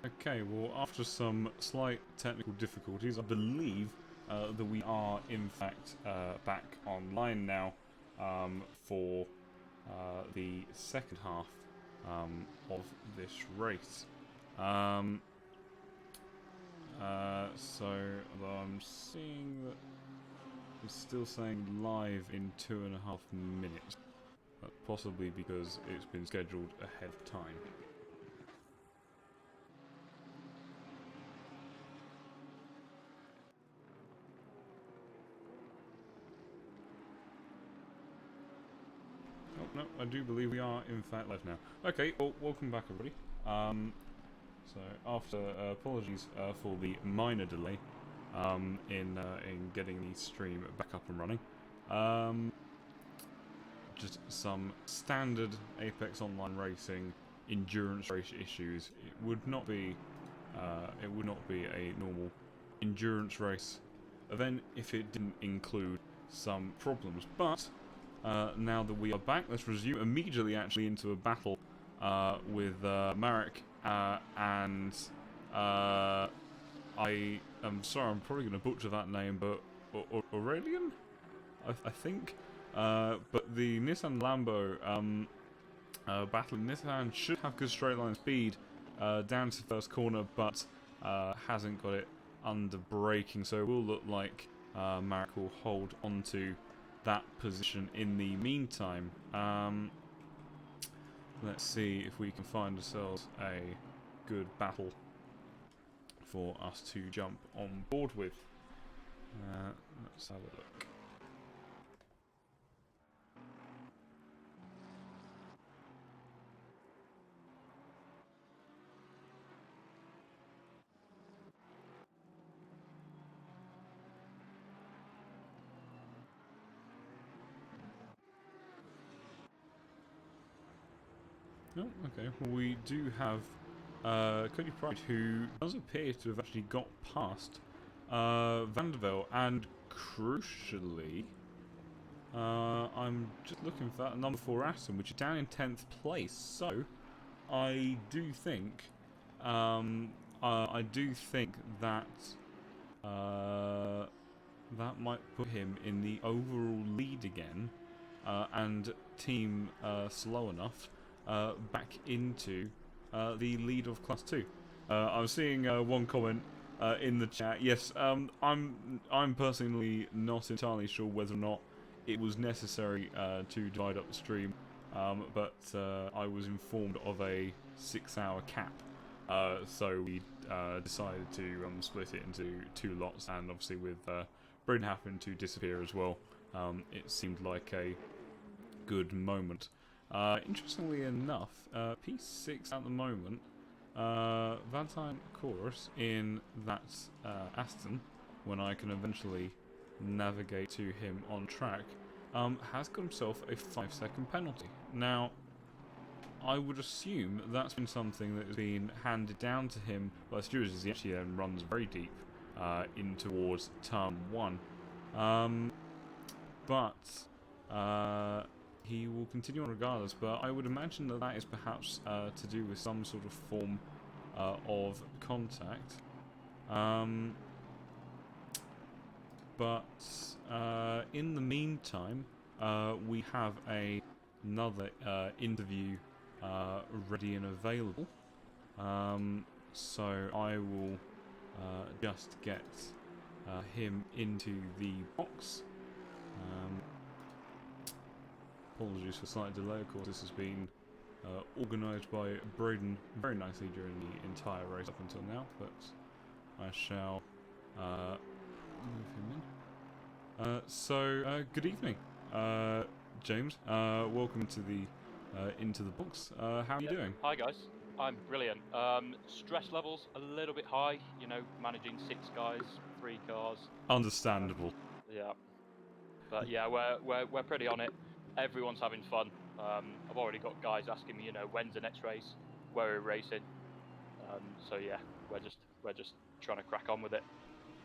Okay, well, after some slight technical difficulties, I believe that we are, in fact, back online now for the second half of this race. So, although I'm seeing that it's still saying live in 2.5 minutes, possibly because it's been scheduled ahead of time. Oh, no, I do believe we are, in fact, live now. Okay, well, welcome back, everybody. So, after apologies for the minor delay in getting the stream back up and running. Just some standard Apex Online Racing endurance race issues. It would not be a normal endurance race event if it didn't include some problems, but now that we are back, let's resume immediately actually into a battle with Marek and I am sorry, I'm probably going to butcher that name, but Aurelian? I think. But the Nissan Lambo battle, Nissan should have good straight line speed down to the first corner, but hasn't got it under braking, so it will look like Marek will hold onto that position in the meantime. Let's see if we can find ourselves a good battle for us to jump on board with. Let's have a look. Oh, okay. Well, we do have Cody Pride, who does appear to have actually got past Vandervelde, and crucially, I'm just looking for that number 4 Aston, which is down in 10th place. So, I do think that that might put him in the overall lead again, and team slow enough back into the lead of Class 2. I'm seeing one comment in the chat. Yes, I'm personally not entirely sure whether or not it was necessary to divide up the stream, but I was informed of a 6-hour cap. So we decided to split it into 2 lots, and obviously with Brayden happened to disappear as well, it seemed like a good moment. Interestingly enough, P6 at the moment, Valentine Chorus in that Aston, when I can eventually navigate to him on track, has got himself a 5-second penalty. Now, I would assume that's been something that has been handed down to him by stewards, as he actually then runs very deep in towards turn 1. But he will continue on regardless, but I would imagine that that is perhaps to do with some sort of form of contact. But in the meantime, we have another interview ready and available. So I will just get him into the box. Apologies for slight delay, of course this has been organised by Brayden very nicely during the entire race up until now, but I shall move him in. So good evening, James. Welcome to the into the box. How are you doing? Hi guys, I'm brilliant. Stress levels a little bit high, you know, managing 6 guys, 3 cars. Understandable. Yeah, but yeah, we're pretty on it. Everyone's having fun. I've already got guys asking me, you know, when's the next race, where we're racing. So yeah, we're just trying to crack on with it.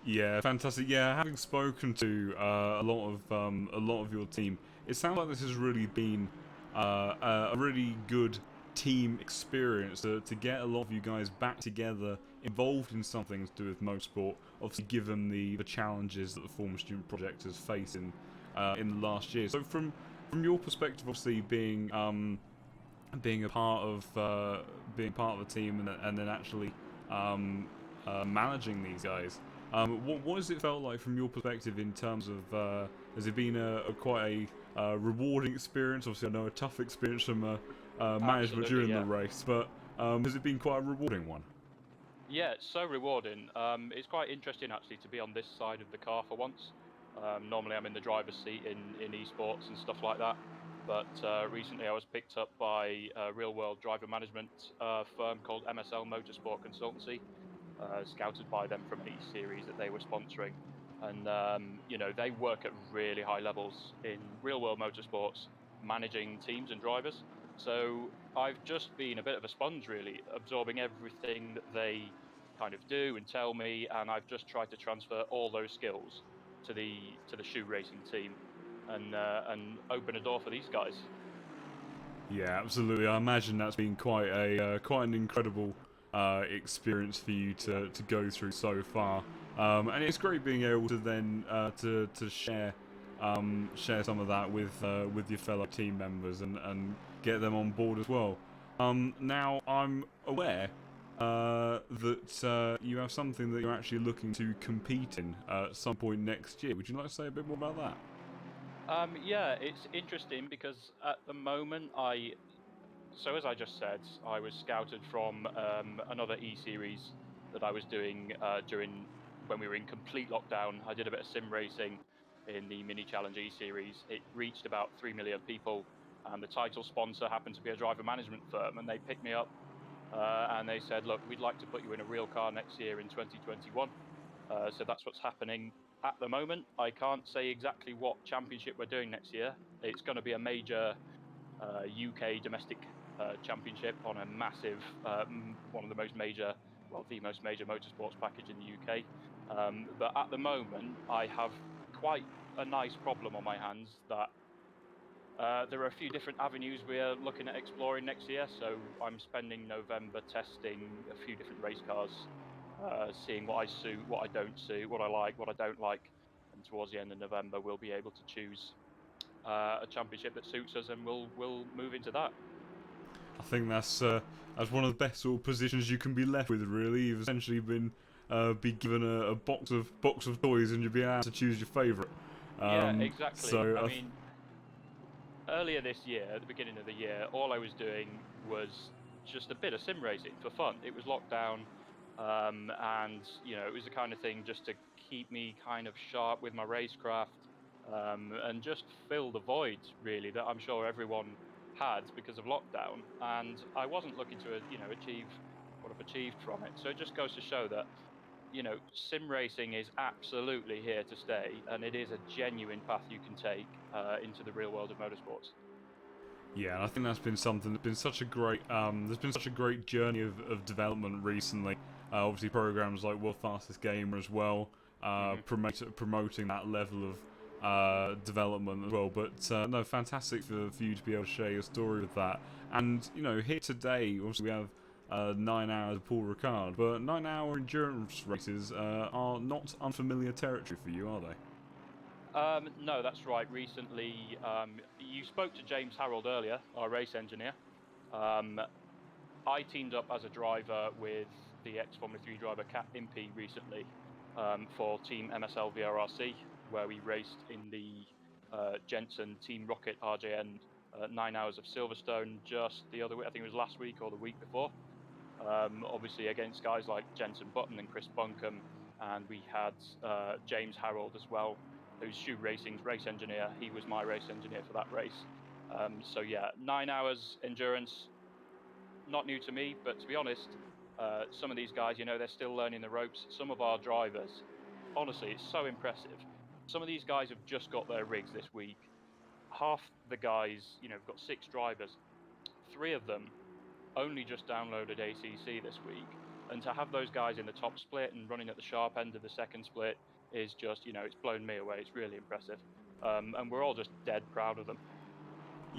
Yeah, fantastic. Yeah, having spoken to a lot of your team, it sounds like this has really been a really good team experience to get a lot of you guys back together, involved in something to do with motorsport. Obviously, given the challenges that the Former Student Project has faced in the last year. So from your perspective, obviously being a part of the team and then actually managing these guys. What has it felt like from your perspective in terms of has it been quite a rewarding experience? Obviously, I know a tough experience from management during the race, but has it been quite a rewarding one? Yeah, it's so rewarding. It's quite interesting actually to be on this side of the car for once. Normally I'm in the driver's seat in esports and stuff like that. But recently I was picked up by a real-world driver management firm called MSL Motorsport Consultancy, scouted by them from an E-Series that they were sponsoring. And, you know, they work at really high levels in real-world motorsports, managing teams and drivers. So I've just been a bit of a sponge, really, absorbing everything that they kind of do and tell me, and I've just tried to transfer all those skills to the shoe racing team, and open a door for these guys. Yeah, absolutely. I imagine that's been quite an incredible experience for you to go through so far, and it's great being able to then to share some of that with your fellow team members and get them on board as well. Now I'm aware that you have something that you're actually looking to compete in at some point next year. Would you like to say a bit more about that? Yeah, it's interesting because at the moment so as I just said, I was scouted from another E-Series that I was doing during when we were in complete lockdown. I did a bit of sim racing in the Mini Challenge E-Series. It reached about 3 million people, and the title sponsor happened to be a driver management firm, and they picked me up and they said, look, we'd like to put you in a real car next year in 2021. So that's what's happening at the moment. I can't say exactly what championship we're doing next year. It's going to be a major UK domestic championship on a massive, one of the most major, well, the most major motorsports package in the UK. But at the moment, I have quite a nice problem on my hands that there are a few different avenues we're looking at exploring next year. So I'm spending November testing a few different race cars, seeing what I suit, what I don't suit, what I like, what I don't like. And towards the end of November, we'll be able to choose a championship that suits us, and we'll move into that. I think that's one of the best sort of positions you can be left with. Really, you've essentially been be given a box of toys, and you'll be able to choose your favourite. Yeah, exactly. So I mean, earlier this year, at the beginning of the year, all I was doing was just a bit of sim racing for fun. It was lockdown, and you know, it was the kind of thing just to keep me kind of sharp with my racecraft, and just fill the void really that I'm sure everyone had because of lockdown. And I wasn't looking to, you know, achieve what I've achieved from it. So it just goes to show that, you know, sim racing is absolutely here to stay, and it is a genuine path you can take into the real world of motorsports. yeah, and I think that's been something that's been such a great. There's been such a great journey of development recently. Obviously, programs like World Fastest Gamer as well, Hmm. promoting that level of development as well. But no, fantastic for you to be able to share your story with that. And you know, here today, obviously we have 9 hours of Paul Ricard, but 9-hour endurance races are not unfamiliar territory for you, are they? No, that's right. Recently, you spoke to James Harold earlier, our race engineer. Um, I teamed up as a driver with the ex-Formula 3 driver Kat Impey recently for Team MSL VRRC, where we raced in the Jensen Team Rocket RJN 9 hours of Silverstone just the other week. I think it was last week or the week before. Obviously against guys like Jensen Button and Chris Buncombe, and we had James Harold as well, who's Shoe Racing's race engineer. He was my race engineer for that race. So yeah, 9 hours endurance, not new to me, but to be honest, some of these guys, you know, they're still learning the ropes. Some of our drivers, honestly, it's so impressive. Some of these guys have just got their rigs this week. Half the guys, you know, we've got 6 drivers. 3 of them only just downloaded ACC this week, and to have those guys in the top split and running at the sharp end of the second split is just, you know, it's blown me away. It's really impressive, and we're all just dead proud of them.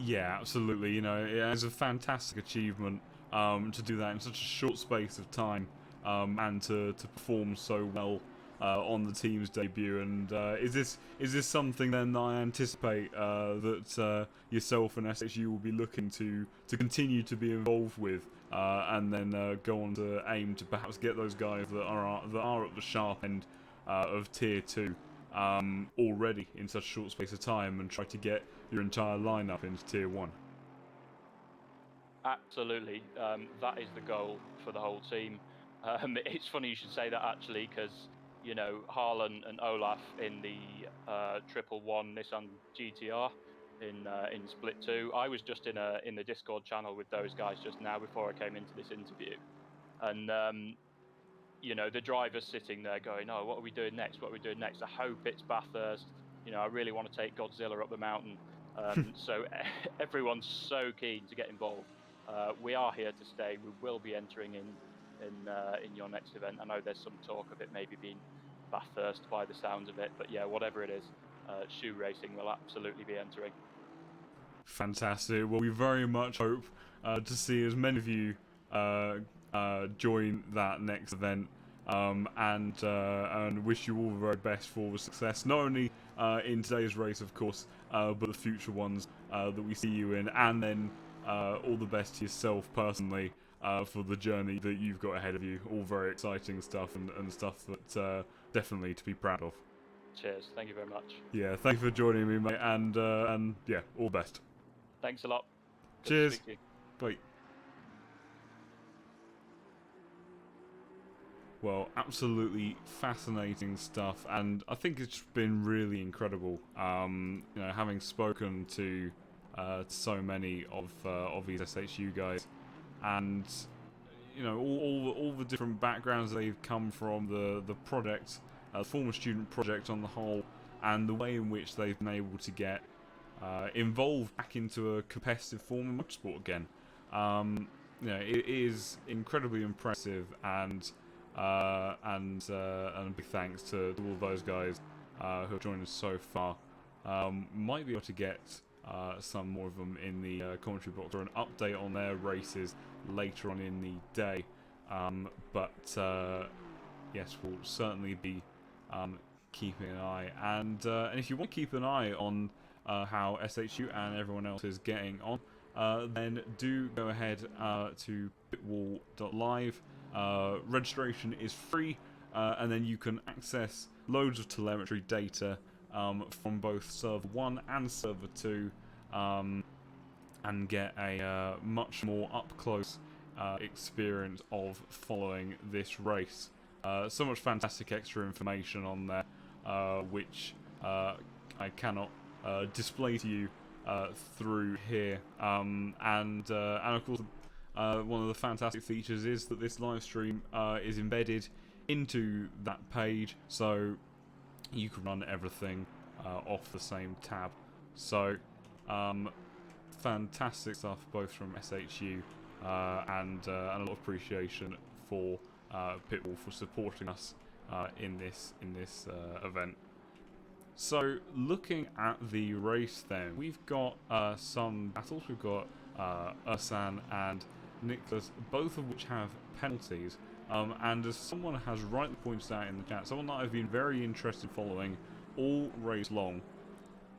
Yeah, absolutely. You know, it is a fantastic achievement to do that in such a short space of time, and to perform so well on the team's debut. And is this something then that I anticipate that yourself and SHU will be looking to continue to be involved with, and then go on to aim to perhaps get those guys that are at the sharp end of Tier 2 already in such a short space of time, and try to get your entire lineup into Tier 1? Absolutely, that is the goal for the whole team. It's funny you should say that, actually, because you know, Harlan and Olaf in the 111 Nissan GTR in Split 2. I was just in the Discord channel with those guys just now before I came into this interview, and you know, the driver's sitting there going, "Oh, what are we doing next? What are we doing next? I hope it's Bathurst. You know, I really want to take Godzilla up the mountain." So everyone's so keen to get involved. We are here to stay. We will be entering in your next event. I know there's some talk of it maybe being Bathurst by the sounds of it, but yeah, whatever it is, shoe racing will absolutely be entering. Fantastic. Well, we very much hope to see as many of you join that next event, and wish you all the very best for the success, not only in today's race, of course, but the future ones that we see you in, and then all the best to yourself personally for the journey that you've got ahead of you. All very exciting stuff, and stuff that definitely to be proud of. Cheers. Thank you very much. Yeah, thank you for joining me, mate, and yeah, all the best. Thanks a lot. Good to Cheers. speak to you. Bye. Well, absolutely fascinating stuff, and I think it's been really incredible. You know, having spoken to so many of these SHU guys, and you know, all the different backgrounds they've come from, the project, former student project on the whole, and the way in which they've been able to get involved back into a competitive form of motorsport again. You know, it is incredibly impressive, and a big thanks to all those guys who have joined us so far. Might be able to get some more of them in the commentary box, or an update on their races later on in the day. But yes, we'll certainly be keeping an eye. And if you want to keep an eye on how SHU and everyone else is getting on, then do go ahead to pitwall.live. Registration is free, and then you can access loads of telemetry data from both Server 1 and Server 2, and get a much more up-close experience of following this race. So much fantastic extra information on there, which I cannot display to you through here, and of course, one of the fantastic features is that this live stream is embedded into that page, so you can run everything off the same tab. So fantastic stuff both from SHU, and a lot of appreciation for PitWall for supporting us in this event. So looking at the race then, we've got some battles. We've got Ursan and Nicholas, both of which have penalties, and as someone has rightly pointed out in the chat, someone that I've been very interested in following all race long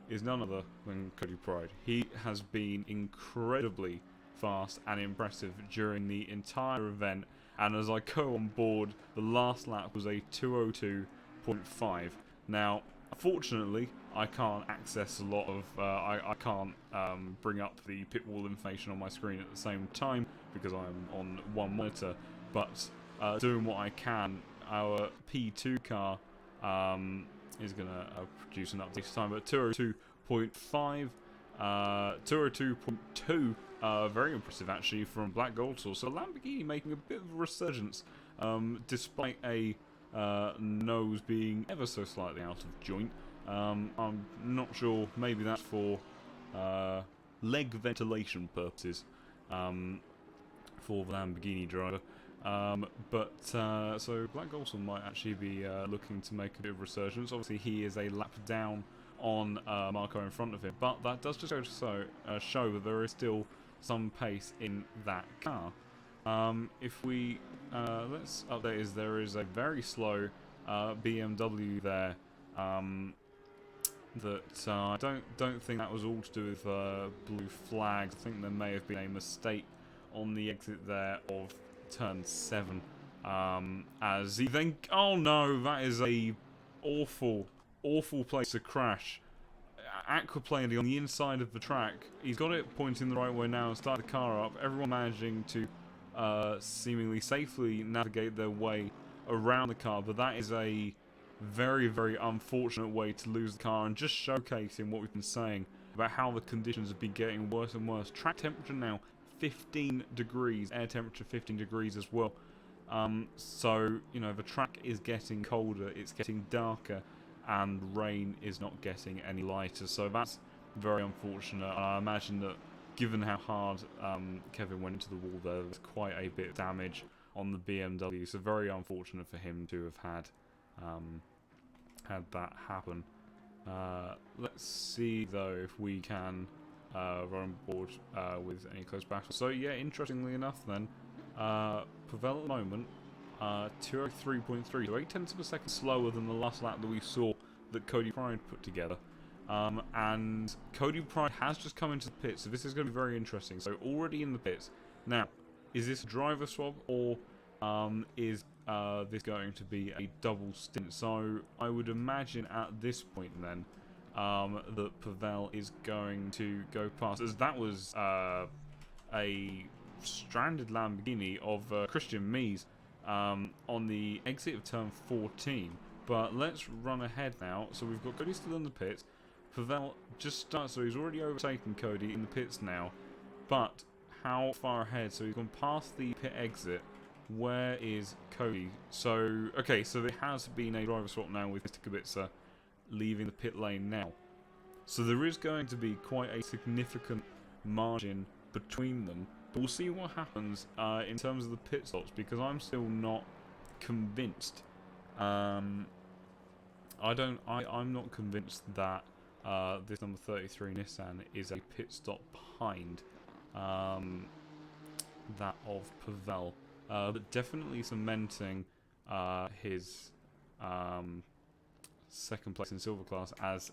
is none other than Cody Pride. He has been incredibly fast and impressive during the entire event, and as I go on board, the last lap was a 2:02.5. Now, unfortunately, I can't access a lot of, I can't bring up the pitwall information on my screen at the same time because I'm on one monitor, but doing what I can, our P2 car is going to produce an update this time, but 2:02.5, 2:02.2, very impressive actually from Black Gold Source. So Lamborghini making a bit of a resurgence, despite a nose being ever so slightly out of joint. I'm not sure, maybe that's for leg ventilation purposes for the Lamborghini driver. So Black Golson might actually be looking to make a bit of resurgence. Obviously he is a lap down on Marco in front of him, but that does just go to show that there is still some pace in that car. If we let's update, there is a very slow BMW there. That I don't think that was all to do with blue flags. I think there may have been a mistake on the exit there of turn 7. As he then, oh no, that is a awful place to crash. Aquaplaning on the inside of the track. He's got it pointing the right way now and start the car up. Everyone managing to seemingly safely navigate their way around the car, but that is a very, very unfortunate way to lose the car, and just showcasing what we've been saying about how the conditions have been getting worse and worse. Track temperature now 15 degrees, air temperature 15 degrees as well. So, you know, the track is getting colder, it's getting darker, and rain is not getting any lighter. So that's very unfortunate. I imagine that given how hard Kevin went into the wall there's quite a bit of damage on the BMW. So very unfortunate for him to have had that happen. Let's see though if we can run on board with any close battles. So yeah, interestingly enough then, Provence at the moment 203.3, so 0.8 of a second slower than the last lap that we saw that Cody Pride put together. And Cody Pride has just come into the pits, so this is going to be very interesting. So already in the pits. Now, is this a driver swap, or is this going to be a double stint? So I would imagine at this point then that Pavel is going to go past, as that was a stranded Lamborghini of Christian Mies on the exit of turn 14. But let's run ahead now. So we've got Cody still in the pits. Pavel just starts, so he's already overtaken Cody in the pits now. But how far ahead? So he's gone past the pit exit. Where is Cody? So, okay, so there has been a driver swap now with Mr. Kubica leaving the pit lane now. So there is going to be quite a significant margin between them. But we'll see what happens in terms of the pit stops, because I'm still not convinced. I'm not convinced that this number 33 Nissan is a pit stop behind that of Pavel. But definitely cementing his second place in silver class, as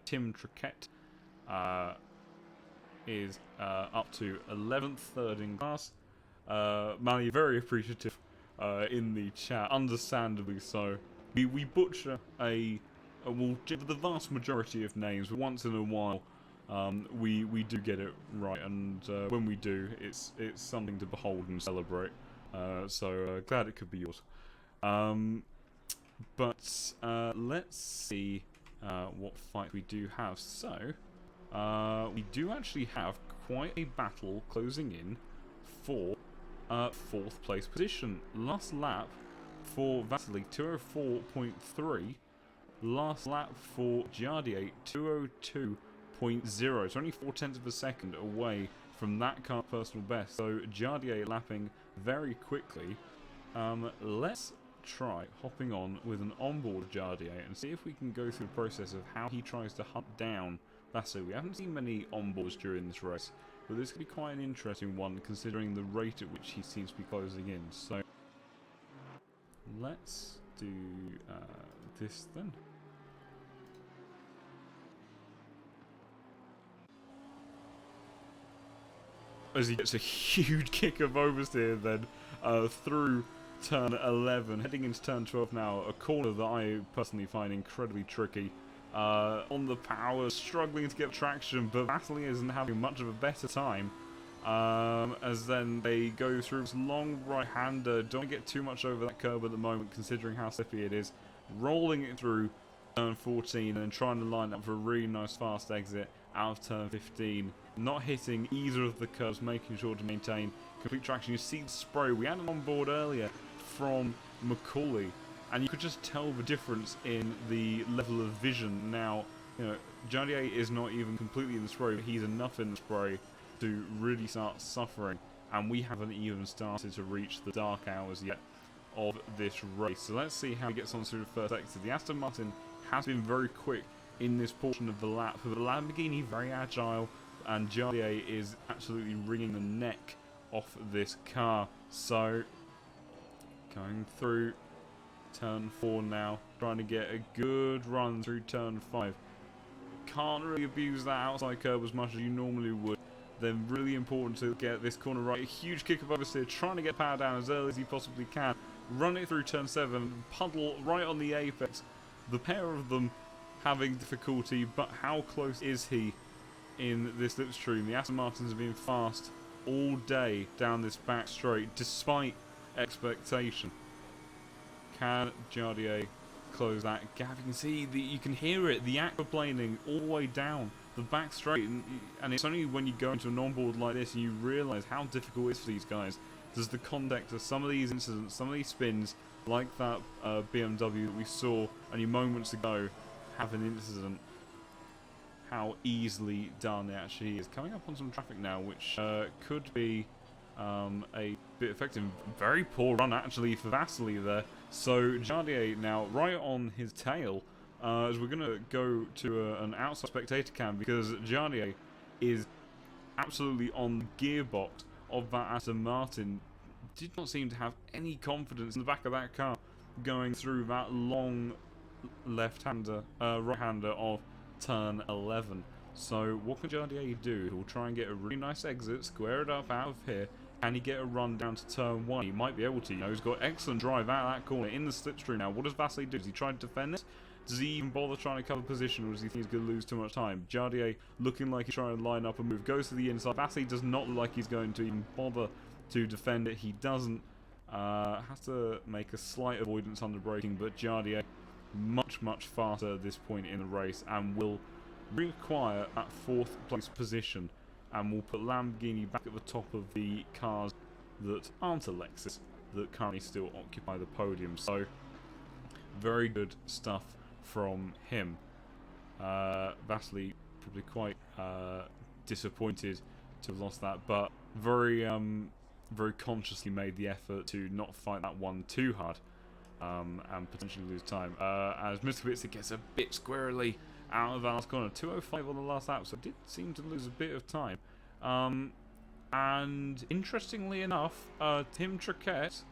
Tim Triquette is up to 11th, third in class. Mally, very appreciative in the chat, understandably so. We butcher the vast majority of names, but once in a while we do get it right, and when we do, it's something to behold and celebrate. So glad it could be yours. But let's see what fight we do have. So we do actually have quite a battle closing in for 4th place position. Last lap for Vasily 204.3. Last lap for Jardier 202.0. It's only 0.4 of a second away from that car personal best. So Jardier lapping very quickly. Let's try hopping on with an onboard Jardier and see if we can go through the process of how he tries to hunt down Vasily. We haven't seen many onboards during this race, but this could be quite an interesting one considering the rate at which he seems to be closing in. So let's do this then. As he gets a huge kick of oversteer then through turn 11, heading into turn 12 now, a corner that I personally find incredibly tricky. On the power, struggling to get traction, but Vasily isn't having much of a better time. As then they go through this long right-hander, don't get too much over that curb at the moment considering how slippy it is, rolling it through turn 14 and then trying to line up for a really nice fast exit out of turn 15. Not hitting either of the curves, making sure to maintain complete traction. You see the spray. We had an on board earlier from Macaulay, and you could just tell the difference in the level of vision. Now, you know, Jardier is not even completely in the spray, but he's enough in the spray to really start suffering, and we haven't even started to reach the dark hours yet of this race. So let's see how he gets on through the first exit. The Aston Martin has been very quick in this portion of the lap. The Lamborghini very agile, and Jardier is absolutely wringing the neck off this car. So, going through turn 4 now, trying to get a good run through turn 5. Can't really abuse that outside curb as much as you normally would. Then really important to get this corner right. A huge kick of oversteer, trying to get power down as early as he possibly can. Run it through turn 7, puddle right on the apex. The pair of them having difficulty, but how close is he in this slipstream? The Aston Martins have been fast all day down this back straight, despite expectation. Can Jardier close that gap? You can see, you can hear it, the aquaplaning all the way down the back straight, and it's only when you go into an onboard like this and you realise how difficult it is for these guys. Does the context of some of these incidents, some of these spins, like that BMW that we saw only moments ago, have an incident? How easily done it actually is. Coming up on some traffic now, which could be a bit effective. Very poor run actually for Vasily there. So Jardier now right on his tail, as we're going to go to an outside spectator cam, because Jardier is absolutely on the gearbox of that Aston Martin. Did not seem to have any confidence in the back of that car going through that long left-hander, right-hander of turn 11. So what can Jardier do? He'll try and get a really nice exit, square it up out of here. Can he get a run down to turn 1? He might be able to. You know, he's got excellent drive out of that corner in the slipstream now. What does Vasily do? Does he try to defend this? Does he even bother trying to cover position, or does he think he's going to lose too much time? Jardier looking like he's trying to line up a move, goes to the inside. Vasily does not look like he's going to even bother to defend it. He doesn't. Has to make a slight avoidance under braking, but Jardier much faster at this point in the race, and will require that 4th place position, and will put Lamborghini back at the top of the cars that aren't a Lexus, that currently still occupy the podium. So very good stuff from him. Vasily probably quite disappointed to have lost that, but very consciously made the effort to not fight that one too hard, and potentially lose time. As Mr. Kubica gets a bit squirrely out of that last corner. 2:05 on the last lap, so did seem to lose a bit of time. And interestingly enough, Tim Triquet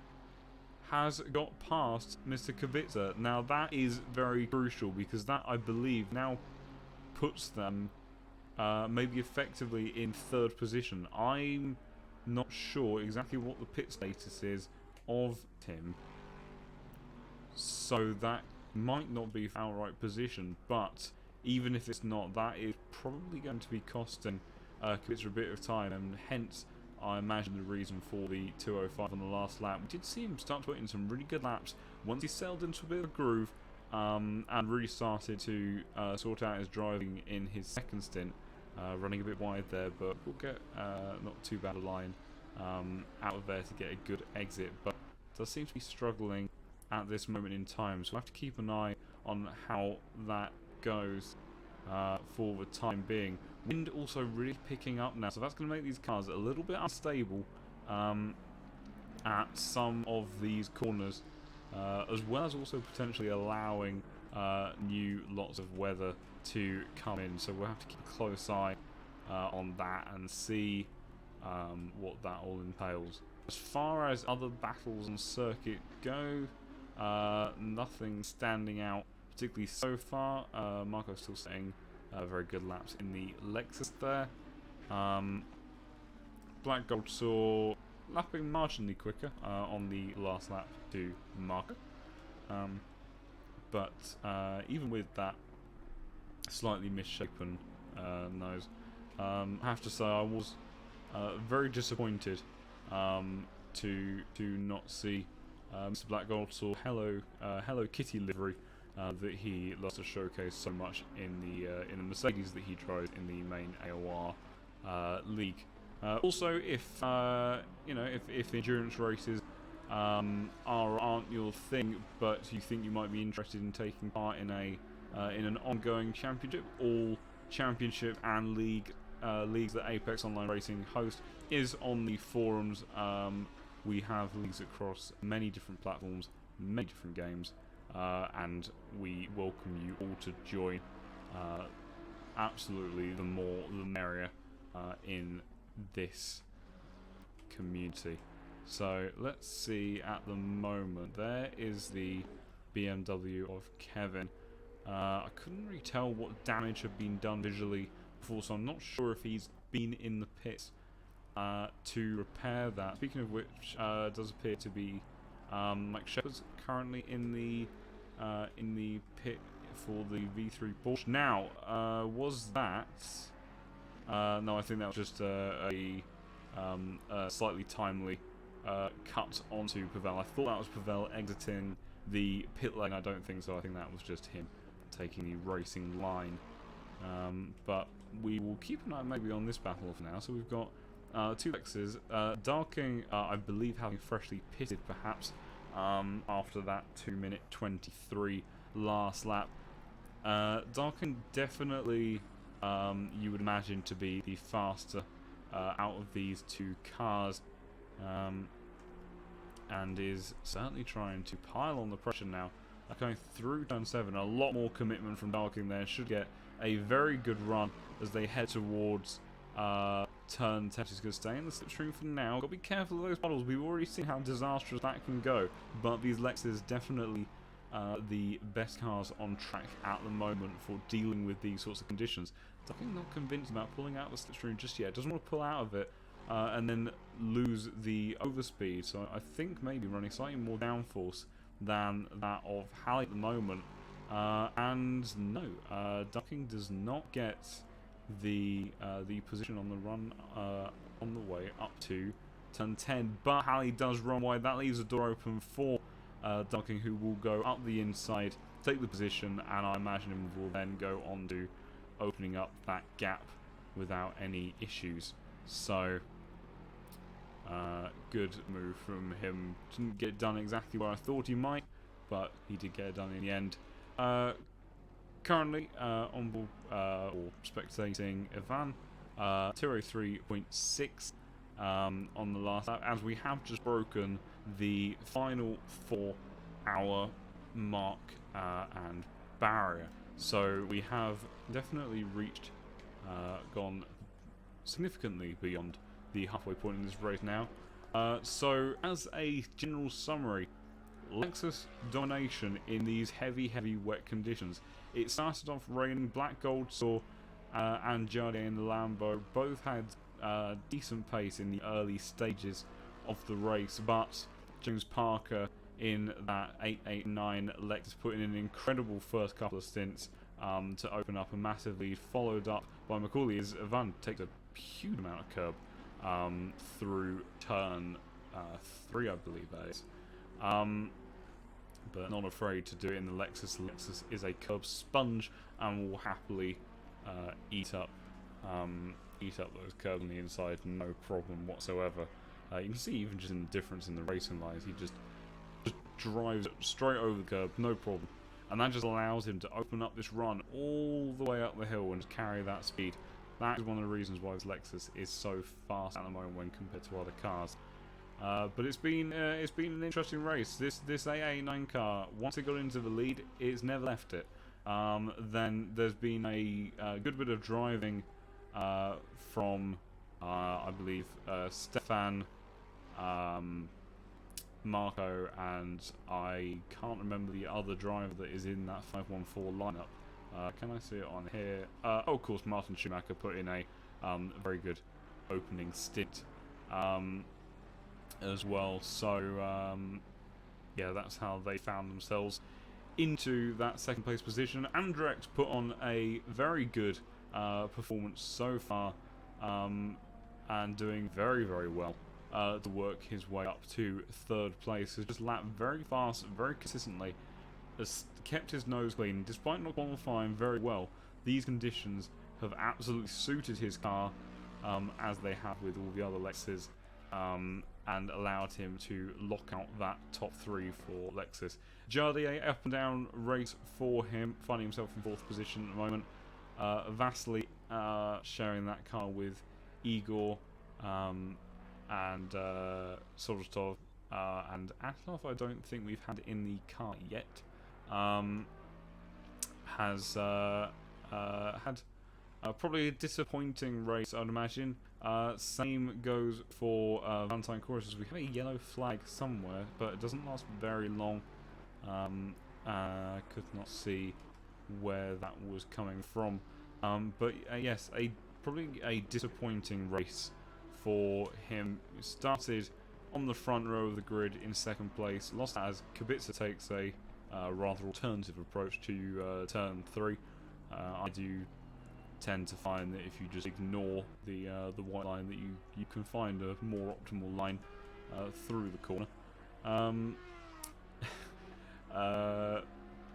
has got past Mr. Kubica. Now that is very crucial, because that, I believe, now puts them maybe effectively in 3rd position. I'm not sure exactly what the pit status is of Tim, so that might not be outright position, but even if it's not, that is probably going to be costing Kubica a bit of time, and hence I imagine the reason for the 2:05 on the last lap. We did see him start to put in some really good laps once he settled into a bit of a groove, and really started to sort out his driving in his 2nd stint, running a bit wide there, but we'll get not too bad a line out of there to get a good exit, but does seem to be struggling at this moment in time, so we'll have to keep an eye on how that goes for the time being. Wind also really picking up now, so that's going to make these cars a little bit unstable at some of these corners, as well as also potentially allowing new lots of weather to come in, so we'll have to keep a close eye on that and see what that all entails. As far as other battles on circuit go, nothing standing out particularly so far. Marco's still setting very good laps in the Lexus there. Black Gold saw lapping marginally quicker on the last lap to Marco. But even with that slightly misshapen nose, I have to say I was very disappointed to not see Mr. Black Gold saw Hello Kitty livery that he loves to showcase so much in the Mercedes that he drove in the main AOR league. Also, if if endurance races aren't your thing, but you think you might be interested in taking part in an ongoing championship, all championship and leagues that Apex Online Racing host is on the forums. We have leagues across many different platforms, many different games, and we welcome you all to join absolutely the more the merrier in this community. So let's see at the moment. There is the BMW of Kevin. I couldn't really tell what damage had been done visually before, so I'm not sure if he's been in the pits to repair that. Speaking of which, does appear to be Mike Shepard's currently in the pit for the V3 Porsche. Now, was that? No, I think that was just a slightly timely cut onto Pavel. I thought that was Pavel exiting the pit lane. I don't think so. I think that was just him taking the racing line. But we will keep an eye maybe on this battle for now. So we've got two Lexes. Darking, I believe, having freshly pitted perhaps after that 2:23 last lap. Darking definitely, you would imagine, to be the faster out of these two cars, and is certainly trying to pile on the pressure now. Going through turn 7, a lot more commitment from Darking there. Should get a very good run as they head towards turn 10. She's going to stay in the slipstream for now. Got to be careful of those puddles. We've already seen how disastrous that can go, but these Lexus definitely the best cars on track at the moment for dealing with these sorts of conditions. Darking not convinced about pulling out the slipstream just yet. Doesn't want to pull out of it and then lose the overspeed. So I think maybe running slightly more downforce than that of Halley at the moment. And no, Darking does not get the position on the run on the way up to turn 10, but Halley does run wide. That leaves the door open for Darking, who will go up the inside, take the position, and I imagine him will then go on to opening up that gap without any issues. So good move from him. Didn't get it done exactly where I thought he might, but he did get it done in the end. Currently on board or spectating Ivan, 203.6 on the last lap, as we have just broken the final 4-hour mark and barrier. So we have definitely reached, gone significantly beyond the halfway point in this race now. So as a general summary, Lexus domination in these heavy wet conditions. It started off raining. Black Gold saw and Jardier in the Lambo both had decent pace in the early stages of the race, but James Parker in that 889 Lexus put in an incredible first couple of stints to open up a massive lead, followed up by Macaulay as Ivan takes a huge amount of curb through turn 3, I believe that is. But not afraid to do it in the Lexus. Lexus is a curb sponge and will happily eat up those curbs on the inside, no problem whatsoever. You can see even just in the difference in the racing lines, he just drives straight over the curb, no problem. And that just allows him to open up this run all the way up the hill and carry that speed. That is one of the reasons why this Lexus is so fast at the moment when compared to other cars. But it's been an interesting race. This 889 car, once it got into the lead, it's never left it. Then there's been a good bit of driving from I believe Stefan, Marco, and I can't remember the other driver that is in that 514 lineup. Can I see it on here? Oh, of course, Martin Schumacher put in a very good opening stint as well. So yeah, that's how they found themselves into that second place position. Andrex put on a very good performance so far, and doing very well to work his way up to third place. Has just lapped very fast, very consistently, has kept his nose clean despite not qualifying very well. These conditions have absolutely suited his car, as they have with all the other Lexus, and allowed him to lock out that top 3 for Lexus. Jardier, up and down race for him, finding himself in 4th position at the moment. Vasily sharing that car with Igor, and Solostov, and Atlov I don't think we've had in the car yet. Has had probably a disappointing race, I'd imagine. Same goes for Valentine Courses. We have a yellow flag somewhere, but it doesn't last very long. Could not see where that was coming from. But yes, probably a disappointing race for him. Started on the front row of the grid in second place, lost as Kubica takes a rather alternative approach to turn 3. I do tend to find that if you just ignore the white line, that you can find a more optimal line through the corner.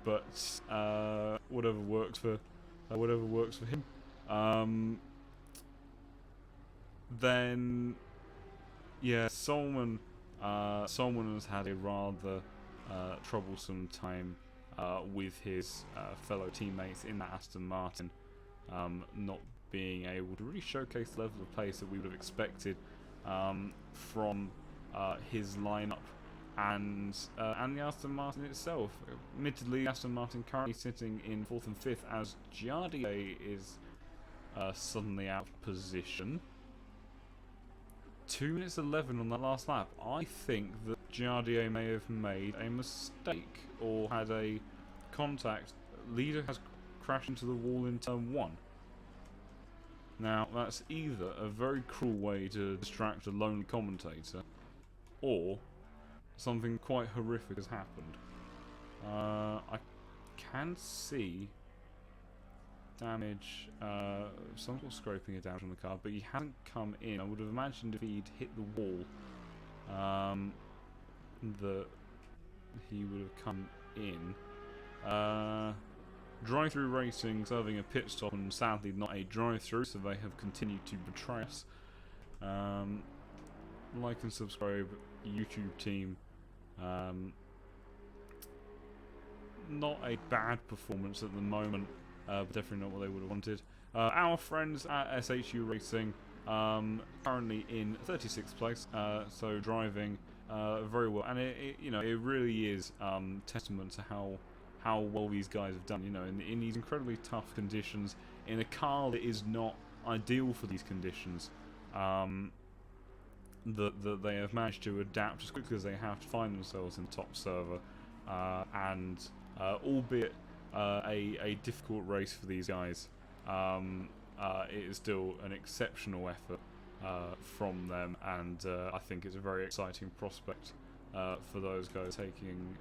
But whatever works for him. Then yeah, Solomon has had a rather troublesome time with his fellow teammates in that Aston Martin, not being able to really showcase the level of pace that we would have expected from his lineup and the Aston Martin itself. Admittedly, Aston Martin currently sitting in 4th and 5th as Giardier is suddenly out of position. 2 minutes 11 on that last lap. I think that Giardier may have made a mistake or had a contact. Leader has crashed into the wall in turn 1. Now, that's either a very cruel way to distract a lonely commentator, or something quite horrific has happened. I can see damage, some sort of scraping of damage on the car, but he hasn't come in. I would have imagined if he'd hit the wall, that he would have come in. Drive-through racing serving a pit stop, and sadly not a drive-through, so they have continued to betray us. Like and subscribe, YouTube team. Not a bad performance at the moment, but definitely not what they would have wanted. Our friends at SHU Racing, currently in 36th place, so driving very well, and it really is testament to how well these guys have done. In these incredibly tough conditions, in a car that is not ideal for these conditions, that they have managed to adapt as quickly as they have to find themselves in top server, and albeit a difficult race for these guys, it is still an exceptional effort from them, and I think it's a very exciting prospect for those guys taking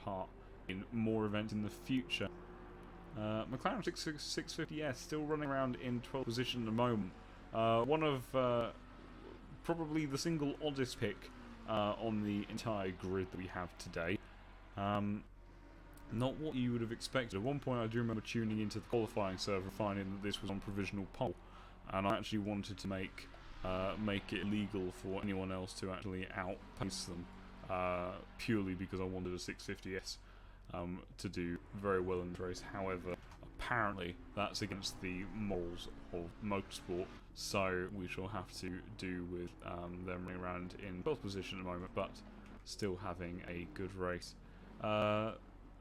part in more events in the future. McLaren 650S still running around in 12th position at the moment. One of probably the single oddest pick on the entire grid that we have today. Not what you would have expected. At one point I do remember tuning into the qualifying server and finding that this was on provisional pole, and I actually wanted to make it legal for anyone else to actually outpace them, purely because I wanted a 650S to do very well in the race. However, apparently that's against the morals of motorsport, so we shall have to do with them running around in 12th position at the moment, but still having a good race.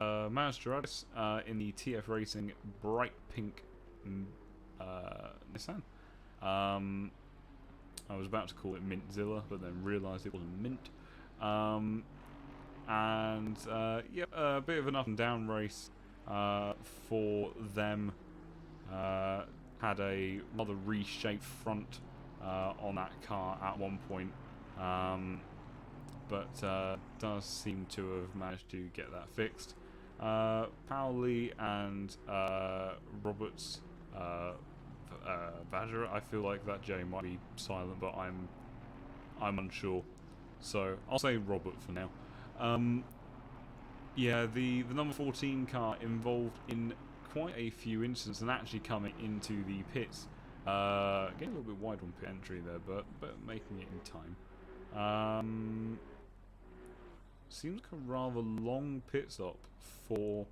Manos Gerardis in the TF Racing bright pink Nissan. I was about to call it Mintzilla, but then realised it wasn't mint. A bit of an up and down race for them. Had a rather reshaped front on that car at one point, but does seem to have managed to get that fixed. Powley and Roberts Badger, I feel like that J might be silent, but I'm unsure, so I'll say Robert for now. The number 14 car involved in quite a few incidents and actually coming into the pits. Getting a little bit wide on pit entry there, but making it in time. Seems like a rather long pit stop for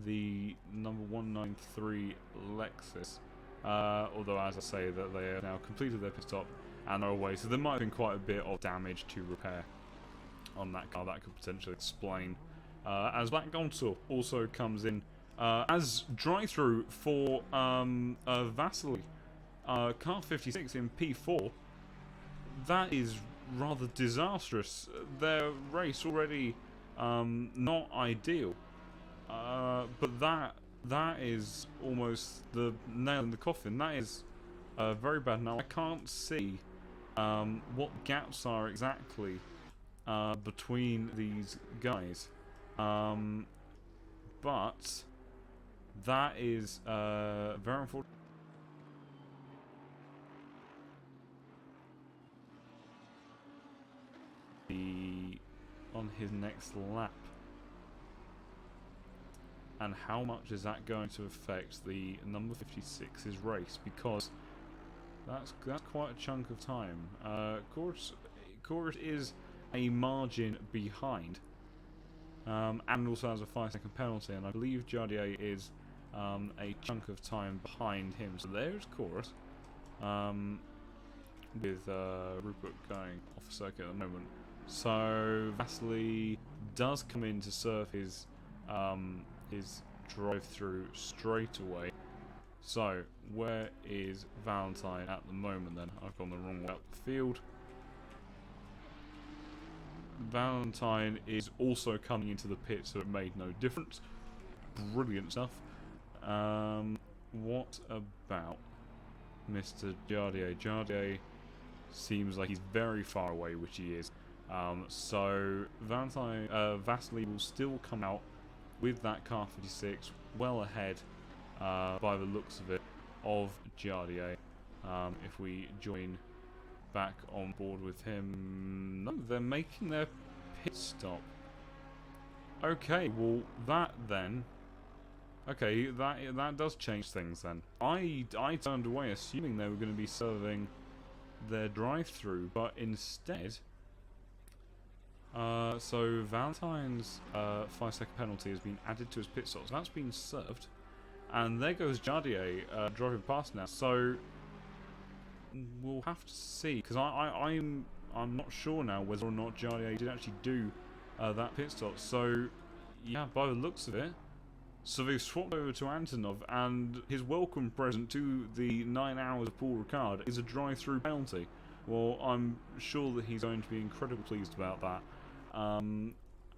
the number 193 Lexus. Although, as I say, that they have now completed their pit stop and are away, so there might have been quite a bit of damage to repair on that car that could potentially explain. As Black Gonsul also comes in as drive-through for Vasily, car 56 in P4, that is rather disastrous. Their race already not ideal, but that is almost the nail in the coffin. That is very bad. Now I can't see what gaps are exactly between these guys, but that is very unfortunate. On his next lap, and how much is that going to affect the number 56's race? Because that's quite a chunk of time. Course is a margin behind, and also has a 5-second penalty, and I believe Jardier is a chunk of time behind him. So there's Course, with Rupert going off circuit at the moment. So Vasily does come in to serve his drive-through straight away. So where is Valentine at the moment then? I've gone the wrong way up the field. Valentine is also coming into the pit, so it made no difference. Brilliant stuff. What about Mr. Jardier? Jardier seems like he's very far away, which he is. So Vasily will still come out with that car 56 well ahead, by the looks of it, of Jardier. If we join back on board with him, no, they're making their pit stop. Okay, well that then. Okay, that does change things then. I turned away assuming they were going to be serving their drive-through, but instead. So Valentine's 5-second penalty has been added to his pit stop. So that's been served, and there goes Jardier driving past now. So we'll have to see, because I'm not sure now whether or not Jardier did actually do that pit stop. So yeah, by the looks of it, so they've swapped over to Antonov, and his welcome present to the 9 hours of Paul Ricard is a drive-through penalty. Well, I'm sure that he's going to be incredibly pleased about that.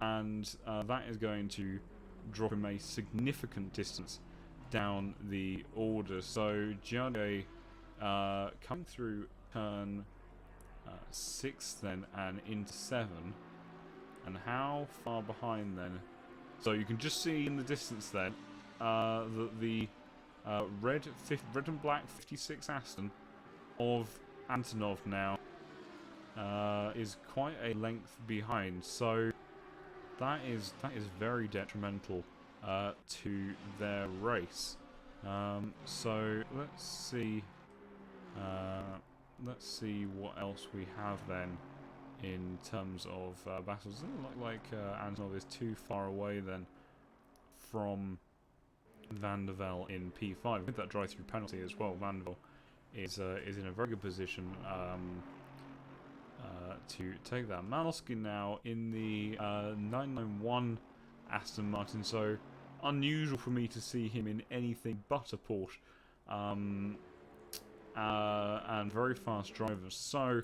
And that is going to drop him a significant distance down the order. So Jardier coming through turn 6 then and into 7. And how far behind then? So you can just see in the distance then that the red and black 56 Aston of Antonov now is quite a length behind, so that is very detrimental to their race. So let's see what else we have then in terms of battles. It doesn't look like Antonov is too far away then from Van der Velde in P5 with that drive-through penalty as well. Van der Velde is in a very good position to take that. Malosky now in the 991 Aston Martin, so unusual for me to see him in anything but a Porsche, and very fast driver. So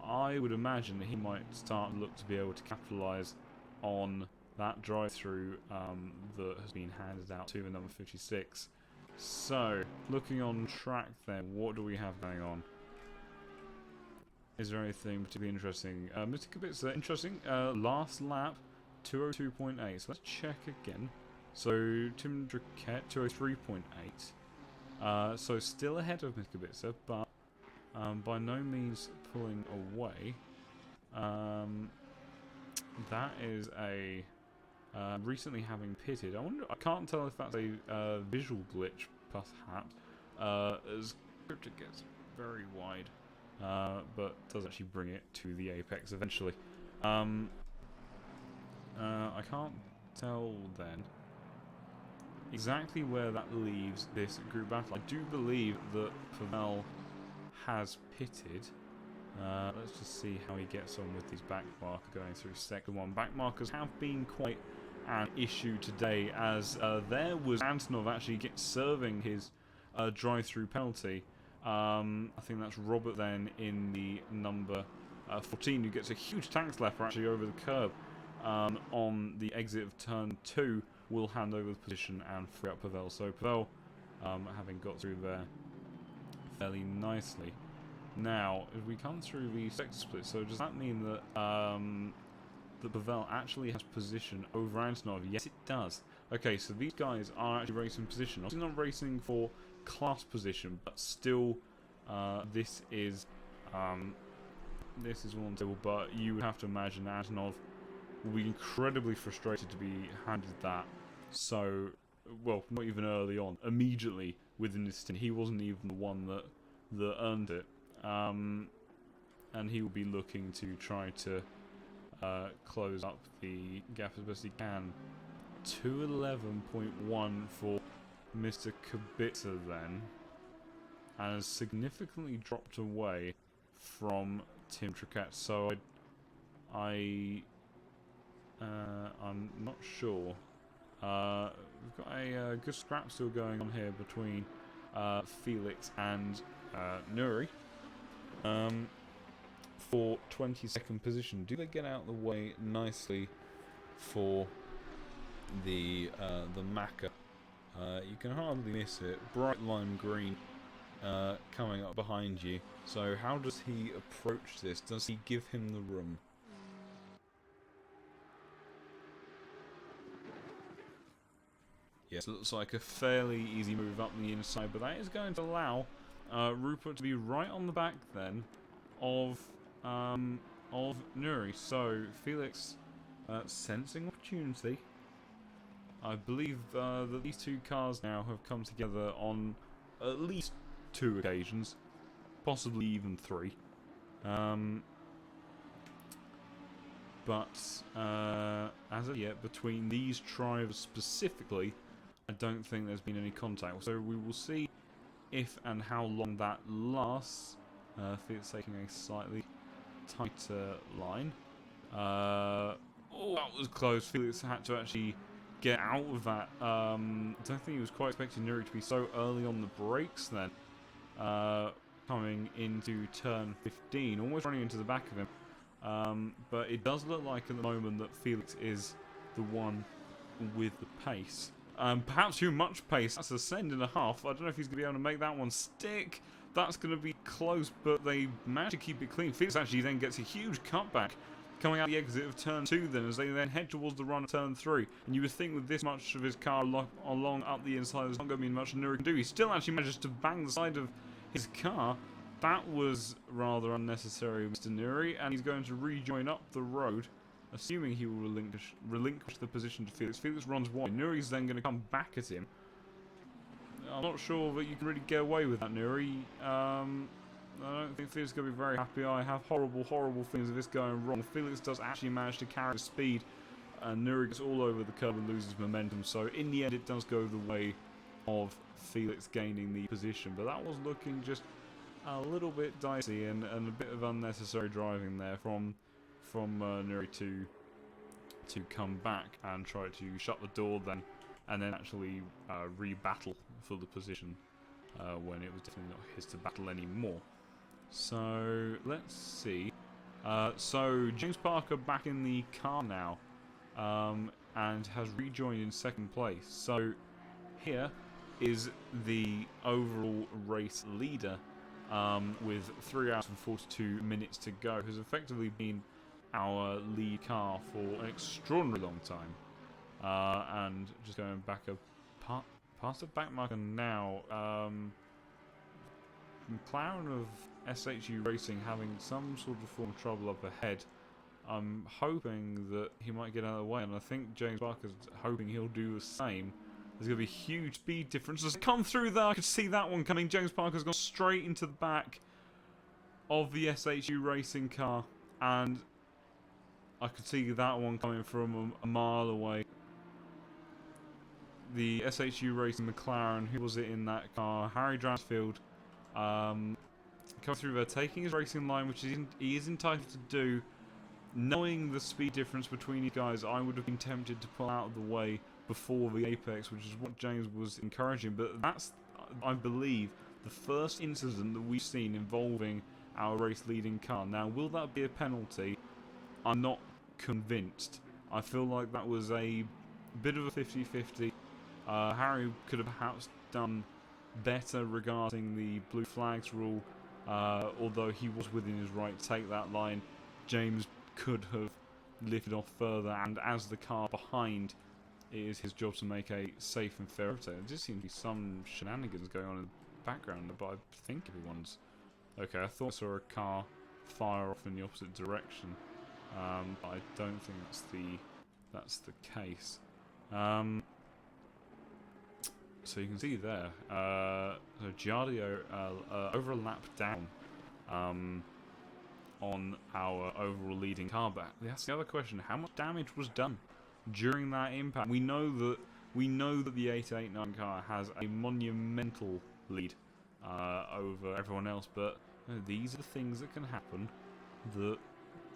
I would imagine that he might start to look to be able to capitalise on that drive-through that has been handed out to the number 56. So, looking on track then, what do we have going on? Is there anything particularly interesting? Mr. Kubica, interesting. Last lap, 202.8. So let's check again. So, Tim Druquette, 203.8. So still ahead of Mr. Kubica, but by no means pulling away. That is a recently having pitted. I can't tell if that's a visual glitch, perhaps, as Cryptic gets very wide, but does actually bring it to the apex eventually. I can't tell then exactly where that leaves this group battle. I do believe that Pavel has pitted. Let's just see how he gets on with his back marker going through second one. Back markers have been quite an issue today, as there was Antonov actually serving his drive-through penalty. I think that's Robert then in the number 14, who gets a huge tank slapper actually over the curb on the exit of turn 2, will hand over the position and free up Pavel. So Pavel, having got through there fairly nicely. Now, if we come through the sector split, so does that mean that that Pavel actually has position over Antonov? Yes, it does. Okay, so these guys are actually racing position. Obviously not racing for class position, but still, this is one table. But you would have to imagine Antonov will be incredibly frustrated to be handed that. So, well, not even early on, immediately within this stint, he wasn't even the one that earned it, and he will be looking to try to close up the gap as best he can. 2:11.1 for Mr. Kubica then, and has significantly dropped away from Tim Triquet. So I'm not sure. We've got a good scrap still going on here between Felix and Nuri for 22nd position. Do they get out of the way nicely for the Macca? You can hardly miss it. Bright lime green coming up behind you. So how does he approach this? Does he give him the room? Yes, it looks like a fairly easy move up the inside, but that is going to allow Rupert to be right on the back then of Nuri. So Felix sensing opportunity. I believe that these two cars now have come together on at least 2 occasions, possibly even 3. But as of yet, between these drivers specifically, I don't think there's been any contact. So we will see if and how long that lasts. Felix taking a slightly tighter line. Oh, that was close. Felix had to actually get out of that. I don't think he was quite expecting Nuri to be so early on the brakes then. Coming into turn 15, almost running into the back of him. But it does look like at the moment that Felix is the one with the pace. Perhaps too much pace. That's a second and a half. I don't know if he's going to be able to make that one stick. That's going to be close, but they managed to keep it clean. Felix actually then gets a huge cutback coming out the exit of turn 2 then, as they then head towards the run of turn 3. And you would think with this much of his car along up the inside, there's not going to be much Nuri can do. He still actually manages to bang the side of his car. That was rather unnecessary, Mr. Nuri, and he's going to rejoin up the road, assuming he will relinquish the position to Felix. Felix runs wide. Nuri's then going to come back at him. I'm not sure that you can really get away with that, Nuri. I don't think Felix is going to be very happy. I have horrible, horrible feelings of this going wrong. Felix does actually manage to carry the speed, and Nuri gets all over the curb and loses momentum. So in the end, it does go the way of Felix gaining the position. But that was looking just a little bit dicey and a bit of unnecessary driving there from Nuri to come back and try to shut the door then, and then actually re-battle for the position when it was definitely not his to battle anymore. So let's see. So James Parker back in the car now, and has rejoined in 2nd place. So here is the overall race leader, with 3 hours and 42 minutes to go, who's effectively been our lead car for an extraordinarily long time. And just going back past the back marker now, McLaren of SHU Racing having some sort of form of trouble up ahead. I'm hoping that he might get out of the way, and I think James Parker's hoping he'll do the same. There's going to be a huge speed difference. As they come through there, I could see that one coming. James Parker's gone straight into the back of the SHU Racing car, and I could see that one coming from a mile away. The SHU Racing McLaren, who was it in that car? Harry Dransfield, come through there, taking his racing line, which he is entitled to do. knowing the speed difference between these guys, I would have been tempted to pull out of the way before the apex, which is what James was encouraging. But that's, I believe, the first incident that we've seen involving our race-leading car. Now, will that be a penalty? I'm not convinced. I feel like that was a bit of a 50-50. Harry could have perhaps done better regarding the blue flags rule, although he was within his right to take that line. James could have lifted off further, and as the car behind, it is his job to make a safe and fair overtake. There just seems to be some shenanigans going on in the background, but I think everyone's okay. I thought I saw a car fire off in the opposite direction, but I don't think that's the case. So you can see there, so Giardio over a lap down on our overall leading car. But that's the other question: how much damage was done during that impact? We know that the 889 car has a monumental lead over everyone else, but these are the things that can happen that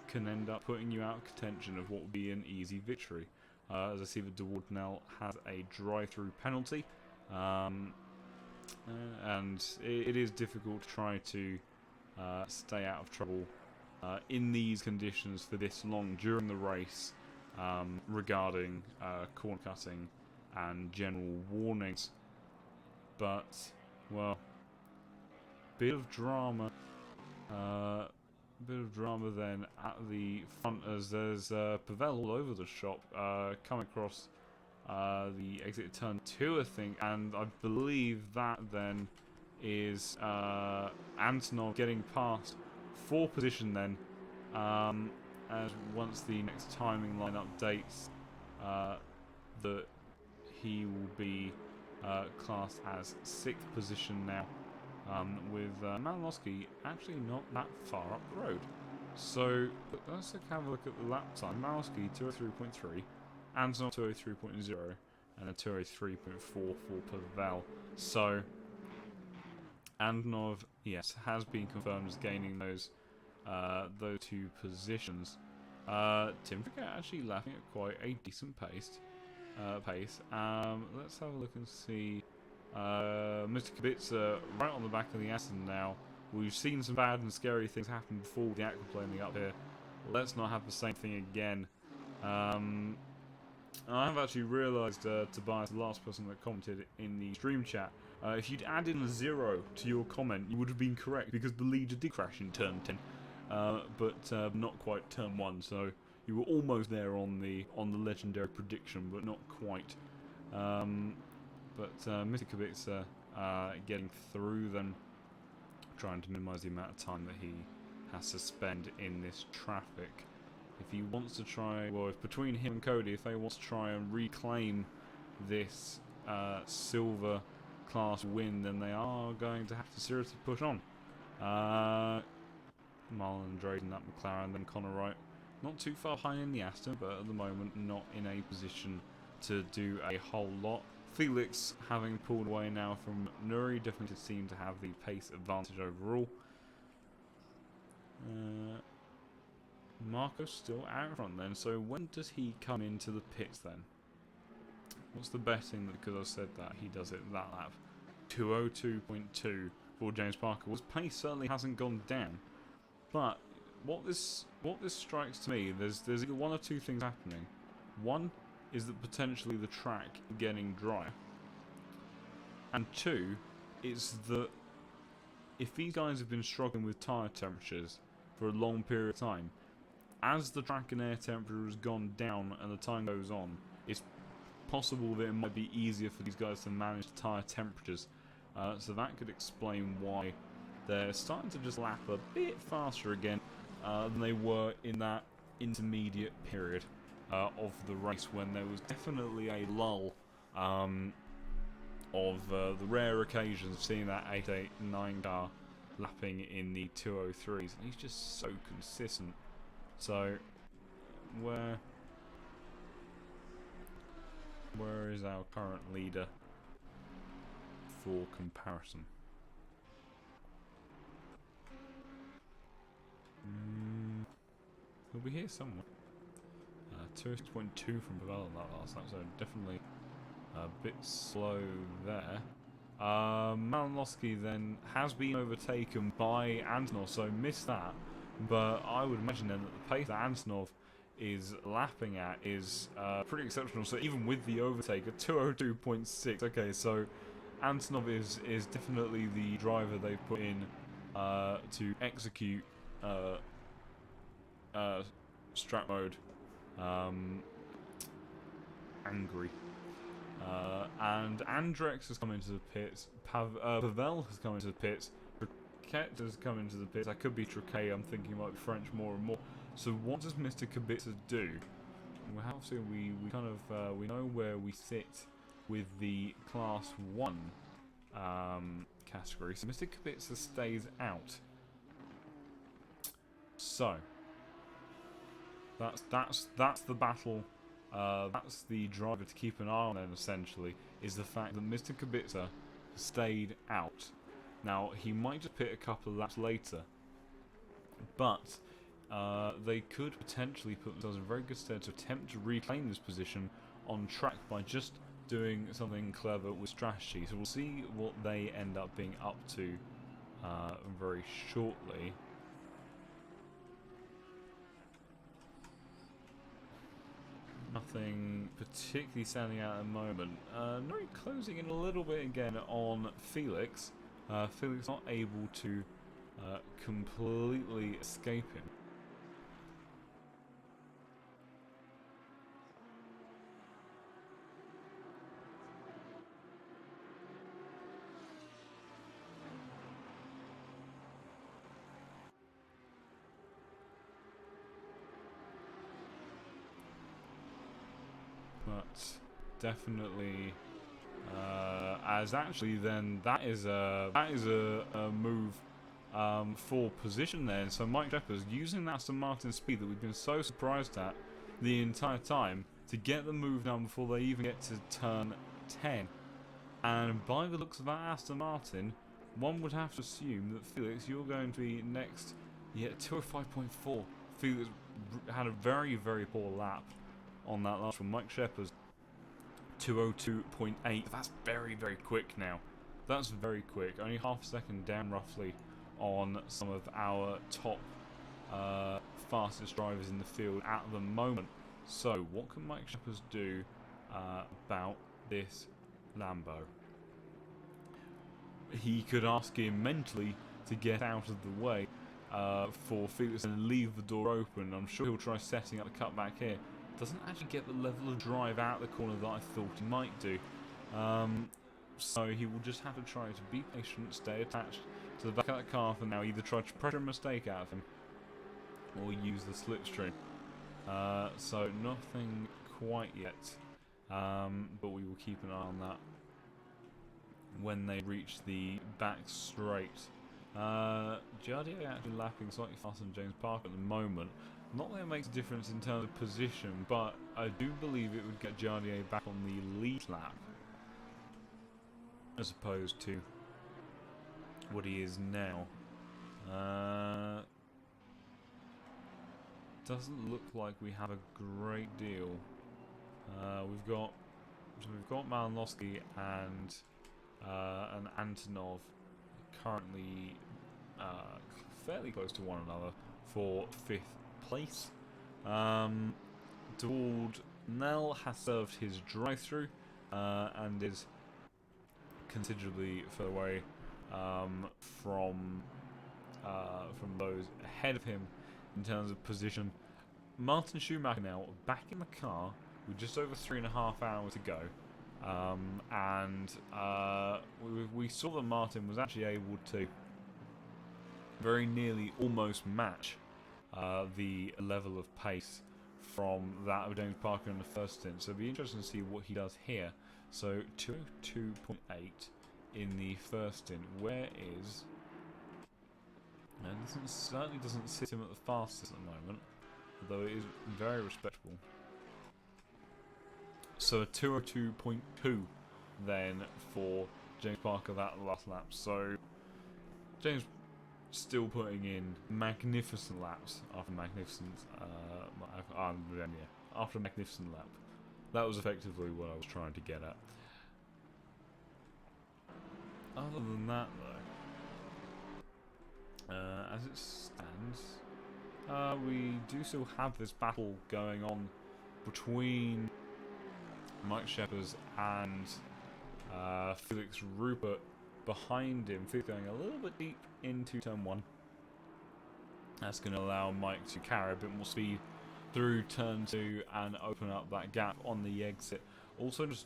can end up putting you out of contention of what would be an easy victory. As I see that DeWard now has a drive-through penalty. And it is difficult to try to stay out of trouble in these conditions for this long during the race, regarding corner cutting and general warnings. But, well, bit of drama then at the front, as there's Pavel all over the shop, coming across the exit turn 2, I think, and I believe that then is Antonov getting past for position then, as once the next timing line updates, that he will be classed as 6th position now, with Malinowski actually not that far up the road. So let's have a look at the lap time. Malinowski 203.3, Antonov 203.0, and a 203.4 for Pavel. So Antonov, yes, has been confirmed as gaining those 2 positions. Tim Fricker actually lapping at quite a decent pace. Let's have a look and see. Mr. Kubica right on the back of the Aston now. We've seen some bad and scary things happen before with the aquaplaning up here. Let's not have the same thing again. I have actually realised, Tobias, the last person that commented in the stream chat, if you'd add in a 0 to your comment, you would have been correct, because the leader did crash in turn 10, but not quite turn 1, so you were almost there on the legendary prediction, but not quite. But Mr. Kubica getting through them, trying to minimise the amount of time that he has to spend in this traffic. If he wants to try, well, if between him and Cody, if they want to try and reclaim this silver class win, then they are going to have to seriously push on. Marlon and Brayden at McLaren, then Connor Wright, not too far behind in the Aston, but at the moment not in a position to do a whole lot. Felix, having pulled away now from Nuri, definitely seem to have the pace advantage overall. Marco's still out front then, so when does he come into the pits then? What's the betting that, because I said that, he does it that lap? 202.2 for James Parker. Well, his pace certainly hasn't gone down, but what this strikes to me, there's either one or two things happening. One is that potentially the track getting drier, and two is that if these guys have been struggling with tyre temperatures for a long period of time, as the track and air temperature has gone down and the time goes on, it's possible that it might be easier for these guys to manage the tyre temperatures. So that could explain why they're starting to just lap a bit faster again than they were in that intermediate period of the race, when there was definitely a lull of the rare occasions of seeing that 889 car lapping in the 203s, and he's just so consistent. So where is our current leader for comparison? He'll be here somewhere. 2.2 from Pavel on that last lap, so definitely a bit slow there. Malinowski then has been overtaken by Antonov, so missed that. But I would imagine then that the pace that Antonov is lapping at is pretty exceptional. So even with the overtake at 202.6, okay, so Antonov is definitely the driver they've put in to execute strat mode angry. And Andrex has come into the pits, Pavel has come into the pits, Triquet has come into the pits. That could be Triquet, I'm thinking about French more and more. So what does Mr. Kubica do? Well, obviously we kind of we know where we sit with the Class 1 category. So Mr. Kubica stays out. So that's the battle. That's the driver to keep an eye on then, essentially, is the fact that Mr. Kubica stayed out. Now, he might just pit a couple of laps later, but they could potentially put themselves in a very good stead to attempt to reclaim this position on track by just doing something clever with strategy. So we'll see what they end up being up to very shortly. Nothing particularly standing out at the moment. Nori closing in a little bit again on Felix. Felix not able to completely escape him. But definitely, as actually then that is a move for position there. So Mike Shepard's using that Aston Martin speed that we've been so surprised at the entire time to get the move down before they even get to turn 10. And by the looks of that Aston Martin, one would have to assume that Felix, you're going to be next. Yeah, 205.4. Felix had a very, very poor lap on that last one. Mike Shepard's 202.8. That's very, very quick now. That's very quick. Only half a second down roughly on some of our top fastest drivers in the field at the moment. So what can Mike Shepard do about this Lambo? He could ask him mentally to get out of the way for Felix and leave the door open. I'm sure he'll try setting up the cutback here. Doesn't actually get the level of drive out the corner that I thought he might do. So he will just have to try to be patient, stay attached to the back of that car for now, either try to pressure a mistake out of him or use the slipstream. So nothing quite yet, but we will keep an eye on that when they reach the back straight. Giardia actually lapping slightly faster than James Parker at the moment. Not that it makes a difference in terms of position, but I do believe it would get Giardia back on the lead lap, as opposed to what he is now. Doesn't look like we have a great deal. We've got Malinowski and Antonov currently fairly close to one another for 5th place. Dewald Nell has served his drive-through and is considerably further away from those ahead of him in terms of position. Martin Schumacher now back in the car with just over 3.5 hours to go. And we saw that Martin was actually able to very nearly almost match the level of pace from that of James Parker in the first stint. So it'll be interesting to see what he does here. So 202.8 in the first stint. Where is... And certainly doesn't sit him at the fastest at the moment, although it is very respectable. So a 202.2 then for James Parker that last lap. So James still putting in magnificent laps after magnificent, after a magnificent lap. That was effectively what I was trying to get at. Other than that, though, as it stands, we do still have this battle going on between Mike Sheppers and Felix Rupert behind him. Felix going a little bit deep into turn 1. That's going to allow Mike to carry a bit more speed through turn 2 and open up that gap on the exit. Also just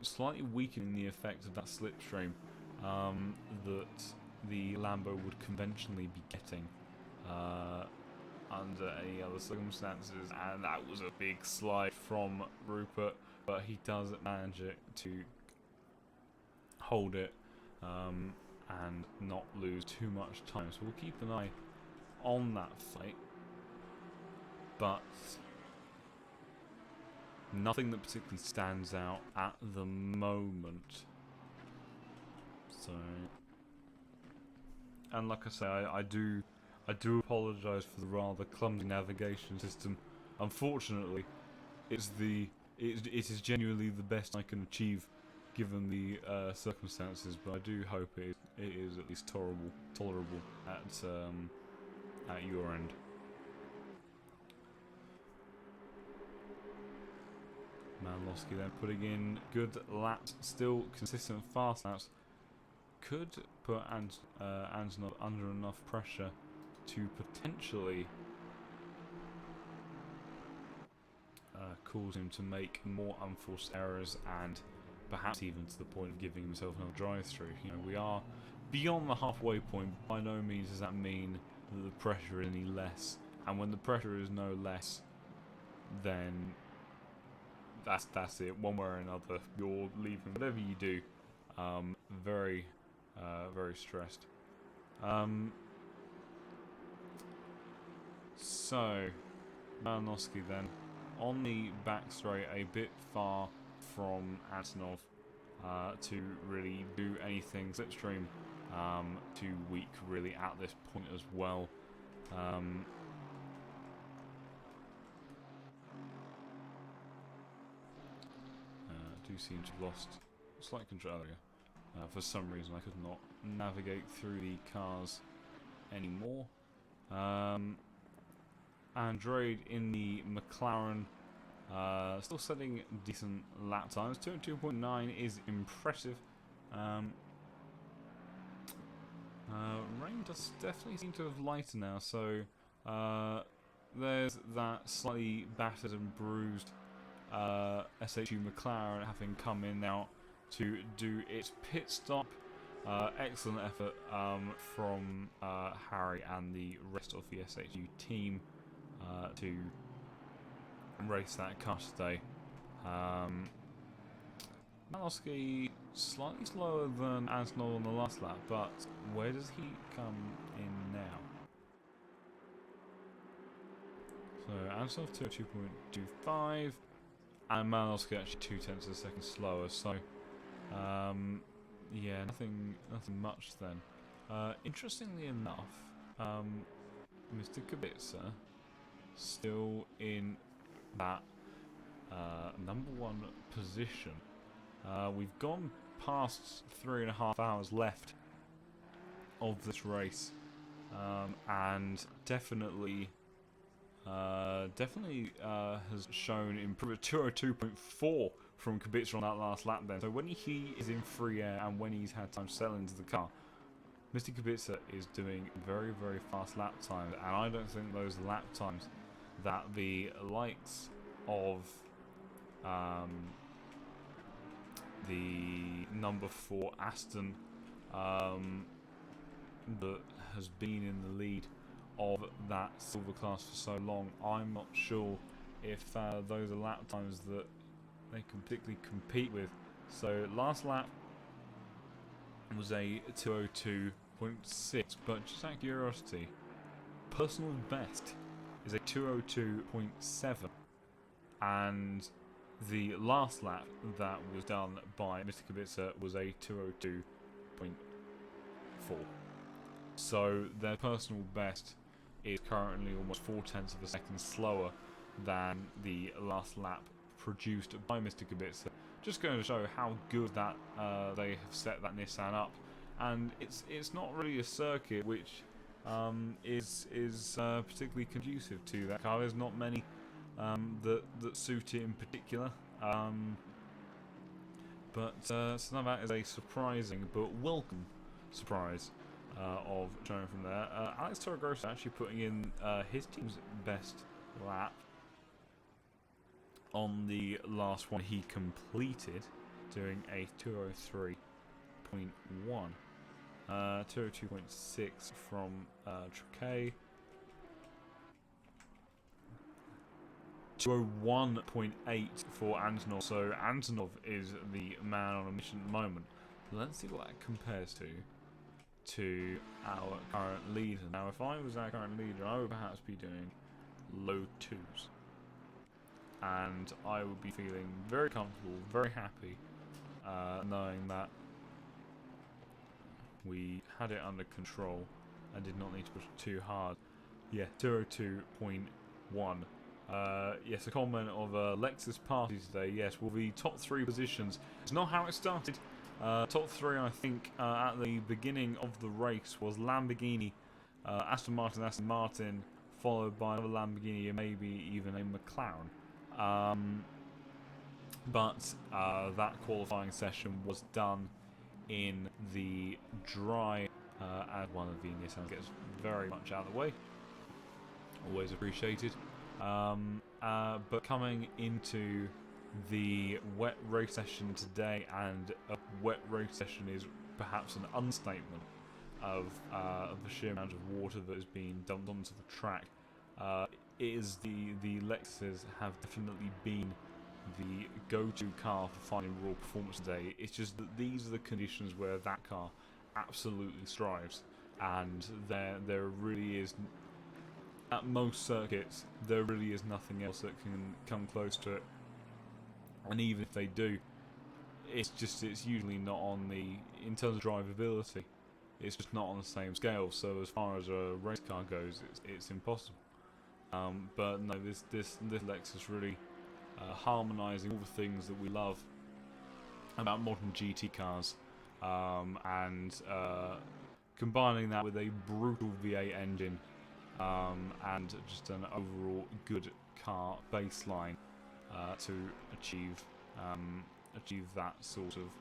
slightly weakening the effect of that slipstream that the Lambo would conventionally be getting under any other circumstances, and that was a big slide from Rupert, but he does manage it to hold it and not lose too much time. So we'll keep an eye on that fight, but nothing that particularly stands out at the moment. So, and like I say, I do apologise for the rather clumsy navigation system. Unfortunately, it is genuinely the best I can achieve given the circumstances, but I do hope it is at least tolerable at your end. Manlowski then putting in good laps, still consistent fast laps. Could put Antonov under enough pressure to potentially cause him to make more unforced errors, and perhaps even to the point of giving himself another drive-through. You know, we are beyond the halfway point. By no means does that mean that the pressure is any less, and when the pressure is no less, then that's it. One way or another, you're leaving whatever you do very stressed. So Malinowski then on the back straight, a bit far from Antonov to really do anything. Slipstream too weak really at this point as well. Do seem to have lost slight control area. For some reason I could not navigate through the cars anymore. Andrade in the McLaren, still setting decent lap times. 202.9 is impressive. Rain does definitely seem to have lightened now, so there's that slightly battered and bruised SHU McLaren having come in now to do its pit stop. Excellent effort from Harry and the rest of the SHU team to race that car today. Malowski slightly slower than Antonov on the last lap, but where does he come in now? So Antonov 202.25 and Malowski actually 0.2 of a second slower, so yeah, nothing much then. Interestingly enough, Mr. Kubica still in that number 1 position. We've gone past 3.5 hours left of this race, and definitely has shown improvement. 202.4 from Kubica on that last lap then. So when he is in free air and when he's had time to settle into the car, Mr. Kubica is doing very, very fast lap times, and I don't think those lap times that the likes of the number 4 Aston that has been in the lead of that silver class for so long, I'm not sure if those are lap times that they can particularly compete with. So last lap was a 202.6, but just out of curiosity, personal best is a 202.7, and the last lap that was done by Mr. Kubica was a 202.4. So their personal best is currently almost 4/10 of a second slower than the last lap produced by Mr. Kubica. Just going to show how good that they have set that Nissan up, and it's not really a circuit which is particularly conducive to that car. There's not many that suit it in particular, but so that is a surprising but welcome surprise of showing from there. Alex Torregrossa actually putting in his team's best lap on the last one he completed, doing a 203.1. 202.6 from Triquet. 201.8 for Antonov. So Antonov is the man on a mission at the moment. Let's see what that compares to our current leader. Now, if I was our current leader, I would perhaps be doing low 2s. And I would be feeling very comfortable, very happy, knowing that we had it under control and did not need to push it too hard. Yeah, 202.1. Yes, a comment of Lexus party today. Yes, will be top 3 positions. It's not how it started. Top 3, I think, at the beginning of the race was Lamborghini, Aston Martin, followed by another Lamborghini and maybe even a McLaren. But that qualifying session was done in the dry, and one of the Nissan gets very much out of the way. Always appreciated. But coming into the wet race session today, and a wet race session is perhaps an understatement of the sheer amount of water that has been dumped onto the track. The Lexuses have definitely been the go-to car for finding raw performance today. It's just that these are the conditions where that car absolutely strives, and there really is, at most circuits, there really is nothing else that can come close to it. And even if they do, it's usually not on in terms of drivability, it's just not on the same scale. So as far as a race car goes, it's impossible. But no, this Lexus really harmonising all the things that we love about modern GT cars, and combining that with a brutal V8 engine, and just an overall good car baseline to achieve that sort of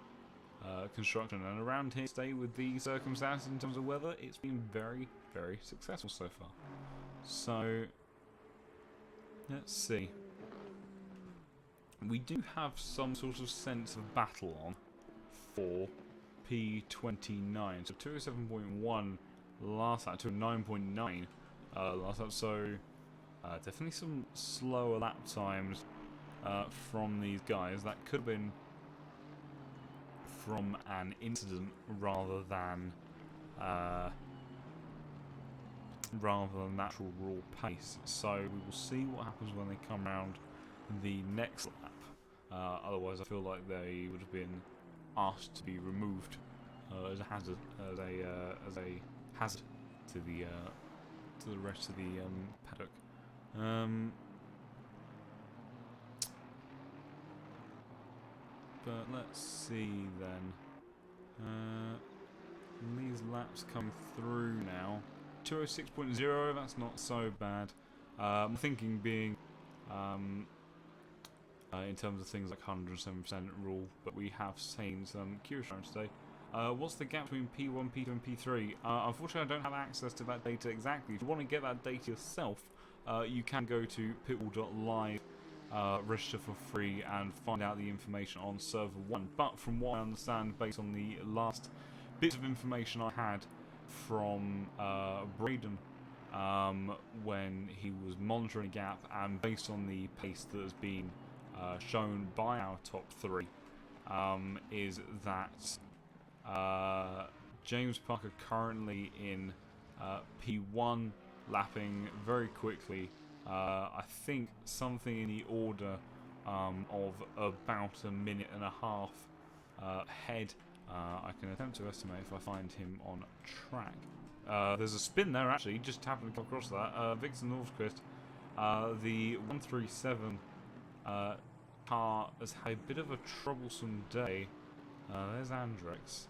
construction. And around here today, with the circumstances in terms of weather, it's been very, very successful so far. So let's see. We do have some sort of sense of battle on for P29. So 207.1 last lap, 209.9 last lap. So definitely some slower lap times from these guys. That could have been from an incident rather than natural raw pace. So we will see what happens when they come around the next lap. Otherwise, I feel like they would have been asked to be removed as a hazard, as a hazard to the rest of the paddock. But let's see then. These laps come through now. 206.0, that's not so bad. I'm thinking being in terms of things like 107% rule, but we have seen some curious rounds today. What's the gap between P1, P2 and P3? Unfortunately, I don't have access to that data exactly. If you want to get that data yourself, you can go to pitwall.live, register for free, and find out the information on server 1. But from what I understand, based on the last bits of information I had from Brayden when he was monitoring a gap, and based on the pace that has been shown by our top 3, is that James Parker currently in P1, lapping very quickly. I think something in the order of about a minute and a half ahead. I can attempt to estimate if I find him on track there's a spin there actually, just happened to come across that. Victor Northquist, the 137 car has had a bit of a troublesome day. There's Andrex.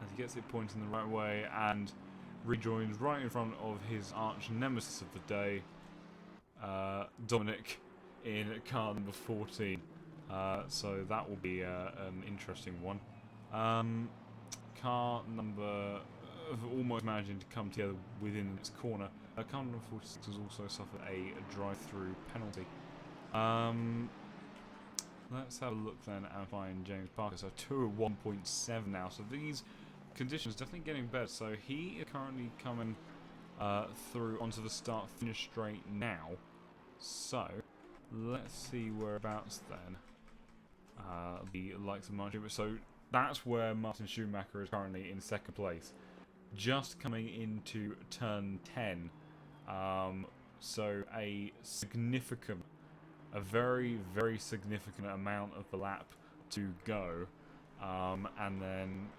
As he gets it pointing the right way and rejoins right in front of his arch nemesis of the day, Dominic, in car number 14. So that will be an interesting one. Car number almost managing to come together within its corner. Car number 46 has also suffered a drive-through penalty. Let's have a look then and find James Parker. So 2 at 1.7 now. So these conditions definitely getting better. So he is currently coming through onto the start-finish straight now. So let's see whereabouts then. The likes of Martin. So that's where Martin Schumacher is currently in second place, just coming into turn 10. So a very, very significant amount of the lap to go. And then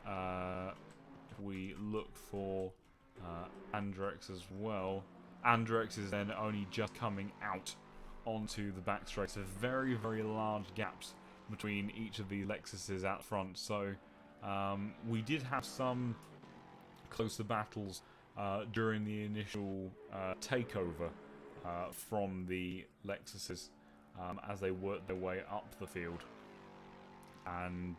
we look for Andrex as well. Andrex is then only just coming out onto the back straight, so very, very large gaps between each of the Lexuses out front. So we did have some closer battles during the initial takeover from the Lexuses as they worked their way up the field and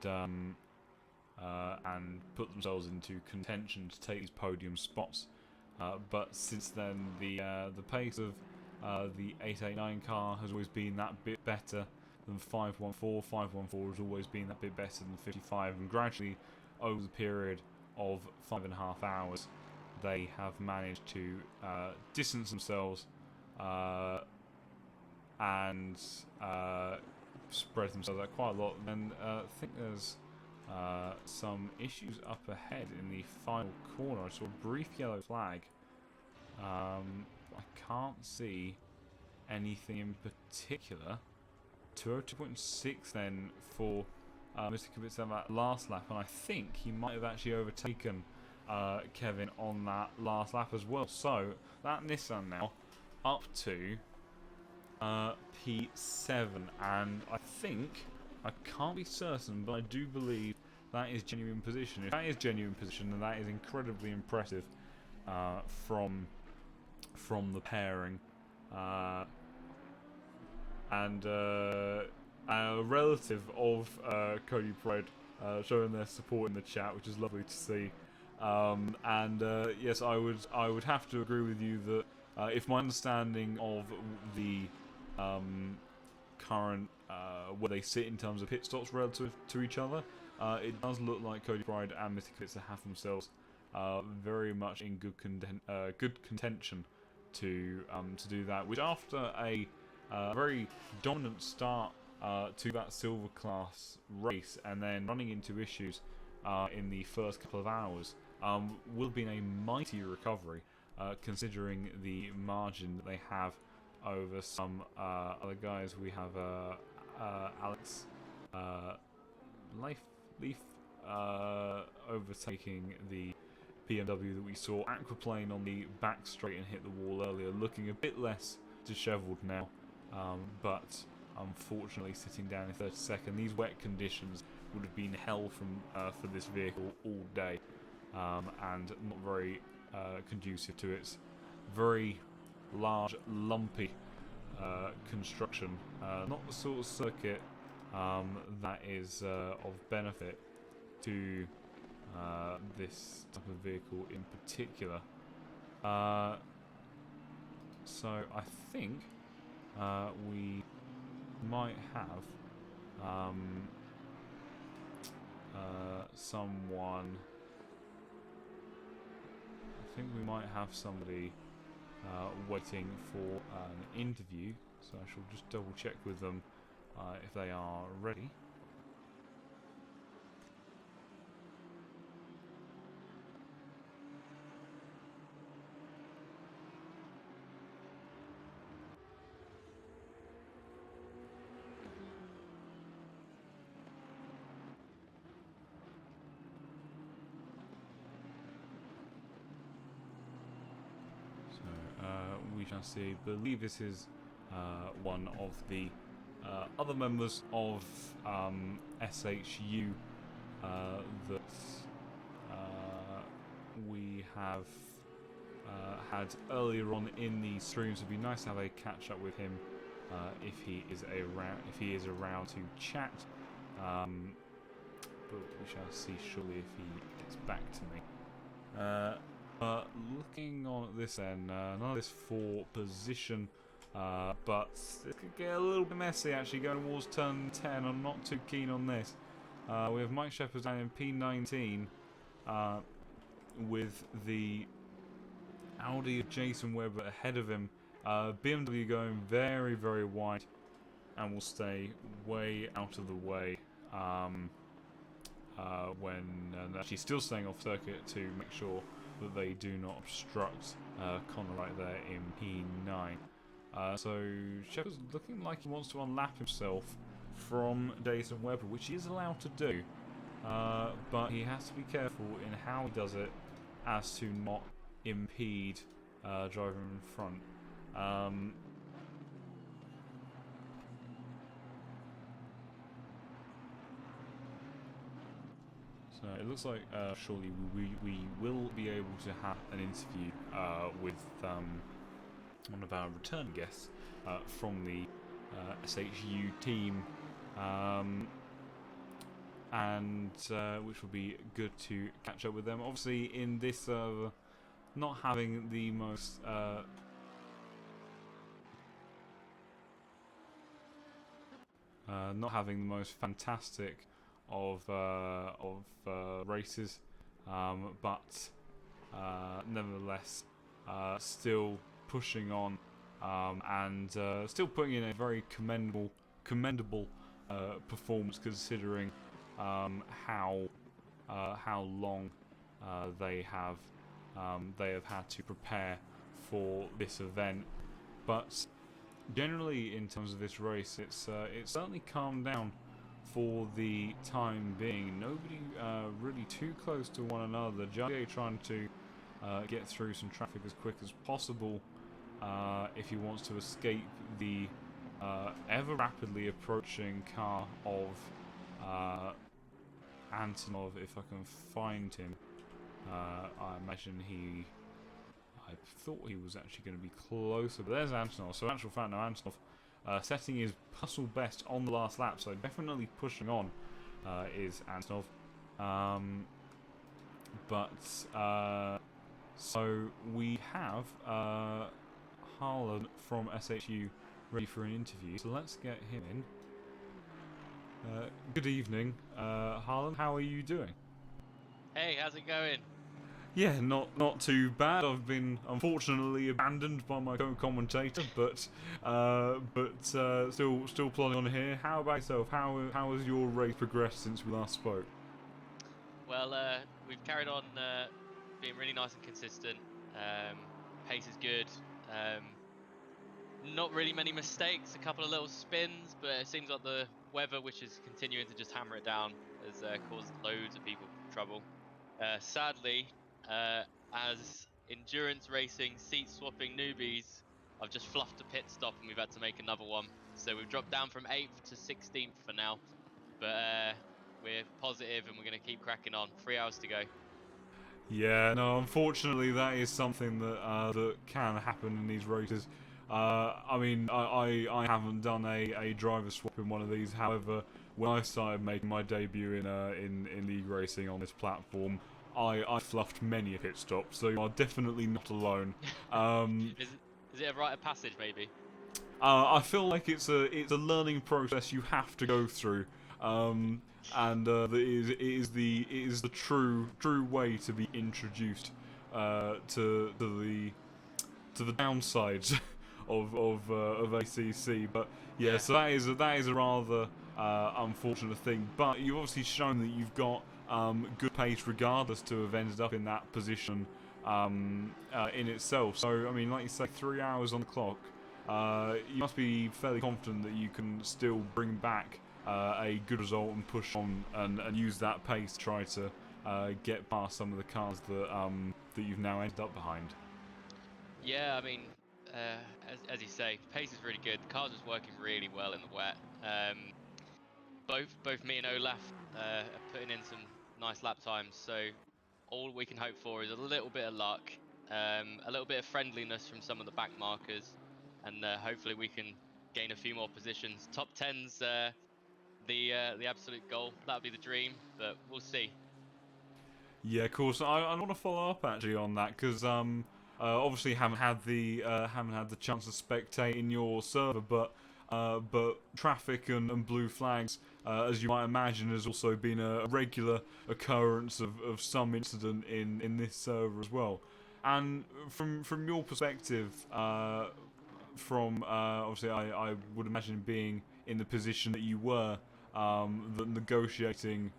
put themselves into contention to take these podium spots. But since then, the pace of the 889 car has always been that bit better than 514. 514 has always been that bit better than 55, and gradually, over the period of 5.5 hours, they have managed to distance themselves and spread themselves out quite a lot. And I think there's some issues up ahead in the final corner. I saw a brief yellow flag. I can't see anything in particular. 202.6 then for Mr. Kubica on that last lap, and I think he might have actually overtaken Kevin on that last lap as well. So that Nissan now up to P7, and I think, I can't be certain, but I do believe that is genuine position. If that is genuine position, then that is incredibly impressive from the pairing. And a relative of Cody Pride showing their support in the chat, which is lovely to see. Yes, I would have to agree with you that if my understanding of the current where they sit in terms of pit stops relative to each other, it does look like Cody Pride and Mr. Klitzer have themselves very much in good contention to do that. Which after a very dominant start to that silver class race, and then running into issues in the first couple of hours, will have been a mighty recovery, considering the margin that they have over some other guys. We have Alex Leaf overtaking the BMW that we saw aquaplane on the back straight and hit the wall earlier, looking a bit less dishevelled now, but unfortunately sitting down in 32nd. These wet conditions would have been hell for this vehicle all day, and not very conducive to its very large, lumpy construction. Not the sort of circuit that is of benefit to this type of vehicle in particular. So I think we might have someone. I think we might have somebody waiting for an interview, so I shall just double check with them if they are ready. we shall see. I believe this is one of the other members of SHU that we have had earlier on in the streams. It'd be nice to have a catch up with him if he is around to chat. But we shall see shortly if he gets back to me. But looking on at this end, none of this for position, but it could get a little bit messy actually going towards turn 10. I'm not too keen on this. We have Mike Shepherd down in P19 with the Audi of Jason Webber ahead of him. BMW going very, very wide and will stay way out of the way when actually still staying off circuit to make sure that they do not obstruct Connor right there in P9. So Shepard's looking like he wants to unlap himself from Jason Webber, which he is allowed to do, but he has to be careful in how he does it as to not impede driver in front. So it looks like surely we will be able to have an interview with one of our return guests from the SHU team, and which will be good to catch up with them. Obviously, in this server, not having the most fantastic of races, but nevertheless still pushing on and still putting in a very commendable performance, considering how long they have had to prepare for this event. But generally, in terms of this race, it's certainly calmed down for the time being. Nobody really too close to one another. Javier trying to get through some traffic as quick as possible if he wants to escape the ever rapidly approaching car of Antonov, if I can find him. I imagine I thought he was actually going to be closer, but there's Antonov. So, in actual fact, no, Antonov setting his personal best on the last lap, so definitely pushing on is Antonov. So we have Harlan from SHU ready for an interview, so let's get him in. Good evening, Harlan. How are you doing? Hey, how's it going? Yeah, not too bad. I've been unfortunately abandoned by my co-commentator, but still plodding on here. How about yourself? How has your race progressed since we last spoke? Well, we've carried on being really nice and consistent. Pace is good. Not really many mistakes. A couple of little spins, but it seems like the weather, which is continuing to just hammer it down, has caused loads of people trouble. Sadly, as endurance racing, seat swapping newbies, I've just fluffed a pit stop and we've had to make another one. So we've dropped down from 8th to 16th for now, but we're positive and we're going to keep cracking on. 3 hours to go. Yeah, no, unfortunately that is something that that can happen in these races. I mean, I haven't done a driver swap in one of these. However, when I started making my debut in league racing on this platform, I fluffed many a pit stop, so you are definitely not alone. Is it a rite of passage, maybe? I feel like it's a learning process you have to go through, and it is the true way to be introduced to the downsides of ACC. But yeah, so that is a rather unfortunate thing. But you've obviously shown that you've got good pace, regardless to have ended up in that position in itself. So I mean, like you say, 3 hours on the clock. You must be fairly confident that you can still bring back a good result and push on and use that pace to try to get past some of the cars that you've now ended up behind. Yeah, I mean, as you say, pace is really good. The car's just working really well in the wet. Both me and Olaf are putting in some nice lap times, so all we can hope for is a little bit of luck, a little bit of friendliness from some of the back markers, and hopefully we can gain a few more positions. Top 10's the absolute goal. That would be the dream, but we'll see. Yeah, of course. I want to follow up actually on that because obviously haven't had the chance to spectate in your server, but traffic and blue flags, as you might imagine, has also been a regular occurrence of some incident in this server as well. And from your perspective, obviously I would imagine being in the position that you were, the negotiating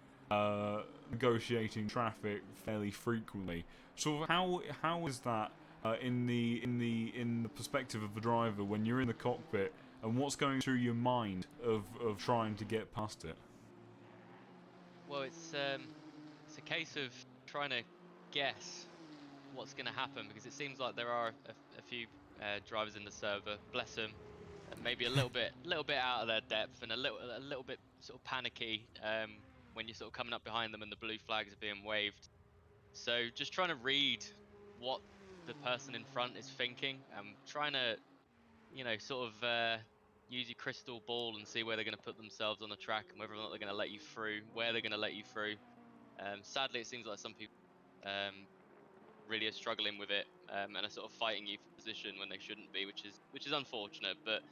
traffic fairly frequently. So how is that in the perspective of the driver when you're in the cockpit, and what's going through your mind of trying to get past it? Well, it's a case of trying to guess what's going to happen, because it seems like there are a few drivers in the server, bless them, maybe a little bit out of their depth and a little bit sort of panicky when you're sort of coming up behind them and the blue flags are being waved. So just trying to read what the person in front is thinking, and trying to, sort of use your crystal ball and see where they're going to put themselves on the track and whether or not they're going to let you through, where they're going to let you through. Sadly, it seems like some people really are struggling with it, and are sort of fighting you for position when they shouldn't be, which is unfortunate. But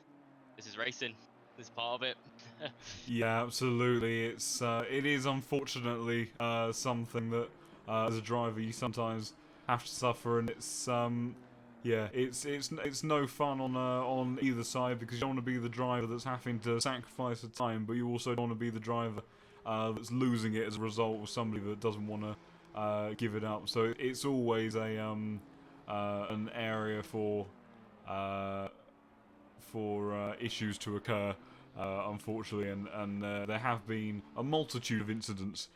this is racing. This is part of it. Yeah, absolutely. It is unfortunately something that as a driver you sometimes have to suffer, and it's no fun on either side, because you don't want to be the driver that's having to sacrifice the time, but you also don't want to be the driver that's losing it as a result of somebody that doesn't want to give it up. So it's always an area for issues to occur, unfortunately, and there have been a multitude of incidents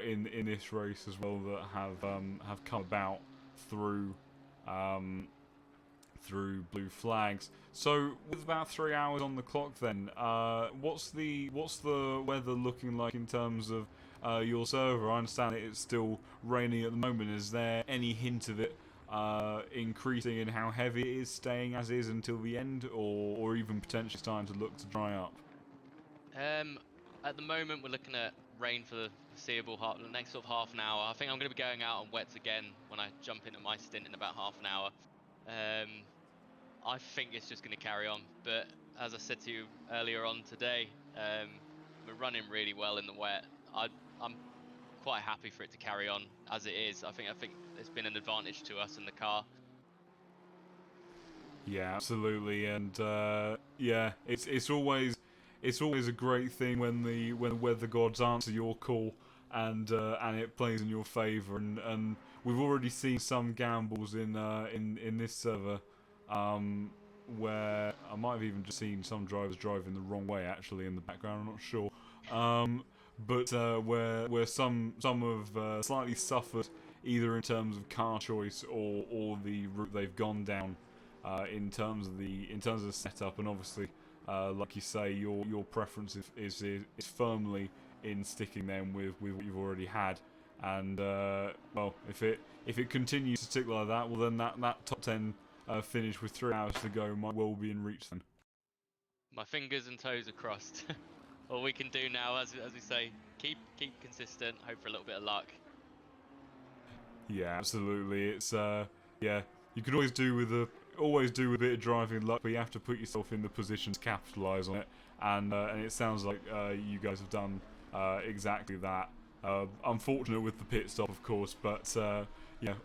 in this race as well that have come about through blue flags. So with about 3 hours on the clock, then what's the weather looking like in terms of your server? I understand it's still raining at the moment. Is there any hint of it increasing in how heavy it is, staying as is until the end, or even potentially starting to look to dry up? At the moment, we're looking at rain for the foreseeable the next sort of half an hour. I think I'm going to be going out on wets again when I jump into my stint in about half an hour. I think it's just going to carry on, but as I said to you earlier on today, we're running really well in the wet. I'm quite happy for it to carry on as it is. I think it's been an advantage to us in the car. Yeah, absolutely, and it's always a great thing when the weather gods answer your call, and it plays in your favour, and we've already seen some gambles in this server, where I might have even just seen some drivers driving the wrong way actually in the background. I'm not sure, but where some have slightly suffered either in terms of car choice or the route they've gone down. In terms of the setup, and obviously, like you say, your preference is firmly in sticking them with what you've already had, and well, if it continues to tick like that, well then that top 10 finish with 3 hours to go might well be in reach then. My fingers and toes are crossed. All we can do now, as we say, keep consistent, hope for a little bit of luck. Yeah, absolutely. It's you could always do with a bit of driving luck, but you have to put yourself in the position to capitalise on it, and it sounds like you guys have done exactly that. Unfortunate with the pit stop, of course, but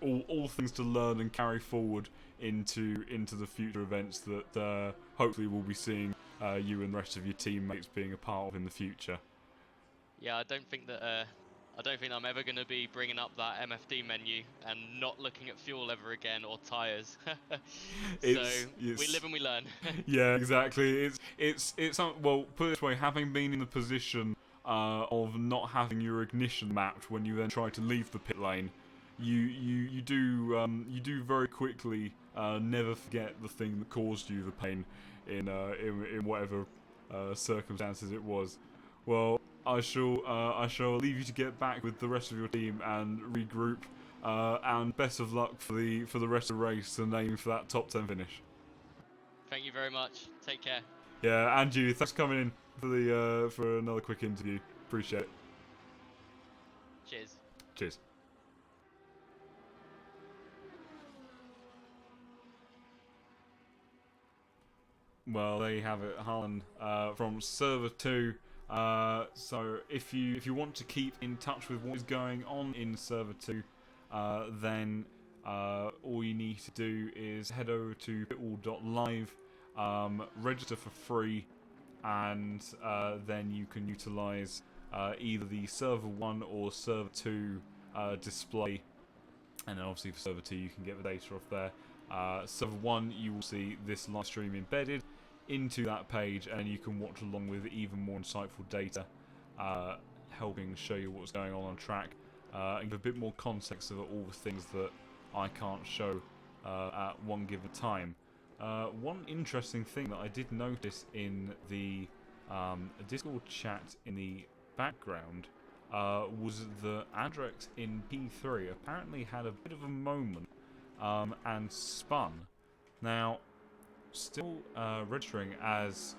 all things to learn and carry forward into the future events that hopefully we'll be seeing you and the rest of your teammates being a part of in the future. Yeah, I don't think I'm ever going to be bringing up that MFD menu and not looking at fuel ever again, or tyres. So we live and we learn. Yeah, exactly. It's well, put it this way: having been in the position of not having your ignition mapped when you then try to leave the pit lane, you do very quickly never forget the thing that caused you the pain in whatever circumstances it was. Well, I shall leave you to get back with the rest of your team and regroup. And best of luck for the rest of the race and aim for that top 10 finish. Thank you very much. Take care. Yeah, and you, thanks for coming in for another quick interview. Appreciate it. Cheers. Cheers. Well, there you have it, Harlan from Server 2. So if you want to keep in touch with what is going on in Server 2, then all you need to do is head over to pitwall.live, register for free, and then you can utilize either the Server 1 or Server 2 display. And then obviously for Server 2 you can get the data off there. Server 1 you will see this live stream embedded into that page, and you can watch along with even more insightful data helping show you what's going on track, and give a bit more context of all the things that I can't show at one given time. One interesting thing that I did notice in the Discord chat in the background was that Adrex in P3 apparently had a bit of a moment and spun. Now, still registering as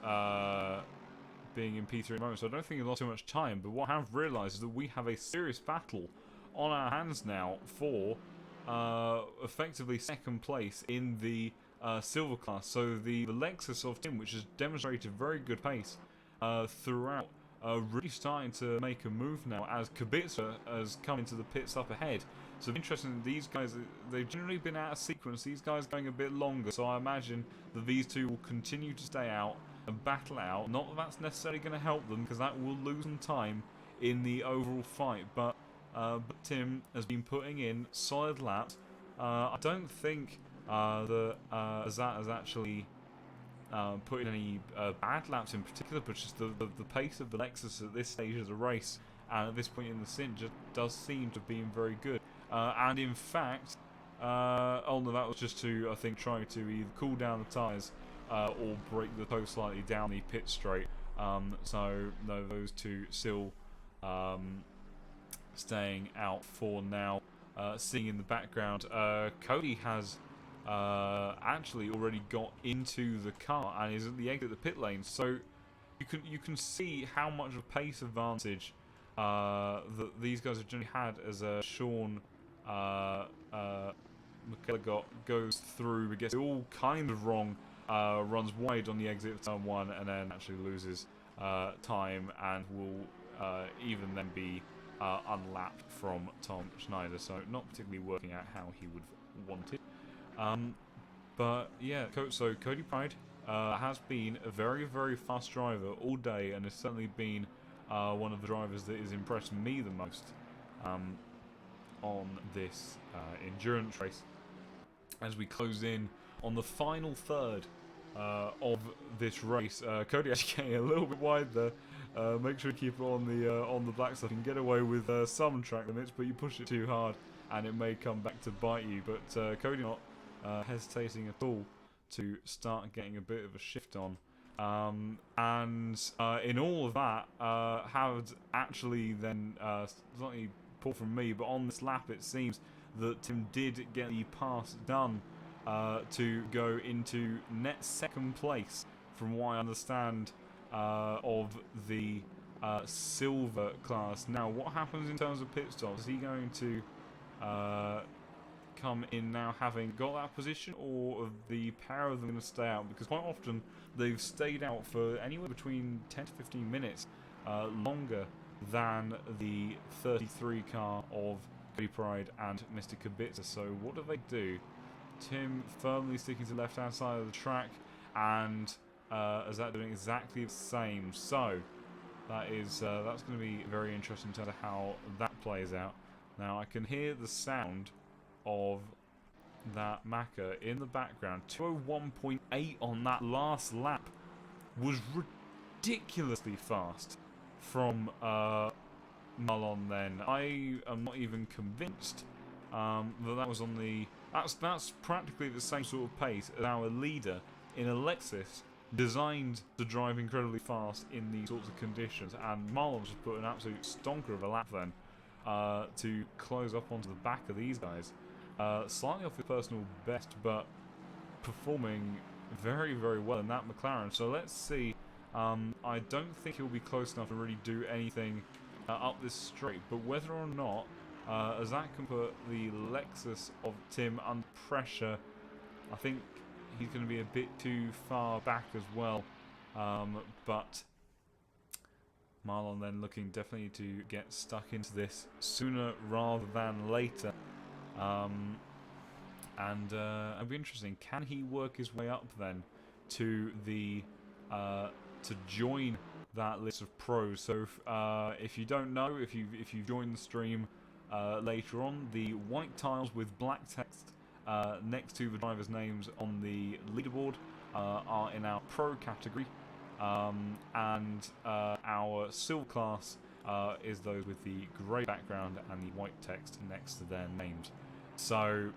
being in P3 at the moment, so I don't think he lost too much time, but what I have realised is that we have a serious battle on our hands now for effectively second place in the silver class. So the Lexus of Tim, which has demonstrated very good pace throughout, really starting to make a move now as Kubica has come into the pits up ahead. So interesting, these guys, they've generally been out of sequence, these guys going a bit longer, so I imagine that these two will continue to stay out and battle out. Not that that's necessarily going to help them, because that will lose them time in the overall fight, but Tim has been putting in solid laps. I don't think that Azat has actually put in any bad laps in particular, but just the pace of the Lexus at this stage of the race and at this point in the stint just does seem to have been very good. And in fact, oh no, that was just to, I think, trying to either cool down the tyres or break the toe slightly down the pit straight. So no, those two still staying out for now. Seeing in the background, Cody has actually already got into the car and is at the exit of the pit lane. So you can see how much of a pace advantage that these guys have generally had as Sean McKellar goes through, but gets it all kind of wrong, runs wide on the exit of turn 1, and then actually loses time and will even then be unlapped from Tom Schneider, so not particularly working out how he would want it. But yeah, so Cody Pride has been a very, very fast driver all day, and has certainly been one of the drivers that has impressed me the most on this endurance race. As we close in on the final third of this race, Cody actually getting a little bit wide there. Make sure you keep it on the black stuff. You can get away with some track limits, but you push it too hard and it may come back to bite you. But Cody not hesitating at all to start getting a bit of a shift on. And in all of that, had actually then slightly pulled from me, but on this lap it seems that Tim did get the pass done to go into net second place, from what I understand, of the silver class. Now, what happens in terms of pit stops? Is he going to come in now having got that position, or are the pair of them going to stay out? Because quite often they've stayed out for anywhere between 10 to 15 minutes longer than the 33 car of Cody Pride and Mr. Kubica. So what do? Tim firmly sticking to the left hand side of the track, and Azat doing exactly the same. So that is that's going to be very interesting in terms of how that plays out. Now I can hear the sound of that Macca in the background. 201.8 on that last lap was ridiculously fast from Malon then. I am not even convinced that was on the That's practically the same sort of pace as our leader in a Lexus, designed to drive incredibly fast in these sorts of conditions. And Marlon just put an absolute stonker of a lap then to close up onto the back of these guys. Slightly off his personal best, but performing very, very well in that McLaren. So let's see. I don't think he'll be close enough to really do anything up this straight, but whether or not, as that can put the Lexus of Tim under pressure, I think he's going to be a bit too far back as well. But Marlon then looking definitely to get stuck into this sooner rather than later. And it'll be interesting. Can he work his way up then to the to join that list of pros? So if you don't know, if you join the stream later on, the white tiles with black text next to the drivers' names on the leaderboard are in our pro category, and our silver class is those with the grey background and the white text next to their names. So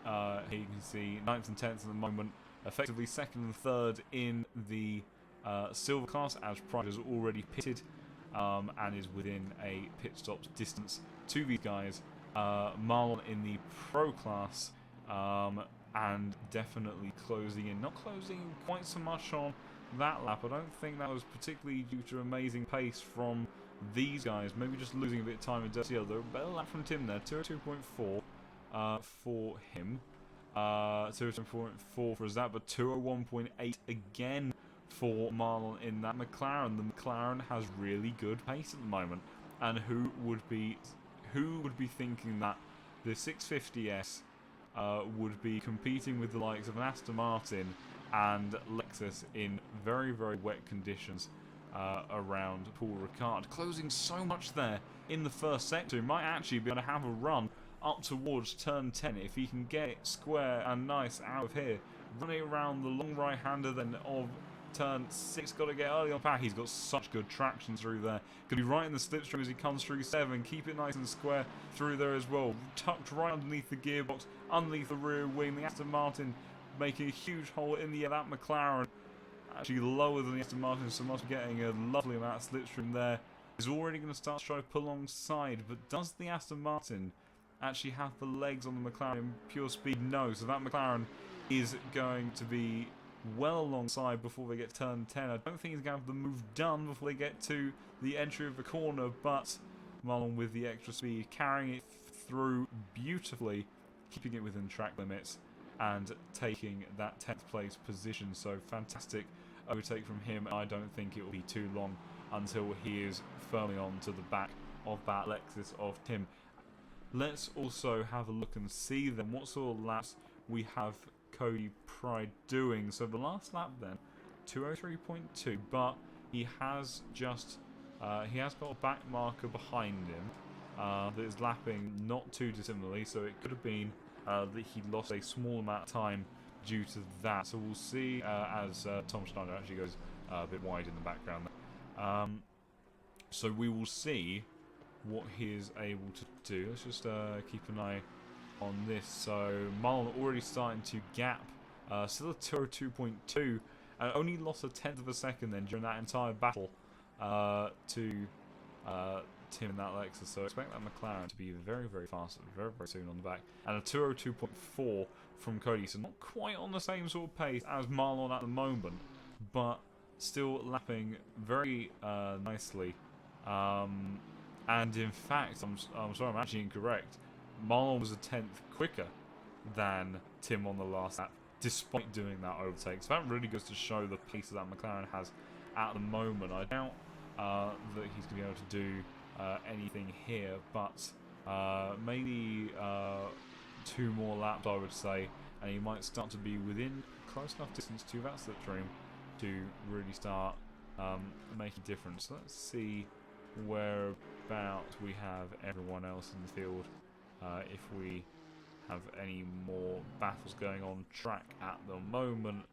here you can see 9th and 10th at the moment, effectively 2nd and 3rd in the silver class, as Pride has already pitted and is within a pit stop's distance to these guys. Marlon in the pro class, and definitely closing in, not closing quite so much on that lap. I don't think that was particularly due to amazing pace from these guys, maybe just losing a bit of time in dirty yellow. Though better lap from Tim there, 202.4 for him, 202.4 for that, but 201.8 again for Marlon in that McLaren. The McLaren has really good pace at the moment, and who would be thinking that the 650S would be competing with the likes of an Aston Martin and Lexus in very, very wet conditions around Paul Ricard, closing so much there in the first sector. He might actually be able to have a run up towards turn 10 if he can get it square and nice out of here. Running around the long right-hander then of turn 6, got to get early on pack. He's got such good traction through there. Could be right in the slipstream as he comes through 7. Keep it nice and square through there as well. Tucked right underneath the gearbox, underneath the rear wing. The Aston Martin making a huge hole in the air. That McLaren actually lower than the Aston Martin, so must be getting a lovely amount of slipstream there. He's already going to start to try to pull alongside, but does the Aston Martin actually have the legs on the McLaren in pure speed? No, so that McLaren is going to be well alongside before they get to turn 10. I don't think he's going to have the move done before they get to the entry of the corner, but Marlon with the extra speed, carrying it through beautifully, keeping it within track limits and taking that 10th place position. So fantastic overtake from him. I don't think it will be too long until he is firmly on to the back of that Lexus of Tim. Let's also have a look and see then what sort of laps we have Cody Pride doing. So the last lap then, 203.2, but he has just he has got a back marker behind him that is lapping not too dissimilarly, so it could have been that he lost a small amount of time due to that. So we'll see as Tom Schneider actually goes a bit wide in the background. So we will see what he is able to do. Let's just keep an eye on this. So Marlon already starting to gap, still a 202.2, and only lost a 10th of a second then during that entire battle to Tim in that Lexus. So expect that McLaren to be very, very fast, very, very soon on the back. And a 202.4 from Cody, so not quite on the same sort of pace as Marlon at the moment, but still lapping very nicely. And in fact, I'm sorry, I'm actually incorrect. Marlon was a 10th quicker than Tim on the last lap, despite doing that overtake. So that really goes to show the pace that McLaren has at the moment. I doubt that he's going to be able to do anything here, but maybe 2 more laps, I would say, and he might start to be within close enough distance to that slipstream to really start making a difference. Let's see whereabouts we have everyone else in the field. If we have any more battles going on track at the moment,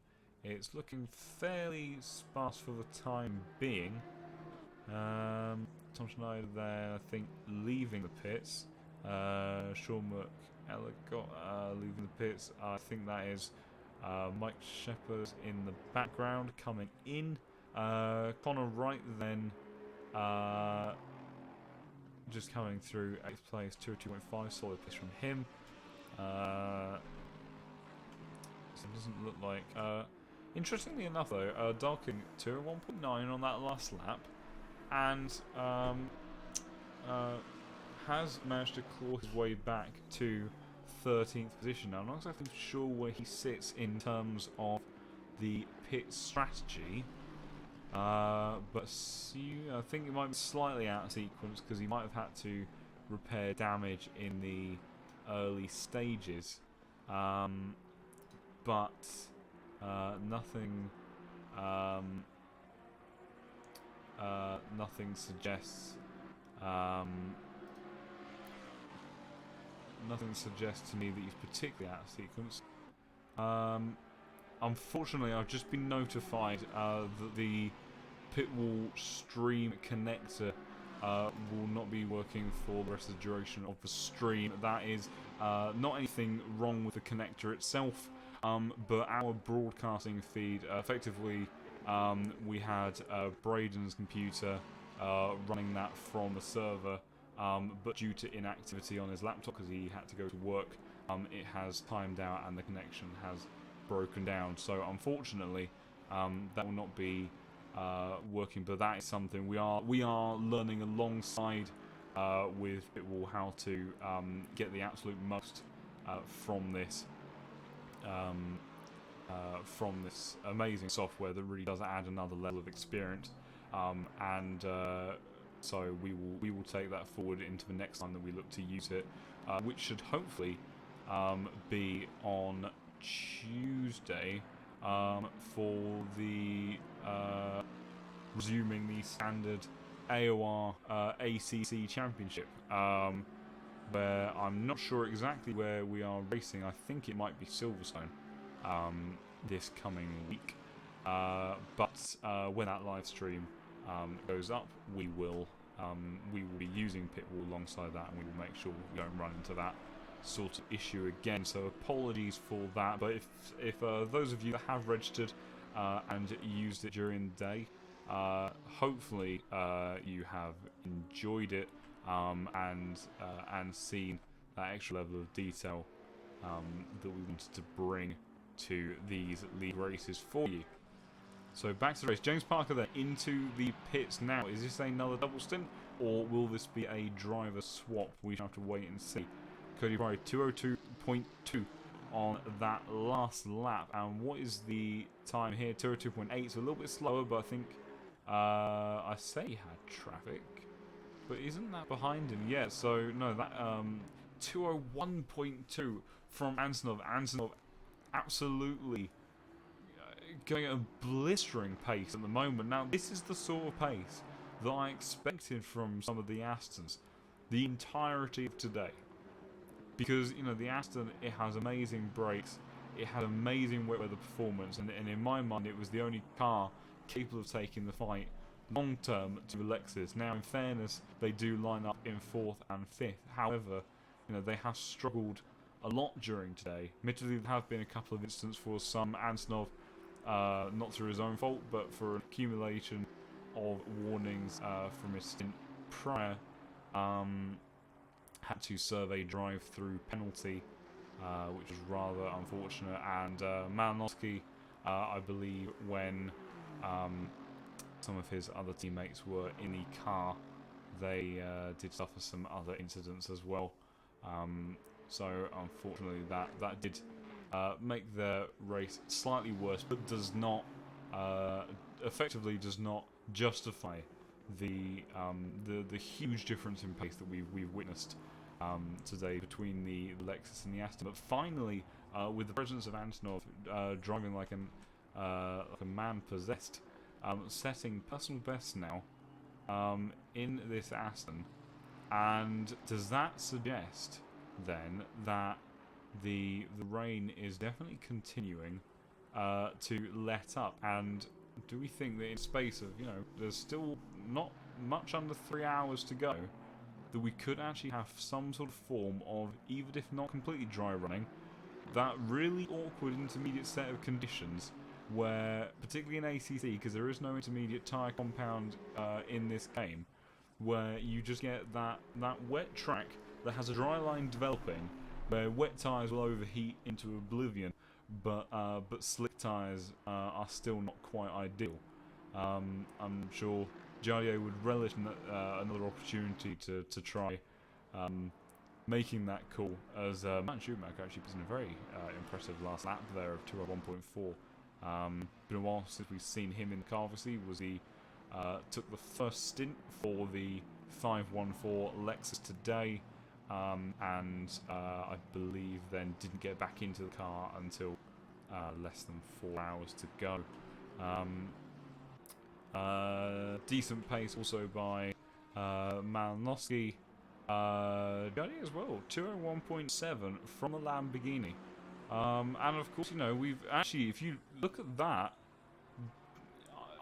it's looking fairly sparse for the time being. Tom Schneider there, I think, leaving the pits. Sean Elgato leaving the pits. I think that is Mike Shepherd in the background coming in. Connor Wright then just coming through 8th place, 202.5, solid place from him. So it doesn't look like... interestingly enough though, Darking 201.9 on that last lap, and has managed to claw his way back to 13th position. Now, I'm not exactly sure where he sits in terms of the pit strategy, but I think it might be slightly out of sequence because he might have had to repair damage in the early stages, but nothing suggests nothing suggests to me that he's particularly out of sequence. Unfortunately, I've just been notified that the PitWall stream connector will not be working for the rest of the duration of the stream. That is not anything wrong with the connector itself, but our broadcasting feed, effectively, we had Brayden's computer running that from the server, but due to inactivity on his laptop because he had to go to work, it has timed out and the connection has broken down. So unfortunately, that will not be working. But that is something we are learning alongside with PitWall how to get the absolute most from this amazing software that really does add another level of experience, so we will take that forward into the next time that we look to use it, which should hopefully be on Tuesday for the resuming the standard AOR ACC Championship, where I'm not sure exactly where we are racing. I think it might be Silverstone this coming week, but when that live stream goes up, we will be using PitWall alongside that, and we will make sure we don't run into that sort of issue again. So apologies for that, but if those of you that have registered and used it during the day, hopefully you have enjoyed it and seen that extra level of detail that we wanted to bring to these league races for you. So back to the race. James Parker then into the pits now. Is this another double stint, or will this be a driver swap? We shall have to wait and see. Cody Pryor 202.2 on that last lap. And what is the time here? 202.8, so a little bit slower, but I think I say he had traffic, but isn't that behind him? Yeah, so no, that 201.2 from Antonov. Antonov absolutely going at a blistering pace at the moment. Now, this is the sort of pace that I expected from some of the Astons the entirety of today. Because, you know, the Aston, it has amazing brakes, it had amazing wet weather performance, and in my mind it was the only car capable of taking the fight long term to the Lexus. Now, in fairness, they do line up in 4th and 5th. However, you know, they have struggled a lot during today. Admittedly, there have been a couple of instances for some Antonov, not through his own fault, but for an accumulation of warnings from his stint prior. Had to serve a drive-through penalty, which was rather unfortunate. And Malinowski, I believe, when some of his other teammates were in the car, they did suffer some other incidents as well. So unfortunately, that did make the race slightly worse, but does not effectively does not justify the huge difference in pace that we've witnessed today between the Lexus and the Aston. But finally, with the presence of Antonov driving like a man possessed, setting personal best now in this Aston. And does that suggest then that the rain is definitely continuing to let up? And do we think that in space of, you know, there's still not much under 3 hours to go, that we could actually have some sort of form of, even if not completely dry running, that really awkward intermediate set of conditions where, particularly in ACC, because there is no intermediate tyre compound in this game, where you just get that wet track that has a dry line developing, where wet tyres will overheat into oblivion, but slick tyres are still not quite ideal. I'm sure Jardier would relish another opportunity to try making that cool, as Matt Schumacher actually was in a very impressive last lap there of 2:01.4. Been a while since we've seen him in the car. Obviously, he took the first stint for the 514 Lexus today, and I believe then didn't get back into the car until less than 4 hours to go. Decent pace also by Malinowski. Johnny as well, 201.7 from the Lamborghini. And of course, you know, we've actually, if you look at that,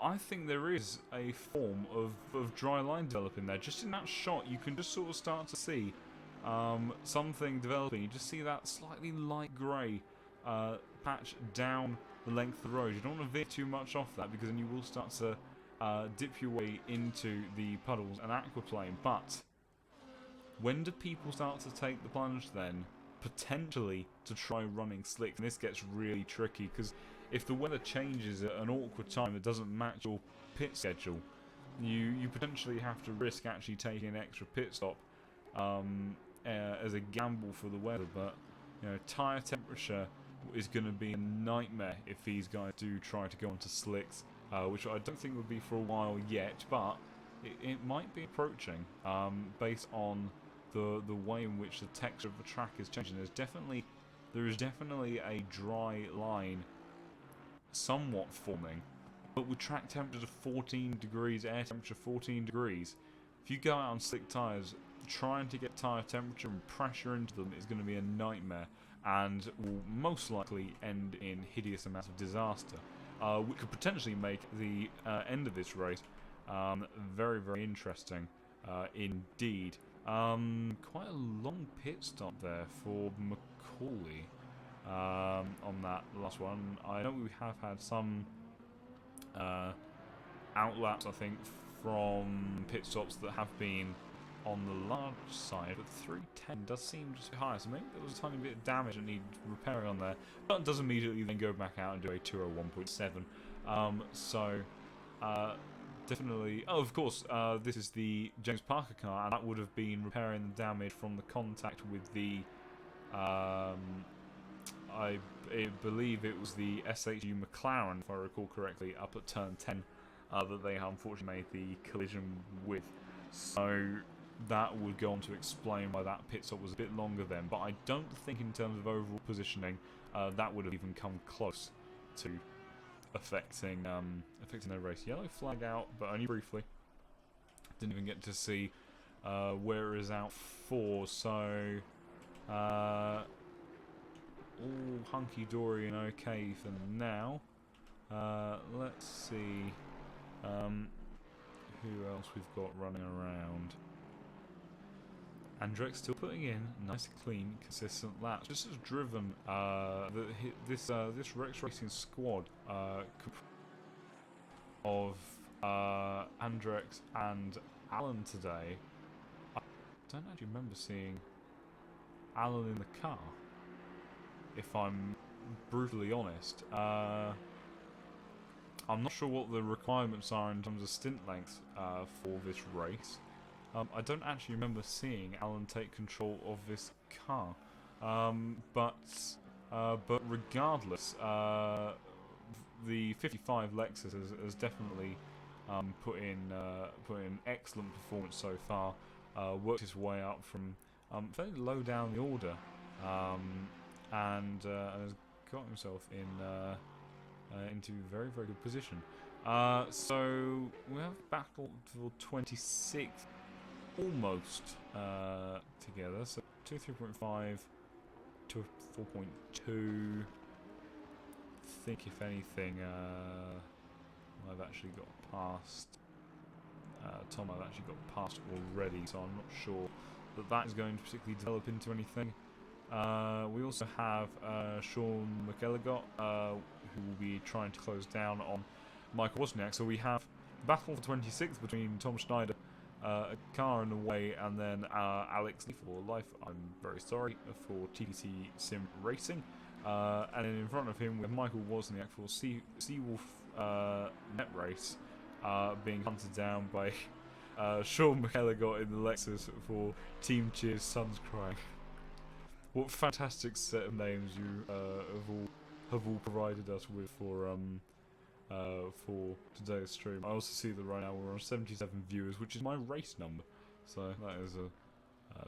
I think there is a form of dry line developing there. Just in that shot, you can just sort of start to see something developing. You just see that slightly light grey patch down the length of the road. You don't want to veer too much off that, because then you will start to dip your way into the puddles and aquaplane. But when do people start to take the plunge then, potentially to try running slick? And this gets really tricky, because if the weather changes at an awkward time that doesn't match your pit schedule, you potentially have to risk actually taking an extra pit stop as a gamble for the weather. But you know, tyre temperature is going to be a nightmare if these guys do try to go onto slicks, which I don't think would be for a while yet, but it might be approaching based on the way in which the texture of the track is changing. There is definitely a dry line somewhat forming, but with track temperature of 14 degrees, air temperature 14 degrees, if you go out on slick tyres, trying to get tyre temperature and pressure into them is going to be a nightmare, and will most likely end in hideous amounts of disaster, which could potentially make the end of this race very, very interesting indeed. Quite a long pit stop there for Macaulay on that last one. I know we have had some outlaps, I think, from pit stops that have been on the large side, but 310 does seem just high, so maybe there was a tiny bit of damage that needed repairing on there, but it does immediately then go back out and do a 201.7. So definitely. Oh, of course, this is the James Parker car, and that would have been repairing the damage from the contact with the I believe it was the SHU McLaren, if I recall correctly, up at turn 10 that they unfortunately made the collision with. So that would go on to explain why that pit stop was a bit longer then, but I don't think in terms of overall positioning that would have even come close to affecting their race. Yellow flag out, but only briefly. Didn't even get to see where it is out for, so all hunky-dory and okay for now. Let's see who else we've got running around. Andrex still putting in nice, clean, consistent laps. Just as driven this Rex Racing squad of Andrex and Alan today. I don't actually remember seeing Alan in the car, if I'm brutally honest. I'm not sure what the requirements are in terms of stint length for this race. I don't actually remember seeing Alan take control of this car, but regardless, the 55 Lexus has definitely put in excellent performance so far. Worked his way up from fairly low down the order, and has got himself into very, very good position. So we have battle for 26th. Almost together, so 2 3.5 to 4.2. Think if anything, I've actually got past Tom. I've actually got past already, so I'm not sure that is going to particularly develop into anything. We also have Sean McElligott, who will be trying to close down on Michael Wozniak. So we have battle for 26th between Tom Schneider, a car in the way, and then Alex Lee for life. I'm very sorry, for TDC Sim Racing. And then in front of him we have Michael Wozniak for Seawolf Net Race, being hunted down by Sean McElligott in the Lexus for Team Cheers Sons Crying. What fantastic set of names you have all provided us with for today's stream. I also see that right now we're on 77 viewers, which is my race number. So that is a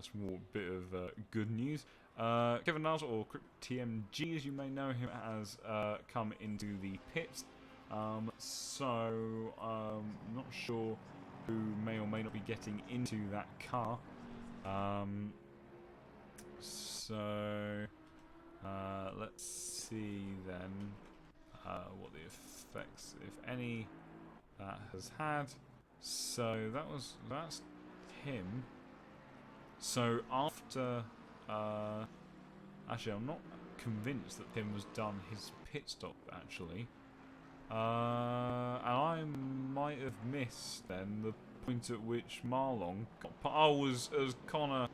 small bit of good news. Kevin Niles, or TMG as you may know him, has come into the pits. So I'm not sure who may or may not be getting into that car. So let's see then what the effects, if any, that has had. So that's him. So after actually I'm not convinced that Tim has done his pit stop actually. And I might have missed then the point at which Marlon got as Connor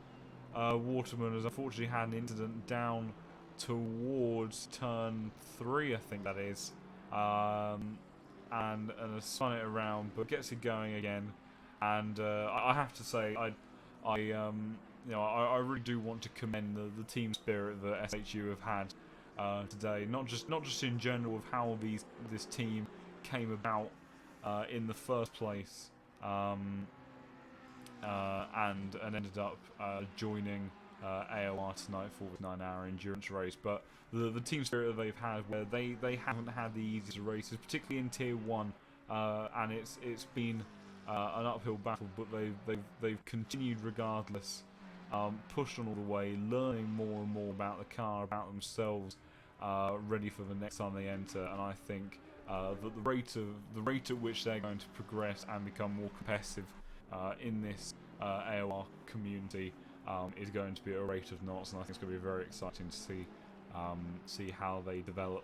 Waterman has unfortunately had an incident down towards turn 3, I think that is, and has spun it around, but gets it going again. And I have to say, I really do want to commend the team spirit that SHU have had today. Not just in general of how this team came about in the first place, and ended up joining AOR tonight for the 9-hour endurance race. But the team spirit that they've had, where they haven't had the easiest races, particularly in Tier 1, and it's been an uphill battle, but they've continued regardless, pushed on all the way, learning more and more about the car, about themselves, ready for the next time they enter. And I think that the rate at which they're going to progress and become more competitive in this AOR community is going to be at a rate of knots, and I think it's going to be very exciting to see how they develop.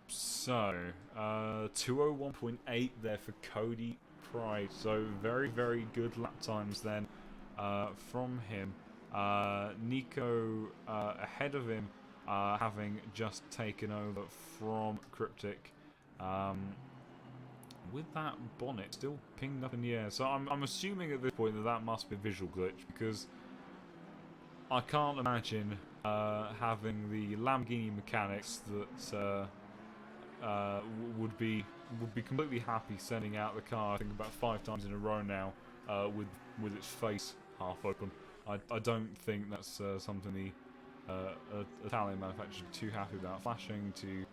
So 201.8 there for Cody Pride. So very, very good lap times then from him. Nico ahead of him, having just taken over from Cryptic. With that bonnet still pinged up in the air. So I'm assuming at this point that must be a visual glitch, because I can't imagine having the Lamborghini mechanics that would be completely happy sending out the car, I think about 5 times in a row now, with its face half open. I don't think that's something the Italian manufacturers are too happy about. Flashing to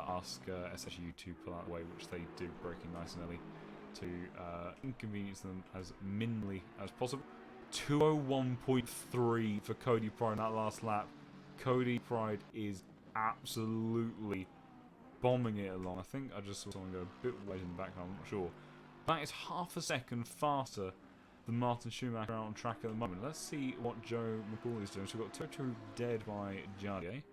ask SSU to pull out the way, which they do, braking nice and early to inconvenience them as minimally as possible. 201.3 for Cody Pride in that last lap. Cody Pride is absolutely bombing it along. I think I just saw someone go a bit wide in the background, I'm not sure. That is half a second faster than Martin Schumacher out on track at the moment. Let's see what Joe McCall is doing. So we've got Toto dead by Jardier.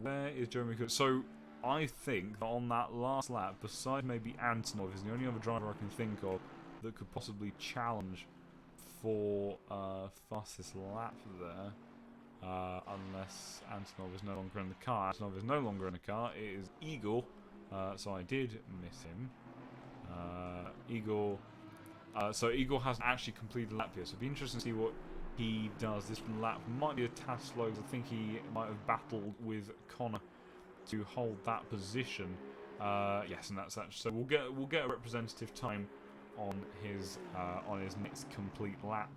Where is Joe McCall? So I think that on that last lap, besides maybe Antonov, is the only other driver I can think of that could possibly challenge for fastest lap there. Unless Antonov is no longer in the car. Antonov is no longer in the car. It is Igor. So I did miss him. Igor. So Igor hasn't actually completed the lap yet. So it'd be interesting to see what he does. This lap might be a tad slow. I think he might have battled with Connor to hold that position. Yes, and that's actually. So we'll get a representative time on his next complete lap.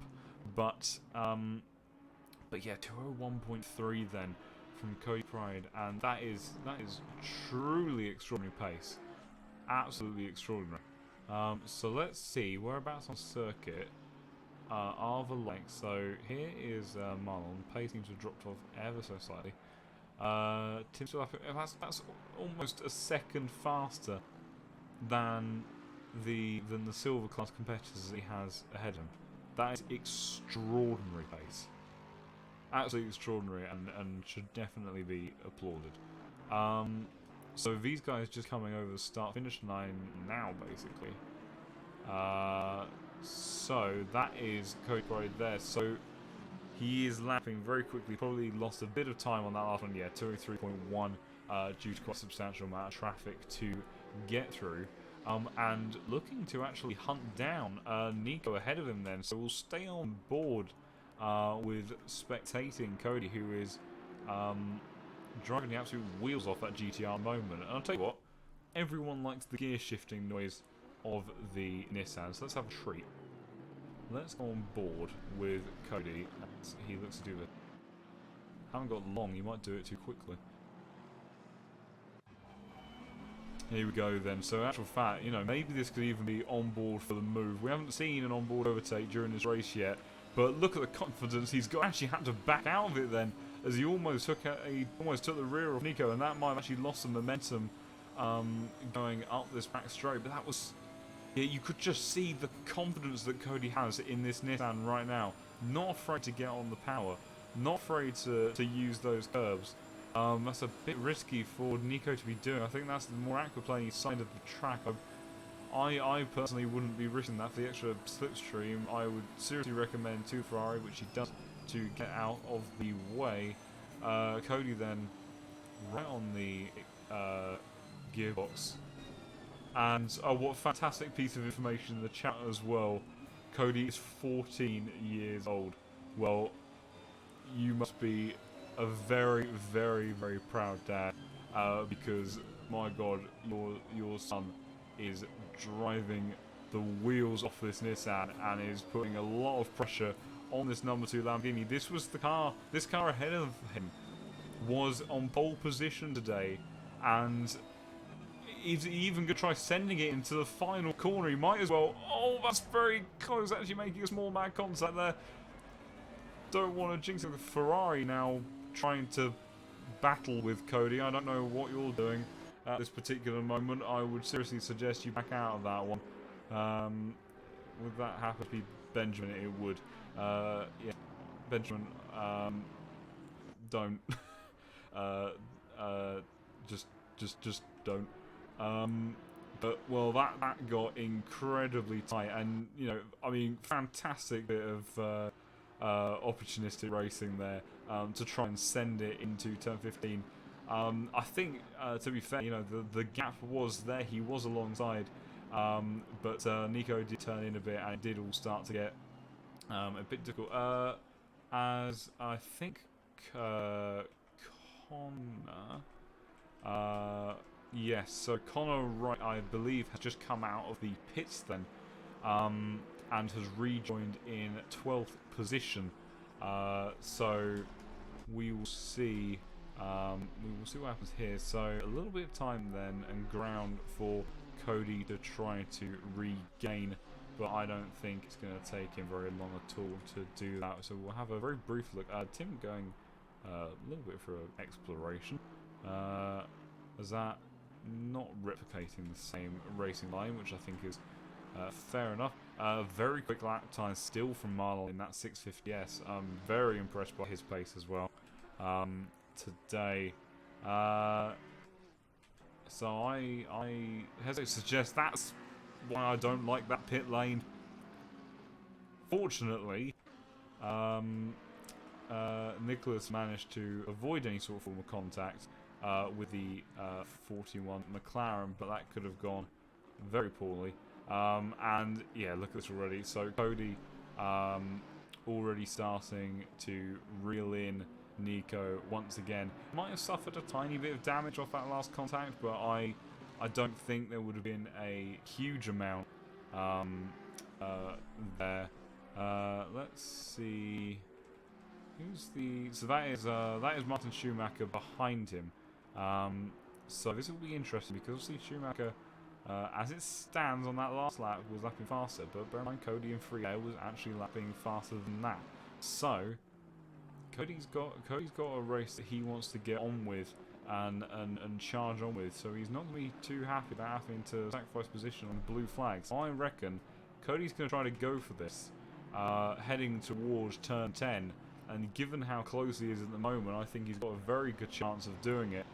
But yeah, 201.3 then from Cody Pride, and that is truly extraordinary pace, absolutely extraordinary. So let's see whereabouts on circuit are the lengths. So here is Marlon. Pace seems to have dropped off ever so slightly. Tim still up. That's almost a second faster than than the silver class competitors that he has ahead of him. That is extraordinary pace. Absolutely extraordinary, and should definitely be applauded. So these guys just coming over the start-finish line now, basically. So that is Cody Brayden there. So he is lapping very quickly. Probably lost a bit of time on that last one. Yeah, 203.1 due to quite a substantial amount of traffic to get through. And looking to actually hunt down Nico ahead of him then. So we'll stay on board with spectating Cody, who is driving the absolute wheels off that GTR moment. And I'll tell you what, everyone likes the gear shifting noise of the Nissan, so let's have a treat. Let's go on board with Cody as he looks to do this. Haven't got long, you might do it too quickly. Here we go then. So in actual fact, you know, maybe this could even be on board for the move. We haven't seen an on-board overtake during this race yet, but look at the confidence he's got. Actually had to back out of it then, as he almost took the rear of Nico, and that might have actually lost some momentum going up this back straight. But that was, yeah, you could just see the confidence that Cody has in this Nissan right now. Not afraid to get on the power, not afraid to use those curves. That's a bit risky for Nico to be doing. I think that's the more aquaplaning side of the track. I personally wouldn't be risking that for the extra slipstream. I would seriously recommend to Ferrari, which he does, to get out of the way. Cody then right on the gearbox. And what a fantastic piece of information in the chat as well. Cody is 14 years old. Well, you must be a very, very, very proud dad, because my God, your son is driving the wheels off this Nissan and is putting a lot of pressure on this number 2 Lamborghini. This car ahead of him was on pole position today, and he's even going to try sending it into the final corner. He might as well. Oh, that's very close, actually making a small mad contact there. Don't want to jinx it with Ferrari now trying to battle with Cody. I don't know what you're doing at this particular moment. I would seriously suggest you back out of that one. Would that happen to be Benjamin? It would. Yeah, Benjamin, don't. Just don't. But well, that got incredibly tight, and you know, I mean, fantastic bit of opportunistic racing there to try and send it into turn 15. I think, to be fair, you know, the gap was there. He was alongside, but Nico did turn in a bit, and it did all start to get a bit difficult. As I think Connor, yes, so Connor Wright, I believe, has just come out of the pits then, and has rejoined in 12th position. So we will see. We will see what happens here. So a little bit of time then and ground for Cody to try to regain, but I don't think it's going to take him very long at all to do that. So we'll have a very brief look. Tim going a little bit for exploration. Is that not replicating the same racing line, which I think is fair enough. Very quick lap time still from Marlon in that 650S. I'm very impressed by his pace as well today. So I hesitate to suggest that's why I don't like that pit lane. Fortunately, Nicholas managed to avoid any sort of form of contact with the 41 McLaren, but that could have gone very poorly. And yeah, look at this already. So Cody already starting to reel in Nico once again. Might have suffered a tiny bit of damage off that last contact, but I don't think there would have been a huge amount there. Let's see. Who's the? So that is Martin Schumacher behind him. So this will be interesting because obviously Schumacher, as it stands on that last lap, was lapping faster. But bear in mind, Cody in free air was actually lapping faster than that. So Cody's got a race that he wants to get on with and charge on with. So he's not going to be too happy about having to sacrifice position on blue flags. I reckon Cody's going to try to go for this, heading towards turn 10. And given how close he is at the moment, I think he's got a very good chance of doing it.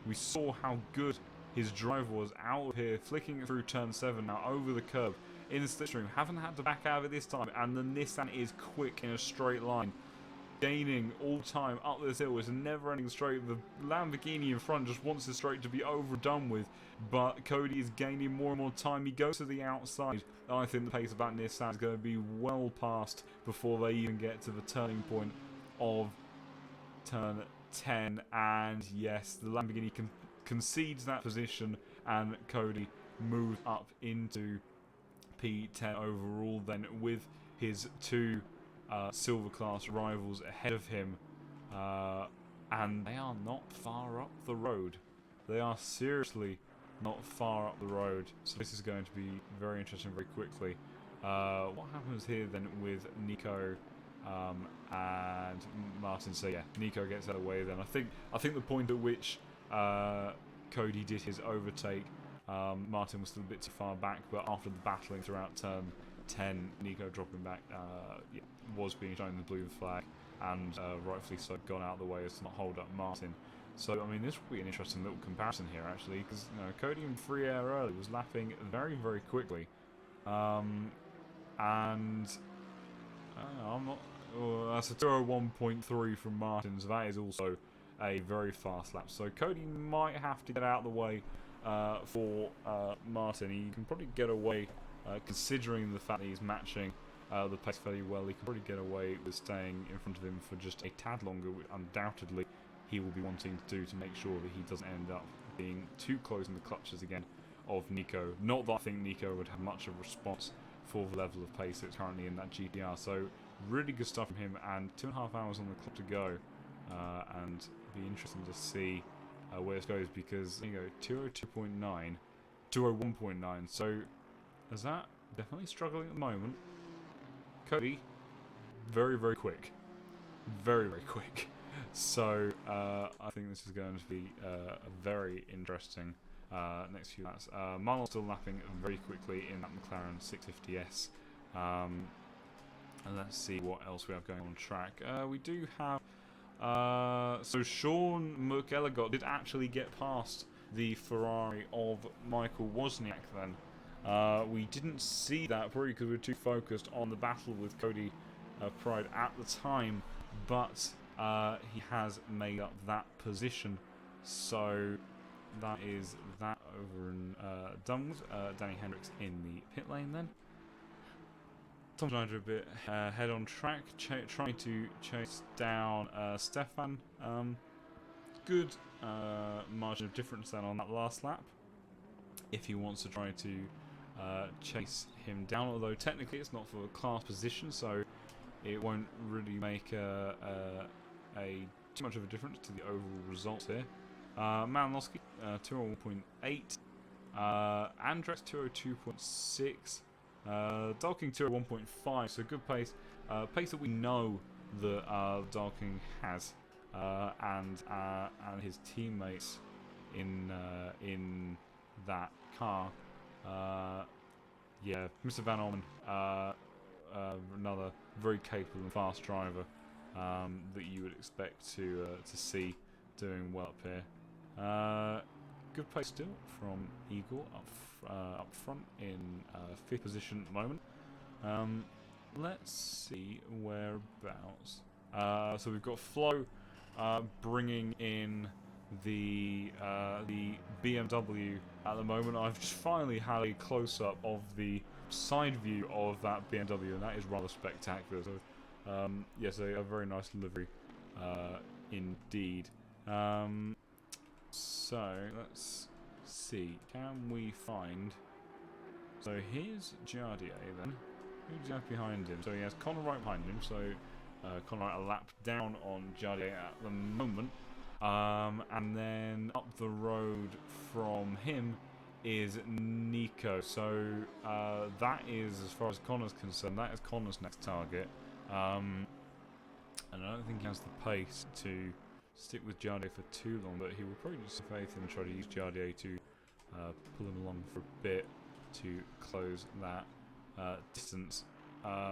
We saw how good his drive was out of here, flicking it through turn 7 now over the curb in the slipstream. Haven't had to back out of it this time, and the Nissan is quick in a straight line, gaining all the time up this hill. It's a never-ending straight. The Lamborghini in front just wants the straight to be overdone with, but Cody is gaining more and more time. He goes to the outside. I think the pace of that Nissan is going to be well past before they even get to the turning point of turn 10, and yes, the Lamborghini concedes that position, and Cody moves up into P10 overall then, with his two silver class rivals ahead of him, and they are not far up the road. They are seriously not far up the road, so this is going to be very interesting very quickly. What happens here then with Nico and Martin? So yeah, Nico gets out of the way then. I think the point at which Cody did his overtake, Martin was still a bit too far back, but after the battling throughout turn 10, Nico dropping back, yeah, was being shown the blue flag, and rightfully so gone out of the way as to not hold up Martin. So I mean, this will be an interesting little comparison here actually, because you know, Cody in free air early was lapping very very quickly, and I'm not. Oh, that's a 201.3 from Martin, so that is also a very fast lap. So Cody might have to get out of the way for Martin. He can probably get away, considering the fact that he's matching the pace fairly well. He can probably get away with staying in front of him for just a tad longer, which undoubtedly he will be wanting to do to make sure that he doesn't end up being too close in the clutches again of Nico. Not that I think Nico would have much of a response for the level of pace that's currently in that GTR. So really good stuff from him, and 2.5 hours on the clock to go, and it'll be interesting to see where this goes, because you go 202.9, 201.9. So is that definitely struggling at the moment? Cody, very very quick, very very quick. So I think this is going to be a very interesting next few laps. Marlon's still lapping very quickly in that McLaren 650S. And let's see what else we have going on track. We do have... so Sean McElligott did actually get past the Ferrari of Michael Wozniak then. We didn't see that, probably because we were too focused on the battle with Cody Pride at the time, but he has made up that position. So that is that over and done with. Danny Hendricks in the pit lane then. Tom Schneider a bit head on track, trying to chase down Stefan. Good margin of difference then on that last lap, if he wants to try to chase him down, although technically it's not for a class position, so it won't really make too much of a difference to the overall results here. Malinowski 201.8, Andrex 202.6, Darking 201.5, so good pace, pace that we know that Darking has, and his teammates in that car. Yeah, Mr. Van Orman, another very capable and fast driver that you would expect to see doing well up here. Good pace still from Igor up front in 5th position at the moment. Let's see whereabouts. So we've got Flo bringing in the BMW at the moment. I've just finally had a close-up of the side view of that BMW, and that is rather spectacular. So yes, a very nice livery indeed. So let's see, can we find... So here's Jardier then. Who's that behind him? So he has Connor right behind him, so Connor a lap down on Jardier at the moment. And then up the road from him is Nico. So that is, as far as Connor's concerned, that is Connor's next target. And I don't think he has the pace to stick with Jardier for too long, but he will probably just have faith and try to use Jardier to pull him along for a bit to close that distance.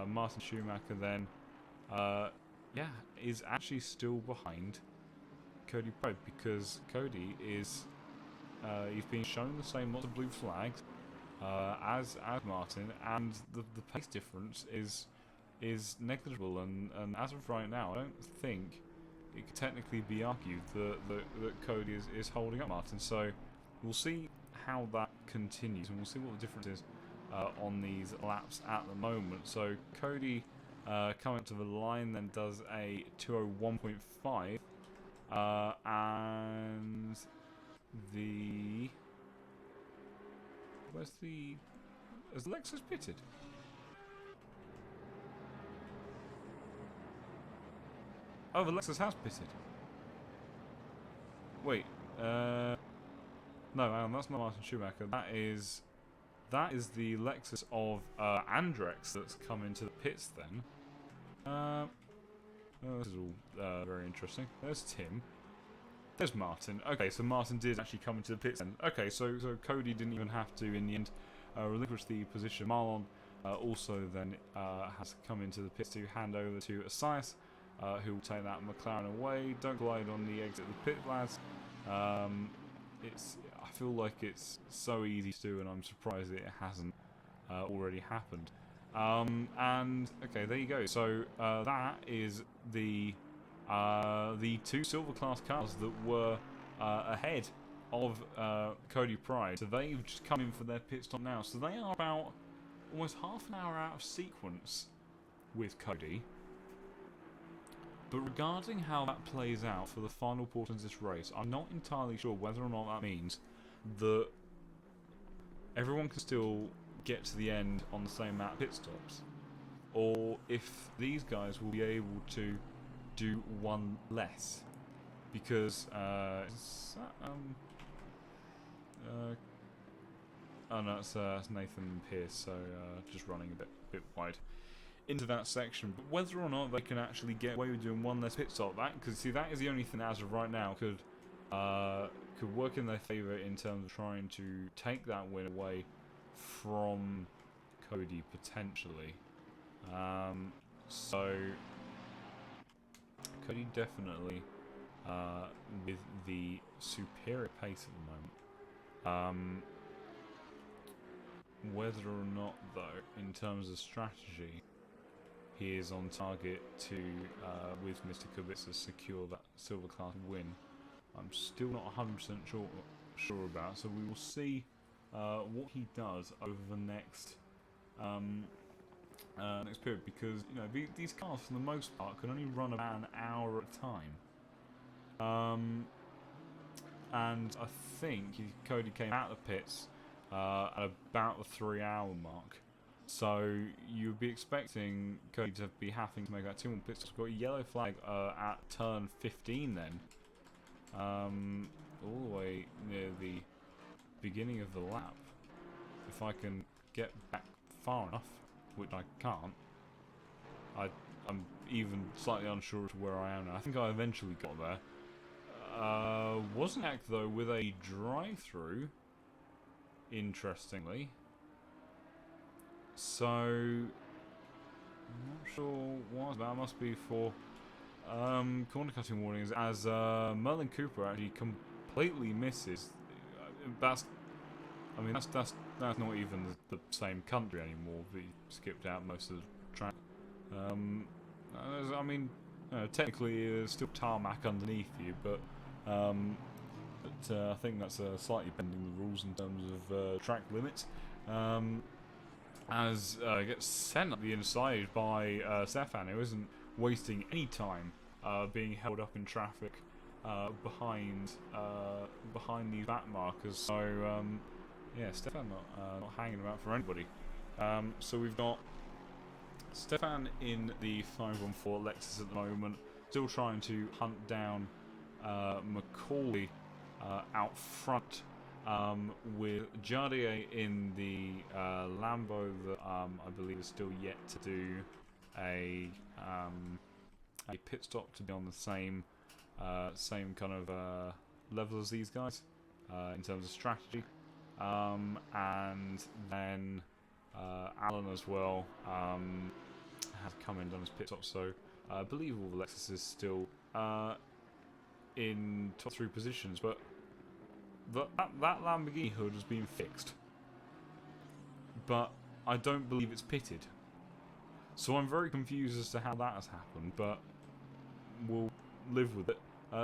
Martin Schumacher then, is actually still behind Cody Pride, because Cody is he's been shown the same lots of blue flags as Martin, and the pace difference is negligible, and as of right now I don't think it could technically be argued that Cody is holding up Martin. So we'll see how that continues, and we'll see what the difference is on these laps at the moment. So Cody coming up to the line then does a 2:01.5, and has Lexus pitted? Oh, the Lexus has pitted. Wait, no, that's not Martin Schumacher. That is the Lexus of Andrex that's come into the pits then. Oh, this is all very interesting. There's Tim. There's Martin. Okay, so Martin did actually come into the pits then. Okay, so Cody didn't even have to, in the end, relinquish the position. Marlon also then has come into the pits to hand over to Asias, who will take that McLaren away. Don't glide on the exit of the pit, lads. I feel like it's so easy to do, and I'm surprised that it hasn't already happened. And okay, there you go. So that is the two silver class cars that were ahead of Cody Pride. So they've just come in for their pit stop now. So they are about almost half an hour out of sequence with Cody. But regarding how that plays out for the final portions of this race, I'm not entirely sure whether or not that means that everyone can still get to the end on the same amount of pit stops, or if these guys will be able to do one less, because oh no, it's Nathan Pierce, so just running a bit wide into that section. But whether or not they can actually get away with doing one less pit stop, because see, that is the only thing as of right now could work in their favour in terms of trying to take that win away from Cody potentially. So Cody definitely with the superior pace at the moment. Whether or not, though, in terms of strategy, he is on target to, with Mr. Kubica, secure that silver class win, I'm still not 100% sure about. So we will see what he does over the next period, because these cars, for the most part, can only run about an hour at a time. And I think Cody came out of the pits at about the 3-hour mark. So you'd be expecting Cody to be having to make that 2 more pit stops. Got a yellow flag at turn 15 then. All the way near the beginning of the lap. If I can get back far enough, which I can't. I'm even slightly unsure as to where I am now. I think I eventually got there. Wasn't act though with a drive-through, interestingly. So I'm not sure what that must be for corner cutting warnings, as Merlin Cooper actually completely misses. That's not even the same country anymore. He skipped out most of the track. Technically there's still tarmac underneath you, but I think that's slightly bending the rules in terms of track limits. As gets sent up the inside by Stefan, who isn't wasting any time being held up in traffic behind these back markers. So Stefan not hanging about for anybody. So we've got Stefan in the 514 Lexus at the moment, still trying to hunt down Macaulay out front, with Jardier in the Lambo that I believe is still yet to do a pit stop to be on the same same kind of level as these guys in terms of strategy. And then Alan as well has come in, done his pit stop, so I believe all the Lexus is still in top 3 positions, but that Lamborghini hood has been fixed, but I don't believe it's pitted. So I'm very confused as to how that has happened, but we'll live with it.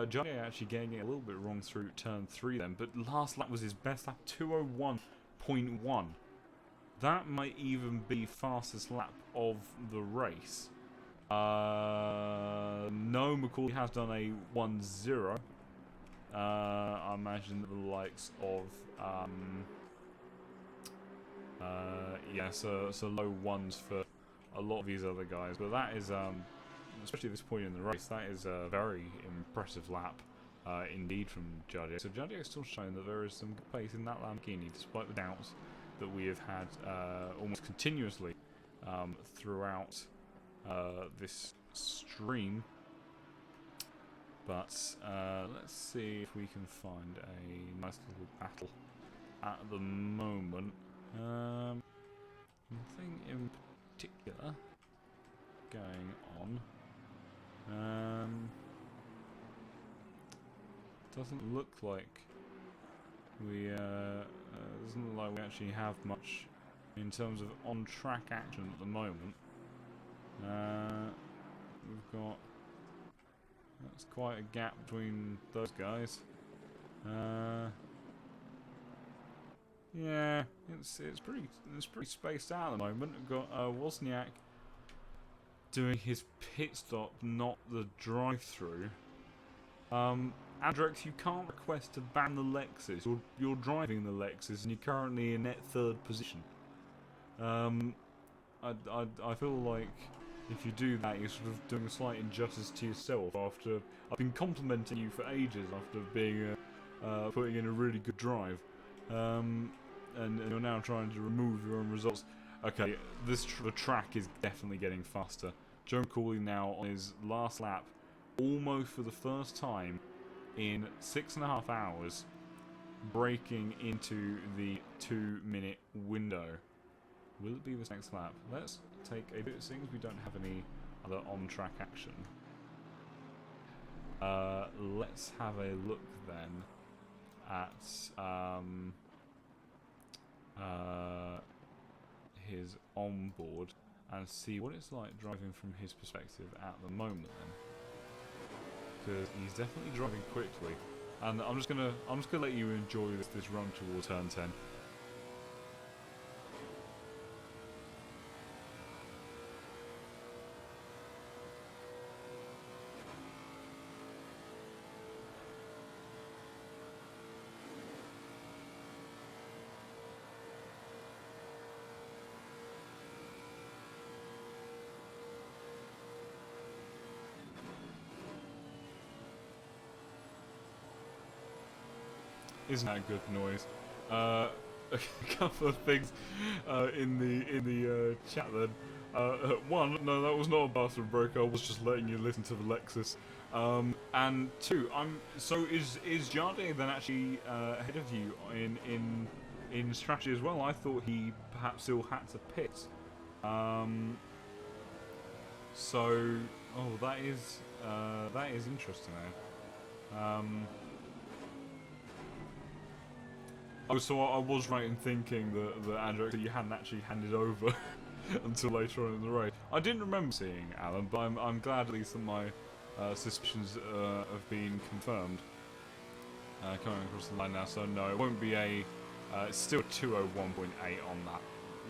Johnny actually getting it a little bit wrong through turn 3 then, but last lap was his best lap, 2:01.1. That might even be fastest lap of the race. No, McCauley has done a 1:0. I imagine the likes of yeah, so low ones for a lot of these other guys, but that is especially at this point in the race, that is a very impressive lap indeed from Jardio. So Jardio is still showing that there is some good pace in that Lamborghini, despite the doubts that we have had almost continuously throughout this stream. But let's see if we can find a nice little battle at the moment. Nothing in particular going on. Doesn't look like we doesn't look like we actually have much in terms of on-track action at the moment. We've got, that's quite a gap between those guys. Yeah, it's pretty spaced out at the moment. We've got Wozniak doing his pit stop, not the drive-through. Andrex, you can't request to ban the Lexus. You're driving the Lexus, and you're currently in net 3rd position. I feel like if you do that, you're sort of doing a slight injustice to yourself. After I've been complimenting you for ages after being putting in a really good drive, and you're now trying to remove your own results. Okay, the track is definitely getting faster. Joe Cooley now on his last lap, almost for the first time in 6.5 hours, breaking into the 2-minute window. Will it be this next lap? Let's take a bit of things. We don't have any other on-track action. Let's have a look then at his onboard and see what it's like driving from his perspective at the moment then. Because he's definitely driving quickly. And I'm just gonna let you enjoy this run towards turn 10. Isn't that a good noise? A couple of things in the chat then. One, no, that was not a bathroom break. I was just letting you listen to the Lexus. And two, so is Jade then actually ahead of you in strategy as well? I thought he perhaps still had to pit. So, oh, that is interesting. Oh, so I was right in thinking that Andrew, that you hadn't actually handed over until later on in the race. I didn't remember seeing Alan, but I'm glad at least that my suspicions have been confirmed. Coming across the line now, so no, it won't be a. It's still 2:01.8 on that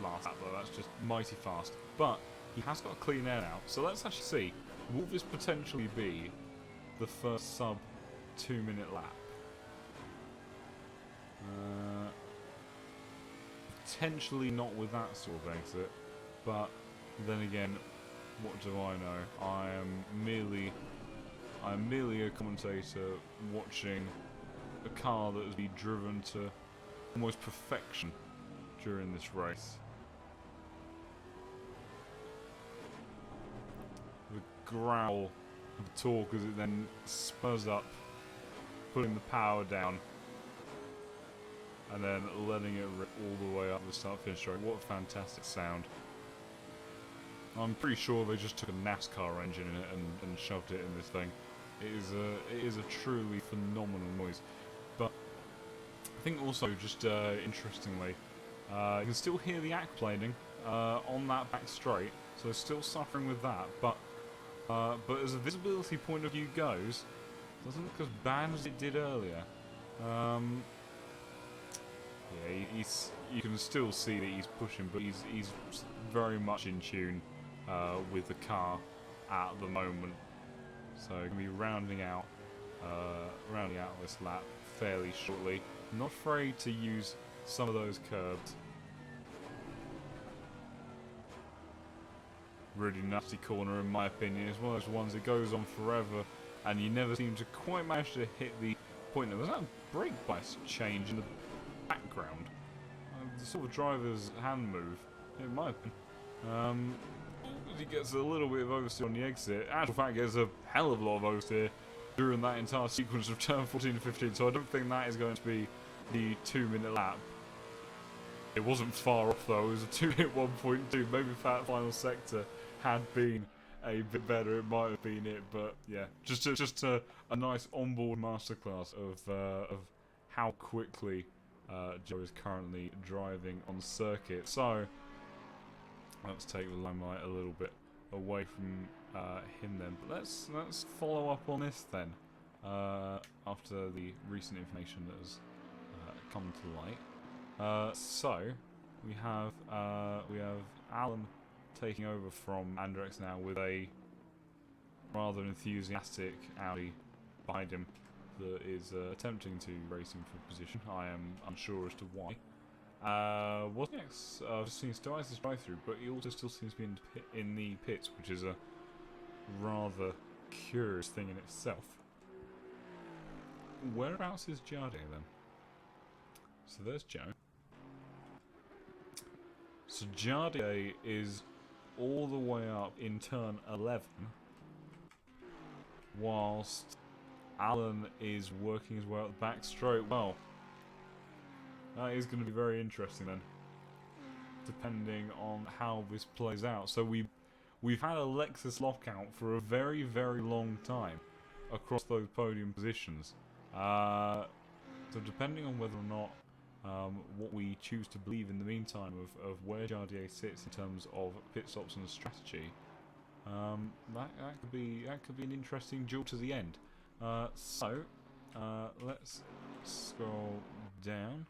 last lap, though. That's just mighty fast. But he has got a clean air now, so let's actually see. Will this potentially be the first sub 2-minute lap? Potentially not with that sort of exit, but then again, what do I know? I am merely a commentator watching a car that has been driven to almost perfection during this race. The growl the torque as it then spurs up, putting the power down, and then letting it rip all the way up the start-finish straight. What a fantastic sound. I'm pretty sure they just took a NASCAR engine in it and shoved it in this thing. It is a truly phenomenal noise. But I think also, just interestingly, you can still hear the aquaplaning on that back straight, so still suffering with that. But as a visibility point of view goes, it doesn't look as bad as it did earlier. Yeah, you can still see that he's pushing, but he's very much in tune with the car at the moment. So going to be rounding out this lap fairly shortly. Not afraid to use some of those curbs. Really nasty corner in my opinion. It's one of those ones that goes on forever, and you never seem to quite manage to hit the point. Was that a brake bias change in the background? The sort of driver's hand move, in my opinion. He gets a little bit of oversteer on the exit. Actual fact, gets a hell of a lot of oversteer during that entire sequence of turn 14 and 15. So I don't think that is going to be the 2-minute lap. It wasn't far off though. It was a 2-minute 1.2. Maybe if that final sector had been a bit better, it might have been it. But yeah, just a nice onboard masterclass of how quickly Joe is currently driving on circuit. So let's take the limelight a little bit away from him then. But let's follow up on this then. After the recent information that has come to light. So we have Alan taking over from Andrex now with a rather enthusiastic Audi behind him that is attempting to race him for position. I am unsure as to why. What's next? I've just seen Stiles' drive-through, but he also still seems to be in the pits, which is a rather curious thing in itself. Whereabouts is Jardier then? So there's Joe. So Jardier is all the way up in turn 11, whilst Alan is working his way up the back straight. Well, that is going to be very interesting then, depending on how this plays out. So we've had a Lexus lockout for a very, very long time across those podium positions. So depending on whether or not what we choose to believe in the meantime of where Jardier sits in terms of pit stops and strategy, that could be an interesting duel to the end. So let's scroll down.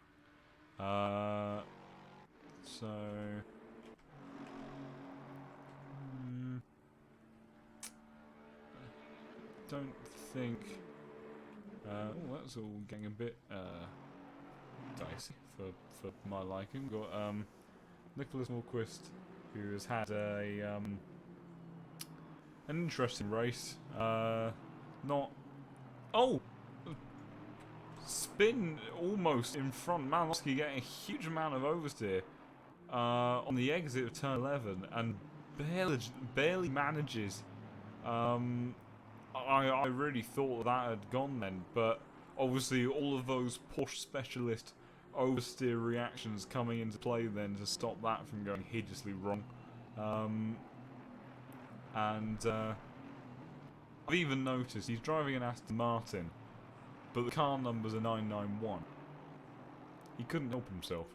Don't think. That's all getting a bit dicey for my liking. We've got Nicholas Morquist, who has had an interesting race. Spin almost in front. Malinowski getting a huge amount of oversteer on the exit of turn 11 and barely manages. I really thought that had gone then, but obviously all of those Porsche specialist oversteer reactions coming into play then to stop that from going hideously wrong. I've even noticed he's driving an Aston Martin, but the car numbers are 991. He couldn't help himself.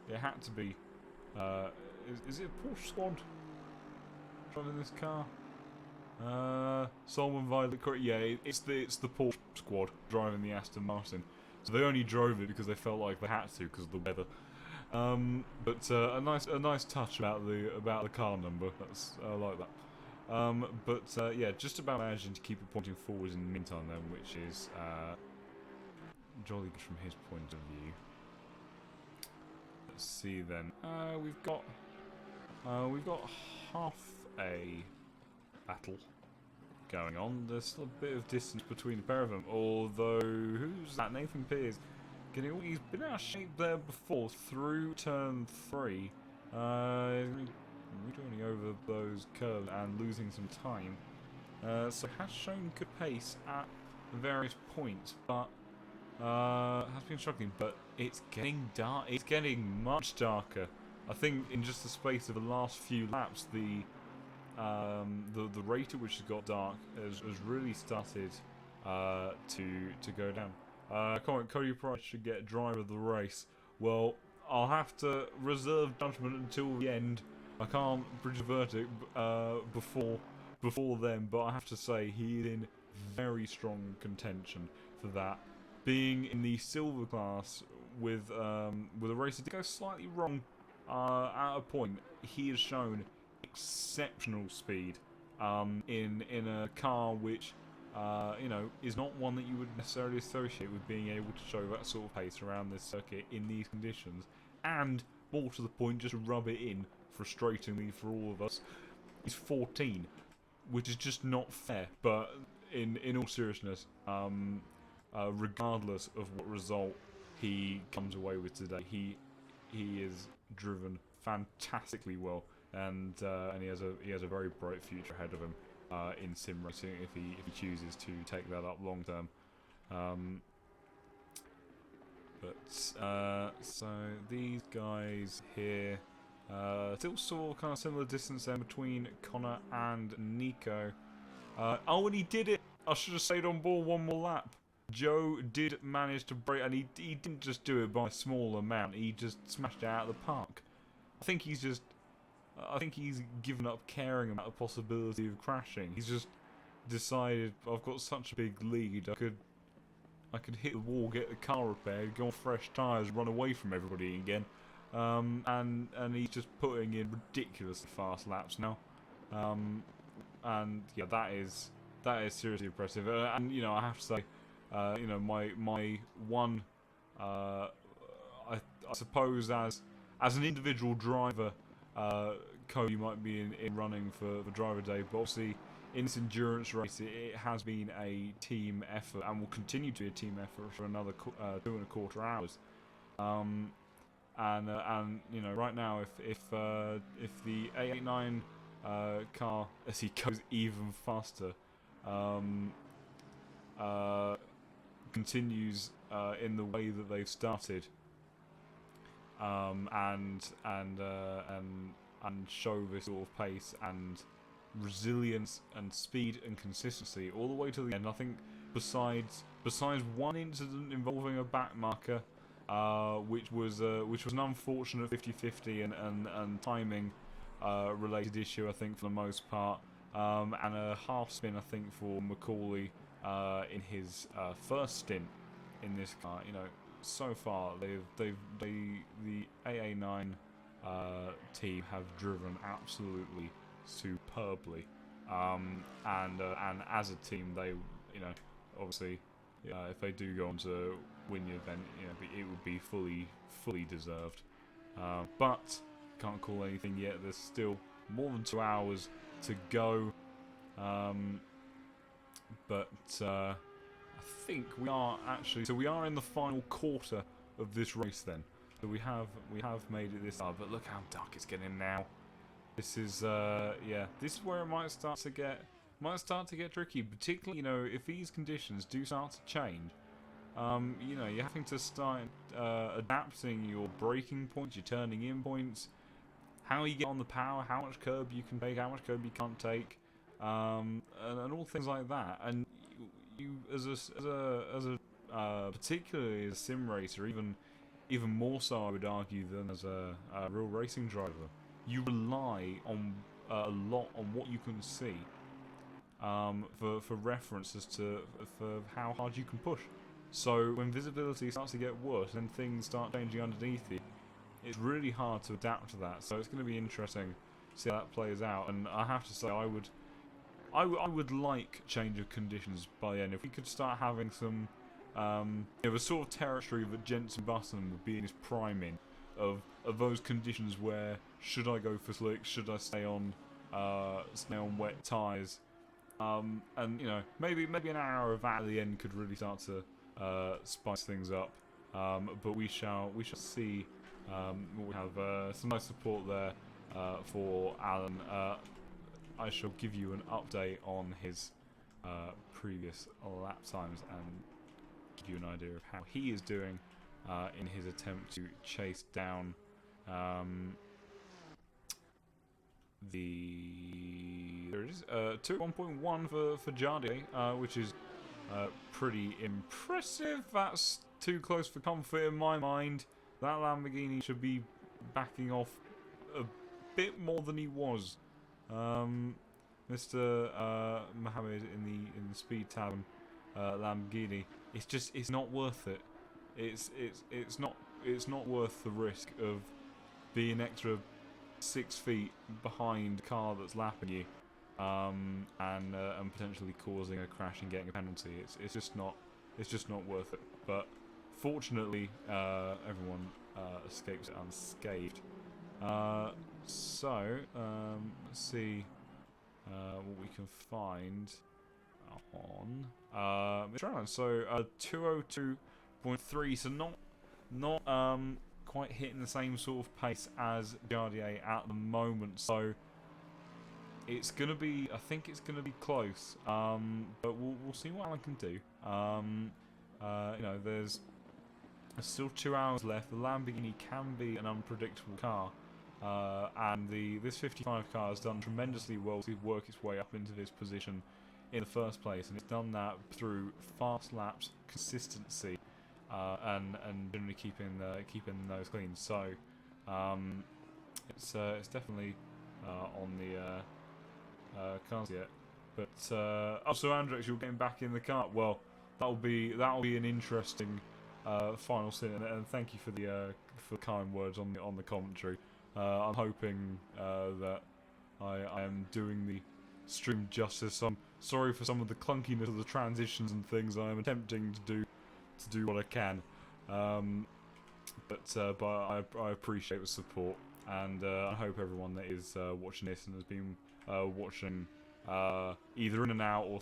It had to be. Is it a Porsche squad driving this car? Solomon Violet. Yeah, it's the Porsche squad driving the Aston Martin. So they only drove it because they felt like they had to because of the weather. But a nice touch about the car number. I like that. Yeah, just about managing to keep it pointing forwards in the meantime then, which is jolly good from his point of view. Let's see then. We've got half a battle going on. There's still a bit of distance between the pair of them, although who's that? Nathan Pearce he's been out of shape there before through turn 3. He's rejoining over those curves and losing some time. So has shown good pace at various points, but has been struggling. But it's getting dark. It's getting much darker. I think in just the space of the last few laps, the rate at which it got dark has really started to go down. Come on, Cody Price should get driver of the race. Well, I'll have to reserve judgment until the end. I can't bridge a verdict before then, but I have to say he is in very strong contention for that. Being in the silver class with a race that did go slightly wrong at a point, he has shown exceptional speed in a car which is not one that you would necessarily associate with being able to show that sort of pace around this circuit in these conditions, and more to the point, just rub it in frustratingly for all of us, he's 14, which is just not fair. But in all seriousness, regardless of what result he comes away with today, he is driven fantastically well, and he has a very bright future ahead of him in sim racing if he chooses to take that up long term. So these guys here still saw kind of similar distance there between Connor and Nico. Oh, and he did it! I should have stayed on board one more lap. Joe did manage to break, and he didn't just do it by a small amount. He just smashed it out of the park. I think he's given up caring about the possibility of crashing. He's just decided, I've got such a big lead, I could hit the wall, get the car repaired, go on fresh tyres, run away from everybody again. And he's just putting in ridiculously fast laps now. And yeah, that is seriously impressive. And you know, I have to say, my one, I suppose as an individual driver, Cody might be in running for driver day, but obviously in this endurance race it has been a team effort and will continue to be a team effort for another 2.25 hours. And you know, right now if the 889 car, as he goes even faster, continues in the way that they've started, and show this sort of pace and resilience and speed and consistency all the way to the end. I think besides one incident involving a back marker, which was an unfortunate 50-50 and timing related issue, I think, for the most part, and a half spin, I think, for Macaulay in his first stint in this car. You know, so far the AA9 team have driven absolutely superbly, and as a team, they, you know, obviously, if they do go on to win the event, you know, it would be fully deserved. But can't call anything yet. There's still more than 2 hours to go. But I think we are actually, so we are in the final quarter of this race then. So we have made it this far, but look how dark it's getting now. This is yeah, this is where it might start to get tricky, particularly, you know, if these conditions do start to change. You know, you're having to start adapting your braking points, your turning in points, how you get on the power, how much curb you can take, how much curb you can't take, and all things like that. And you as a particularly as a sim racer, even more so, I would argue, than as a real racing driver, you rely on a lot on what you can see for reference as to for how hard you can push. So when visibility starts to get worse and things start changing underneath you, it's really hard to adapt to that. So it's going to be interesting to see how that plays out. And I have to say, I would like change of conditions by the end. If we could start having some, the sort of territory that Jensen Button would be in his prime in, of those conditions where should I go for slick, should I stay on wet tyres, and you know, maybe an hour of that at the end could really start to spice things up. But we shall see. We have some nice support there for Alan. I shall give you an update on his previous lap times and give you an idea of how he is doing in his attempt to chase down there it is 1.1 for Jardier, which is pretty impressive. That's too close for comfort in my mind. That Lamborghini should be backing off a bit more than he was. Mr. Mohammed in the Speed Tavern Lamborghini. It's not worth it. It's not worth the risk of being extra 6 feet behind a car that's lapping you, and potentially causing a crash and getting a penalty. It's just not worth it. But fortunately, everyone escapes it unscathed. So let's see what we can find on Mr. Allen. So 202.3. So not quite hitting the same sort of pace as Jardier at the moment. So it's gonna be, I think it's gonna be close. But we'll see what Alan can do. You know, there's still 2 hours left. The Lamborghini can be an unpredictable car, and this 55 car has done tremendously well to work its way up into this position in the first place, and it's done that through fast laps, consistency, and generally keeping those clean. So it's definitely on the cards yet. But so Andrex, you're getting back in the car. Well, that'll be an interesting final scene, and thank you for the kind words on the commentary. I'm hoping that I am doing the stream justice. I'm sorry for some of the clunkiness of the transitions and things. I am attempting to do what I can, but I appreciate the support, and I hope everyone that is watching this and has been watching either in and out or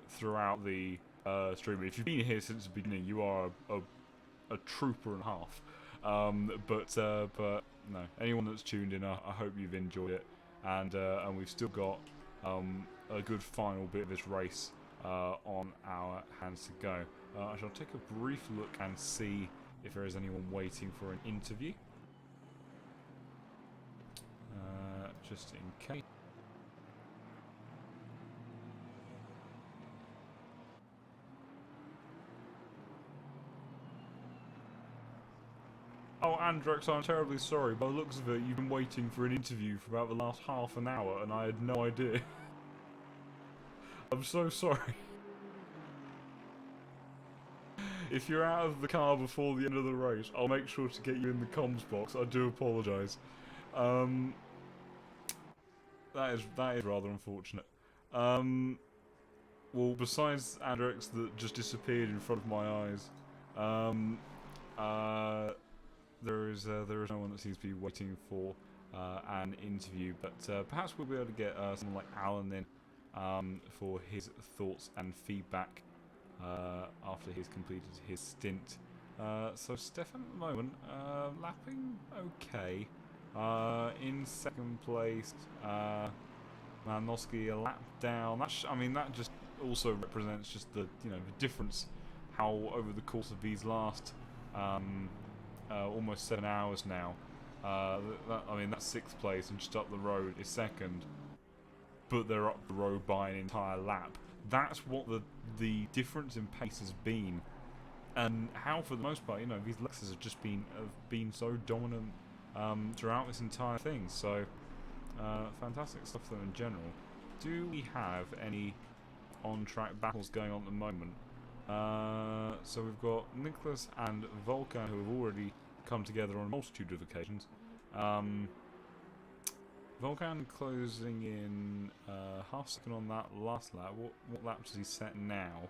throughout the stream. If you've been here since the beginning, you are a trooper and a half. But no, anyone that's tuned in, I hope you've enjoyed it, and we've still got a good final bit of this race on our hands to go. I shall take a brief look and see if there is anyone waiting for an interview, just in case. Oh, Andrex, I'm terribly sorry. By the looks of it, you've been waiting for an interview for about the last half an hour, and I had no idea. I'm so sorry. If you're out of the car before the end of the race, I'll make sure to get you in the comms box. I do apologise. That is rather unfortunate. Well, besides Andrex that just disappeared in front of my eyes, there is no one that seems to be waiting for an interview, but perhaps we'll be able to get someone like Alan in for his thoughts and feedback after he's completed his stint. So Stefan at the moment lapping okay. In second place, Manowski a lap down. That just also represents just the the difference, how over the course of these last almost 7 hours now. That's 6th place, and just up the road is 2nd, but they're up the road by an entire lap. That's what the difference in pace has been, and how for the most part, these Lexus have been so dominant throughout this entire thing. So fantastic stuff though in general. Do we have any on-track battles going on at the moment? So we've got Nicholas and Volkan, who have already come together on a multitude of occasions. Volkan closing in half second on that last lap. What lap does he set now?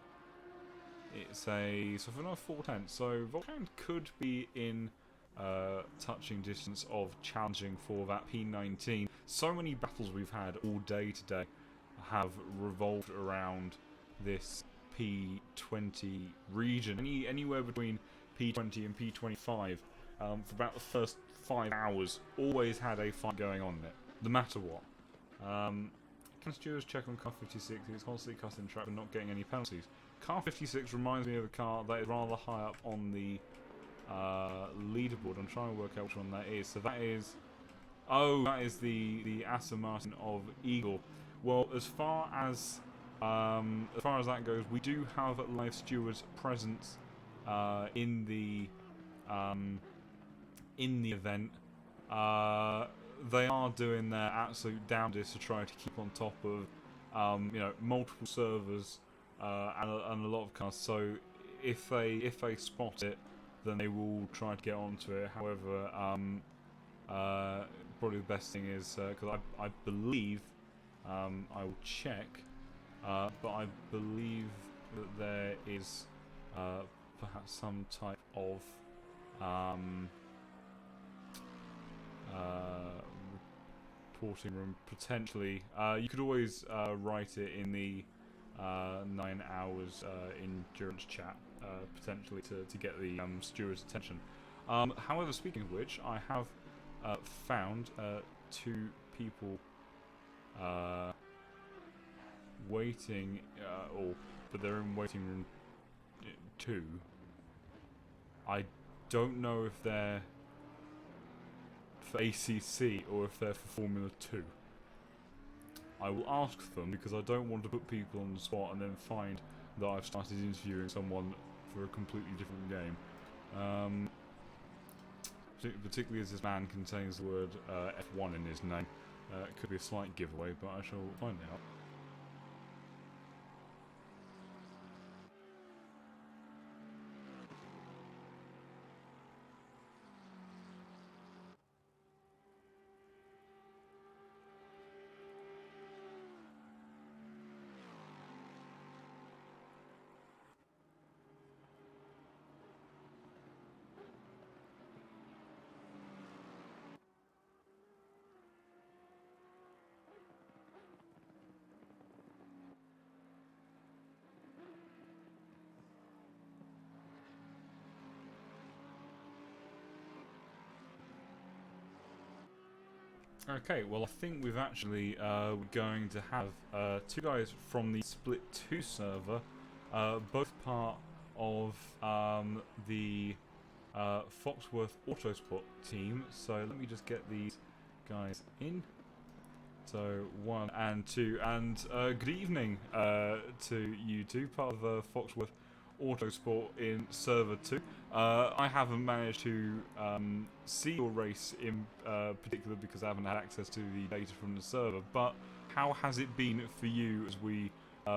It's so for another 4/10. So Volkan could be in touching distance of challenging for that P19. So many battles we've had all day today have revolved around this P20 region. Anywhere between P20 and P25 for about the first 5 hours always had a fight going on in it, no matter what. Can stewards check on car 56? It's constantly cutting track but not getting any penalties. Car 56 reminds me of a car that is rather high up on the leaderboard. I'm trying to work out which one that is. So that is... Oh, that is the Aston Martin of Eagle. Well, as far as that goes, we do have live stewards present in the event. They are doing their absolute damnedest to try to keep on top of multiple servers and a lot of cars. So if they spot it, then they will try to get onto it. However, probably the best thing is because I believe I will check, but I believe that there is perhaps some type of reporting room potentially. You could always write it in the 9 hours endurance chat potentially to get the steward's attention. However, speaking of which, I have found 2 people waiting, but they're in waiting room 2. I don't know if they're for ACC or if they're for Formula 2. I will ask them because I don't want to put people on the spot and then find that I've started interviewing someone for a completely different game. Particularly as this man contains the word F1 in his name. It could be a slight giveaway, but I shall find out. Okay, well I think we've actually going to have 2 guys from the Split 2 server, both part of the Foxworth Autosport team. So let me just get these guys in. So 1 and 2, and good evening to you two, part of Foxworth Autosport in server 2. I haven't managed to see your race in particular because I haven't had access to the data from the server, but how has it been for you as we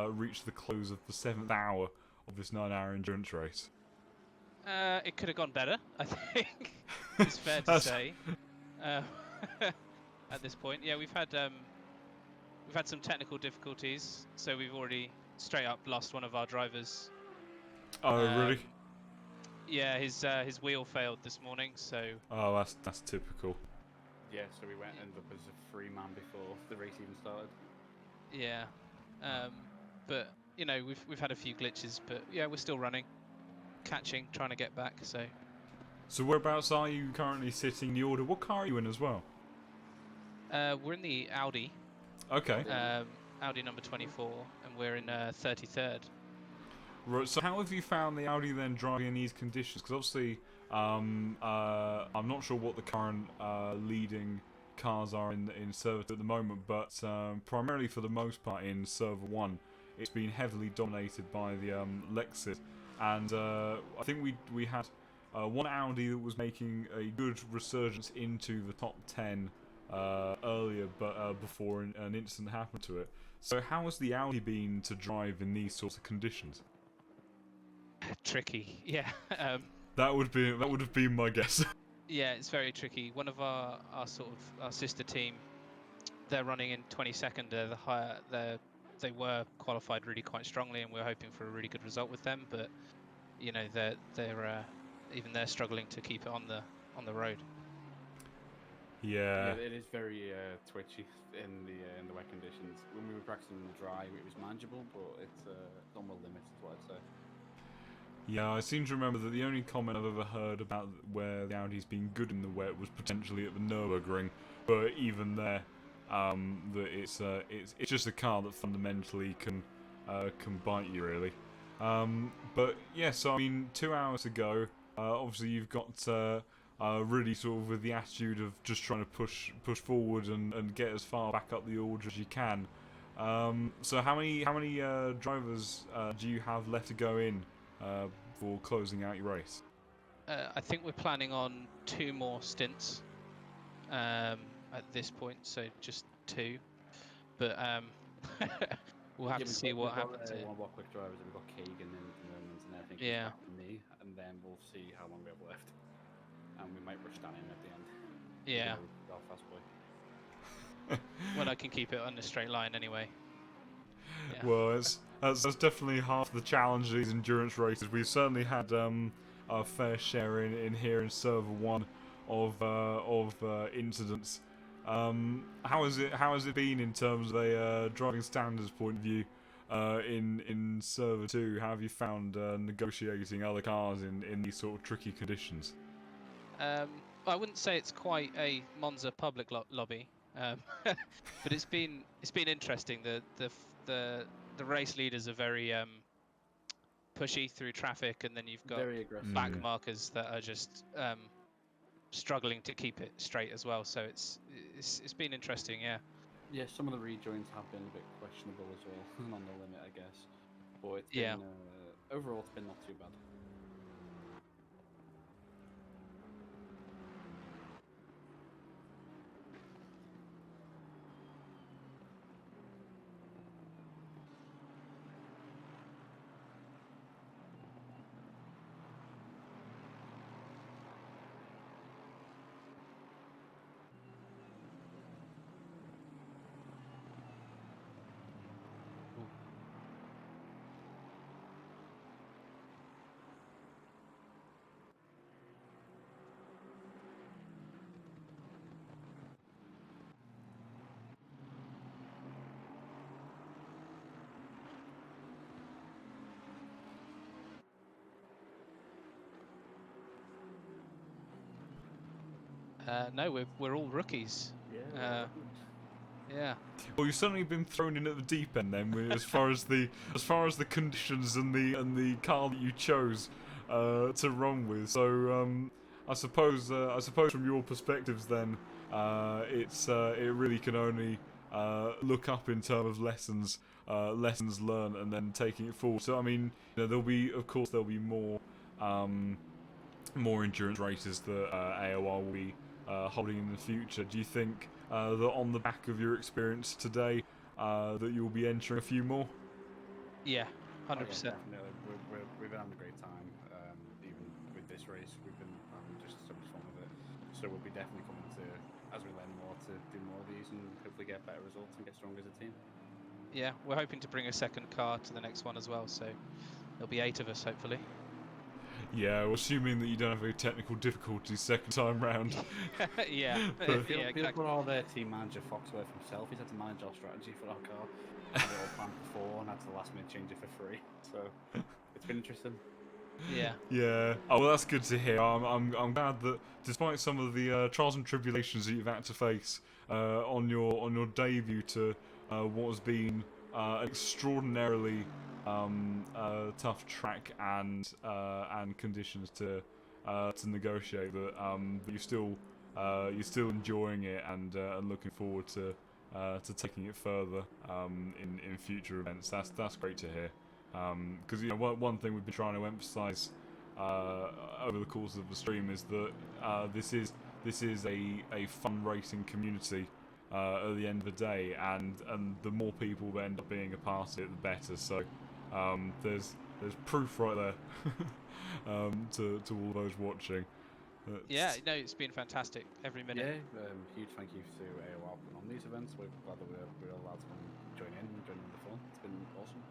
reach the close of the 7th hour of this 9-hour endurance race? It could have gone better, I think. It's fair to say. At this point, yeah, we've had some technical difficulties, so we've already straight up lost one of our drivers. Oh, really? Yeah, his wheel failed this morning, so... Oh, that's typical. Yeah, so we ended up as a 3-man before the race even started. Yeah, but, you know, we've had a few glitches, but yeah, we're still running, catching, trying to get back, so... So whereabouts are you currently sitting in the order? What car are you in as well? We're in the Audi. Okay. Audi number 24, and we're in 33rd. Right, so how have you found the Audi then driving in these conditions? Because obviously, I'm not sure what the current leading cars are in server 2 at the moment, but primarily for the most part in server 1, it's been heavily dominated by the Lexus, and I think we had one Audi that was making a good resurgence into the top 10 earlier, but before an incident happened to it. So how has the Audi been to drive in these sorts of conditions? Tricky, yeah. That would have been my guess. Yeah, it's very tricky. One of our sister team, they're running in 22nd. They were qualified really quite strongly, and we're hoping for a really good result with them. But you know, they're struggling to keep it on the road. Yeah. It is very twitchy in the wet conditions. When we were practicing in the dry, it was manageable, but it's on the limits, is what I'd say. Yeah, I seem to remember that the only comment I've ever heard about where the Audi's been good in the wet was potentially at the Nürburgring, but even there, that it's just a car that fundamentally can bite you really. But yeah, so I mean, 2 hours ago, obviously you've got really sort of with the attitude of just trying to push forward and get as far back up the order as you can. So how many drivers do you have left to go in for closing out your race? I think we're planning on 2 more stints at this point, so just 2. But we'll have to see what happens here. One of our quick drivers, we've got Keegan in at the moment, and then I think he's Yeah. back to me, and then we'll see how long we have left. And we might rush Dan in at the end. Yeah. Belfast boy. Well, I can keep it on a straight line anyway. Yeah. Well, that's definitely half the challenge of these endurance races. We've certainly had our fair share in here in Server 1 of incidents. How has it been in terms of a driving standards point of view in Server 2? How have you found negotiating other cars in these sort of tricky conditions? I wouldn't say it's quite a Monza public lobby, but it's been interesting. The race leaders are very pushy through traffic, and then you've got Very aggressive. back markers that are just struggling to keep it straight as well. So it's been interesting, yeah. Yeah, some of the rejoins have been a bit questionable as well, and on the limit, I guess. But it's Yeah. been, overall, it's been not too bad. No, we're all rookies. Yeah. Yeah. Well, you've certainly been thrown in at the deep end then, as far as the conditions and the car that you chose to run with. So I suppose from your perspectives then, it really can only look up in terms of lessons learned and then taking it forward. So I mean, there'll be more endurance races that AOR will be holding in the future. Do you think that on the back of your experience today, that you'll be entering a few more? Yeah, 100%. Oh, yeah, definitely. We've been having a great time. Even with this race, we've been having just so much fun with it. So we'll be definitely coming to, as we learn more, to do more of these and hopefully get better results and get stronger as a team. Yeah, we're hoping to bring a second car to the next one as well, so there'll be 8 of us hopefully. Yeah, well, assuming that you don't have any technical difficulties second time round. Yeah. People put all their team manager Foxworth himself. He's had to manage our strategy for our car. We all planned before and had to last minute change it for free. So it's been interesting. Yeah. Yeah. Oh, well, that's good to hear. I'm glad that despite some of the trials and tribulations that you've had to face on your debut to what has been an extraordinarily tough track and conditions to negotiate, but you're still enjoying it and looking forward to taking it further in future events. That's great to hear. Because one thing we've been trying to emphasise over the course of the stream is that this is a fun racing community at the end of the day, and the more people that end up being a part of it, the better. So there's proof right there to all those watching. Yeah, no, it's been fantastic every minute. Yeah, huge thank you to AOR on these events. We're glad that we're allowed to come and join in the fun. It's been awesome.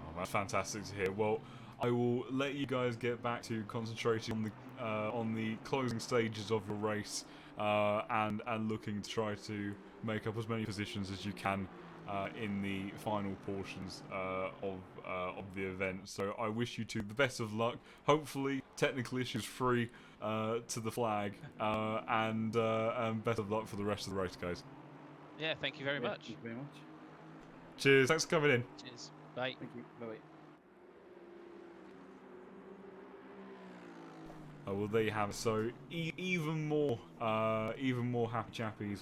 Oh, that's fantastic to hear. Well, I will let you guys get back to concentrating on the closing stages of your race and looking to try to make up as many positions as you can in the final portions of the event. So I wish you two the best of luck. Hopefully, technical issues free to the flag, and best of luck for the rest of the race, guys. Yeah, thank you very Yeah, much. Thank you very much. Cheers. Thanks for coming in. Cheers. Bye. Thank you. Bye. Oh, well, there you have it. So even more happy chappies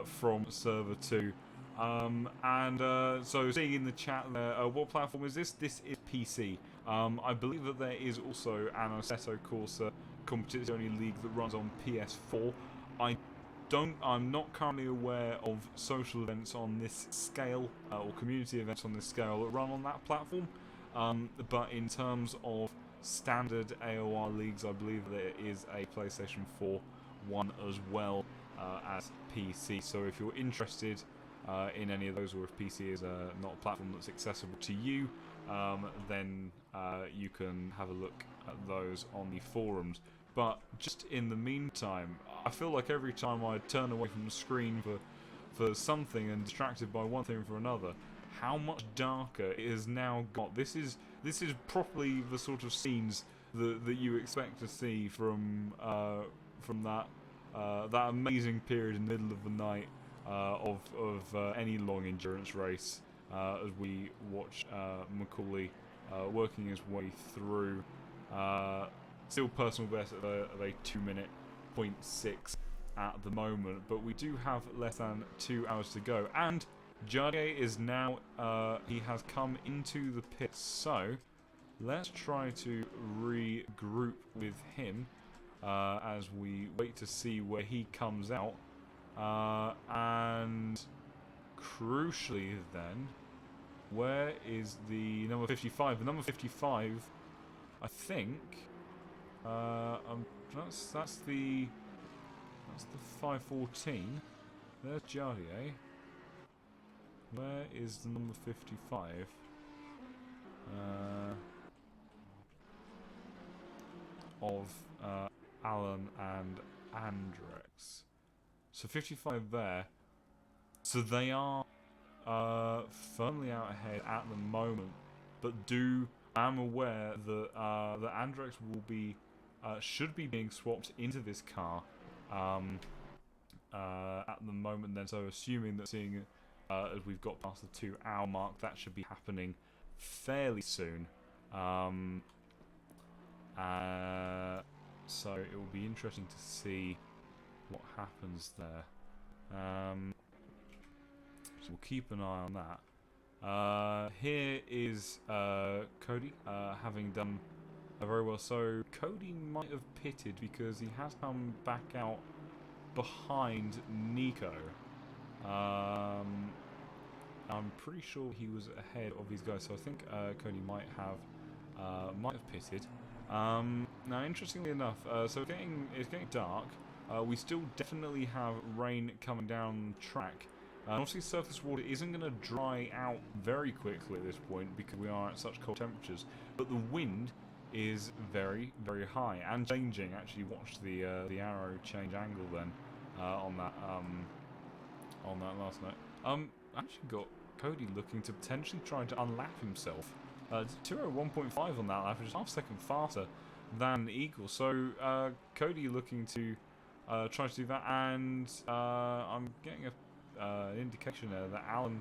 from server 2. So seeing in the chat there, what platform is this? This is PC. I believe that there is also an Assetto Corsa Competizione league that runs on PS4. I'm not currently aware of social events on this scale or community events on this scale that run on that platform. But in terms of standard AOR leagues, I believe there is a PlayStation 4 one as well as PC. So if you're interested in any of those, or if PC is not a platform that's accessible to you, then you can have a look at those on the forums. But just in the meantime, I feel like every time I turn away from the screen for something and distracted by one thing for another, how much darker it has now got. This is properly the sort of scenes that you expect to see from that amazing period in the middle of the night of any long endurance race, as we watch Macaulay working his way through. Still personal best of a 2-minute 0.6 at the moment, but we do have less than 2 hours to go, and Jardier is now he has come into the pits, so let's try to regroup with him as we wait to see where he comes out, and crucially then, where is the number 55? The number 55, I think. That's the 514. There's Jardier. Where is the number 55? Of Alan and Andrex. So 55 there. So they are firmly out ahead at the moment, but I'm aware that that Andrex will be should be being swapped into this car at the moment. Then, so assuming that seeing as we've got past the 2-hour mark, that should be happening fairly soon. So it will be interesting to see what happens there. So we'll keep an eye on that. Here is Cody having done very well. So Cody might have pitted because he has come back out behind Nico. I'm pretty sure he was ahead of these guys, so I think Cody might have pitted. Now, interestingly enough, so it's getting dark. We still definitely have rain coming down track. Obviously, surface water isn't going to dry out very quickly at this point because we are at such cold temperatures. But the wind is very, very high and changing. Actually, watch the arrow change angle then on that last night. Actually got Cody looking to potentially try to unlap himself. 201.5 on that lap, which is half a second faster than Eagle. So Cody looking to try to do that, and I'm getting an indication there that Alan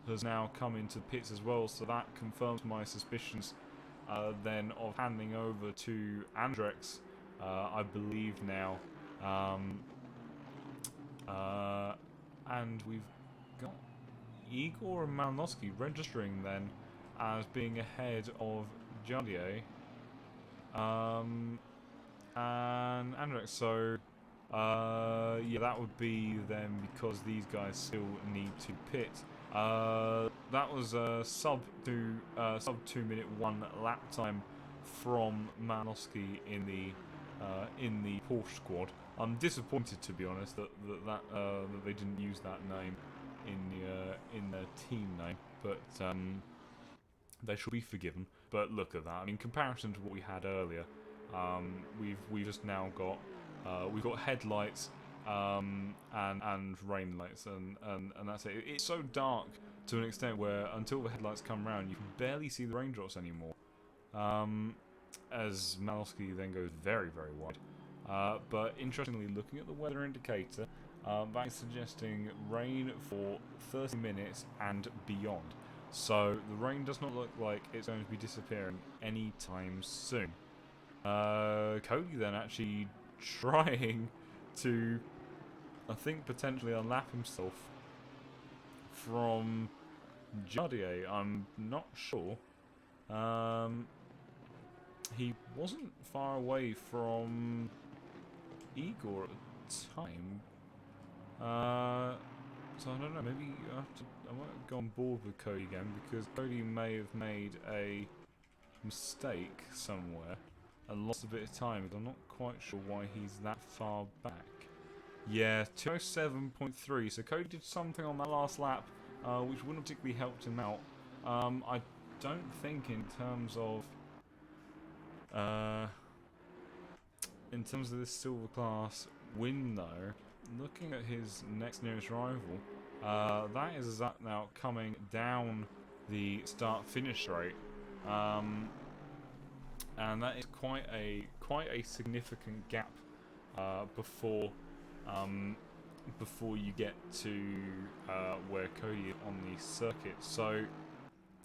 has now come into pits as well, so that confirms my suspicions then of handing over to Andrex, I believe now. And we've got Igor and Malinowski registering then as being ahead of Jardier and Andrex. So yeah, that would be then because these guys still need to pit. That was a sub 2-minute 1 lap time from Malinowski in the Porsche squad. I'm disappointed, to be honest, that they didn't use that name in their team name, but they should be forgiven. But look at that. I mean, in comparison to what we had earlier, we've just now got we've got headlights and rain lights, and that's it. It's so dark to an extent where until the headlights come round, you can barely see the raindrops anymore. As Malowski then goes very, very wide. But interestingly, looking at the weather indicator, that is suggesting rain for 30 minutes and beyond. So the rain does not look like it's going to be disappearing anytime soon. Cody then actually trying to, I think, potentially unlap himself from Jardier. I'm not sure. He wasn't far away from Igor at the time. So I don't know, maybe I might go on board with Cody again, because Cody may have made a mistake somewhere and lost a bit of time, but I'm not quite sure why he's that far back. Yeah, 207.3, so Cody did something on that last lap, which wouldn't particularly helped him out. I don't think in terms of this silver class win though, looking at his next nearest rival, that is now coming down the start-finish straight, and that is quite a significant gap before you get to where Cody is on the circuit. So,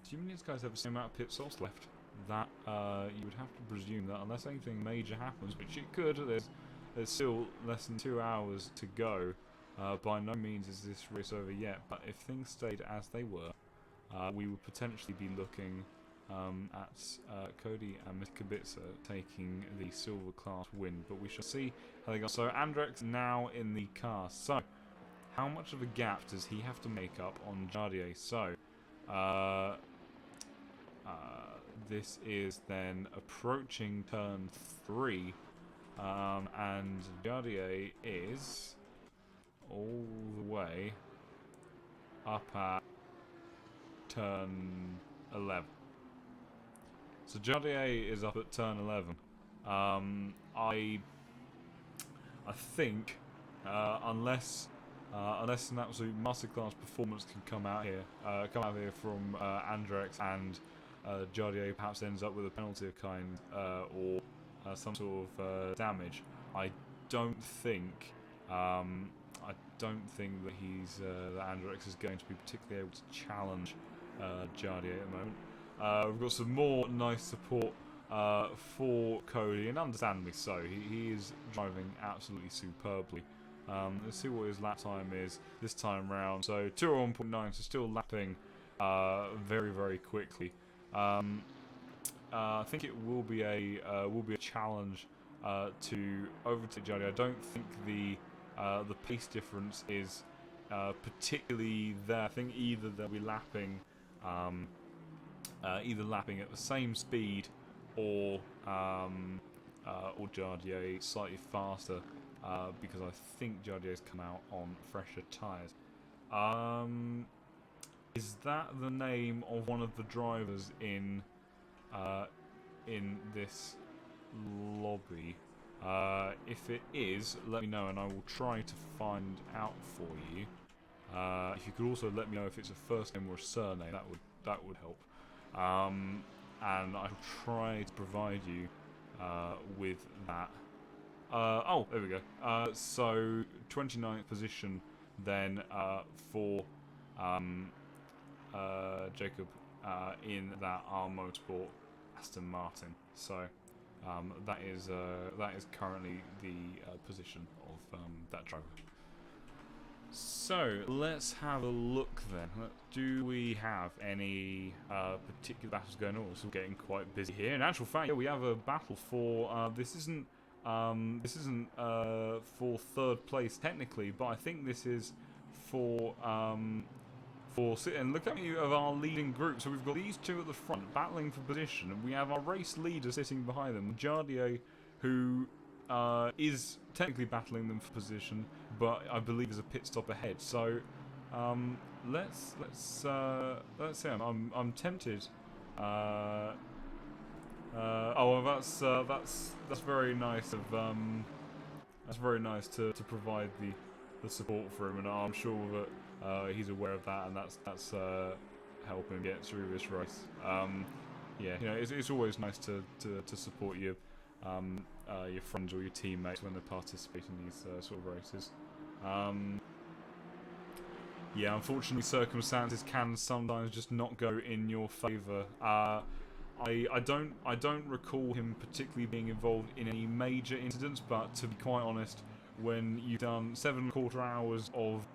do you mean these guys have the same amount of pit stops left? That you would have to presume that unless anything major happens, which it could. There's still less than 2 hours to go. By no means is this race over yet, but if things stayed as they were, we would potentially be looking at Cody and Mr. Kubica taking the silver class win, but we shall see how they go. So Andrex now in the car. So how much of a gap does he have to make up on Jardier? So this is then approaching turn 3, and Jardier is all the way up at turn 11. So Jardier is up at turn 11. I think unless an absolute masterclass performance can come out here from Andrex, and Jardier perhaps ends up with a penalty of kind or some sort of damage, I don't think that that Andrex is going to be particularly able to challenge Jardier at the moment. We've got some more nice support for Cody, and understandably so. He is driving absolutely superbly. Let's see what his lap time is this time round. So 201.9, so still lapping very, very quickly. I think it will be a challenge to overtake Jardier. I don't think the pace difference is particularly there. I think either they'll be lapping at the same speed, or Jardier slightly faster, because I think Jardier's come out on fresher tyres. Is that the name of one of the drivers in this lobby? If it is, let me know and I will try to find out for you. If you could also let me know if it's a first name or a surname, that would help. And I'll try to provide you with that. Oh, there we go. So 29th position then for Jacob in that R Motorsport Aston Martin. So that is currently the position of that driver. So let's have a look then. Do we have any particular battles going on? It's all getting quite busy here. In actual fact, yeah, we have a battle for this isn't for third place technically, but I think this is for and look at me of our leading group. So we've got these two at the front battling for position, and we have our race leader sitting behind them, Jardier, who is technically battling them for position, but I believe is a pit stop ahead. So let's see. I'm tempted. That's very nice of that's very nice to provide the support for him, and I'm sure that he's aware of that, and that's helping him get through this race. Yeah, you know, it's always nice to support your your friends or your teammates when they participate in these sort of races. Yeah, unfortunately, circumstances can sometimes just not go in your favour. I don't recall him particularly being involved in any major incidents, but to be quite honest, when you've done 7.25 hours of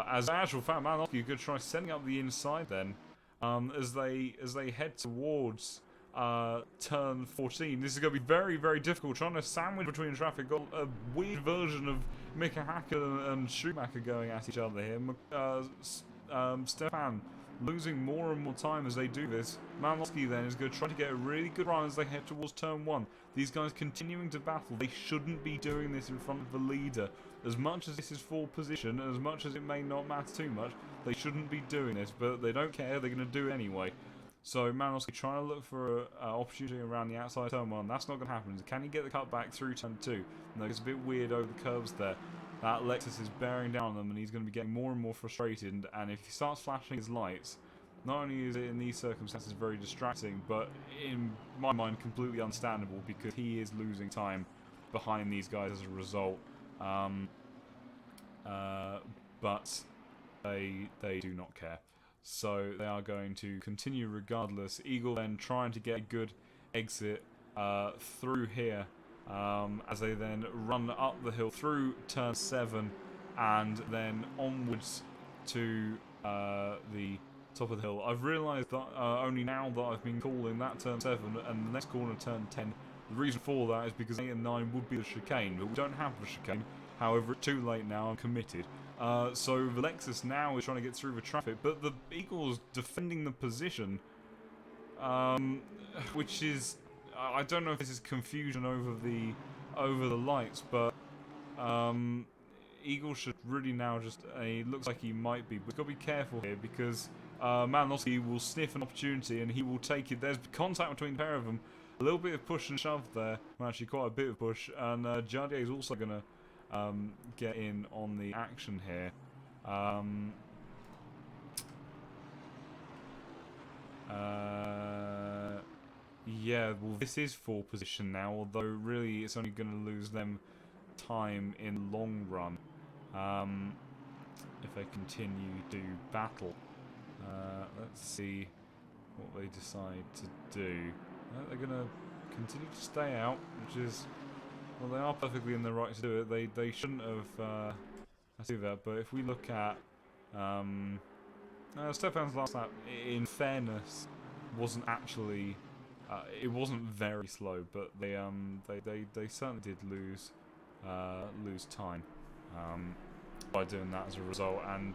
as an actual fact, man, you could try setting up the inside then, as they head towards turn 14. This is going to be very, very difficult. Trying to sandwich between traffic. Got a weird version of Mika Hakkinen and Schumacher going at each other here. Stefan losing more and more time as they do this. Malowski then is going to try to get a really good run as they head towards turn 1. These guys continuing to battle. They shouldn't be doing this in front of the leader. As much as this is full position, and as much as it may not matter too much, they shouldn't be doing this, but they don't care, they're going to do it anyway. So Malowski trying to look for an opportunity around the outside turn 1. That's not going to happen. Can he get the cut back through turn 2? No, it's a bit weird over the curves there. That Lexus is bearing down on them, and he's going to be getting more and more frustrated, and if he starts flashing his lights, not only is it in these circumstances very distracting, but in my mind completely understandable, because he is losing time behind these guys as a result. But they do not care. So they are going to continue regardless. Eagle then trying to get a good exit through here as they then run up the hill through turn 7 and then onwards to the top of the hill. I've realised that only now that I've been calling that turn 7 and the next corner turn 10. The reason for that is because 8 and 9 would be the chicane, but we don't have the chicane. However, it's too late now, I'm committed. So the Lexus now is trying to get through the traffic, but the Eagle's defending the position, which is, I don't know if this is confusion over the lights, but Eagle should really now just, he looks like he might be, but we've got to be careful here because Malinowski will sniff an opportunity and he will take it. There's contact between the pair of them, a little bit of push and shove there, well, actually quite a bit of push, and Jardier is also going to get in on the action here. Yeah, well, this is full position now, although really it's only going to lose them time in long run if they continue to battle. Let's see what they decide to do. They're going to continue to stay out, which is, well, they are perfectly in the right to do it. They shouldn't have do that, but if we look at Stefan's last lap, in fairness, wasn't actually it wasn't very slow, but they certainly did lose time by doing that as a result. And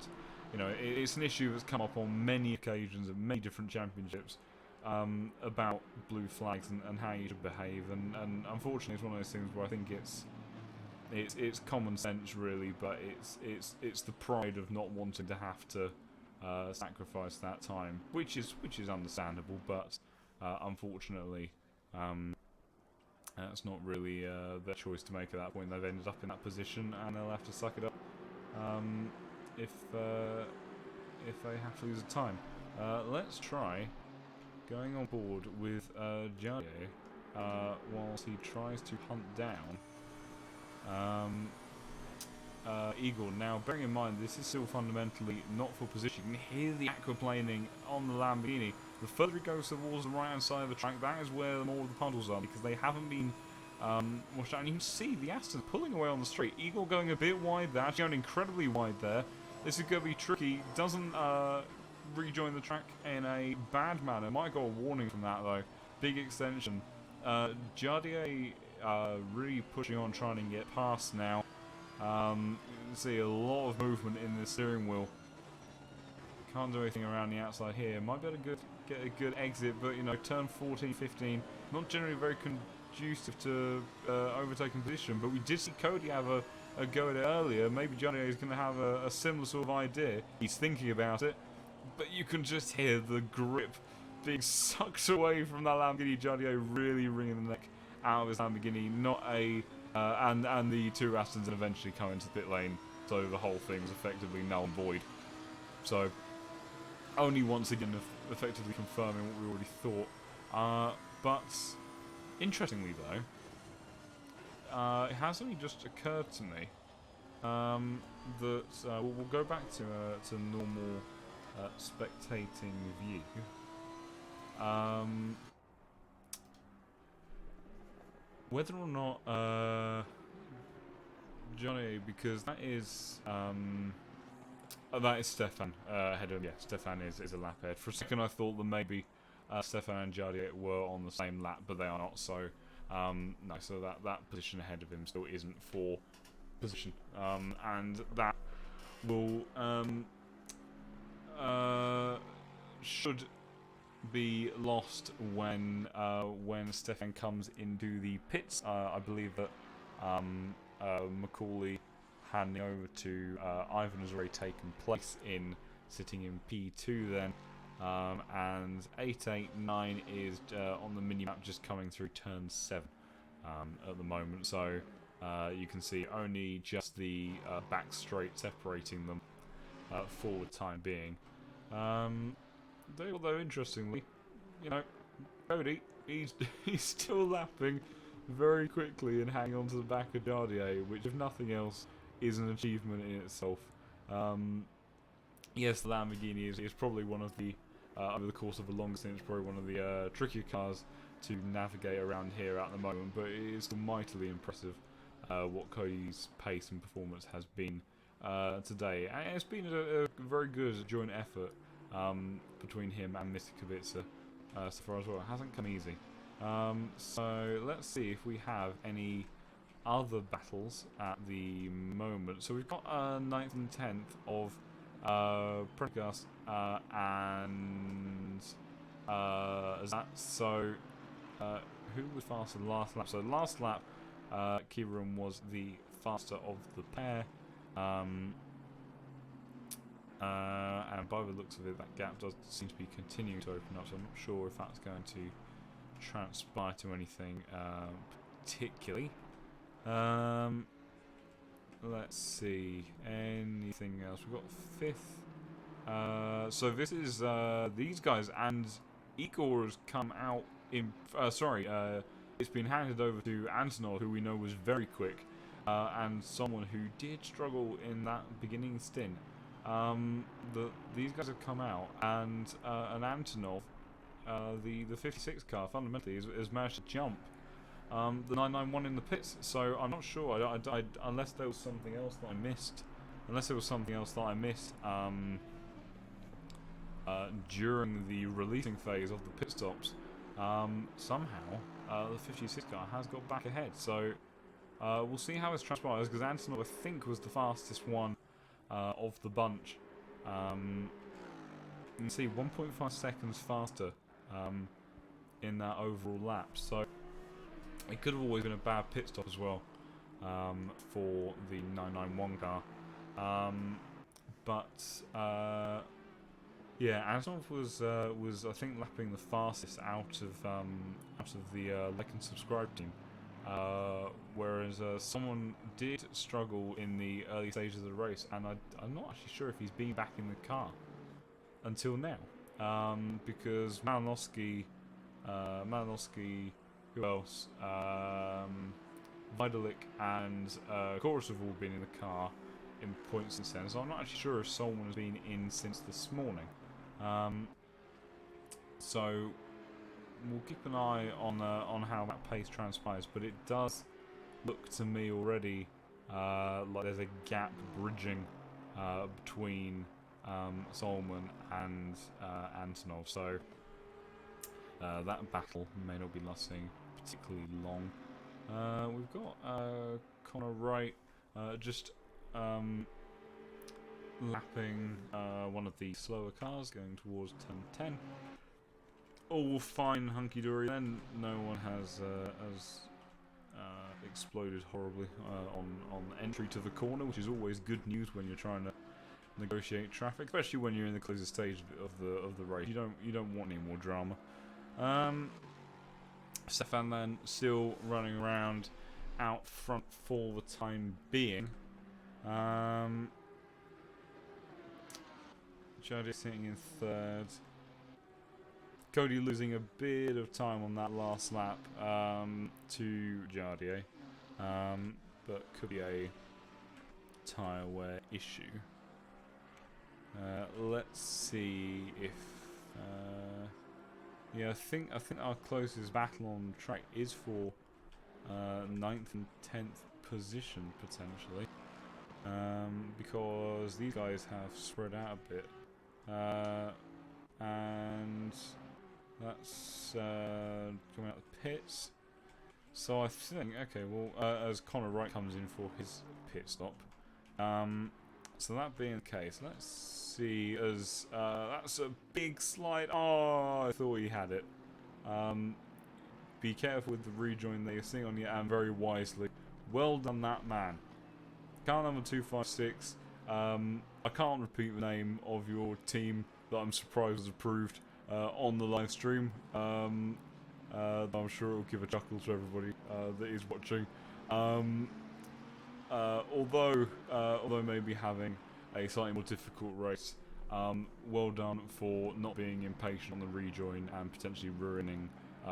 you know, it's an issue that's come up on many occasions at many different championships about blue flags and how you should behave, and unfortunately it's one of those things where I think it's common sense really, but it's the pride of not wanting to have to sacrifice that time, which is understandable, but unfortunately that's not really their choice to make at that point. They've ended up in that position and they'll have to suck it up if they have to lose the time. Let's try going on board with Jaye whilst he tries to hunt down Eagle. Now, bearing in mind, this is still fundamentally not for position. You can hear the aquaplaning on the Lamborghini. The further it goes towards the right-hand side of the track, that is where more of the puddles are, because they haven't been washed out. And you can see the Aston pulling away on the straight. Eagle going a bit wide there, actually going incredibly wide there. This is going to be tricky. Doesn't rejoin the track in a bad manner. Might got a warning from that, though. Big extension. Jardier really pushing on, trying to get past now. You can see a lot of movement in the steering wheel. Can't do anything around the outside here. Might be able to get a good exit, but you know, turn 14, 15, not generally very conducive to overtaking position. But we did see Cody have a go at it earlier. Maybe Jardier is going to have a similar sort of idea. He's thinking about it, but you can just hear the grip being sucked away from that Lamborghini. Jardier really wringing the neck out of his Lamborghini. Not a and the two Astons eventually come into the pit lane, so the whole thing's effectively null and void. So only once again effectively confirming what we already thought. But interestingly though, it has only just occurred to me that we'll go back to normal spectating view. Whether or not Johnny, because that is Stefan ahead of. Yeah, Stefan is a lap ahead. For a second I thought that maybe Stefan and Jardier were on the same lap, but they are not. So no, so that position ahead of him still isn't for position, and that will should be lost when Stefan comes into the pits. I believe that Macaulay handing over to Ivan has already taken place in sitting in P2 then, and 889 is on the mini-map just coming through turn 7 at the moment, so you can see only just the back straight separating them for the time being. Although interestingly, you know, Cody, he's still lapping very quickly and hanging on to the back of Jardier, which if nothing else is an achievement in itself. Yes, the Lamborghini is probably one of the, over the course of a long stint, it's probably one of the trickier cars to navigate around here at the moment, but it is mightily impressive what Cody's pace and performance has been today. And it's been a very good joint effort between him and Mr. Kubica so far as well. It hasn't come easy. So let's see if we have any other battles at the moment. So we've got 9th and 10th of Prendergast and Zat. So who was faster last lap? So last lap, Kieran was the faster of the pair. And by the looks of it, that gap does seem to be continuing to open up, so I'm not sure if that's going to transpire to anything particularly. Let's see, anything else? We've got 5th. So this is these guys, and Igor has come out in. It's been handed over to Antonov, who we know was very quick, and someone who did struggle in that beginning stint. These guys have come out, and Antonov, the 56 car, fundamentally has managed to jump the 991 in the pits. So I'm not sure. I unless there was something else that I missed. During the releasing phase of the pit stops, somehow the 56 car has got back ahead. So we'll see how this transpires, because Antonov, I think, was the fastest one of the bunch. You can see 1.5 seconds faster in that overall lap, so it could have always been a bad pit stop as well for the 991 car. Yeah, Antonov was I think lapping the fastest out of the like and subscribe team. Whereas someone did struggle in the early stages of the race, and I'm not actually sure if he's been back in the car until now, because Malinowski, who else? Vidalik and Chorus have all been in the car. in points since then, so I'm not actually sure if Solomon has been in since this morning. So we'll keep an eye on how that pace transpires, but it does look to me already like there's a gap bridging between Solomon and Antonov, so that battle may not be lasting particularly long. We've got Connor Wright just lapping one of the slower cars going towards turn 10. All fine, hunky-dory. Then no one has exploded horribly on entry to the corner, which is always good news when you're trying to negotiate traffic, especially when you're in the closest stage of the race. You don't want any more drama. Stefan then still running around out front for the time being. Jody sitting in third. Cody losing a bit of time on that last lap to Jardier, but could be a tyre wear issue. Let's see if yeah, I think our closest battle on track is for 9th and 10th position potentially, because these guys have spread out a bit, and that's coming out of the pits. So I think, okay, well, as Connor Wright comes in for his pit stop, so that being the case, let's see, as that's a big slide. Oh, I thought he had it. Be careful with the rejoin that you're seeing on you, and very wisely. Well done, that man. Car number 256. I can't repeat the name of your team that I'm surprised was approved on the live stream. I'm sure it will give a chuckle to everybody that is watching. Although maybe having a slightly more difficult race, well done for not being impatient on the rejoin and potentially ruining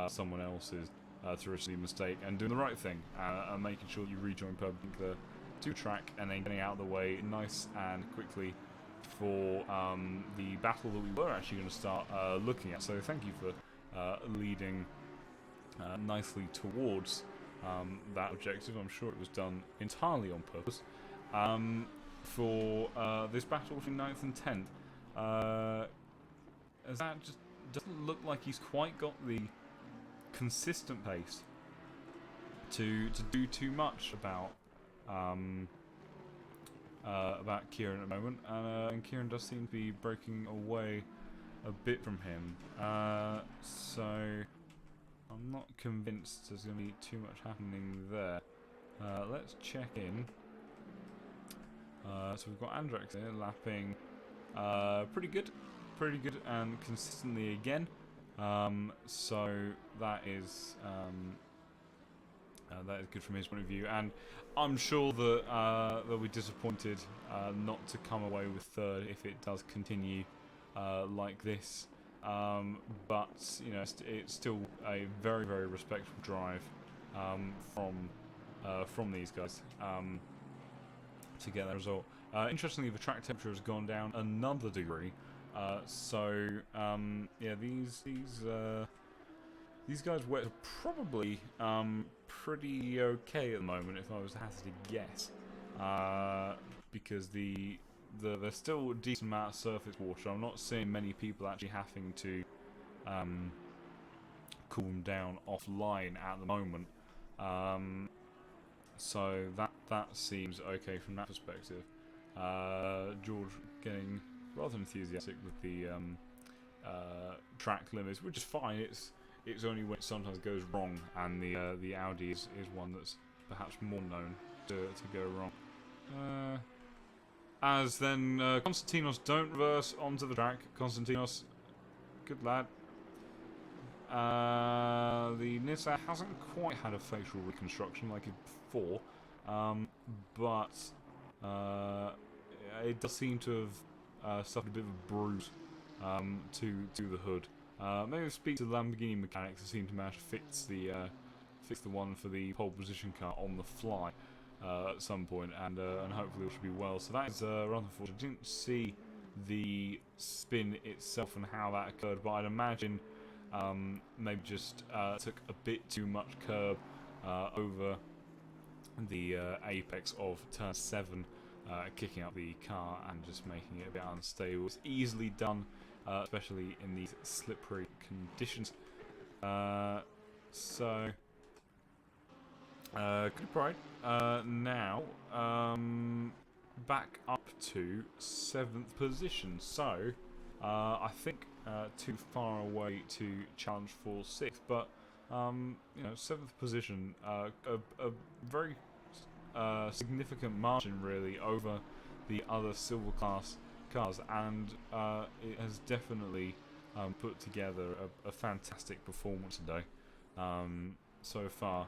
someone else's through a silly mistake, and doing the right thing and making sure you rejoin perpendicular to track and then getting out of the way nice and quickly for the battle that we were actually going to start looking at. So thank you for leading nicely towards that objective. I'm sure it was done entirely on purpose for this battle between 9th and 10th. As that just doesn't look like he's quite got the consistent pace to do too much about Kieran at the moment, and Kieran does seem to be breaking away a bit from him. So I'm not convinced there's going to be too much happening there. Let's check in. So we've got Andrax here lapping pretty good and consistently again. So that is good from his point of view, and I'm sure that they'll be disappointed not to come away with third if it does continue like this. But you know, it's still a very, very respectable drive from these guys to get that result. Interestingly, the track temperature has gone down another degree. So yeah, these guys wet are probably pretty okay at the moment, if I was to hazard a guess, because there's still a decent amount of surface water. I'm not seeing many people actually having to cool them down offline at the moment. So that seems okay from that perspective. George getting rather enthusiastic with the track limits, which is fine. It's only when it sometimes goes wrong, and the Audi is one that's perhaps more known to go wrong. As then Konstantinos don't reverse onto the track. Konstantinos, good lad. The Nissan hasn't quite had a facial reconstruction like it before, but it does seem to have suffered a bit of a bruise to the hood. Maybe speak to the Lamborghini mechanics who seem to manage to fix the one for the pole position car on the fly. at some point, and hopefully it should be well. So that is rather unfortunate. I didn't see the spin itself and how that occurred, but I'd imagine maybe just took a bit too much curb over the apex of turn 7, kicking out the car and just making it a bit unstable. It's easily done, especially in these slippery conditions. So good pride. Now back up to 7th position. So I think too far away to challenge for 6th, but you know, 7th position, a very significant margin really over the other silver class cars, and it has definitely put together a fantastic performance today so far.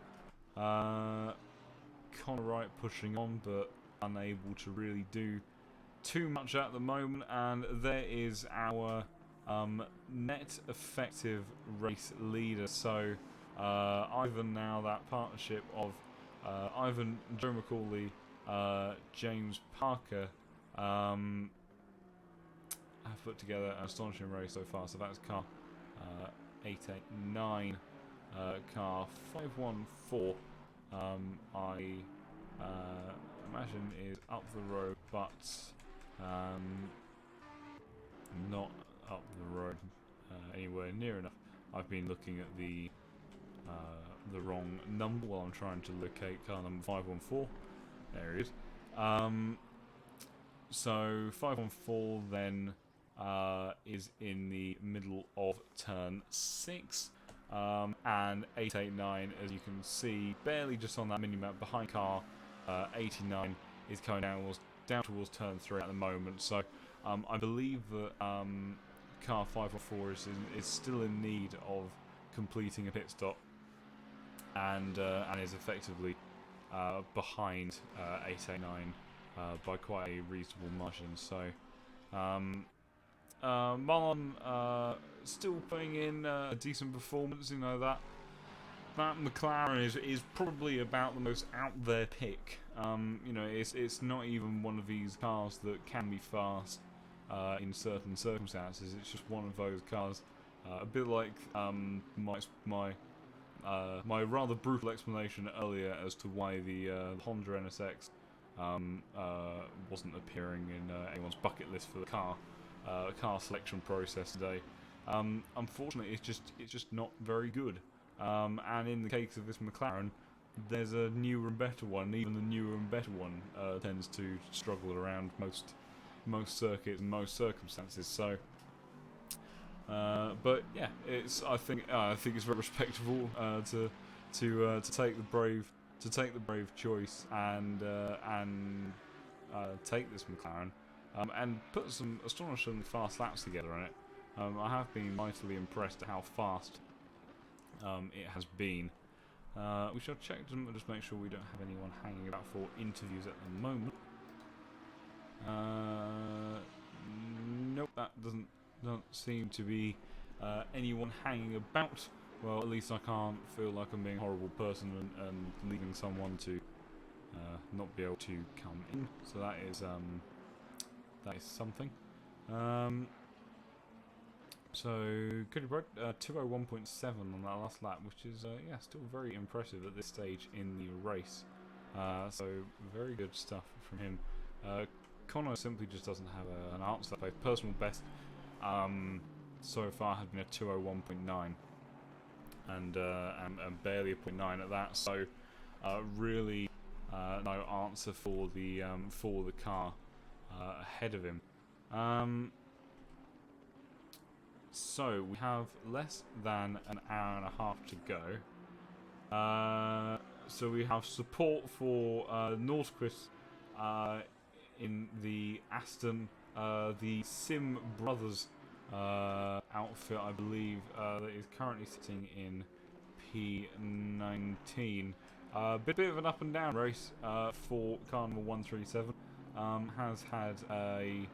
Connor Wright pushing on, but unable to really do too much at the moment, and there is our net effective race leader. So Ivan, now that partnership of Ivan, Joe McCauley, James Parker have put together an astonishing race so far. So that's car 889, car 514. I imagine is up the road, but not up the road anywhere near enough. I've been looking at the wrong number while I'm trying to locate car number 514. There it is. So 514 then is in the middle of turn 6, and 889, as you can see, barely just on that minimap behind car 89, is coming down towards turn 3 at the moment. So I believe that car 514 is still in need of completing a pit stop, and is effectively behind 889 by quite a reasonable margin. So Marlon still putting in a decent performance. You know, that McLaren is probably about the most out there pick. You know, it's not even one of these cars that can be fast in certain circumstances. It's just one of those cars, a bit like my rather brutal explanation earlier as to why the Honda NSX wasn't appearing in anyone's bucket list for the car selection process today. Unfortunately, it's just not very good. And in the case of this McLaren, there's a newer and better one. Even the newer and better one tends to struggle around most circuits and most circumstances. So, but yeah, I think it's very respectable to take the brave choice and take this McLaren and put some astonishingly fast laps together on it. I have been mightily impressed at how fast it has been. We shall check them and just make sure we don't have anyone hanging about for interviews at the moment. Nope, that doesn't seem to be anyone hanging about. Well, at least I can't feel like I'm being a horrible person and leaving someone to not be able to come in. So that is something. So Cody Bright, 201.7 on that last lap, which is yeah, still very impressive at this stage in the race. So very good stuff from him. Connor simply just doesn't have an answer. His personal best so far has been a 201.9, and barely a 0.9 at that. So really no answer for the car ahead of him. So we have less than an hour and a half to go. So we have support for Nordquist in the Aston, the Sim Brothers outfit, I believe, that is currently sitting in P19. Bit of an up and down race for car number 137. Has had a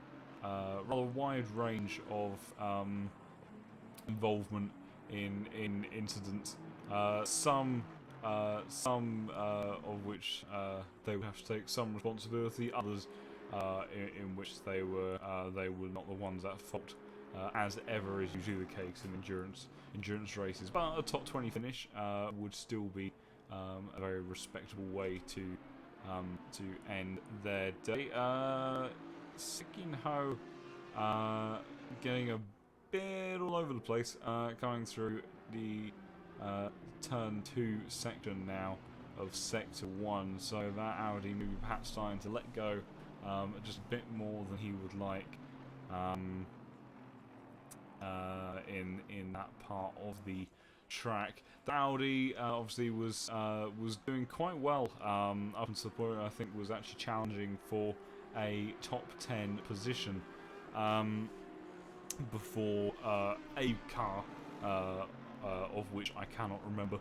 rather wide range of involvement in incidents. Some some of which they would have to take some responsibility, others in which they were not the ones at fault, as ever is usually the case in endurance races. But a top 20 finish would still be a very respectable way to end their day. Sikinho getting a bit all over the place, coming through the turn 2 section now of sector 1, so that Audi maybe perhaps starting to let go just a bit more than he would like in that part of the track. The Audi obviously was doing quite well up until the point where I think was actually challenging for a top 10 position before a car of which I cannot remember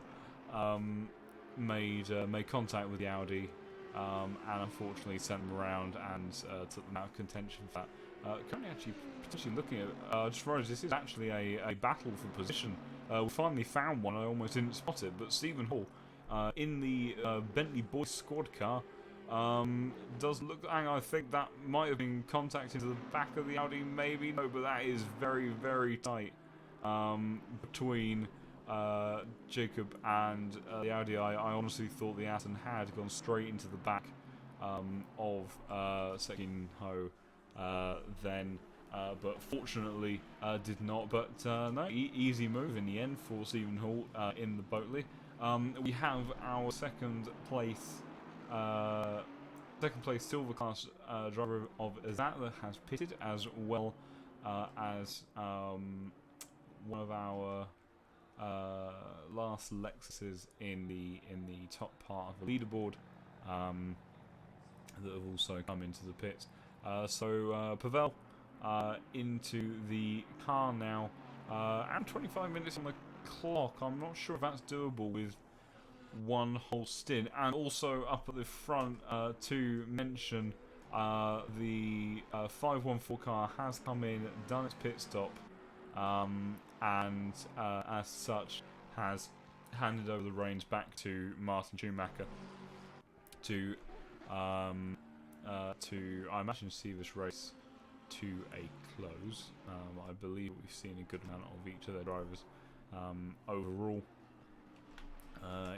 made contact with the Audi and unfortunately sent them around and took them out of contention for that. Currently actually potentially looking at just realised this is actually a battle for position. We finally found one. I almost didn't spot it, but Stephen Hall in the Bentley Boys squad car does look. I think that might have been contact into the back of the Audi, maybe no, but that is very, very tight between Jacob and the Audi. I honestly thought the Atten had gone straight into the back of Sekinho then, but fortunately did not. But no, easy move in the end for Stephen Hall in the Boatley. We have our second place silver class driver of Assetto that has pitted, as well as one of our last Lexuses in the top part of the leaderboard that have also come into the pits. So Pavel into the car now, and 25 minutes on the clock. I'm not sure if that's doable with one whole stint. And also up at the front to mention the 514 car has come in, done its pit stop, and as such has handed over the reins back to Martin Schumacher to I imagine see this race to a close. I believe we've seen a good amount of each of their drivers overall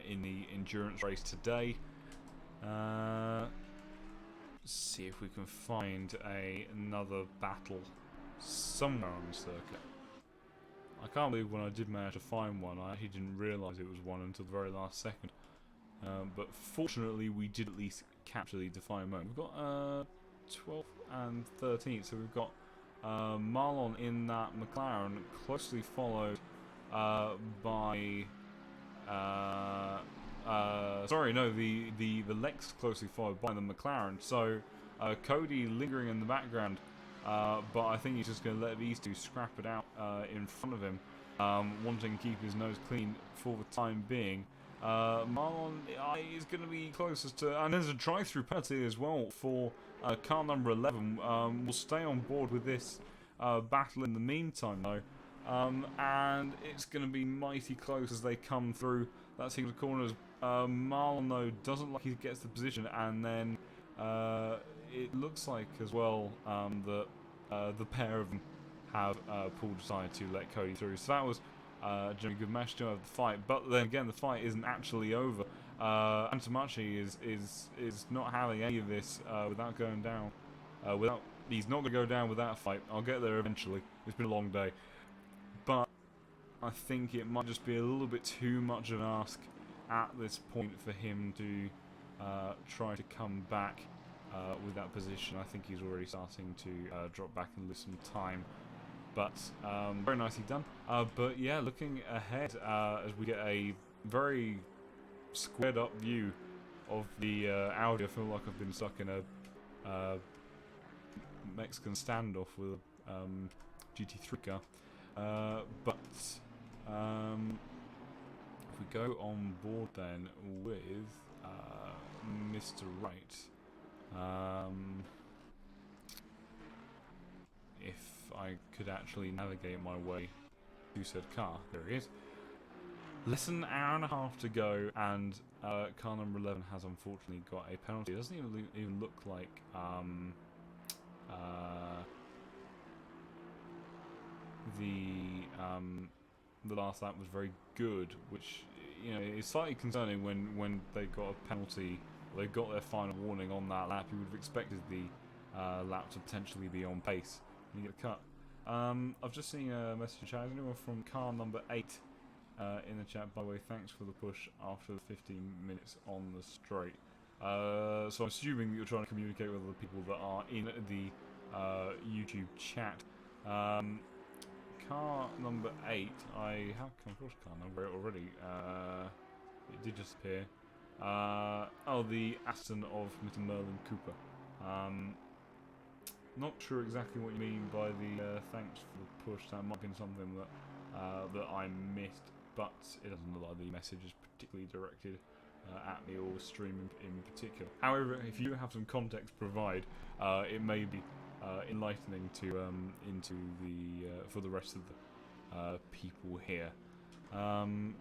in the endurance race today. See if we can find another battle somewhere on the circuit. I can't believe when I did manage to find one, I actually didn't realise it was one until the very last second. But fortunately, we did at least capture the defining moment. We've got 12th and 13th, so we've got Marlon in that McLaren, closely followed by. Sorry, no, the Lex closely followed by the McLaren. So Cody lingering in the background, but I think he's just going to let these two scrap it out in front of him, wanting to keep his nose clean for the time being. Marlon is going to be closest to, and there's a drive-through penalty as well for car number 11. We'll stay on board with this battle in the meantime, though. And it's going to be mighty close as they come through that single corners. Marlon, though, doesn't like he gets the position, and then it looks like as well that the pair of them have pulled aside to let Cody through. So that was generally a good match to have the fight, but then again the fight isn't actually over. Antamachi is not having any of this without going down. He's not going to go down without a fight. I'll get there eventually. It's been a long day. But I think it might just be a little bit too much of an ask at this point for him to try to come back with that position. I think he's already starting to drop back and lose some time. But very nicely done. But yeah, looking ahead as we get a very squared up view of the Audi. I feel like I've been stuck in a Mexican standoff with a GT3 car. But if we go on board then with Mr. Wright, if I could actually navigate my way to said car, there he is. Less than an hour and a half to go, and car number 11 has unfortunately got a penalty. It doesn't even look like the last lap was very good, which, you know, is slightly concerning when they got a penalty. They got their final warning on that lap. You would have expected the lap to potentially be on pace and you get cut. I've just seen a message in chat. Is anyone from car number 8 in the chat? By the way, thanks for the push after the 15 minutes on the straight. So I'm assuming that you're trying to communicate with the people that are in the YouTube chat. Car number 8, I have come across car number 8 already. It did just appear. Oh, the Aston of Mr. Merlin Cooper. Not sure exactly what you mean by the thanks for the push. That might have been something that I missed, but it doesn't look like the message is particularly directed at me or stream in particular. However, if you have some context to provide, it may be enlightening to into the for the rest of the people here. Ivan's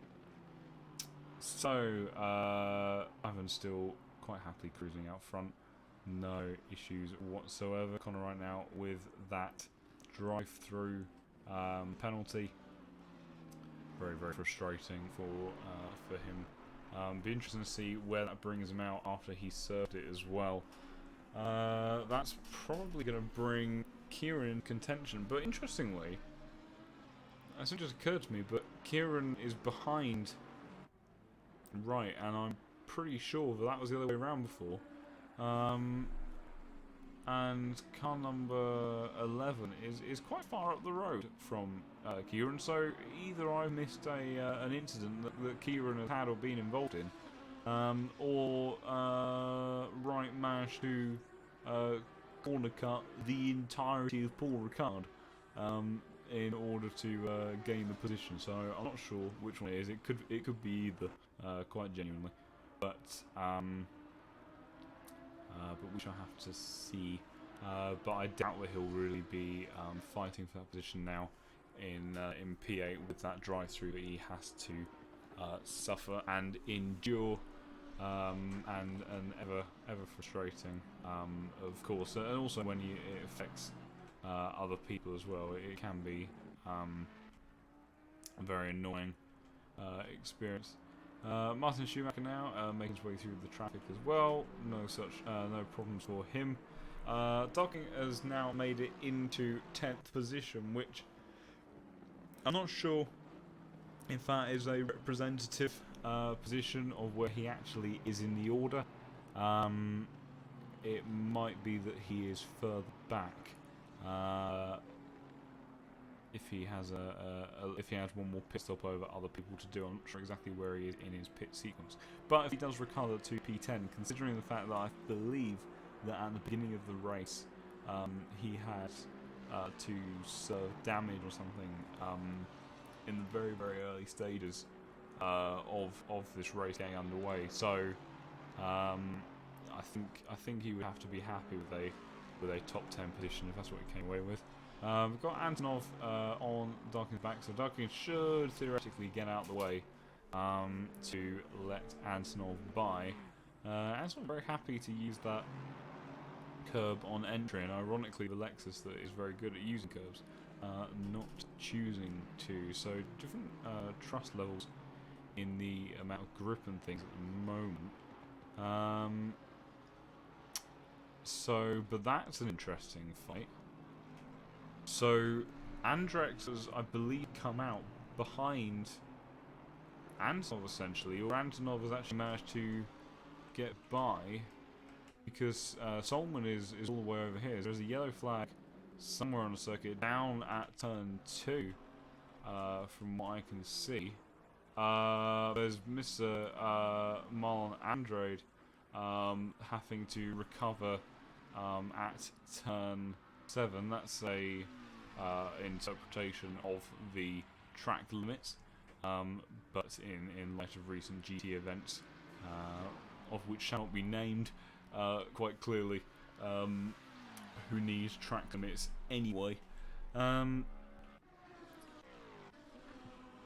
still quite happily cruising out front. No issues whatsoever. Connor right now with that drive-through penalty. Very, very frustrating for him. Be interesting to see where that brings him out after he served it as well. That's probably going to bring Kieran in contention. But interestingly, that's just occurred to me, but Kieran is behind right, and I'm pretty sure that was the other way around before. And car number 11 is quite far up the road from Kieran, so either I missed an incident that Kieran has had or been involved in, or Wright managed to corner cut the entirety of Paul Ricard in order to gain the position. So I'm not sure which one it is. It could be either, quite genuinely, but we shall have to see. But I doubt that he'll really be fighting for that position now in P8 with that drive-through that he has to suffer and endure, and ever frustrating, of course, and also when it affects other people as well. It can be a very annoying experience. Martin Schumacher now making his way through the traffic as well. No problems for him. Docking has now made it into 10th position, which I'm not sure if that is a representative position of where he actually is in the order. It might be that he is further back. If he has if he has one more pit stop over other people to do, I'm not sure exactly where he is in his pit sequence. But if he does recover to P10, considering the fact that I believe that at the beginning of the race he had to serve damage or something in the very, very early stages of this race getting underway. So I think he would have to be happy with a top 10 position if that's what he came away with. We've got Antonov on Darkin's back, so Darkin should theoretically get out of the way to let Antonov by. Antonov very happy to use that curb on entry, and ironically the Lexus that is very good at using curbs not choosing to. So different trust levels in the amount of grip and things at the moment. But that's an interesting fight. So Andrex has, I believe, come out behind Antonov essentially, or Antonov has actually managed to get by because Solman is all the way over here. There's a yellow flag somewhere on the circuit down at turn 2 from what I can see. There's Mr. Marlon Andrade having to recover at turn 7. That's a interpretation of the track limits, but in light of recent GT events, of which shall not be named quite clearly, who needs track limits anyway.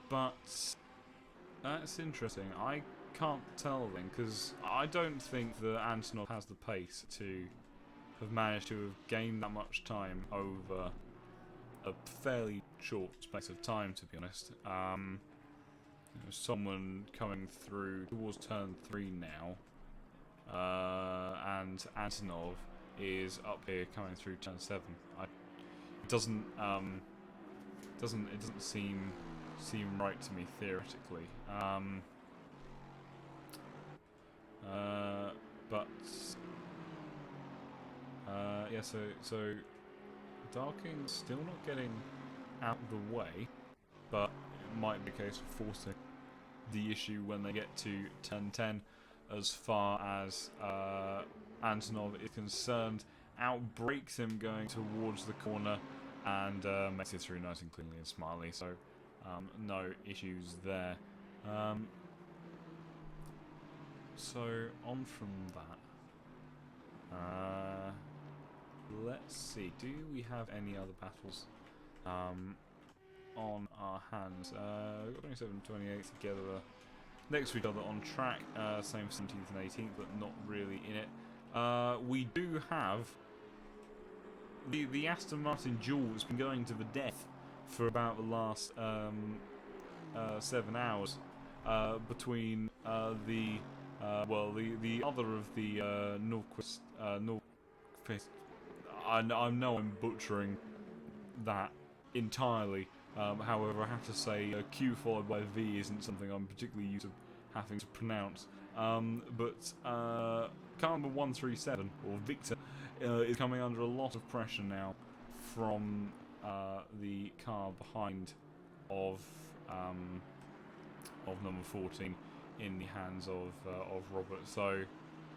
But That's interesting. I can't tell then, because I don't think that Antonov has the pace to have managed to have gained that much time over a fairly short space of time, to be honest. There's someone coming through towards turn 3 now, and Antonov is up here coming through turn 7. It doesn't seem right to me theoretically. But yeah, so Darking's still not getting out of the way, but it might be a case of forcing the issue when they get to turn 10. As far as Antonov is concerned, outbreaks him going towards the corner and makes it through nice and cleanly and smartly, so no issues there. So on from that, let's see, do we have any other battles on our hands? We've got 27 28 together next to each other on track, same 17th and 18th, but not really in it. We do have the Aston Martin duel that's been going to the death for about the last 7 hours between the other of the Norquist. I know I'm butchering that entirely. However, I have to say Q followed by V isn't something I'm particularly used to having to pronounce. But car number 137, or Victor, is coming under a lot of pressure now from the car behind of number 14 in the hands of Robert. So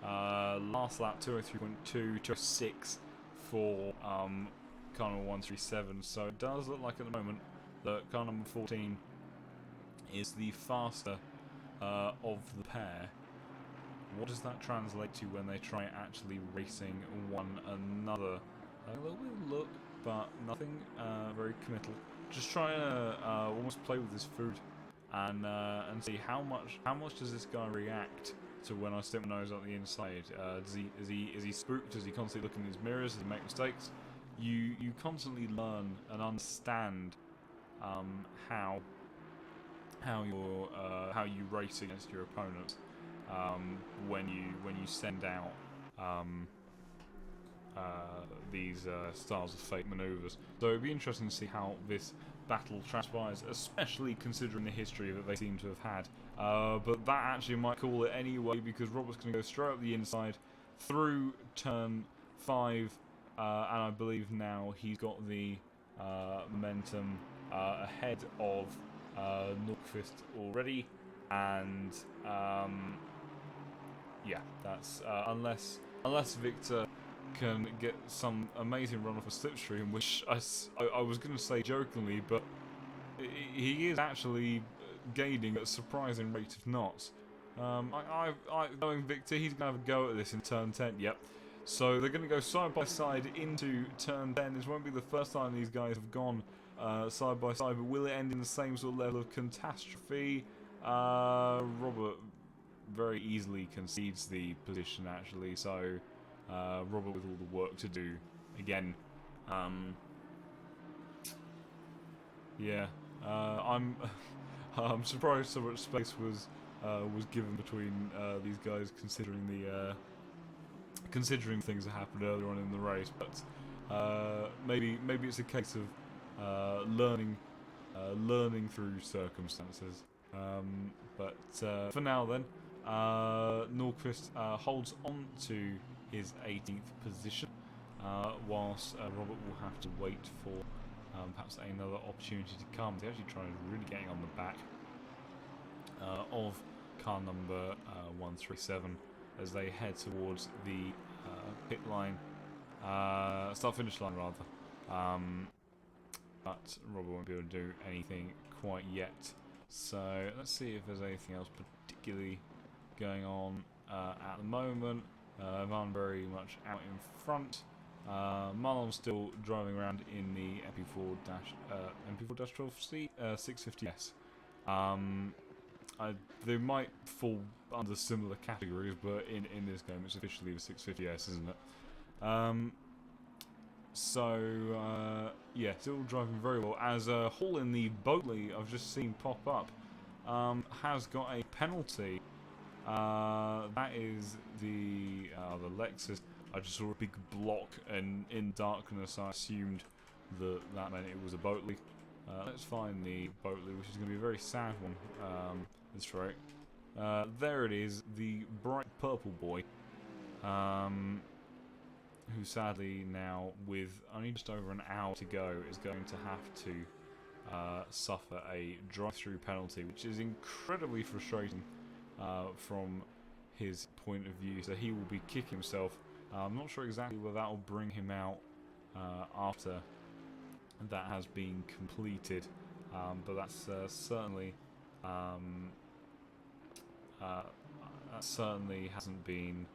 last lap 203.2, 206 for car number 137. So it does look like at the moment that car number 14 is the faster of the pair. What does that translate to when they try actually racing one another? A little bit of luck, but nothing very committal. Just trying to almost play with his food and see how much does this guy react to when I stick my nose up the inside. Is he spooked? Does he constantly look in his mirrors? Does he make mistakes? You constantly learn and understand how you race against your opponents when you send out these styles of fake manoeuvres. So it'd be interesting to see how this battle transpires, especially considering the history that they seem to have had. But that actually might call it anyway, because Robert's going to go straight up the inside through turn 5, and I believe now he's got the momentum ahead of Norquist already, and yeah, that's unless Victor can get some amazing run off a slipstream, which I was going to say jokingly, but he is actually gaining at a surprising rate of knots. Knowing Victor, he's going to have a go at this in turn 10. Yep. So they're going to go side by side into turn 10. This won't be the first time these guys have gone side by side, but will it end in the same sort of level of catastrophe? Robert very easily concedes the position, actually, so Robert with all the work to do again. Yeah, I'm surprised so much space was given between these guys, considering things that happened earlier on in the race, but maybe it's a case of learning through circumstances. But for now then, Norquist holds on to his 18th position, whilst Robert will have to wait for perhaps another opportunity to come. He's actually trying to really getting on the back of car number 137 as they head towards the pit line, start-finish line rather. But Robert won't be able to do anything quite yet. So let's see if there's anything else particularly going on at the moment. Van very much out in front. Marlon's still driving around in the MP4-12C 650S. they might fall under similar categories, but in this game it's officially the 650S, isn't it? Yeah, still driving very well. As Hall in the Boatley I've just seen pop up has got a penalty. That is the Lexus. I just saw a big block, and in darkness I assumed that meant it was a Boatley. Let's find the Boatley, which is going to be a very sad one. That's right. There it is, the bright purple boy. Who sadly now, with only just over an hour to go, is going to have to suffer a drive-through penalty, which is incredibly frustrating from his point of view. So he will be kicking himself. I'm not sure exactly whether that will bring him out after that has been completed, but that's certainly hasn't been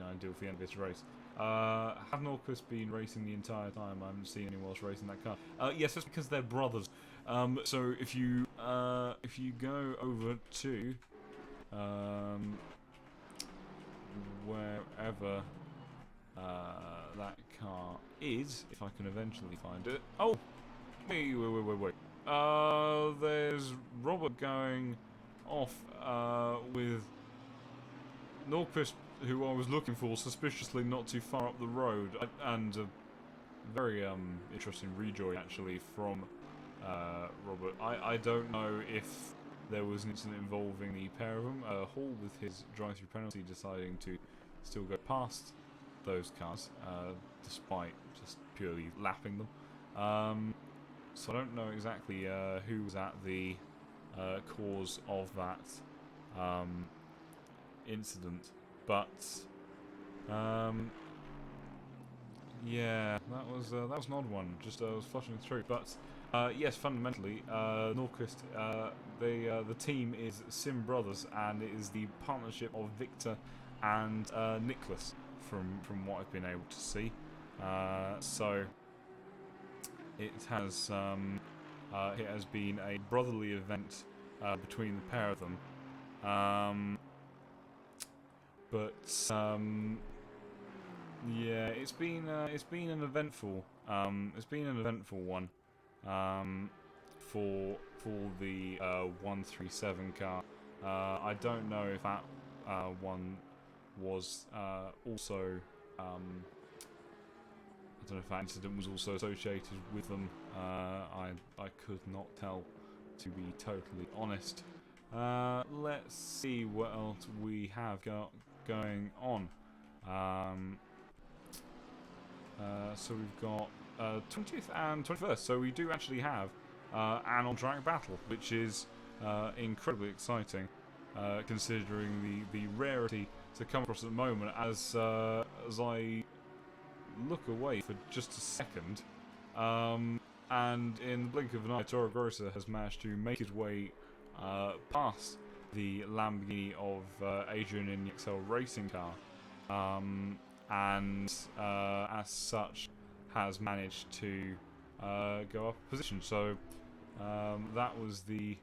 ideal for the end of this race. Have Norquist been racing the entire time? I haven't seen anyone else racing that car. Yes, that's because they're brothers. So if you go over to wherever that car is, if I can eventually find it. Oh, wait. There's Robert going off with Norquist, who I was looking for, suspiciously not too far up the road, and a very interesting rejoin actually from Robert. I don't know if there was an incident involving the pair of them. Hall, with his drive-through penalty, deciding to still go past those cars, despite just purely lapping them. So I don't know exactly who was at the cause of that incident, but yeah, that was an odd one. Just was flushing through, but yes, fundamentally, Norquist, the team is Sim Brothers, and it is the partnership of Victor and Nicholas, from what I've been able to see. So it has been a brotherly event between the pair of them. Yeah, it's been an eventful one for the 137 car. I don't know if that one was also I don't know if that incident was also associated with them. I could not tell, to be totally honest. Let's see what else we have got going on. So we've got 20th and 21st. So we do actually have an on-track battle, which is incredibly exciting, considering the rarity to come across at the moment. As I look away for just a second, and in the blink of an eye, Toro Grosso has managed to make his way past the Lamborghini of Adrian in the XL racing car, and as such has managed to go up a position. So that was the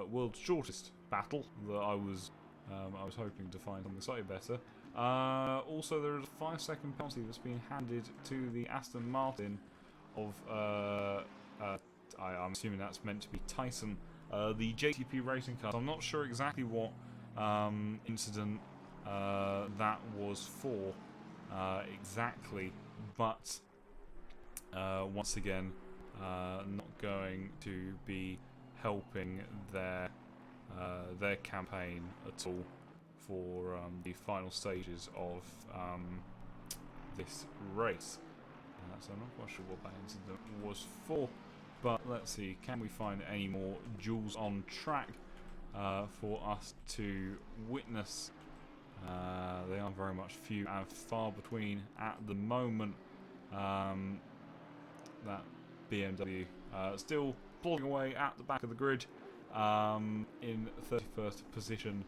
world's shortest battle that I was hoping to find something slightly better. Also, there is a 5-second penalty that's been handed to the Aston Martin of I'm assuming that's meant to be Tyson, the JTP racing car. I'm not sure exactly what incident that was for exactly, but once again, not going to be helping their campaign at all for the final stages of this race. So I'm not quite sure what that incident was for, but let's see, can we find any more duels on track for us to witness? They are very much few and far between at the moment. That BMW still plodding away at the back of the grid in 31st position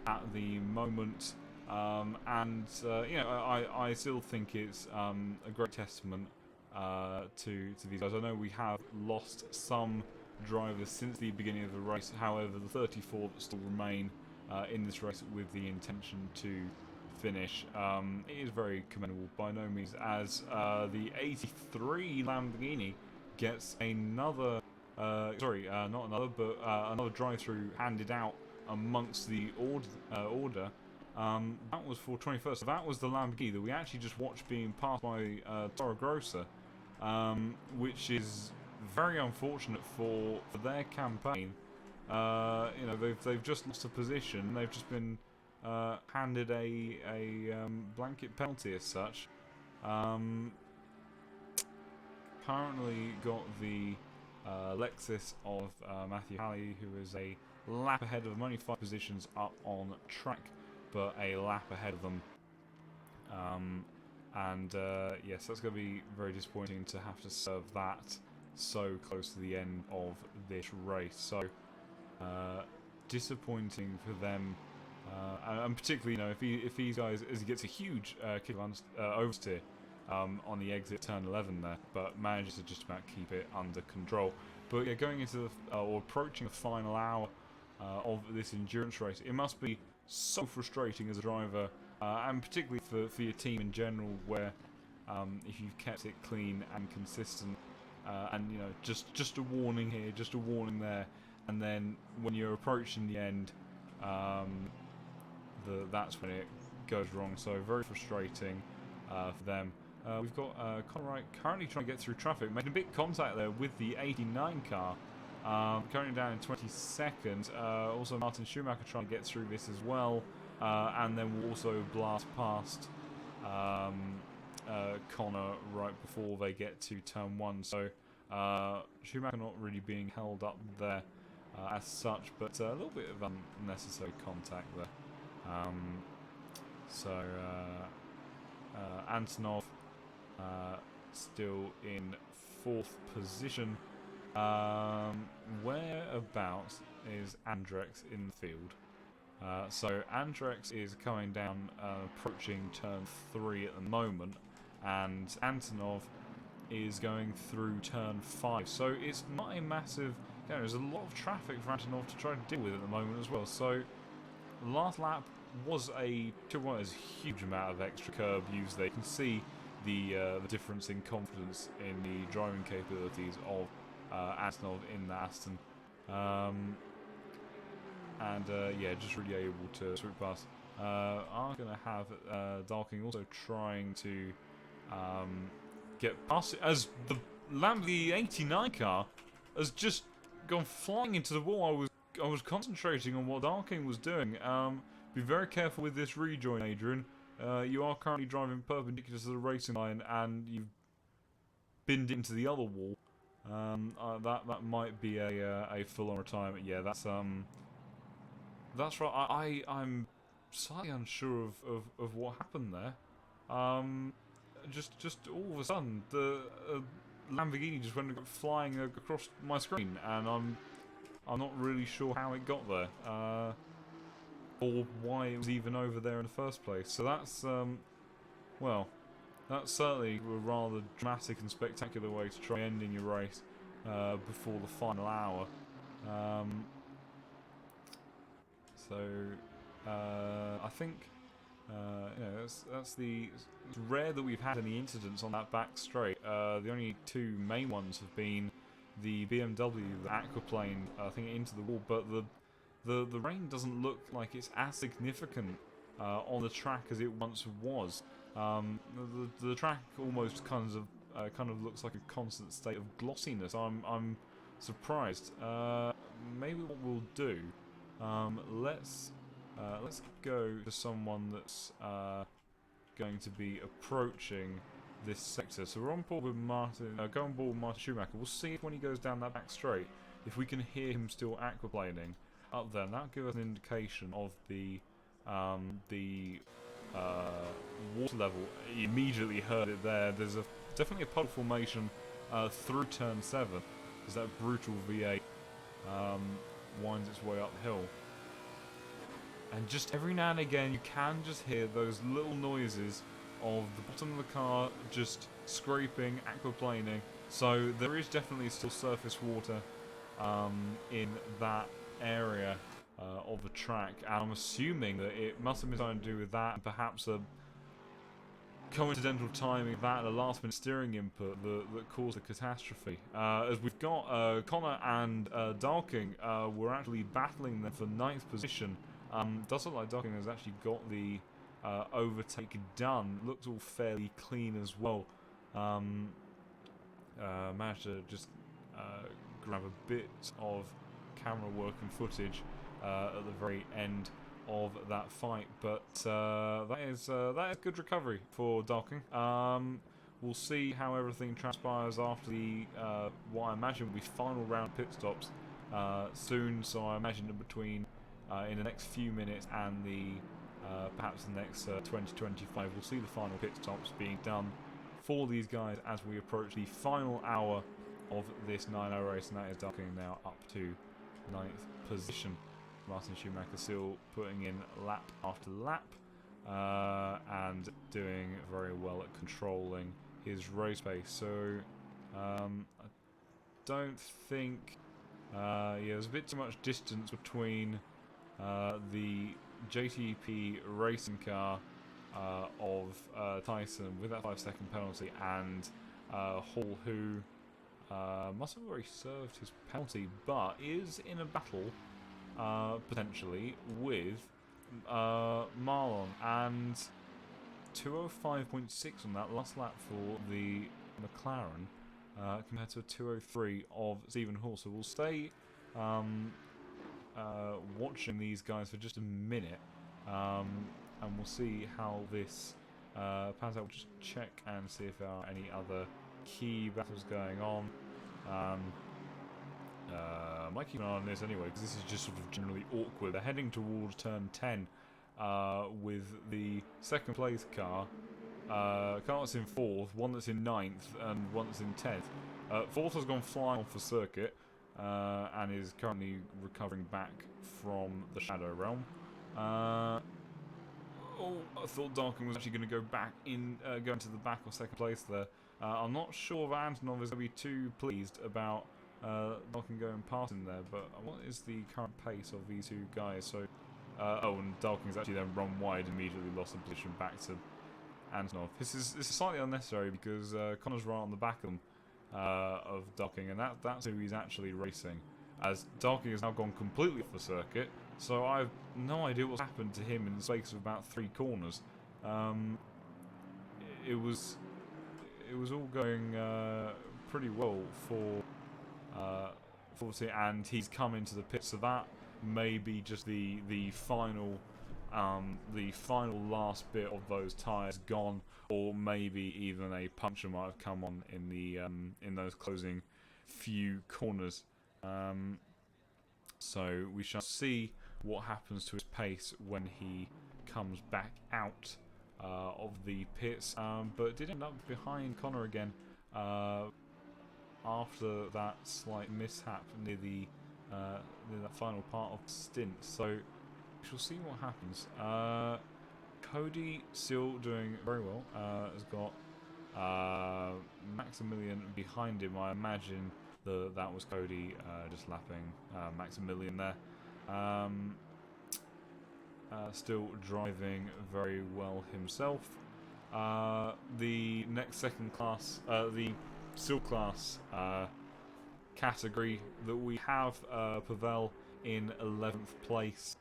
at the moment, and you know, I still think it's a great testament to these guys. I know we have lost some drivers since the beginning of the race. However, the 34 that still remain in this race with the intention to finish, it is very commendable by no means, as the 83 Lamborghini gets another, not another, but another drive-through handed out amongst the order. That was for 21st. So that was the Lamborghini that we actually just watched being passed by Toro Grosso, which is very unfortunate for their campaign. You know, they've just lost a position. They've just been handed a blanket penalty as such. Currently got the Lexus of Matthew Halley, who is a lap ahead of them, only 5 positions up on track, but a lap ahead of them. Yes, that's going to be very disappointing to have to serve that so close to the end of this race. So disappointing for them, and particularly, you know, if these guys, as he gets a huge kick on oversteer on the exit turn 11 there, but manages to just about keep it under control. But yeah, going into the or approaching the final hour of this endurance race, it must be so frustrating as a driver, and particularly for your team in general, where if you've kept it clean and consistent, and you know, just a warning here, just a warning there, and then when you're approaching the end, that's when it goes wrong. So very frustrating for them. We've got Conor Wright currently trying to get through traffic, making a big contact there with the 89 car. Currently down in 22nd. Also Martin Schumacher trying to get through this as well, and then we'll also blast past Conor right before they get to turn 1. So Schumacher not really being held up there as such, but a little bit of unnecessary contact there. Antonov still in 4th position. Whereabouts is Andrex in the field? So Andrex is coming down, approaching turn 3 at the moment, and Antonov is going through turn 5. So it's not a massive, you know, there's a lot of traffic for Antonov to try to deal with at the moment as well. So last lap was a huge amount of extra curb used there. You can see the difference in confidence in the driving capabilities of Antonov in the Aston, just really able to sweep past. I'm going to have Darking also trying to get past it, as the Lamborghini 89 car has just gone flying into the wall. I was concentrating on what Darking was doing. Be very careful with this rejoin, Adrian. You are currently driving perpendicular to the racing line, and you've binned into the other wall. That might be a full-on retirement. Yeah, that's right. I'm slightly unsure of what happened there. Just all of a sudden, the Lamborghini just went flying across my screen, and I'm not really sure how it got there, or why it was even over there in the first place. So that's that's certainly a rather dramatic and spectacular way to try ending your race before the final hour. I think it's rare that we've had any incidents on that back straight. The only 2 main ones have been the BMW, the aquaplane, I think, into the wall, but the rain doesn't look like it's as significant on the track as it once was. The track almost kind of looks like a constant state of glossiness. I'm surprised. Maybe what we'll do, let's go to someone that's going to be approaching this sector. So we're on board with Martin. Go on board with Martin Schumacher. We'll see if when he goes down that back straight, if we can hear him still aquaplaning up there. And that'll give us an indication of the water level. You immediately heard it there. There's definitely a puddle formation through turn 7 as that brutal V8 winds its way uphill. And just every now and again you can just hear those little noises of the bottom of the car just scraping, aquaplaning. So there is definitely still surface water in that area of the track, and I'm assuming that it must have been something to do with that, and perhaps a coincidental timing of that and a last-minute steering input that caused the catastrophe. As we've got Connor and Darking were actually battling them for 9th position. Does look like Darking has actually got the overtake done. Looks all fairly clean as well. Managed to just grab a bit of camera work and footage at the very end of that fight, but that is good recovery for Darking. We'll see how everything transpires after the what I imagine will be final round pit stops soon. So I imagine in between in the next few minutes and the perhaps the next 20-25, we'll see the final pit stops being done for these guys as we approach the final hour of this 9-hour race, and that is Darking now up to 9th position. Martin Schumacher still putting in lap after lap and doing very well at controlling his race pace. So I don't think there's a bit too much distance between the JTP racing car of Tyson with that 5-second penalty and Hall, who must have already served his penalty but is in a battle potentially with Marlon, and 205.6 on that last lap for the McLaren compared to a 203 of Stephen Hall. So we'll stay watching these guys for just a minute and we'll see how this pans out. We'll just check and see if there are any other key battles going on. I might keep an eye on this anyway, because this is just sort of generally awkward. They're heading towards turn 10 with the second place car that's in 4th, one that's in 9th, and one that's in 10th. 4th has gone flying off the circuit and is currently recovering back from the Shadow Realm. I thought Darkin was actually going to go back in, go into the back of second place there. I'm not sure that Antonov is going to be too pleased about Darkin going past him there, but what is the current pace of these two guys? So, and Darkin's actually then run wide, immediately lost the position back to Antonov. This is slightly unnecessary because Connor's right on the back of them, of Darkin, and that's who he's actually racing. As Darkin has now gone completely off the circuit, so I have no idea what's happened to him in the space of about 3 corners. It was all going pretty well for and he's come into the pit, so that may be just the final last bit of those tyres gone, or maybe even a puncture might have come on in the in those closing few corners. So we shall see what happens to his pace when he comes back out of the pits, but did end up behind Connor again after that slight mishap near that final part of Stint. So we shall see what happens. Cody still doing very well. Has got Maximilian behind him. I imagine that was Cody just lapping Maximilian there. Still driving very well himself. The next second class, the still class category that we have, Pavel in 11th place.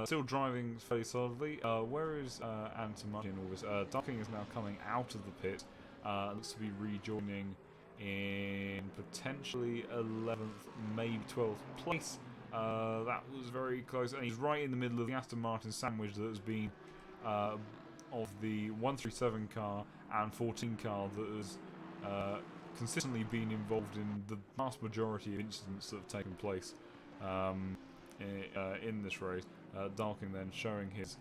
Still driving fairly solidly. Where is Anton Martin in all this? Darking is now coming out of the pit. Looks to be rejoining in potentially 11th, maybe 12th place. That was very close, and he's right in the middle of the Aston Martin sandwich that has been of the 137 car and 14 car that has consistently been involved in the vast majority of incidents that have taken place in this race. Darking then showing his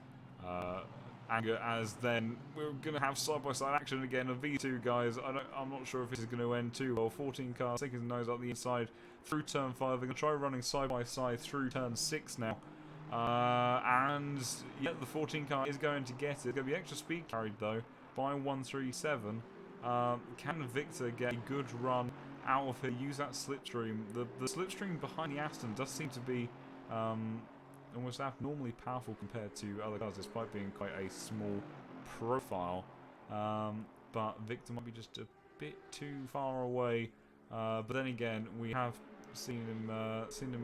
anger, as then we're going to have side-by-side action again of these two guys. I'm not sure if this is going to end too well. 14 car sticking his nose up the inside through turn 5. They're going to try running side-by-side through turn 6 now. And yeah, the 14 car is going to get it. There's going to be extra speed carried though by 137. Can Victor get a good run out of here, use that slipstream. The slipstream behind the Aston does seem to be almost abnormally powerful compared to other cars, despite being quite a small profile. But Victor might be just a bit too far away. But then again, we have seen him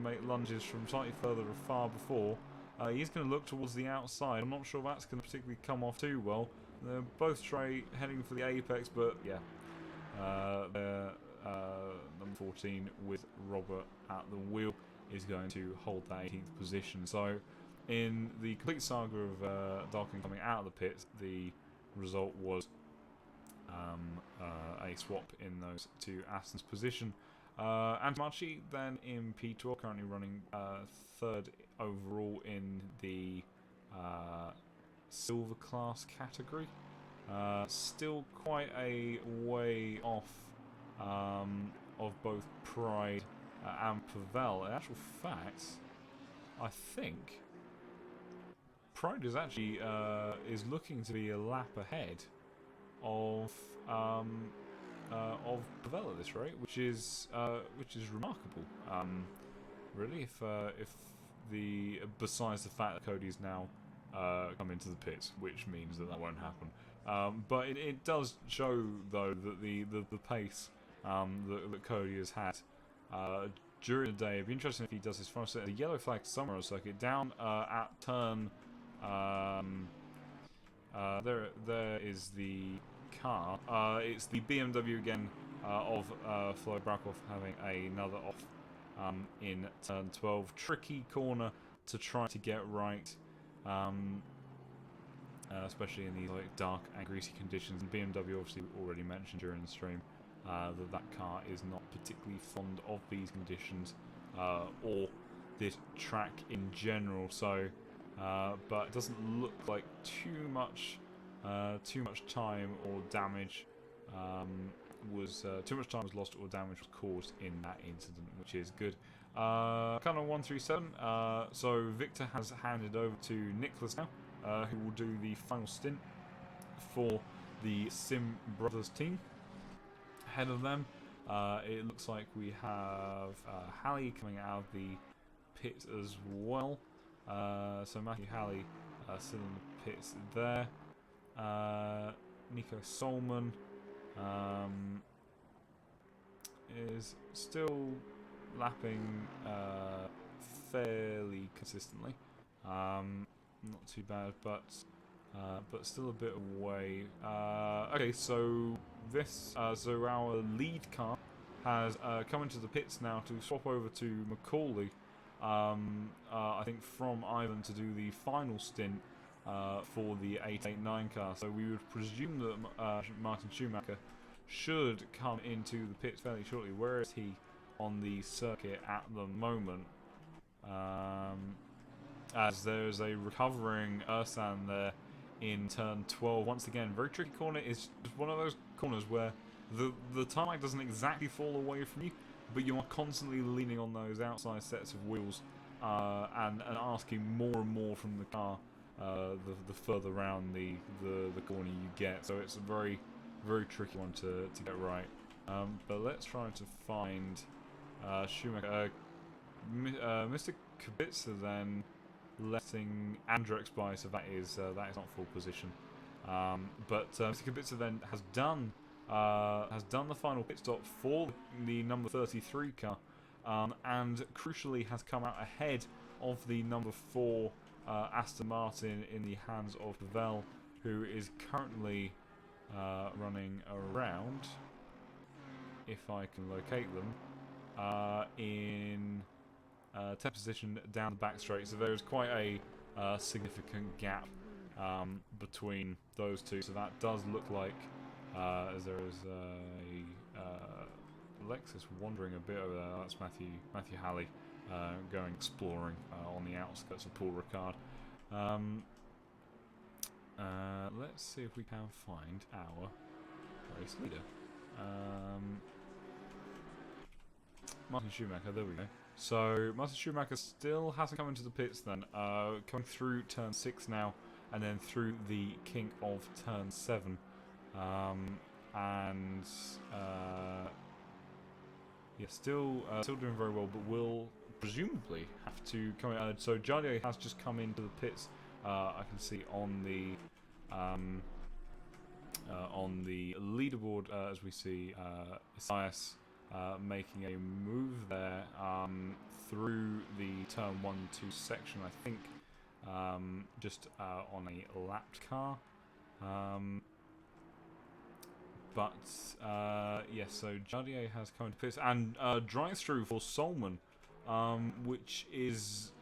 make lunges from slightly further afar before. He's going to look towards the outside. I'm not sure that's going to particularly come off too well. They're both straight, heading for the apex, but yeah. Number 14 with Robert at the wheel is going to hold that 18th position. So, in the complete saga of Darkin coming out of the pits, the result was a swap in those two Aston's position. Antomarchi then in P12, currently running third overall in the silver class category. Still quite a way off of both Pride and Pavel. In actual fact, I think Pride is actually is looking to be a lap ahead of Pavel at this rate, which is remarkable. Really, if the besides the fact that Cody's now come into the pits, which means that won't happen. But it does show though that the pace that Cody has had during the day. It'd be interesting if he does his final set. The yellow flag somewhere on the circuit down at turn. There is the car. It's the BMW again of Flo Brakov having another off in turn 12. Tricky corner to try to get right, especially in these like dark and greasy conditions. And BMW obviously already mentioned during the stream that car is not particularly fond of these conditions or this track in general. So, but it doesn't look like too much time or damage was lost or damage was caused in that incident, which is good. Kind of 137. So Victor has handed over to Nicholas now, who will do the final stint for the Sim Brothers team. Ahead of them, it looks like we have Halley coming out of the pit as well. So Matthew Halley still in the pits there. Nico Solman is still lapping fairly consistently. Not too bad, but still a bit away. Okay, so this so our lead car has come into the pits now to swap over to Macaulay. I think from Ivan to do the final stint for the 889 car. So we would presume that Martin Schumacher should come into the pits fairly shortly. Where is he on the circuit at the moment? As there's a recovering Ursan there in turn 12. Once again, very tricky corner. Is one of those corners where the tarmac doesn't exactly fall away from you, but you are constantly leaning on those outside sets of wheels and asking more and more from the car the further round the corner you get. So it's a very, very tricky one to get right. But let's try to find Schumacher. Mr. Kubica then letting Andrex by, so that is not full position. But Mr. Kubica then has done the final pit stop for the number 33 car, and crucially has come out ahead of the number 4 Aston Martin in the hands of Pavel, who is currently running around, if I can locate them, in 10th position down the back straight. So there's quite a significant gap between those two. So that does look like as there is a Lexus wandering a bit over there. That's Matthew Halley going exploring on the outskirts of Paul Ricard. Let's see if we can find our race leader. Martin Schumacher, there we go. So Martin Schumacher still hasn't come into the pits then, coming through turn 6 now, and then through the kink of turn 7. yeah, still doing very well, but will presumably have to come in. So Jardier has just come into the pits. I can see on the leaderboard as we see Isaias making a move there through the turn 1-2 section, I think, just on a lapped car. Yes, so Jardier has come into pits, and drive-through for Solman, which is,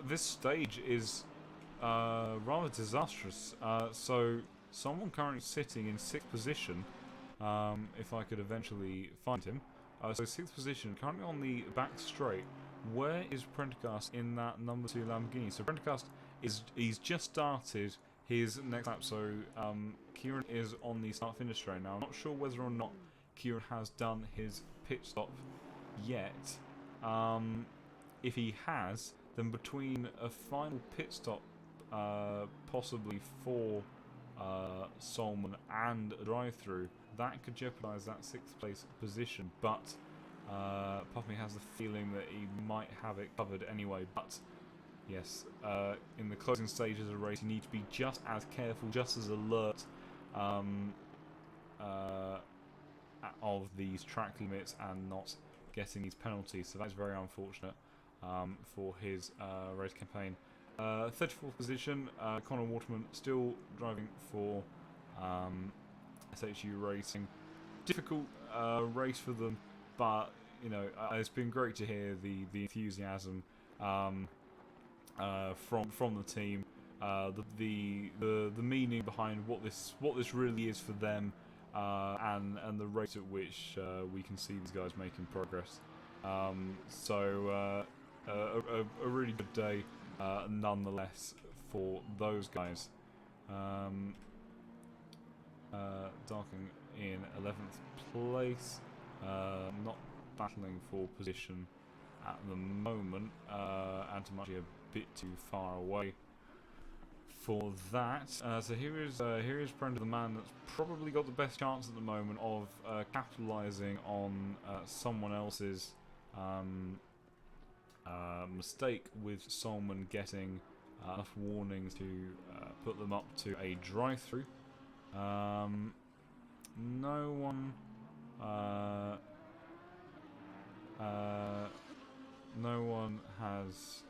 this stage is rather disastrous. So someone currently sitting in 6th position, if I could eventually find him. So 6th position, currently on the back straight. Where is Prendergast in that number 2 Lamborghini? So Prendergast he's just started his next lap, so Kieran is on the start-finish straight now. I'm not sure whether or not Kieran has done his pit stop yet. If he has, then between a final pit stop, possibly for Solman and a drive-through, that could jeopardise that 6th place position, but Puffy has the feeling that he might have it covered anyway. But yes, in the closing stages of the race, you need to be just as careful, just as alert of these track limits and not getting these penalties. So that's very unfortunate for his race campaign. 34th position, Connor Waterman still driving for SHU Racing. Difficult race for them, but you know, it's been great to hear the enthusiasm from the team, the meaning behind what this really is for them, and the rate at which we can see these guys making progress. A really good day nonetheless for those guys. Darking in 11th place, not battling for position at the moment. Antomachi a bit too far away for that. So here is Brenda, the man that's probably got the best chance at the moment of capitalising on someone else's mistake, with Solman getting enough warnings to put them up to a drive-through. No one has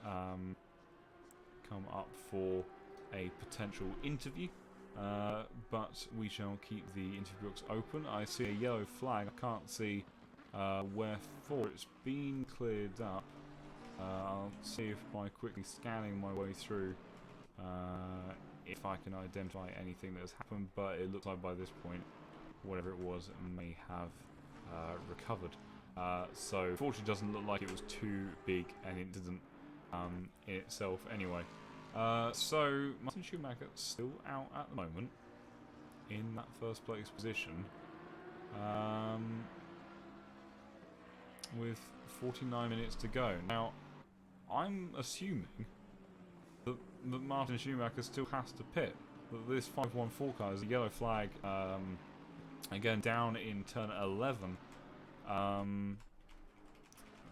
come up for a potential interview, but we shall keep the interview box open. I see a yellow flag. I can't see wherefore. It's been cleared up. I'll see if by quickly scanning my way through if I can identify anything that has happened, but it looks like by this point whatever it was may have recovered. So fortunately doesn't look like it was too big an incident in itself anyway. So Martin Schumacher still out at the moment in that 1st place position, with 49 minutes to go. Now I'm assuming that Martin Schumacher still has to pit. That this 514 car is a yellow flag, again down in turn 11.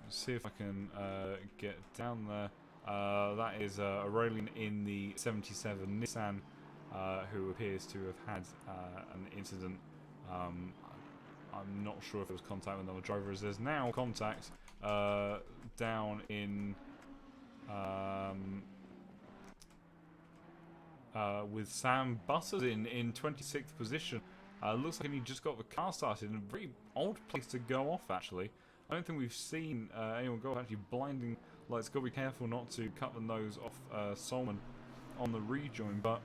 See if I can get down there. That is Aurelian in the 77 Nissan, who appears to have had an incident. I'm not sure if it was contact with another driver, as there's now contact down in with Sam Butters in 26th position. Looks like he just got the car started in a very odd place to go off, actually. I don't think we've seen anyone go off actually blinding lights. Got to be careful not to cut the nose off Solman on the rejoin, but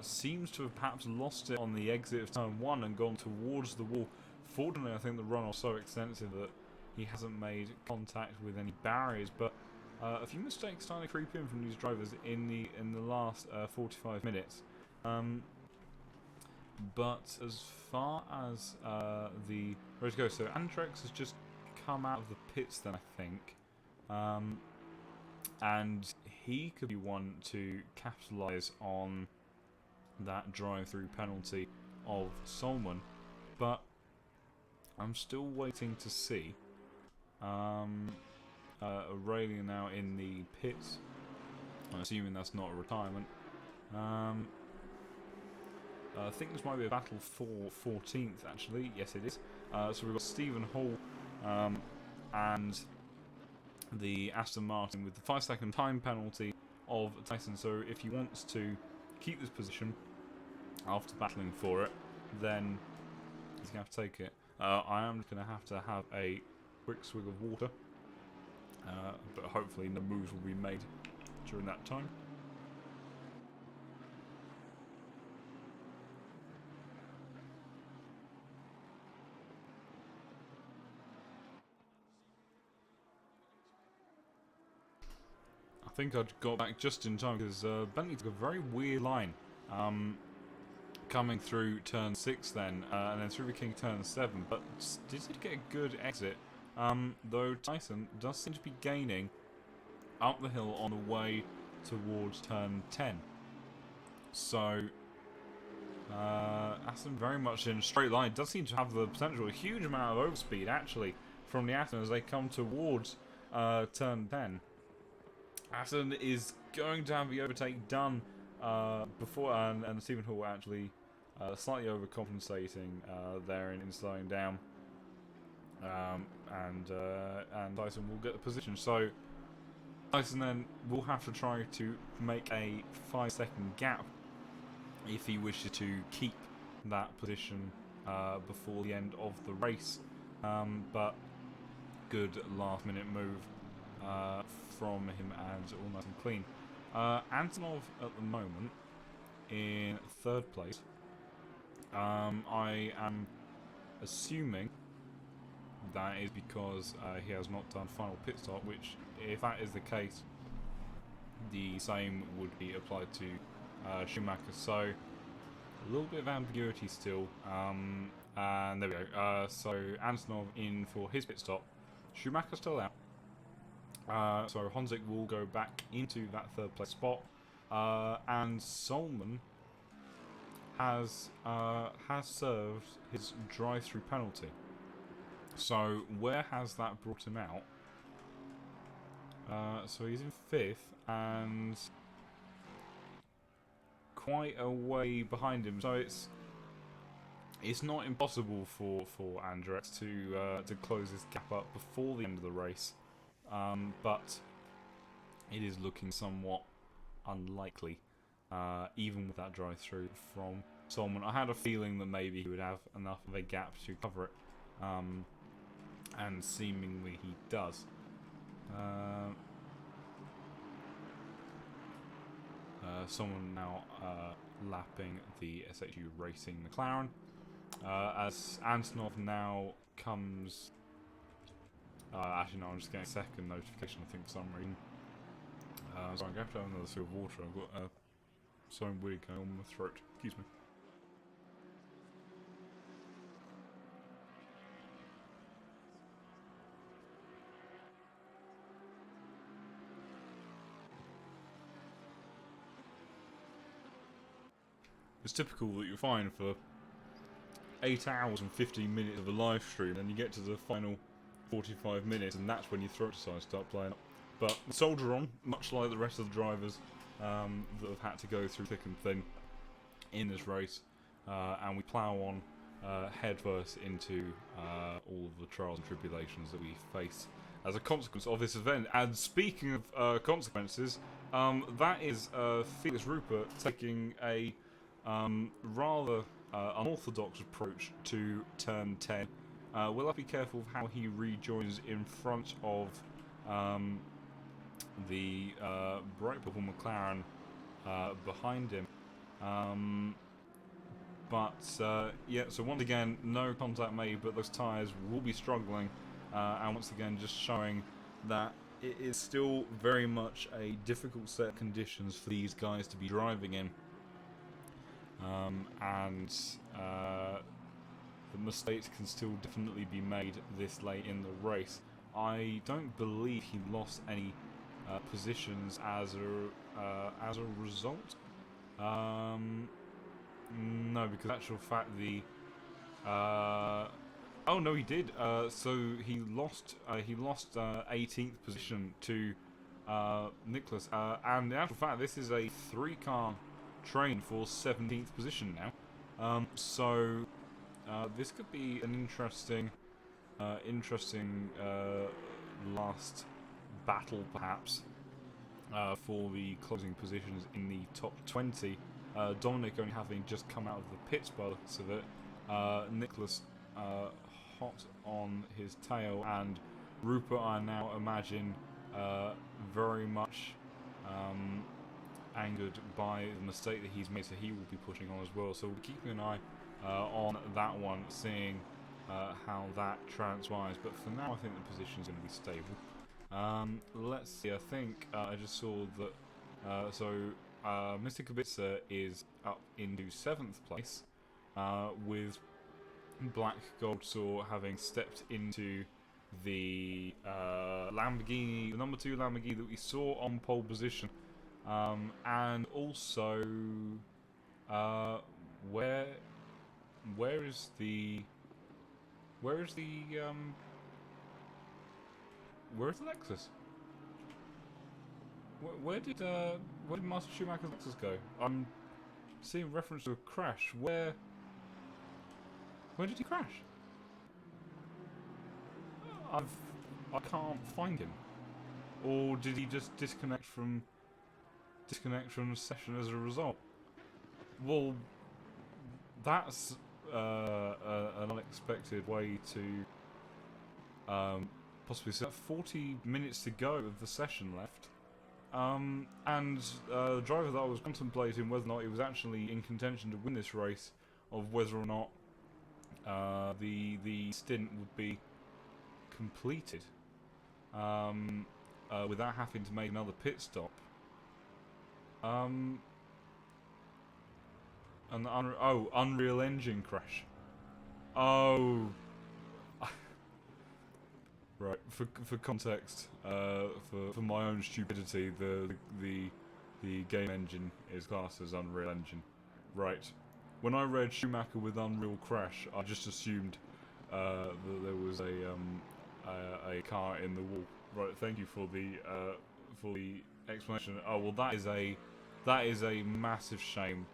seems to have perhaps lost it on the exit of turn 1 and gone towards the wall. Fortunately, I think the runoff's so extensive that he hasn't made contact with any barriers, but a few mistakes starting to creep in from these drivers in the last 45 minutes. But as far as the race goes, so Andrex has just come out of the pits then, I think, and he could be one to capitalise on that drive-through penalty of Solman, but I'm still waiting to see. Aurelia now in the pits. I'm assuming that's not a retirement. I think this might be a battle for 14th, actually. Yes, it is. So we've got Stephen Hall and the Aston Martin with the 5-second time penalty of Tyson. So if he wants to keep this position after battling for it, then he's going to have to take it. I am going to have a quick swig of water, but hopefully no moves will be made during that time. I think I got back just in time because Bentley took a very weird line coming through turn 6 then, and then through the King turn 7, but did it get a good exit, though Tyson does seem to be gaining up the hill on the way towards turn 10. So Aston very much in a straight line, does seem to have the potential, a huge amount of overspeed actually from the Aston as they come towards turn 10. Aston is going to have the overtake done before, and Stephen Hall actually slightly overcompensating there in slowing down, and Tyson will get the position. So Tyson then will have to try to make a 5-second gap if he wishes to keep that position before the end of the race. But good last-minute move from him, and all nice and clean. Antonov at the moment in 3rd place. I am assuming that is because he has not done final pit stop, which, if that is the case, the same would be applied to Schumacher. So a little bit of ambiguity still. And there we go. So Antonov in for his pit stop. Schumacher still out. So Honzik will go back into that 3rd place spot, and Solman has served his drive-through penalty. So where has that brought him out? So he's in 5th and quite a way behind him. So it's not impossible for Andrex to close this gap up before the end of the race. But it is looking somewhat unlikely, even with that drive-through from Solomon. I had a feeling that maybe he would have enough of a gap to cover it, and seemingly he does. Someone now lapping the SHU Racing McLaren, as Antonov now comes... actually no, I'm just getting a second notification I think for some reason. So I'm going to have to have another sip of water. I've got something weird going on in my throat. Excuse me. It's typical that you find for 8 hours and 15 minutes of a live stream, and you get to the final 45 minutes, and that's when your throat decides to start playing up. But soldier on, much like the rest of the drivers that have had to go through thick and thin in this race, and we plough on head first into all of the trials and tribulations that we face as a consequence of this event. And speaking of consequences, that is Felix Rupert taking a rather unorthodox approach to turn 10. We'll have to be careful of how he rejoins in front of the bright purple McLaren behind him. Yeah, so once again, no contact made, but those tyres will be struggling, and once again just showing that it is still very much a difficult set of conditions for these guys to be driving in. The mistakes can still definitely be made this late in the race. I don't believe he lost any positions as a result. No, because in actual fact the Oh no, he did. So he lost 18th position to Nicholas. And in actual fact, this is a 3-car train for 17th position now. So this could be an interesting last battle, perhaps, for the closing positions in the top 20. Dominic only having just come out of the pits, so that Nicholas hot on his tail, and Rupert, I now imagine, very much angered by the mistake that he's made, so he will be pushing on as well. So we'll be keeping an eye on that one, seeing how that transpires. But for now, I think the position's going to be stable. Let's see, I think I just saw that, Mr. Kubica is up into 7th place, with Black Goldsaw having stepped into the Lamborghini, the number 2 Lamborghini that we saw on pole position, and also where is the Lexus? Where did Master Schumacher's Lexus go? I'm seeing reference to a crash. Where did he crash? I can't find him. Or did he just disconnect from the session as a result? Well, that's an unexpected way to possibly set 40 minutes to go of the session left. And the driver that I was contemplating whether or not he was actually in contention to win this race, of whether or not the stint would be completed without having to make another pit stop. Unreal Engine crash. Oh, right. For context, for my own stupidity, the game engine is classed as Unreal Engine. Right. When I read Schumacher with Unreal Crash, I just assumed that there was a car in the wall. Right. Thank you for the explanation. Oh well, that is a massive shame.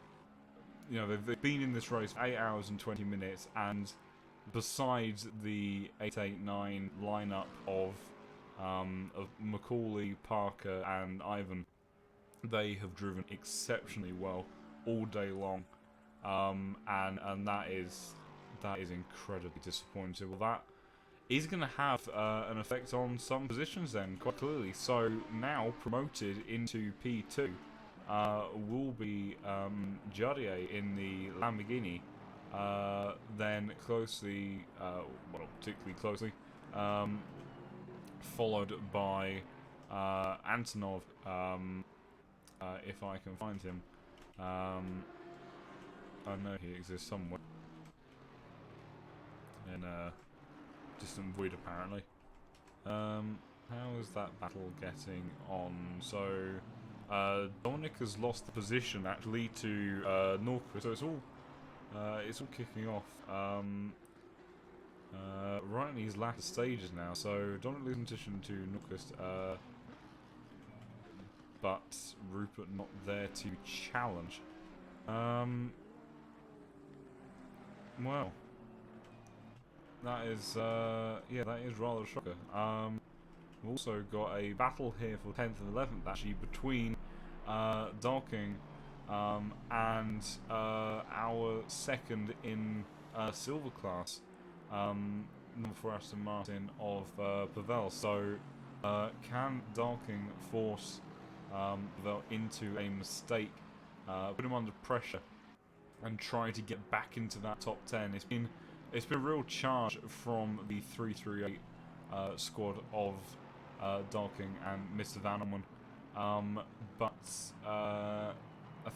You know, they've been in this race for 8 hours and 20 minutes, and besides the 889 lineup of Macaulay, Parker, and Ivan, they have driven exceptionally well all day long, and that is incredibly disappointing. Well, that is going to have an effect on some positions then, quite clearly. So now promoted into P2 will be Jardier in the Lamborghini, then closely, particularly closely, followed by Antonov, if I can find him. I know he exists somewhere in a distant void, apparently. How is that battle getting on? So Dominic has lost the position actually to Norquist, so it's all kicking off right in these latter stages now. So Dominic losing position to Norquist, but Rupert not there to challenge. Well, that is that is rather a shocker. We've also got a battle here for 10th and 11th actually between Darking and our second in silver class, number 4 Aston Martin of Provence. So can Darking force Pavel into a mistake, put him under pressure, and try to get back into that top 10? It's been a real charge from the 338 squad of Darking and Mr. Vanneman, but I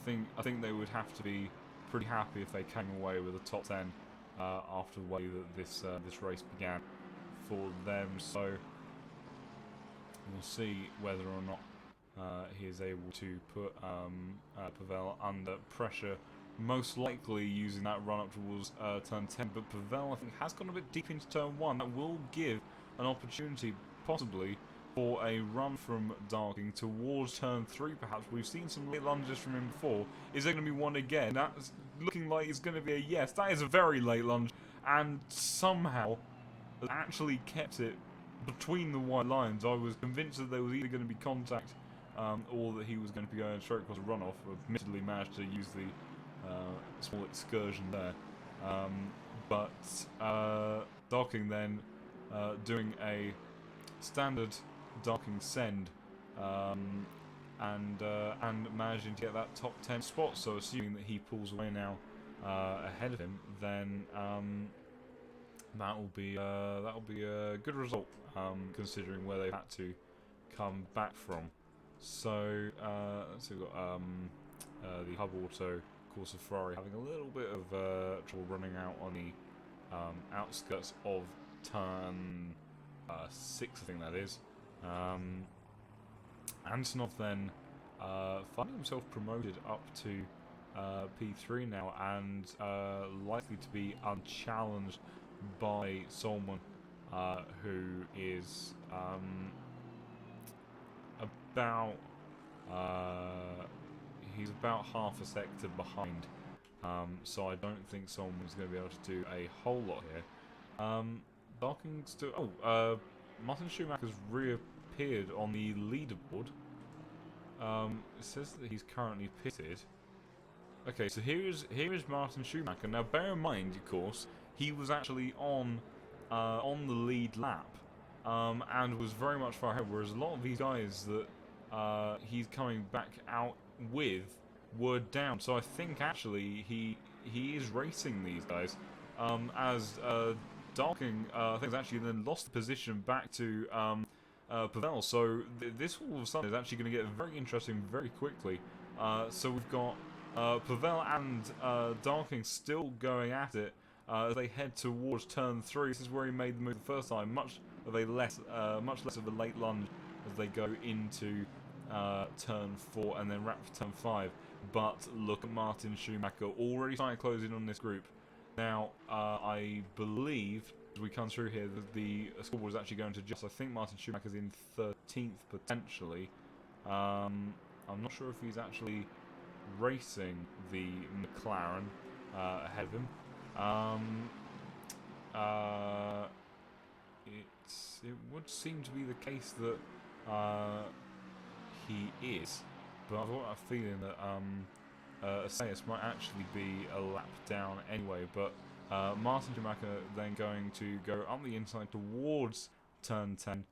think they would have to be pretty happy if they came away with a top 10 after the way that this race began for them. So we'll see whether or not he is able to put Pavel under pressure most likely using that run up towards turn 10, but Pavel, I think, has gone a bit deep into turn 1. That will give an opportunity, possibly, for a run from Darking towards turn 3, perhaps. We've seen some late lunges from him before. Is there going to be one again? That's looking like it's going to be a yes. That is a very late lunge, and somehow has actually kept it between the white lines. I was convinced that there was either going to be contact or that he was going to be going straight across a runoff. Admittedly managed to use the small excursion there. But Darking then doing a standard Darking send and managing to get that top 10 spot. So assuming that he pulls away now ahead of him, then that'll be a good result considering where they've had to come back from. So let's see, we've got the Hub Auto Corsa Ferrari having a little bit of trouble running out on the outskirts of turn 6, I think that is. Antonov then finding himself promoted up to P3 now, and likely to be unchallenged by Solman, who is about he's about half a sector behind, so I don't think Solman's going to be able to do a whole lot here. Darking still. Martin Schumacher's reappeared on the leaderboard. It says that he's currently pitted. Okay, so here is Martin Schumacher. Now, bear in mind, of course, he was actually on the lead lap, and was very much far ahead. Whereas a lot of these guys that he's coming back out with were down. So I think actually he is racing these guys. As Darking, I think, has actually then lost the position back to Pavel. So this all of a sudden is actually going to get very interesting very quickly. So we've got Pavel and Darking still going at it as they head towards turn 3. This is where he made the move the first time. Much less of a late lunge as they go into turn 4 and then wrap for turn 5. But look at Martin Schumacher already starting to close in on this group. Now, I believe, as we come through here, the scoreboard is actually going to adjust. I think Martin Schumacher's in 13th, potentially. I'm not sure if he's actually racing the McLaren ahead of him. It would seem to be the case that he is, but I've got a feeling that Assetto might actually be a lap down anyway. But Martin Schumacher then going to go up the inside towards turn 10,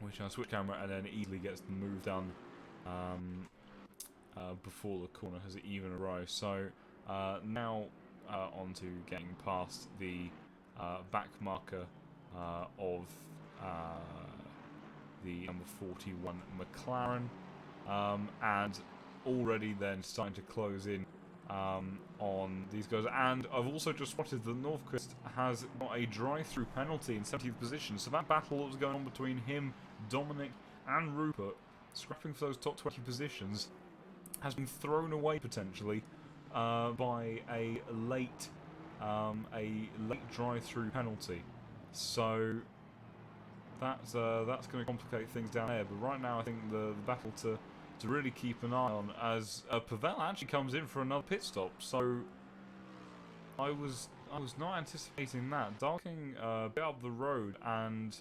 which I'll switch camera and then easily gets the move done before the corner has even arrived. So now on to getting past the back marker of the number 41 McLaren, and already then starting to close in on these guys. And I've also just spotted that Northquist has got a drive-through penalty in 70th position, so that battle that was going on between him, Dominic and Rupert, scrapping for those top 20 positions, has been thrown away potentially by a late drive-through penalty. So that's going to complicate things down there. But right now, I think the battle to really keep an eye on, as Pavel actually comes in for another pit stop. So I was not anticipating that. Darking a bit up the road and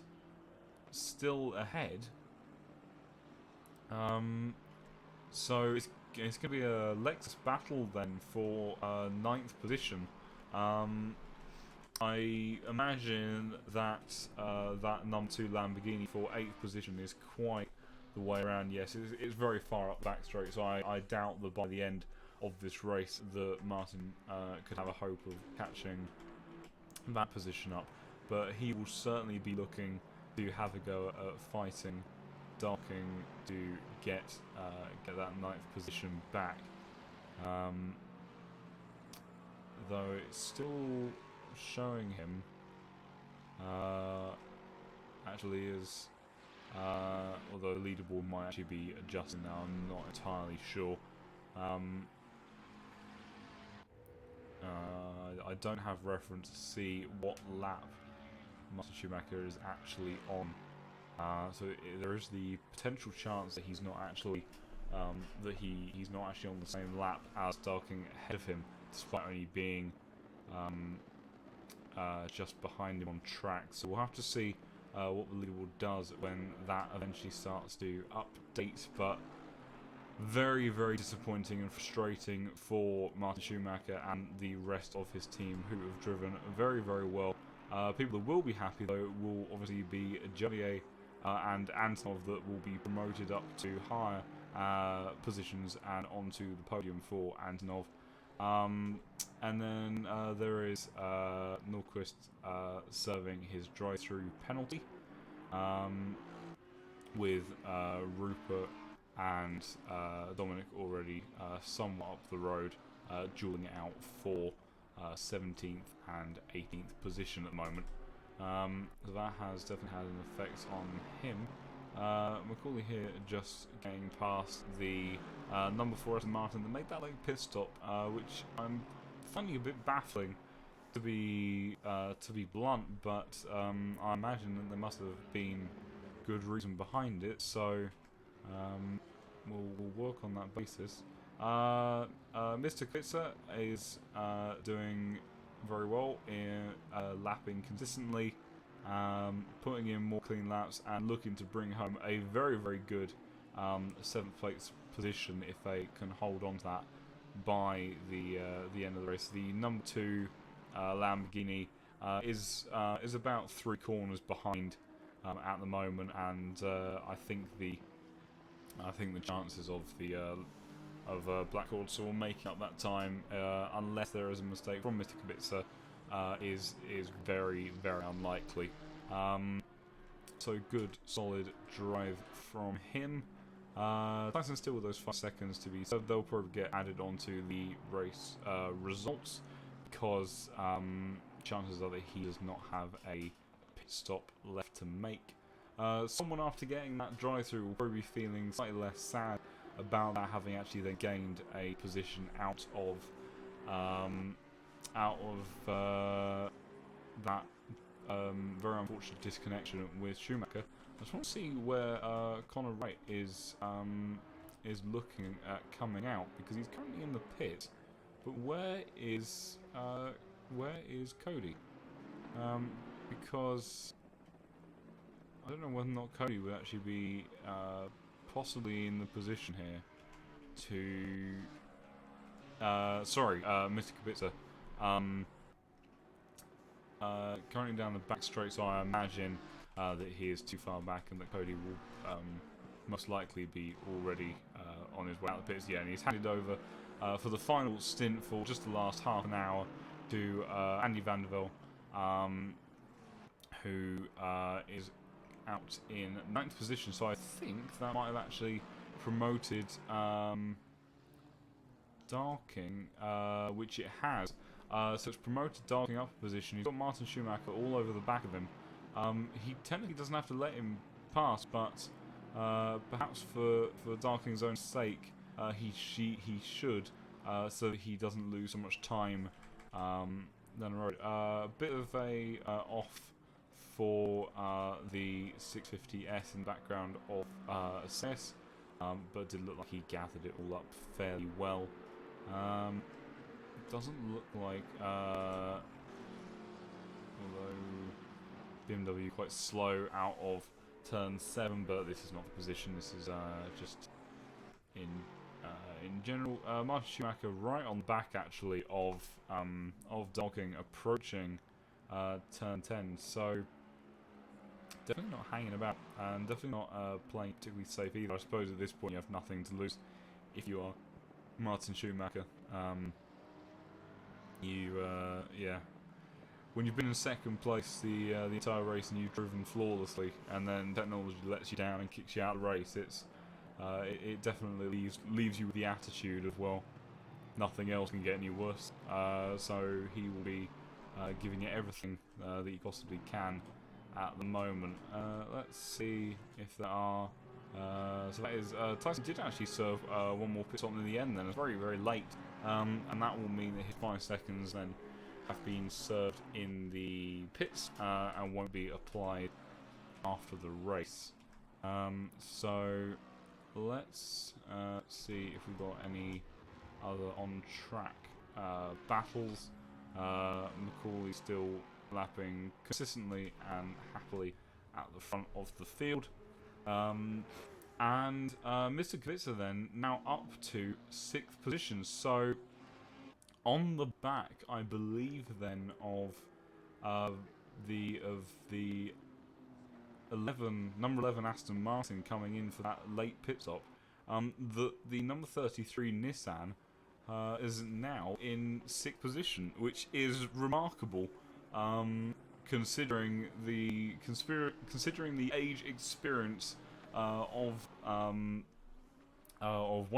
still ahead. So it's going to be a Lexus battle then for 9th position. I imagine that that number 2 Lamborghini for 8th position is quite the way around. Yes, it's very far up the back straight, so I doubt that by the end of this race that Martin could have a hope of catching that position up. But he will certainly be looking to have a go at fighting Darking to get that 9th position back. Though it's still showing him actually is although the leaderboard might actually be adjusting now, I'm not entirely sure. I don't have reference to see what lap Martin Schumacher is actually on. So there is the potential chance that he's not actually he's not actually on the same lap as Darking ahead of him, despite only being just behind him on track. So we'll have to see what the leaderboard does when that eventually starts to update. But very, very disappointing and frustrating for Martin Schumacher and the rest of his team, who have driven very, very well. People that will be happy, though, will obviously be Joliet and Antonov, that will be promoted up to higher positions and onto the podium for Antonov. And then there is Nordqvist serving his drive-through penalty, with Rupert and Dominic already somewhat up the road, dueling it out for 17th and 18th position at the moment. So that has definitely had an effect on him. Macaulay here just getting past the number 4 Aston Martin that made that late pit stop, which I'm finding a bit baffling, to be blunt, but I imagine that there must have been good reason behind it, so we'll work on that basis. Mr. Klitzer is doing very well in lapping consistently, putting in more clean laps and looking to bring home a very, very good 7th place position if they can hold on to that by the end of the race. The number 2 Lamborghini is about 3 corners behind at the moment, and I think the chances of the Black Horse making up that time, unless there is a mistake from Mr. Kubica, is very, very unlikely. So good, solid drive from him. Tyson still with those 5 seconds to be served. They'll probably get added onto the race results, because chances are that he does not have a pit stop left to make. Someone after getting that drive-through will probably be feeling slightly less sad about that, having actually then gained a position out of that very unfortunate disconnection with Schumacher. I just want to see where Connor Wright is looking at coming out, because he's currently in the pit. But where is Cody? Because I don't know whether or not Cody would actually be possibly in the position here to... sorry, Mr. Kubica. Currently down the back straight, so I imagine that he is too far back and that Cody will most likely be already on his way out of the pits. Yeah, and he's handed over for the final stint for just the last half an hour to Andy van der Velde, who is out in 9th position. So I think that might have actually promoted Darking, which it has. So it's promoted Darking up a position. He's got Martin Schumacher all over the back of him. He technically doesn't have to let him pass, but perhaps for Darking's own sake, he should, so that he doesn't lose so much time down the road. A bit of a off for the 650S in the background of SS, but it did look like he gathered it all up fairly well. Doesn't look like, although BMW quite slow out of turn 7, but this is not the position. This is just in general. Martin Schumacher right on the back actually of Darking, approaching turn 10. So definitely not hanging about, and definitely not playing particularly safe either. I suppose at this point you have nothing to lose if you are Martin Schumacher. Yeah, when you've been in 2nd place the entire race and you've driven flawlessly, and then technology lets you down and kicks you out of the race, it definitely leaves you with the attitude of, well, nothing else can get any worse. So he will be giving it everything that he possibly can at the moment. Let's see if there are. So that is Tyson did actually serve one more pit stop in the end. Then it was very, very late and that will mean that his 5 seconds then have been served in the pits and won't be applied after the race. So let's see if we've got any other on-track battles. McCauley still lapping consistently and happily at the front of the field. And Mr. Kvitzer then now up to 6th position. So on the back, I believe then of the number 11 Aston Martin coming in for that late pit stop. The number 33 Nissan is now in 6th position, which is remarkable, considering the age experience of one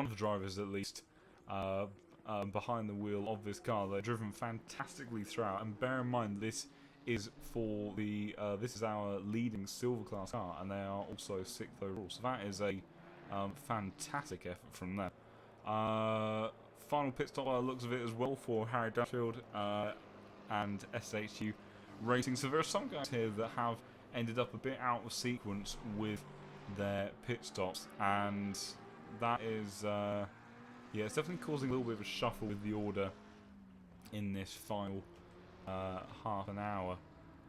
of the drivers, at least, behind the wheel of this car. They're driven fantastically throughout, and bear in mind this is for the this is our leading silver class car, and they are also 6th overall. So that is a fantastic effort from them. Final pit stop by the looks of it as well for Harry Dashfield and SHU Racing. So there are some guys here that have ended up a bit out of sequence with their pit stops, and that is yeah, it's definitely causing a little bit of a shuffle with the order in this final half an hour.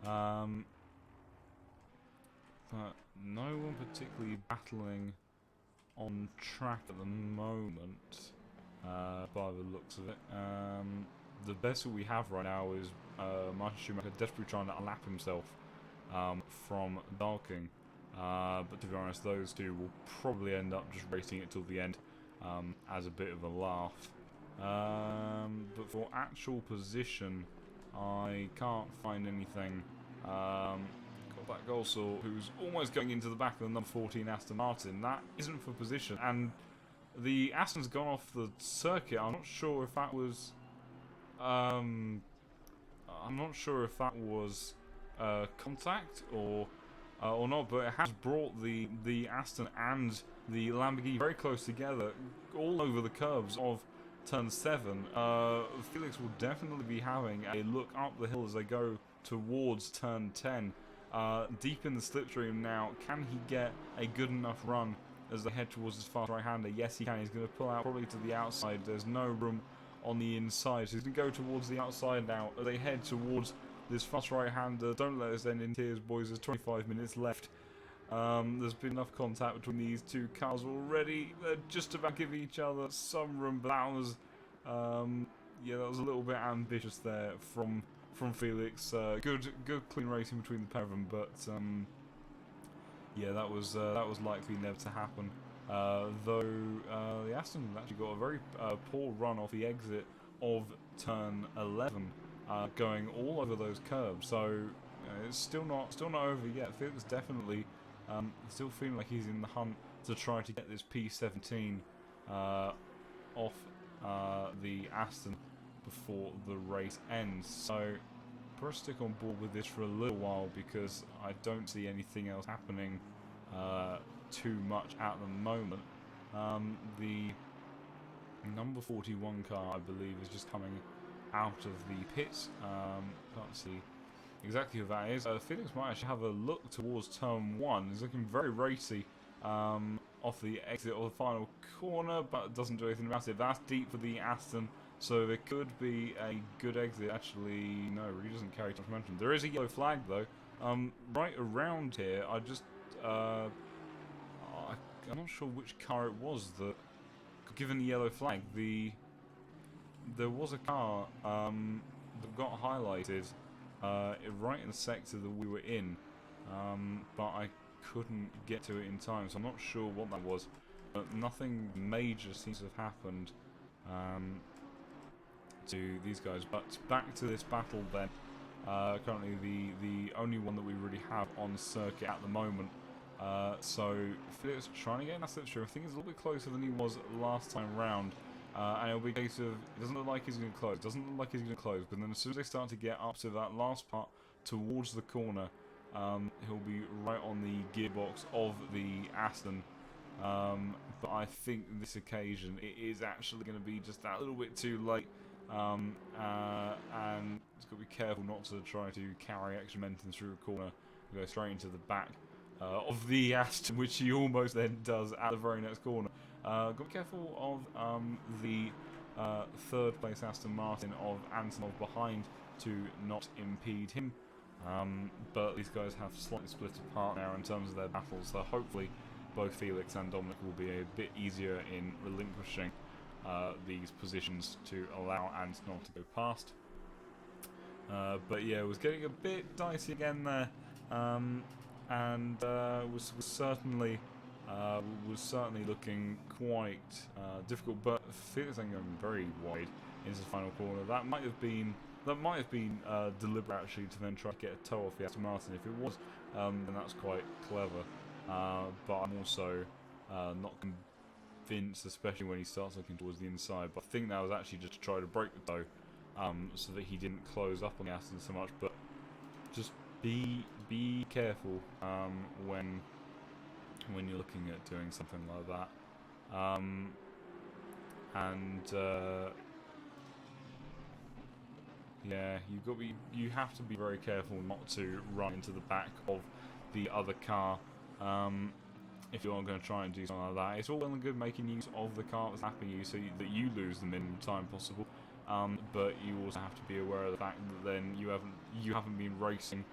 But no one particularly battling on track at the moment, by the looks of it. The best that we have right now is Martin Schumacher desperately trying to lap himself from Darking. But to be honest, those two will probably end up just racing it till the end as a bit of a laugh. But for actual position, I can't find anything. Got that Golsaw, who's almost going into the back of the number 14 Aston Martin. That isn't for position, and the Aston's gone off the circuit. I'm not sure if that was contact or not, but it has brought the Aston and the Lamborghini very close together, all over the curbs of turn 7. Felix will definitely be having a look up the hill as they go towards turn 10. Deep in the slipstream now. Can he get a good enough run as they head towards his fast right-hander? Yes, he can. He's going to pull out probably to the outside. There's no room on the inside, so he's going to go towards the outside now as they head towards this fast right-hander. Don't let us end in tears, boys. There's 25 minutes left. There's been enough contact between these two cars already. They're just about giving each other some room, but that was, yeah, that was a little bit ambitious there from Felix. Good clean racing between the pair of them, but yeah, that was likely never to happen. Though the Aston actually got a very poor run off the exit of turn 11, going all over those curbs. So it's still not over yet. Felix definitely still feeling like he's in the hunt to try to get this P17 off the Aston before the race ends. So we'll stick on board with this for a little while, because I don't see anything else happening too much at the moment. The number 41 car, I believe, is just coming out of the pits. Can't see exactly who that is. Felix might actually have a look towards turn 1. He's looking very racy off the exit of the final corner, but doesn't do anything about it. That's deep for the Aston, so there could be a good exit. Actually, no, it really doesn't carry too much momentum. There is a yellow flag, though. Right around here, I'm not sure which car it was that, given the yellow flag, there was a car that got highlighted right in the sector that we were in, but I couldn't get to it in time, so I'm not sure what that was. But nothing major seems to have happened to these guys. But back to this battle then. Currently the only one that we really have on circuit at the moment. So Felix trying to get in that slipstream. I think he's a little bit closer than he was last time round. And it'll be a case of, it doesn't look like he's going to close. But then as soon as they start to get up to that last part towards the corner, he'll be right on the gearbox of the Aston. but I think this occasion it is actually going to be just that little bit too late, and it's got to be careful not to try to carry extra momentum through a corner and go straight into the back of the Aston, which he almost then does at the very next corner. Got to be careful of the third place Aston Martin of Antonov behind to not impede him. But these guys have slightly split apart now in terms of their battles, so hopefully both Felix and Dominic will be a bit easier in relinquishing these positions to allow Antonov to go past. But yeah, it was getting a bit dicey again there, and was certainly looking quite difficult. But Felix then going very wide into the final corner. That might have been deliberate actually, to then try to get a toe off the Aston Martin. If it was, then that's quite clever. But I'm also not convinced, especially when he starts looking towards the inside. But I think that was actually just to try to break the toe, so that he didn't close up on the Aston so much. But just be careful when you're looking at doing something like that. Yeah, you have to be very careful not to run into the back of the other car if you're going to try and do something like that. It's all well and good making use of the car that's lapping you so that you lose the minimum time possible, but you also have to be aware of the fact that then you haven't been racing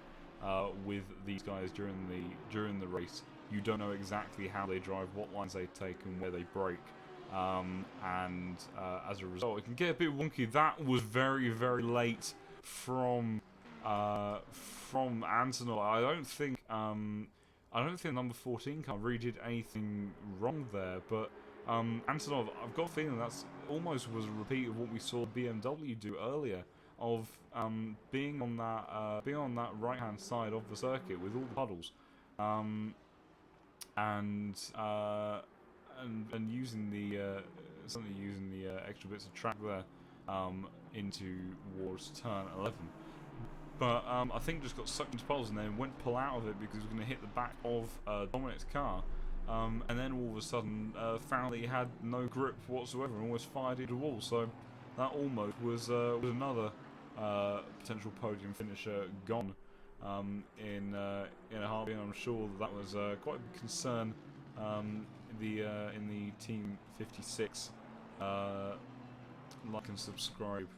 with these guys during the race. You don't know exactly how they drive, what lines they take, and where they brake. And as a result, it can get a bit wonky. That was very, very late from Antonov. I don't think number 14 car really did anything wrong there, but Antonov, I've got a feeling that's almost was a repeat of what we saw BMW do earlier, of being on that right hand side of the circuit with all the puddles, and using the extra bits of track there into towards turn 11. But I think just got sucked into puddles and then went pull out of it because it was going to hit the back of Dominic's car, and then all of a sudden found that he had no grip whatsoever and almost fired into the wall. So that almost was another potential podium finisher gone in a heartbeat. I'm sure that was quite a big concern in the Team 56 like and subscribe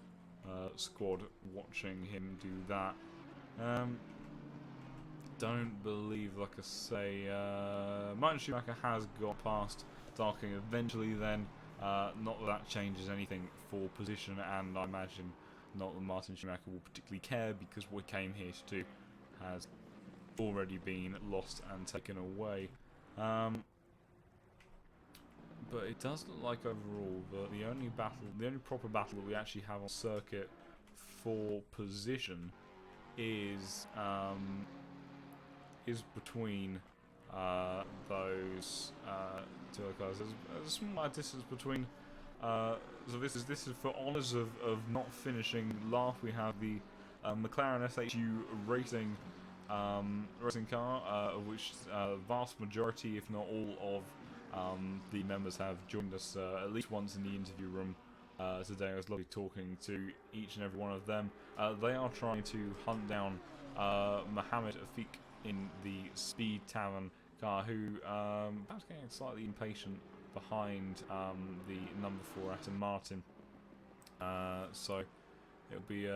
squad watching him do that. Don't believe, like I say, Martin Schumacher has got past Darking eventually then. Not that changes anything for position, and I imagine not that Martin Schumacher will particularly care, because what he came here to do has already been lost and taken away. But it does look like overall that the only proper battle that we actually have on circuit for position is between those two other cars. There's a small distance between. So this is for honours of not finishing last. We have the McLaren SHU racing car, of which vast majority, if not all, of the members have joined us at least once in the interview room today. It was lovely talking to each and every one of them. They are trying to hunt down Mohammed Afiq in the Speed Tavern car, who perhaps getting slightly impatient behind the number 4 Aston Martin. So it'll be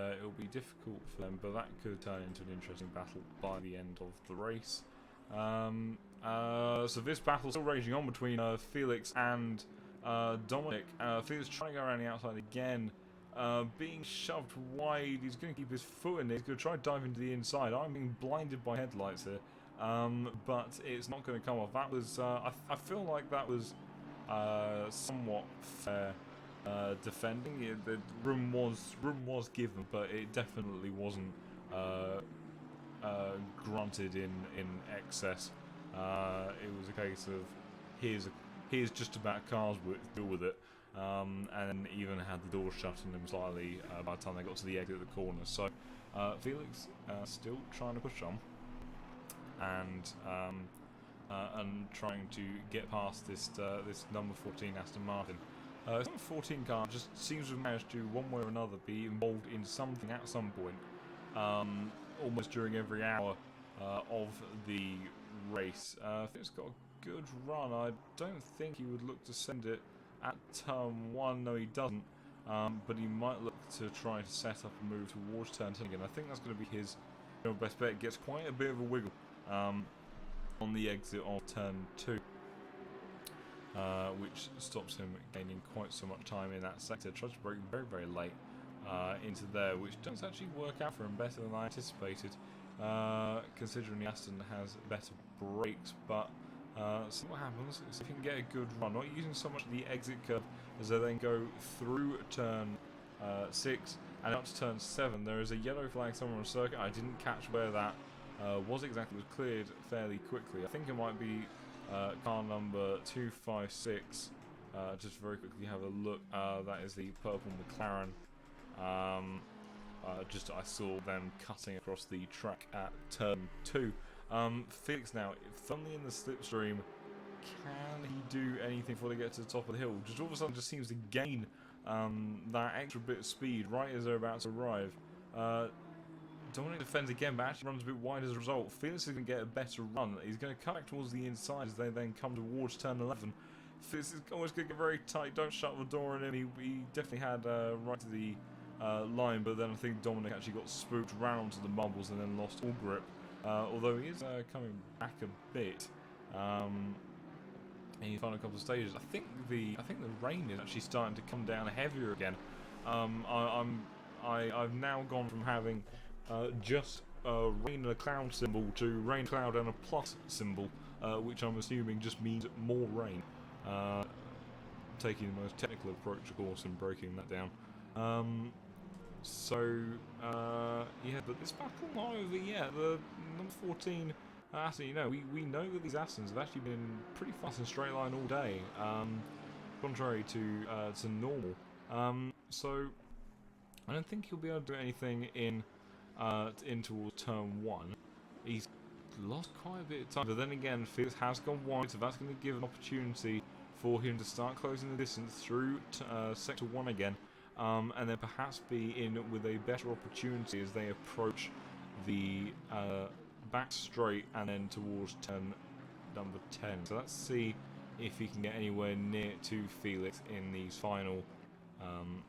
difficult for them, but that could turn into an interesting battle by the end of the race. So this battle still raging on between Felix and Dominic. Felix trying to go around the outside again, being shoved wide. He's going to keep his foot in it. He's going to try to dive into the inside. I'm being blinded by headlights here, but it's not going to come off. That was I feel like that was somewhat fair defending. The room was given, but it definitely wasn't granted in excess. It was a case of here's just about cars deal with it, and even had the door shut on them slightly by the time they got to the exit of the corner. So Felix still trying to push on, and and trying to get past this this number 14 Aston Martin. This number 14 car just seems to have managed to, one way or another, be involved in something at some point, almost during every hour of the race. I think it's got a good run. I don't think he would look to send it at turn 1. No, he doesn't. But he might look to try to set up a move towards turn 10 again. I think that's going to be his best bet. It gets quite a bit of a wiggle on the exit of turn 2. Which stops him gaining quite so much time in that sector. Tries to brake very, very late into there, which does actually work out for him better than I anticipated, considering the Aston has better brakes. But see what happens. See if he can get a good run, not using so much the exit curve as they then go through turn 6 and up to turn 7. There is a yellow flag somewhere on the circuit. I didn't catch where that was exactly. It was cleared fairly quickly. I think it might be car number 256. Just very quickly have a look. That is the purple McLaren. I saw them cutting across the track at turn 2. Felix now firmly in the slipstream. Can he do anything before they get to the top of the hill? Just all of a sudden just seems to gain that extra bit of speed right as they're about to arrive. Dominic defends again, but actually runs a bit wide as a result. Felix is going to get a better run. He's going to cut back towards the inside as they then come towards turn 11. Felix is always going to get very tight. Don't shut the door on him. He definitely had right to the line, but then I think Dominic actually got spooked round to the marbles and then lost all grip. Although he is coming back a bit in the final couple of stages. I think the rain is actually starting to come down heavier again. I've now gone from having just rain and a cloud symbol to rain, cloud and a plus symbol, which I'm assuming just means more rain. Taking the most technical approach, of course, and breaking that down. Yeah, but this battle not over yet. The number 14 Aston, we know that these Astons have actually been pretty fast in straight line all day, contrary to normal. So I don't think he'll be able to do anything in towards turn 1. He's lost quite a bit of time, but then again, Felix has gone wide, so that's going to give an opportunity for him to start closing the distance through sector 1 again, and then perhaps be in with a better opportunity as they approach the back straight and then towards turn number 10. So let's see if he can get anywhere near to Felix in these final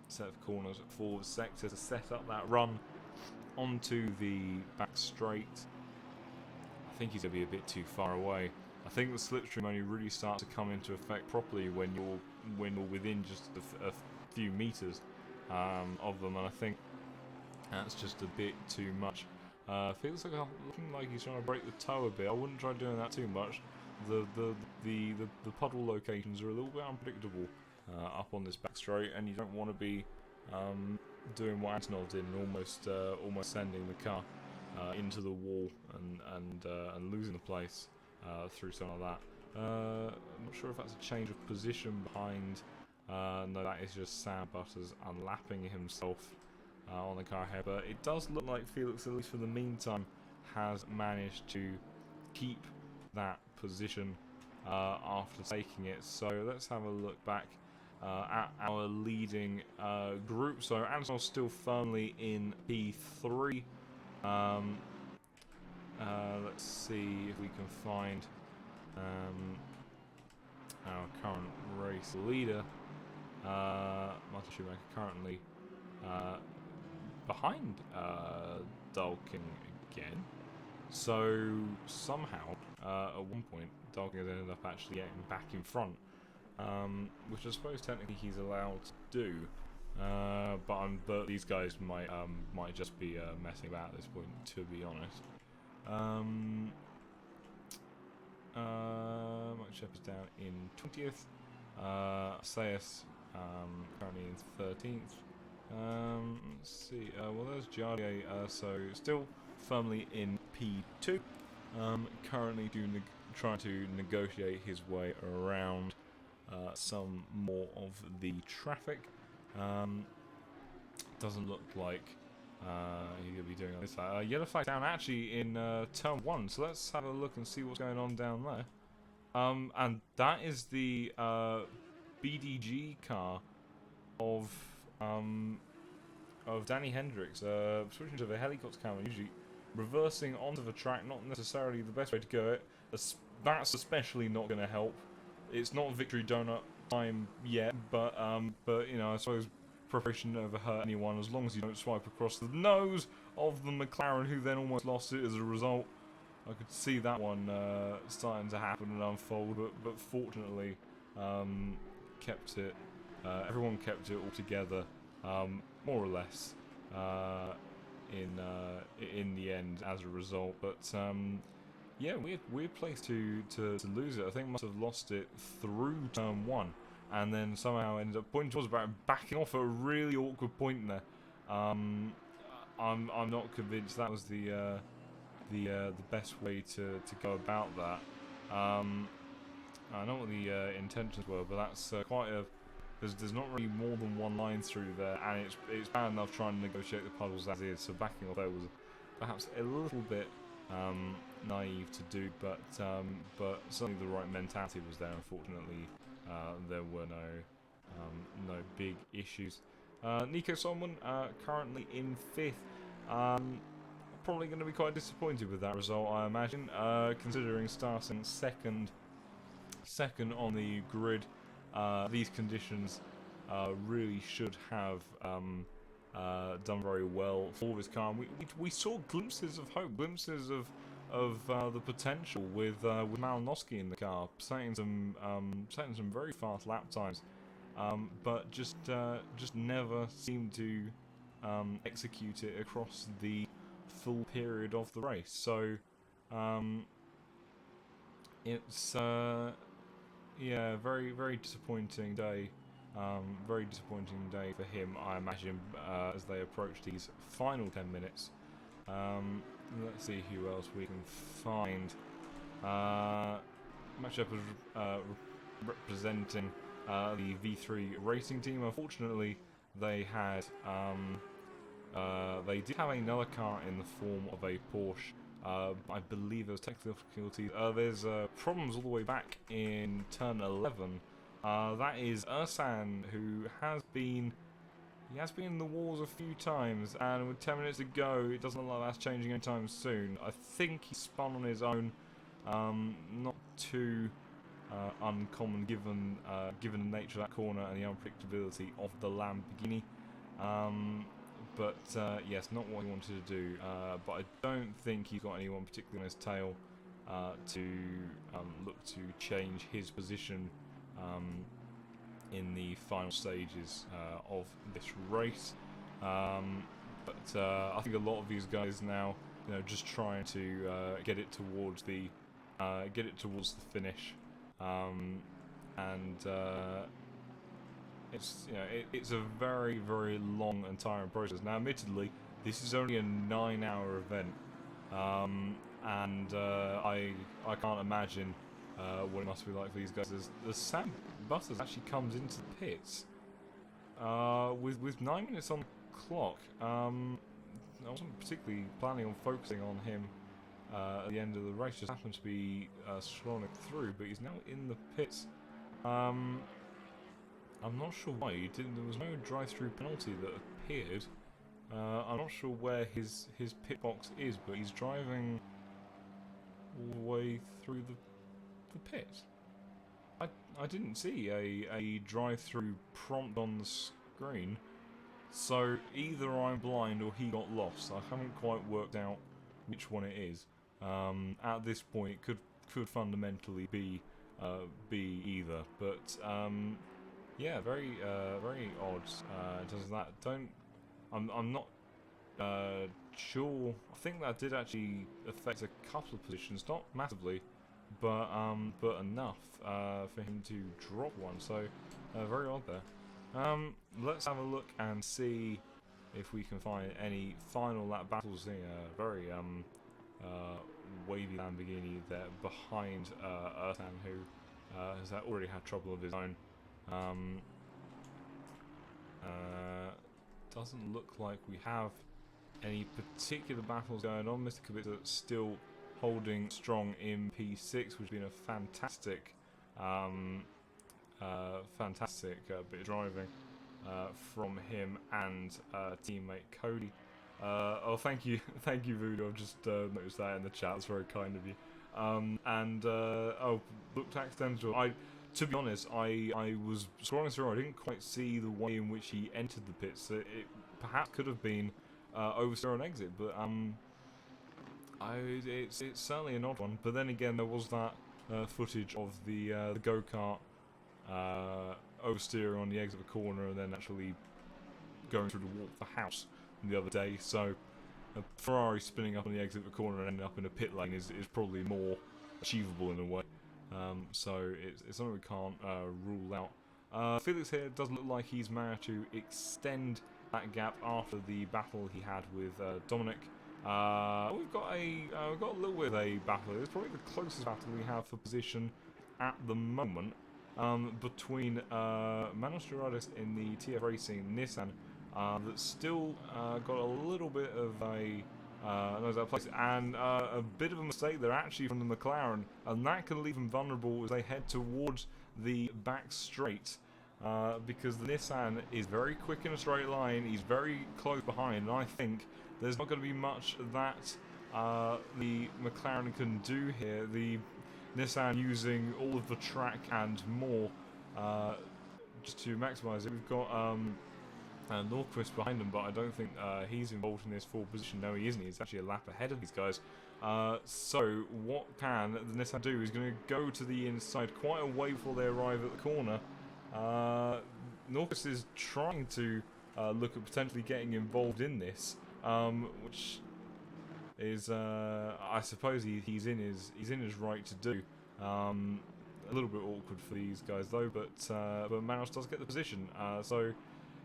set of corners for the sector to set up that run onto the back straight. I think he's going to be a bit too far away. I think the slipstream only really starts to come into effect properly when you're within just a few meters of them, and I think that's just a bit too much. Feels like looking like he's trying to break the toe a bit. I wouldn't try doing that too much. The puddle locations are a little bit unpredictable up on this back straight, and you don't want to be doing what Antonov did and almost sending the car into the wall and losing the place through something like that. I'm not sure if that's a change of position behind. No, that is just Sam Butters unlapping himself on the car ahead. But it does look like Felix, at least for the meantime, has managed to keep that position after taking it. So let's have a look back at our leading group. So Anton's still firmly in P3. Let's see if we can find our current race leader. Martin Schumacher currently behind Dalking again. So somehow, at one point, Dalking has ended up actually getting back in front, which I suppose technically he's allowed to do. But these guys might just be messing about at this point, to be honest. Mike Shepard's down in 20th. Sayas currently in 13th. Let's see. Well, there's Jardier. So still firmly in P2. Currently trying to negotiate his way around some more of the traffic. Doesn't look like he's going to be doing on this side. Yellow flag down actually in turn 1, so let's have a look and see what's going on down there. And that is the BDG car of Danny Hendricks, switching to the helicopter camera, usually reversing onto the track, not necessarily the best way to go. That's especially not going to help. It's not victory donut time yet, but you know, I suppose preparation never hurt anyone as long as you don't swipe across the nose of the McLaren, who then almost lost it as a result. I could see that one starting to happen and unfold, but fortunately, kept it. Everyone kept it all together, more or less, in the end as a result. But yeah, weird place to lose it. I think must have lost it through turn 1, and then somehow ended up pointing towards about backing off at a really awkward point there. I'm not convinced that was the best way to go about that. I know what the intentions were, but that's quite a. There's not really more than one line through there, and it's bad enough trying to negotiate the puzzles as is. So backing off there was perhaps a little bit naive to do, but certainly the right mentality was there. Unfortunately, there were no big issues. Nico Solomon currently in 5th. Probably going to be quite disappointed with that result, I imagine, considering starting second on the grid. These conditions really should have done very well for this car. We saw glimpses of hope, glimpses of the potential with Malinowski in the car, setting some very fast lap times, but just never seemed to execute it across the full period of the race. So it's yeah, very disappointing day. Very disappointing day for him, I imagine, as they approach these final 10 minutes. Let's see who else we can find. Matchup is representing the V3 racing team. Unfortunately, they did have another car in the form of a Porsche. I believe there was technical difficulties. There's problems all the way back in turn 11. That is Ursan, who has been in the wars a few times, and with 10 minutes to go, it doesn't look like that's changing anytime soon. I think he spun on his own, not too uncommon given the nature of that corner and the unpredictability of the Lamborghini. But yes, not what he wanted to do. But I don't think he's got anyone particularly on his tail to look to change his position in the final stages of this race. But I think a lot of these guys now, you know, just trying to get it towards the finish, and it's, you know, it's a very long and tiring process. Now, admittedly, this is only a 9-hour event, and I can't imagine what it must be like for these guys. As Sam Butters actually comes into the pits with 9 minutes on the clock. I wasn't particularly planning on focusing on him at the end of the race. Just happened to be scrolling through, but he's now in the pits. I'm not sure why there was no drive-through penalty that appeared. I'm not sure where his pit box is, but he's driving all the way through the pit. I didn't see a drive-through prompt on the screen, so either I'm blind or he got lost. I haven't quite worked out which one it is. At this point, it could fundamentally be either, but yeah, very odd in terms of that. I'm not sure. I think that did actually affect a couple of positions, not massively, but enough for him to drop one. So very odd there. Let's have a look and see if we can find any final lap battles here. Very wavy Lamborghini there behind Ursan, who has already had trouble of his own. Doesn't look like we have any particular battles going on. Mr. Kubica still holding strong in P6, which has been a fantastic, bit of driving from him and teammate Cody. Oh, thank you, Voodoo. I've just noticed that in the chat. It's very kind of you. Oh, looked accidental. To be honest, I was scrolling through. I didn't quite see the way in which he entered the pits. It perhaps could have been oversteer on exit, but it's certainly an odd one. But then again, there was that footage of the go-kart oversteering on the exit of the corner and then actually going through the wall of the house the other day. So a Ferrari spinning up on the exit of the corner and ending up in a pit lane is probably more achievable in a way. So it's something we can't rule out. Felix here does look like he's managed to extend that gap after the battle he had with Dominic. We've got a little bit of a battle. It's probably the closest battle we have for position at the moment between Manos Gerardis in the TF Racing Nissan that's still got a little bit of a place and a bit of a mistake there actually from the McLaren, and that can leave them vulnerable as they head towards the back straight because the Nissan is very quick in a straight line. He's very close behind, and I think there's not going to be much that the McLaren can do here. The Nissan using all of the track and more just to maximise it. We've got Norquist behind him, but I don't think he's involved in this forward position. No, he isn't. He's actually a lap ahead of these guys. So what can the Nissan do is going to go to the inside quite a way before they arrive at the corner. Norquist is trying to look at potentially getting involved in this, which is I suppose he's in his right to do. A little bit awkward for these guys though, but Manos does get the position. So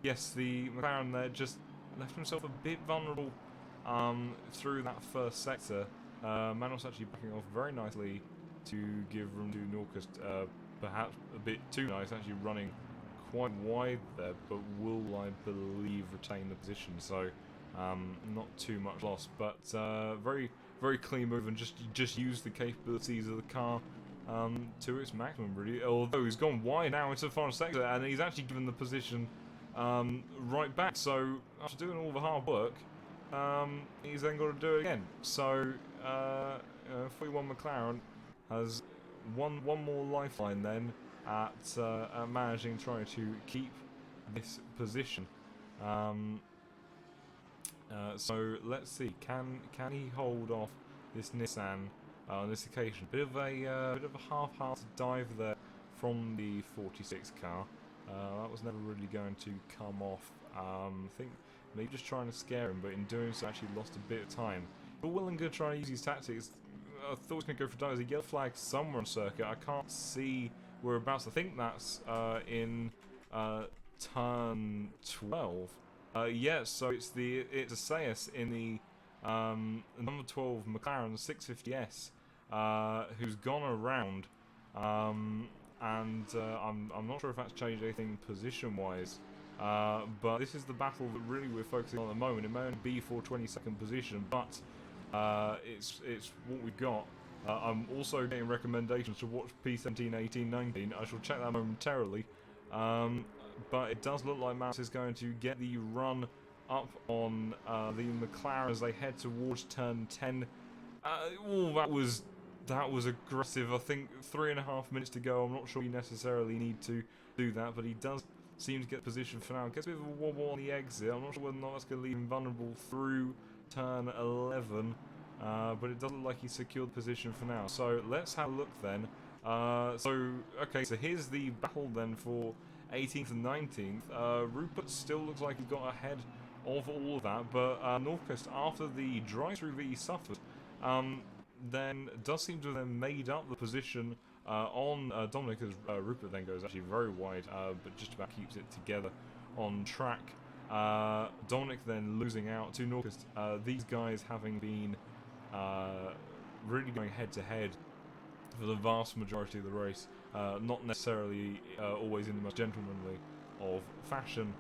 yes, the McLaren there just left himself a bit vulnerable through that first sector. Manos actually backing off very nicely to give room to Norquist, perhaps a bit too nice, actually running quite wide there, but will, I believe, retain the position. So not too much loss, but very, very clean move and just use the capabilities of the car to its maximum, really. Although he's gone wide now into the final sector, and he's actually given the position right back. So after doing all the hard work, he's then got to do it again. So 41 McLaren has one more lifeline then at managing trying to keep this position. So let's see, can he hold off this Nissan on this occasion? Bit of a half-hearted dive there from the 46 car. That was never really going to come off. I think maybe just trying to scare him, but in doing so actually lost a bit of time. But well and good trying to use his tactics. I thought he was going to go for dives. He yellow flag somewhere on circuit. I can't see whereabouts. I think that's in turn 12. Yeah, so it's Assayas in the number 12 McLaren 650S who's gone around, and I'm not sure if that's changed anything position-wise, but this is the battle that really we're focusing on at the moment. It may only be for 22nd position, but it's what we've got. I'm also getting recommendations to watch P17, 18, 19. I shall check that momentarily. But it does look like Maus is going to get the run up on the McLaren as they head towards turn 10. That was aggressive. I think 3.5 minutes to go. I'm not sure you necessarily need to do that, but he does seem to get position for now. Gets a bit of a wobble on the exit. I'm not sure whether or not that's going to leave him vulnerable through turn 11, but it does look like he's secured position for now. So let's have a look then. Okay, so here's the battle then for 18th and 19th. Rupert still looks like he got ahead of all of that, but Norquist, after the drive-through that he suffered, then does seem to have then made up the position on Dominic, as Rupert then goes actually very wide, but just about keeps it together on track. Dominic then losing out to Norquist. These guys having been really going head-to-head for the vast majority of the race, not necessarily always in the most gentlemanly of fashion,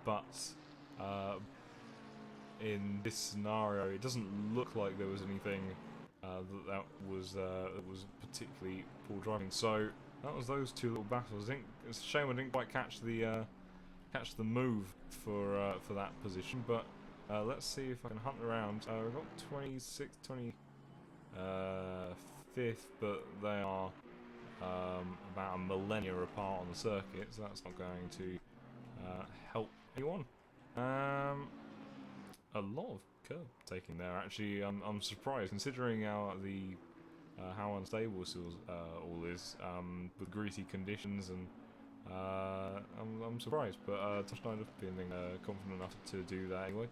but in this scenario it doesn't look like there was anything that was particularly poor driving. So that was those two little battles. I think it's a shame I didn't quite catch the move for that position, but let's see if I can hunt around. We've got 26, 25th, but they are about a millennia apart on the circuit, so that's not going to help anyone. A lot of curb taking there, actually. I'm surprised, considering how unstable this all is, with greasy conditions, and I'm surprised, but touchdown of feeling confident enough to do that anyway.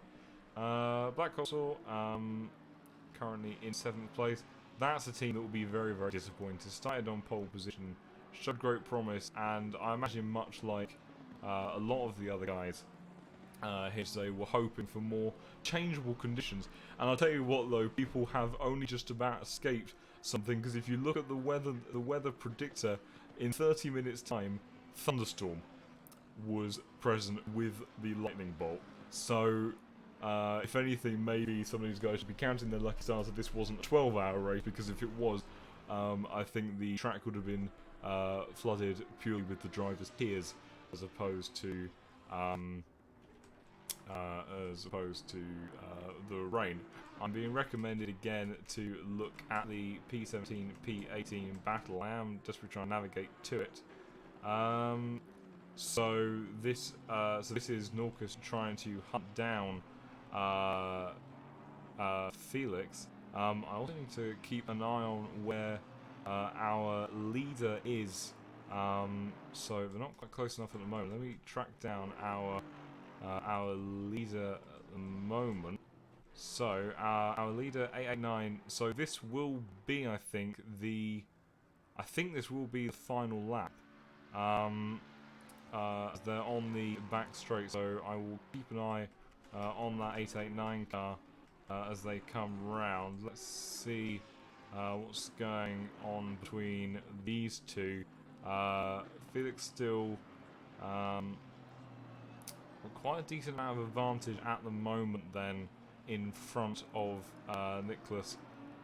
Black Castle, currently in 7th place. That's a team that will be very, very disappointed. Started on pole position, showed great promise, and I imagine much like a lot of the other guys here today were hoping for more changeable conditions. And I'll tell you what though, people have only just about escaped something, because if you look at the weather predictor, in 30 minutes time, thunderstorm was present with the lightning bolt. So if anything, maybe some of these guys should be counting their lucky stars that this wasn't a 12-hour race, because if it was, I think the track would have been flooded purely with the drivers' tears, as opposed to the rain. I'm being recommended again to look at the P17, P18 battle. I am just trying to navigate to it. So this is Norcus trying to hunt down Felix. I also need to keep an eye on where our leader is. So they're not quite close enough at the moment. Let me track down our leader at the moment. So our leader 889. So this will be, I think this will be the final lap. They're on the back straight, so I will keep an eye on that 889 car as they come round. Let's see what's going on between these two. Felix still quite a decent amount of advantage at the moment then in front of Nicholas,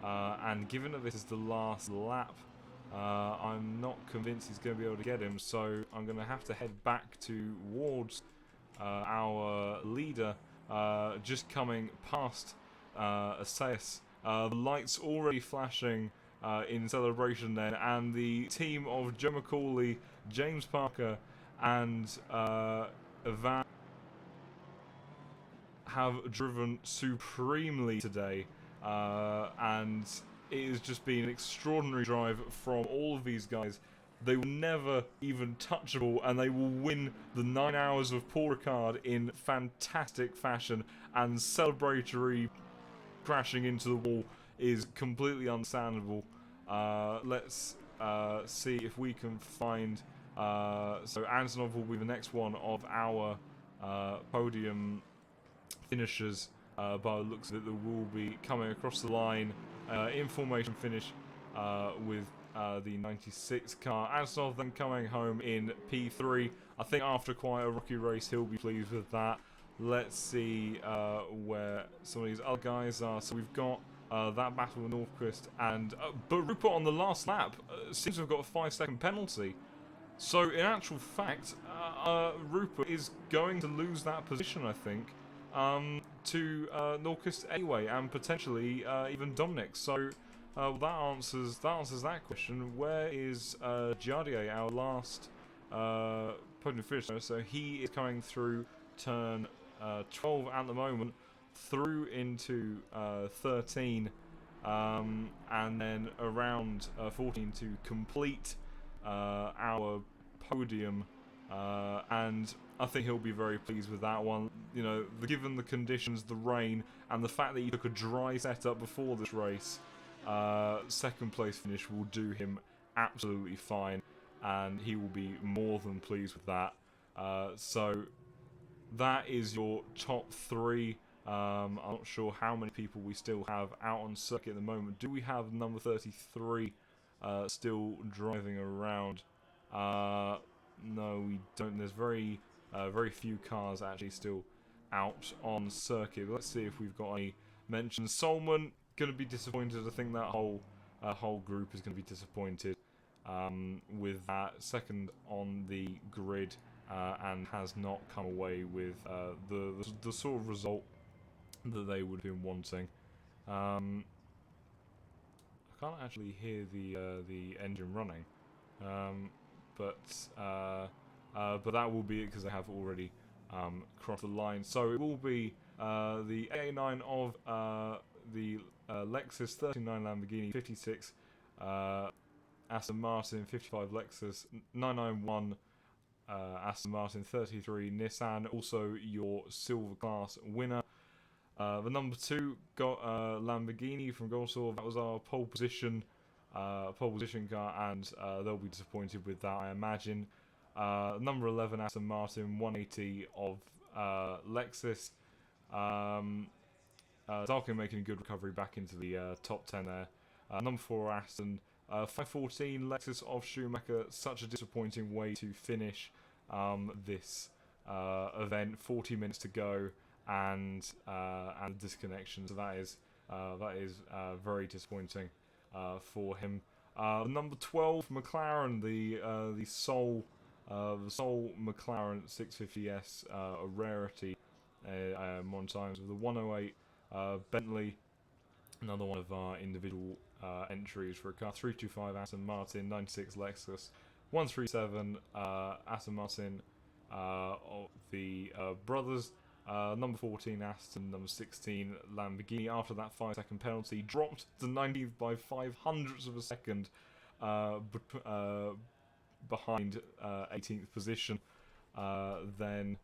and given that this is the last lap, I'm not convinced he's going to be able to get him, so I'm going to have to head back towards our leader, just coming past Assetto. The lights already flashing in celebration then, and the team of Joe McCauley, James Parker, and Ivan have driven supremely today, and it has just been an extraordinary drive from all of these guys. They will never even touch a ball, and they will win the 9 hours of Paul Ricard in fantastic fashion, and celebratory crashing into the wall is completely understandable. Let's see if we can find... so Antonov will be the next one of our podium finishers. By the looks of it, that will be coming across the line in formation finish with the 96 car. Antonov then coming home in P3. I think after quite a rocky race, he'll be pleased with that. Let's see where some of these other guys are. So we've got that battle with Northquist, and but Rupert on the last lap seems to have got a 5-second penalty. So in actual fact, Rupert is going to lose that position, I think, to Norquist anyway, and potentially even Dominic. So that answers that question. Where is Giardier, our last podium finisher? So he is coming through turn 12 at the moment, through into 13, and then around 14 to complete our podium, and I think he'll be very pleased with that one. You know, given the conditions, the rain, and the fact that he took a dry setup before this race, second place finish will do him absolutely fine, and he will be more than pleased with that. So that is your top three. I'm not sure how many people we still have out on circuit at the moment. Do we have number 33 still driving around? No, we don't. There's very few cars actually still out on circuit. Let's see if we've got any mentions. Solman going to be disappointed. I think that whole group is going to be disappointed with that second on the grid and has not come away with the sort of result that they would have been wanting. I can't actually hear the engine running, but that will be it because they have already crossed the line. So it will be the AA9 of the Lexus, 39 Lamborghini, 56 Aston Martin, 55 Lexus, 991 Aston Martin, 33 Nissan. Also your silver class winner. The number 2 got Lamborghini from Goldsor. That was our pole position car, and they'll be disappointed with that, I imagine. Number 11 Aston Martin, 180 of Lexus. Darkin making a good recovery back into the top 10 there. Number 4 Aston, 514 Lexus of Schumacher. Such a disappointing way to finish this event. 40 minutes to go. And disconnection, so that is very disappointing for him. Number 12 McLaren, the sole McLaren 650S, a rarity modern times, with the 108 Bentley, another one of our individual entries for a car. 325 Aston Martin, 96 Lexus, 137 Aston Martin of the brothers. Number 14 Aston, number 16 Lamborghini. After that 5-second penalty, dropped to 19th by 0.05 of a second behind 18th position. Then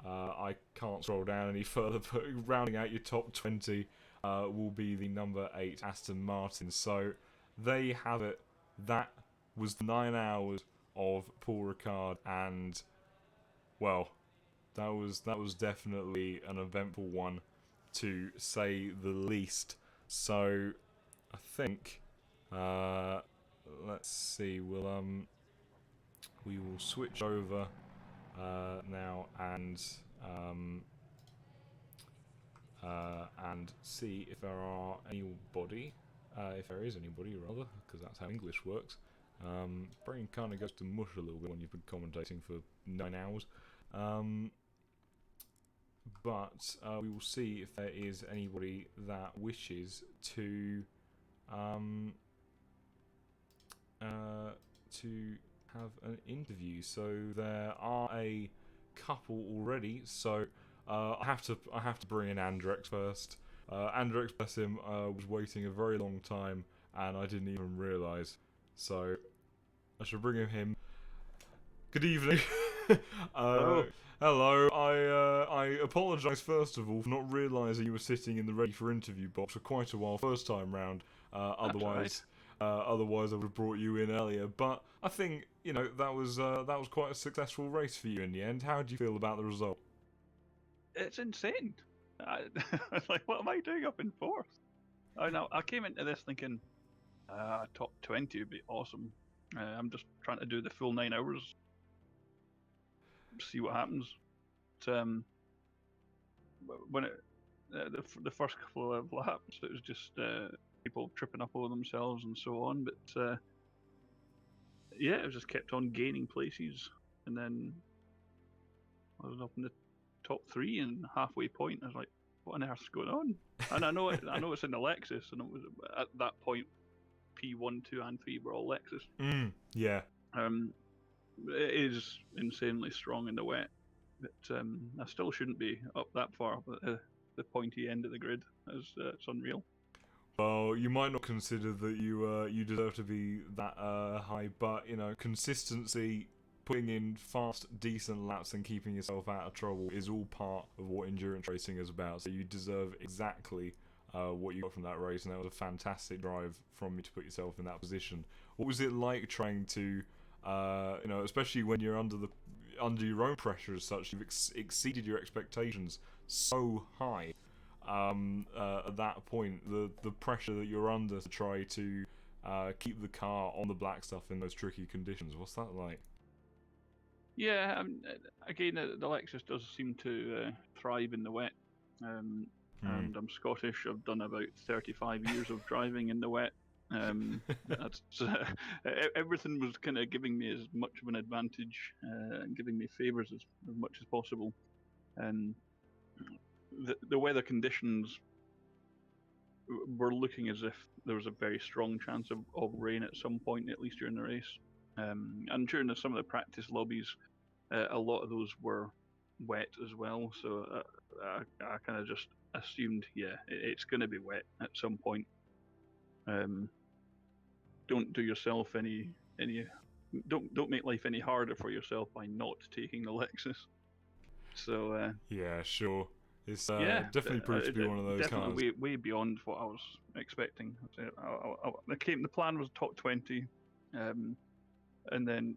I can't scroll down any further, but rounding out your top 20 will be the number 8 Aston Martin. So there you have it. That was 9 hours of Paul Ricard, and well, that was definitely an eventful one, to say the least. So I think let's see. We will switch over now and see if there are anybody, if there is anybody rather, because that's how English works. Brain kind of goes to mush a little bit when you've been commentating for 9 hours. But we will see if there is anybody that wishes to have an interview. So there are a couple already. So I have to bring in Andrex first. Andrex, bless him, was waiting a very long time, and I didn't even realise. So I should bring him. Good evening. Hello. I apologise first of all for not realising you were sitting in the ready for interview box for quite a while first time round. Otherwise I would have brought you in earlier. But I think that was quite a successful race for you in the end. How do you feel about the result? It's insane. I was like, what am I doing up in fourth? I came into this thinking top 20 would be awesome. I'm just trying to do the full 9 hours. See what happens. But, when the first couple of laps, it was just people tripping up over themselves and so on. But yeah, it just kept on gaining places, and then I was up in the top 3 and halfway point. I was like, "What on earth's going on?" And I know it's in the Lexus, and it was at that point P1, 2, and 3 were all Lexus. Yeah. It is insanely strong in the wet, but I still shouldn't be up that far up at the pointy end of the grid. It's unreal. Well, you might not consider that you deserve to be that high, but consistency, putting in fast, decent laps, and keeping yourself out of trouble is all part of what endurance racing is about. So you deserve exactly what you got from that race, and that was a fantastic drive from you to put yourself in that position. What was it like trying to especially when you're under your own pressure as such? You've exceeded your expectations so high at that point. The pressure that you're under to try to keep the car on the black stuff in those tricky conditions. What's that like? Yeah, again, the Lexus does seem to thrive in the wet. and I'm Scottish. I've done about 35 years of driving in the wet. That's everything was kind of giving me as much of an advantage and giving me favours as much as possible. And the weather conditions were looking as if there was a very strong chance of rain at some point, at least during the race. And during some of the practice lobbies, a lot of those were wet as well. So I kind of just assumed, yeah, it's going to be wet at some point. Don't do yourself any don't make life any harder for yourself by not taking the Lexus. So Yeah, sure. It's yeah, definitely proved to be one of those definitely cars. way beyond what I was expecting. The plan was top 20, and then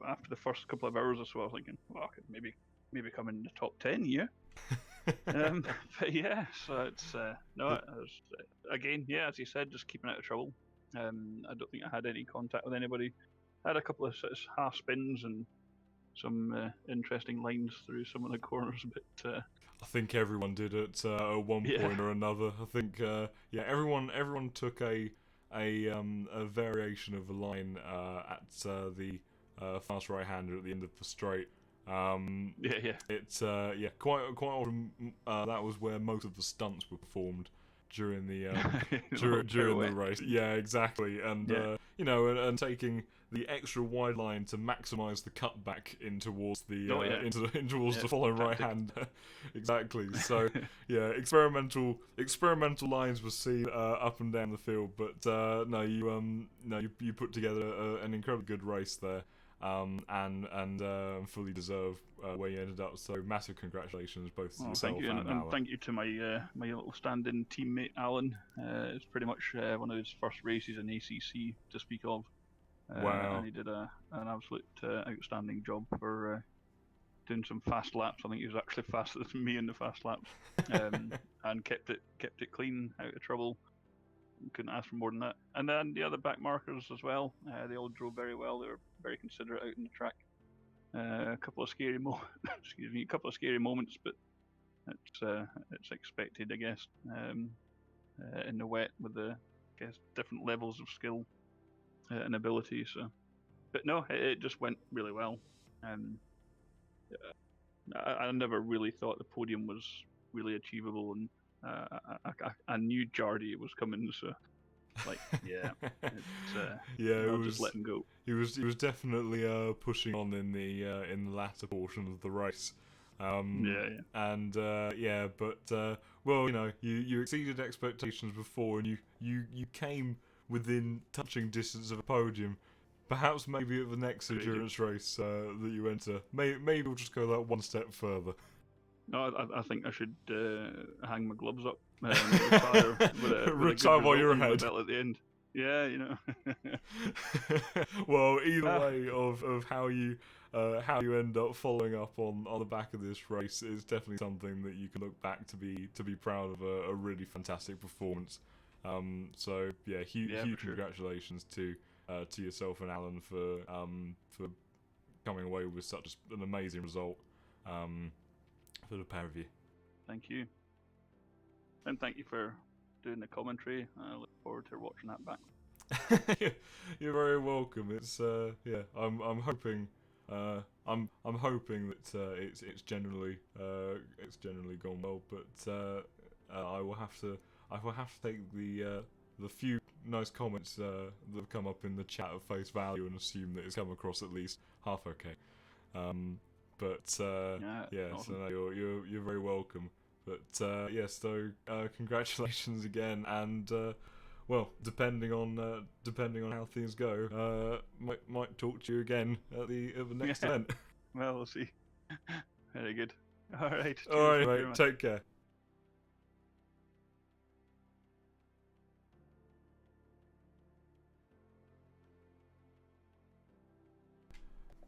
after the first couple of hours or so, I was thinking, well, I could maybe come in the top 10 here. But yeah, so it's no, it was, again, yeah, as you said, just keeping out of trouble. I don't think I had any contact with anybody. I had a couple of sort of half spins and some interesting lines through some of the corners, but I think everyone did at one Yeah. point or another. I think yeah, everyone took a variation of a line at the fast right-hander at the end of the straight. yeah. It's yeah, quite often that was where most of the stunts were performed during the during the race. Yeah, exactly. And you know, and taking the extra wide line to maximise the cutback in towards the in towards the following right hand. Exactly. So yeah, experimental lines were seen up and down the field, but no, you put together an incredibly good race there. And fully deserve where you ended up. So massive congratulations both to yourself thank you, and and Alan. thank you to my little stand-in teammate Alan. It's pretty much one of his first races in ACC to speak of. Wow. And he did an absolute outstanding job for doing some fast laps. I think he was actually faster than me in the fast laps, and kept it clean, out of trouble. Couldn't ask for more than that. And then the other back markers as well. They all drove very well. They were very considerate out in the track. A couple of scary moments, but it's expected, I guess. In the wet with the different levels of skill and ability. So, but no, it just went really well. I never really thought the podium was really achievable, and I knew Jardy was coming, so like yeah, I'll just let him go. He was definitely pushing on in the latter portion of the race. And yeah, but well, you know, you exceeded expectations before, and you came within touching distance of a podium. Perhaps maybe at the next endurance race that you enter, maybe we'll just go that one step further. No, I think I should hang my gloves up, retire retire while you're ahead at the end. Yeah, you know. Well, either way of how you end up following up on the back of this race is definitely something that you can look back to be proud of a really fantastic performance. So yeah, huge congratulations to yourself and Alan for coming away with such an amazing result for the pair of you. Thank you, and thank you for doing the commentary. I look forward to watching that back. You're very welcome. It's yeah, I'm hoping I'm hoping that it's generally gone well, but I will have to take the few nice comments that have come up in the chat at face value and assume that it's come across at least half okay. But yeah, awesome. So no, you're very welcome. But yes, so congratulations again, and well, depending on how things go, might talk to you again at the next event. Well, we'll see. Very good. All right. All right, mate. Take care.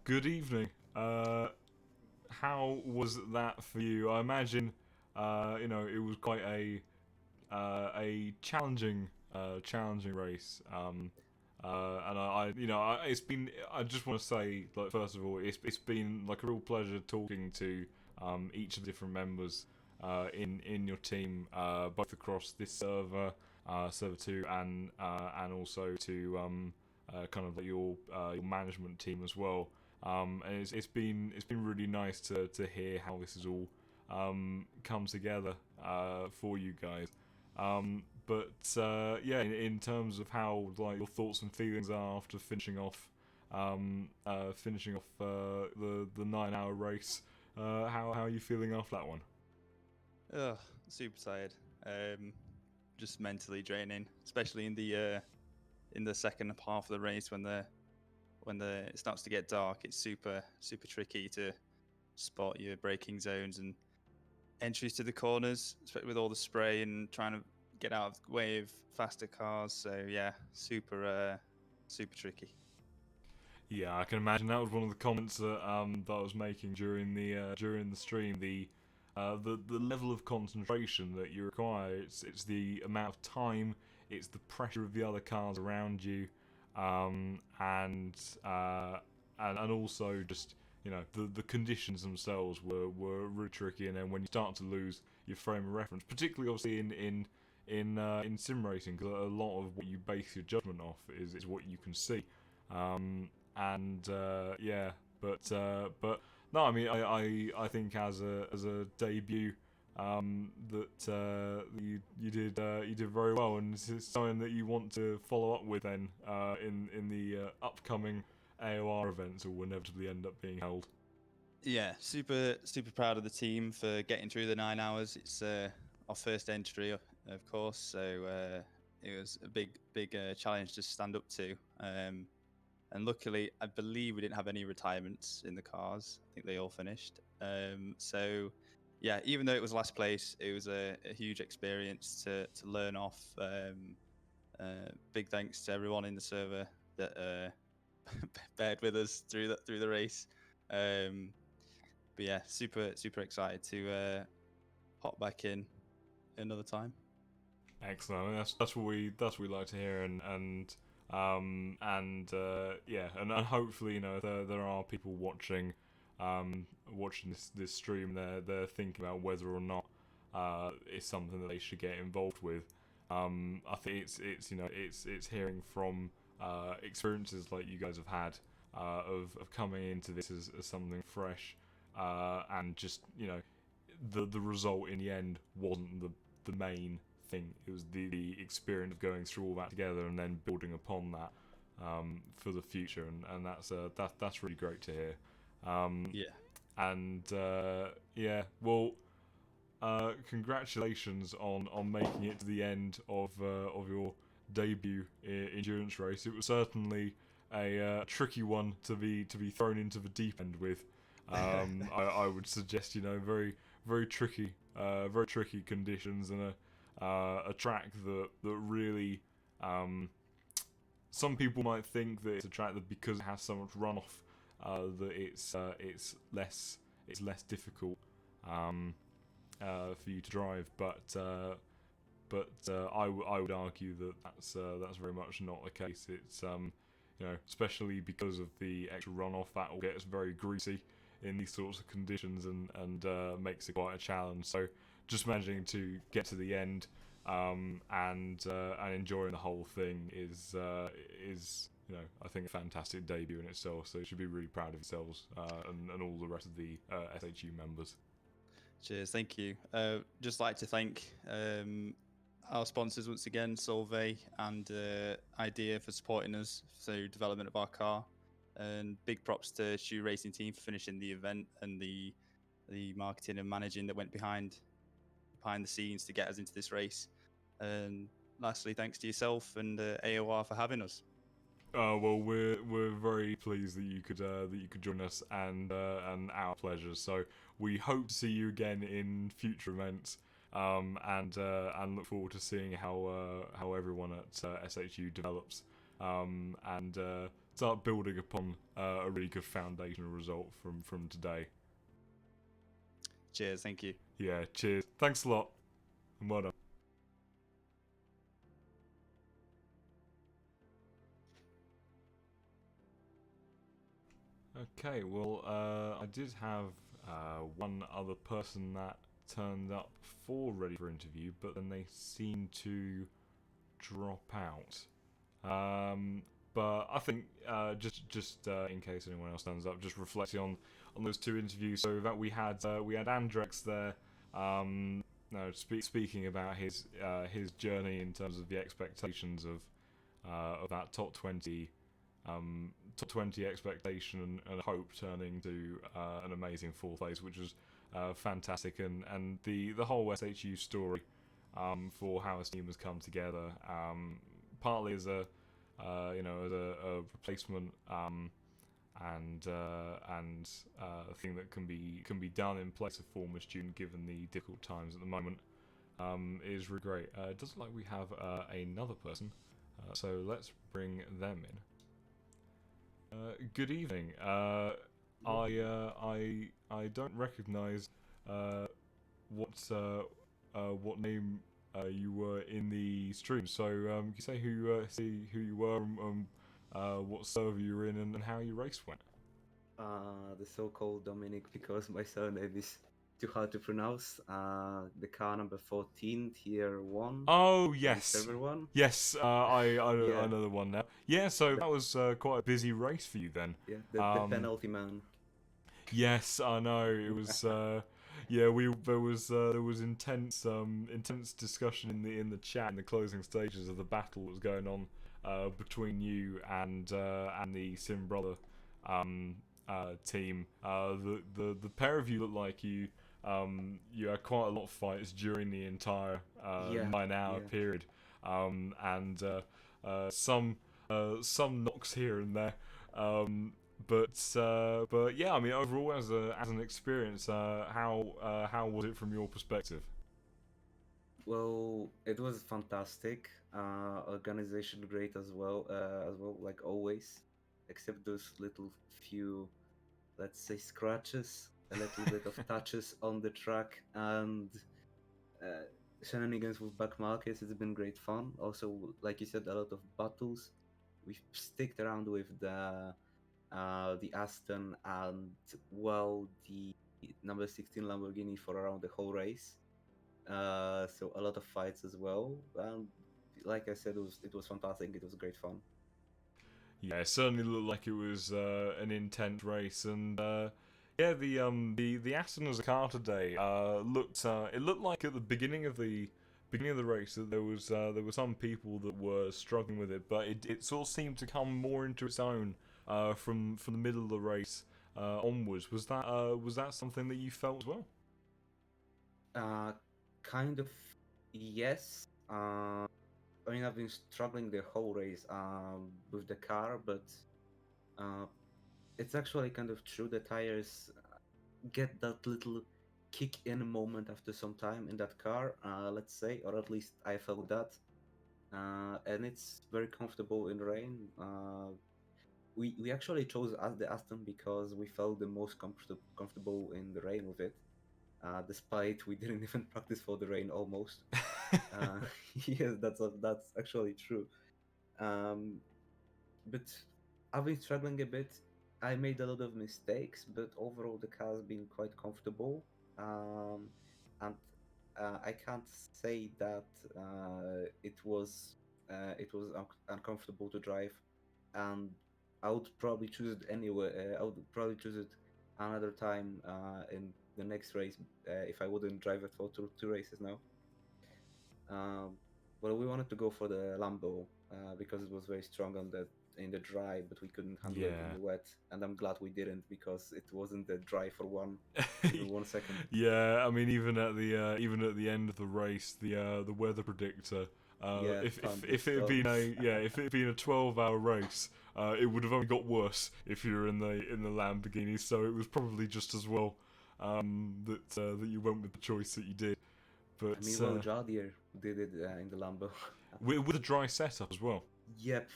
Good evening. How was that for you? I imagine, you know, it was quite a challenging race. And it's been. I just want to say, like, first of all, it's been like a real pleasure talking to each of the different members in your team, both across this server, server 2, and also to kind of like your management team as well. And it's been really nice to hear how this has all come together for you guys. But yeah, in terms of how like your thoughts and feelings are after finishing off the 9-hour race, how are you feeling after that one? Ugh, super tired. Just mentally draining, especially in the second half of the race when it starts to get dark. It's super tricky to spot your braking zones and entries to the corners, especially with all the spray and trying to get out of the way of faster cars. So yeah, super tricky. Yeah, I can imagine that was one of the comments that that I was making during the stream. The level of concentration that you require. It's the amount of time. It's the pressure of the other cars around you, and also just the conditions themselves were really tricky. And then when you start to lose your frame of reference, particularly obviously in sim racing, because a lot of what you base your judgment off is what you can see. Yeah, but no, I mean, I think as a debut, that you did very well, and it's something that you want to follow up with then in the upcoming AOR events that will inevitably end up being held. Yeah, super proud of the team for getting through the 9 hours. It's our first entry, of course, so it was a big challenge to stand up to. And luckily, I believe we didn't have any retirements in the cars. I think they all finished. So, yeah, even though it was last place, it was a huge experience to learn off. Big thanks to everyone in the server that bared with us through the race. But yeah, super excited to hop back in another time. Excellent. That's what we like to hear, and yeah, and hopefully there are people watching this stream. They're thinking about whether or not it's something that they should get involved with. I think it's hearing from experiences like you guys have had of coming into this as something fresh, and just the result in the end wasn't the main thing. It was the experience of going through all that together and then building upon that for the future, and that's really great to hear. Yeah. And yeah, well, congratulations on making it to the end of your debut endurance race. It was certainly a tricky one to be thrown into the deep end with. I would suggest very tricky conditions, and a track that really some people might think that it's a track that because it has so much runoff that it's less difficult for you to drive, but I would argue that that's very much not the case. It's especially because of the extra runoff, that will get us very greasy in these sorts of conditions, and makes it quite a challenge. So just managing to get to the end and enjoying the whole thing is I think a fantastic debut in itself. So you should be really proud of yourselves and all the rest of the SHU members. Cheers, thank you. Just like to thank our sponsors once again, Solvay and Idea, for supporting us through development of our car, and big props to Shoe Racing Team for finishing the event and the marketing and managing that went behind the scenes to get us into this race. And lastly, thanks to yourself and AOR for having us. Well, we're very pleased that you could join us, and our pleasure. So we hope to see you again in future events, and look forward to seeing how everyone at SHU develops, and start building upon a really good foundational result from today. Cheers, thank you. Yeah, cheers. Thanks a lot, and well done. Okay, well, I did have one other person that turned up for ready for interview, but then they seemed to drop out. But I think just in case anyone else turns up, just reflecting on those 2 interviews. So that we had Andrex there. No, speaking about his journey in terms of the expectations of that top 20 expectation and hope turning to an amazing 4th place, which was fantastic, and the whole SHU story for how his team has come together, partly as a replacement and a thing that can be done in place of former student given the difficult times at the moment, is really great. It does look like we have another person, so let's bring them in. Good evening. I don't recognise what name you were in the stream. So can you say who you were, what server you were in, and how your race went? The so-called Dominic, because my surname is too hard to pronounce. The car number 14, tier 1. Oh yes, server 1. Yes. I Yeah. know the one now. Yeah. So that was quite a busy race for you then. Yeah, the penalty man. Yes, I know. It was. Yeah, there was intense discussion in the chat in the closing stages of the battle that was going on between you and the Sim Brother team. The pair of you look like you had quite a lot of fights during the entire 9-hour period, and some knocks here and there. But yeah, I mean, overall as an experience, how was it from your perspective? Well, it was fantastic. Organization great as well, like always, except those little few, let's say, scratches, a little bit of touches on the track, and shenanigans with back markets. It's been great fun. Also, like you said, a lot of battles. We've sticked around with the Aston and the number 16 Lamborghini for around the whole race. So a lot of fights as well. And like I said, it was fantastic. It was great fun. Yeah, it certainly looked like it was an intense race, and yeah, the Aston as a car today looked like at the beginning of the race that there were some people that were struggling with it, but it sort of seemed to come more into its own from the middle of the race onwards. Was that something that you felt as well? Kind of, yes. I mean, I've been struggling the whole race with the car, but it's actually kind of true. The tires get that little kick in moment after some time in that car, let's say, or at least I felt that. And it's very comfortable in rain. We actually chose the Aston because we felt the most comfortable in the rain with it. Despite we didn't even practice for the rain almost. Yes, that's actually true. But I've been struggling a bit. I made a lot of mistakes, but overall the car has been quite comfortable. And I can't say that it was uncomfortable to drive. And I would probably choose it anyway. I would probably choose it another time in the next race if I wouldn't drive it for two races now. Well, we wanted to go for the Lambo because it was very strong in the dry, but we couldn't handle it in the wet. And I'm glad we didn't, because it wasn't the dry for even 1 second. Yeah, I mean, even at the end of the race, the weather predictor. If it had been a 12-hour race, it would have only got worse if you were in the Lamborghini. So it was probably just as well that you went with the choice that you did. But I mean, well, Jardier did it in the Lambo with a dry setup as well. Yep,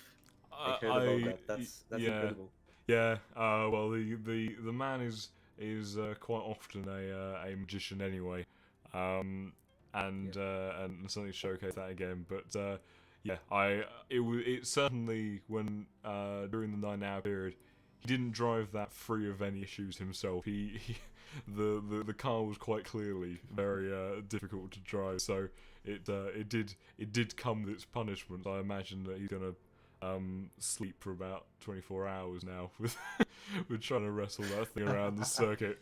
I heard about that. That's incredible. Yeah. Well, the man is quite often a magician anyway. And certainly showcase that again. But it certainly when during the 9-hour period, didn't drive that free of any issues himself. The car was quite clearly very difficult to drive, so it did come with its punishment. I imagine that he's gonna sleep for about 24 hours now with trying to wrestle that thing around the circuit.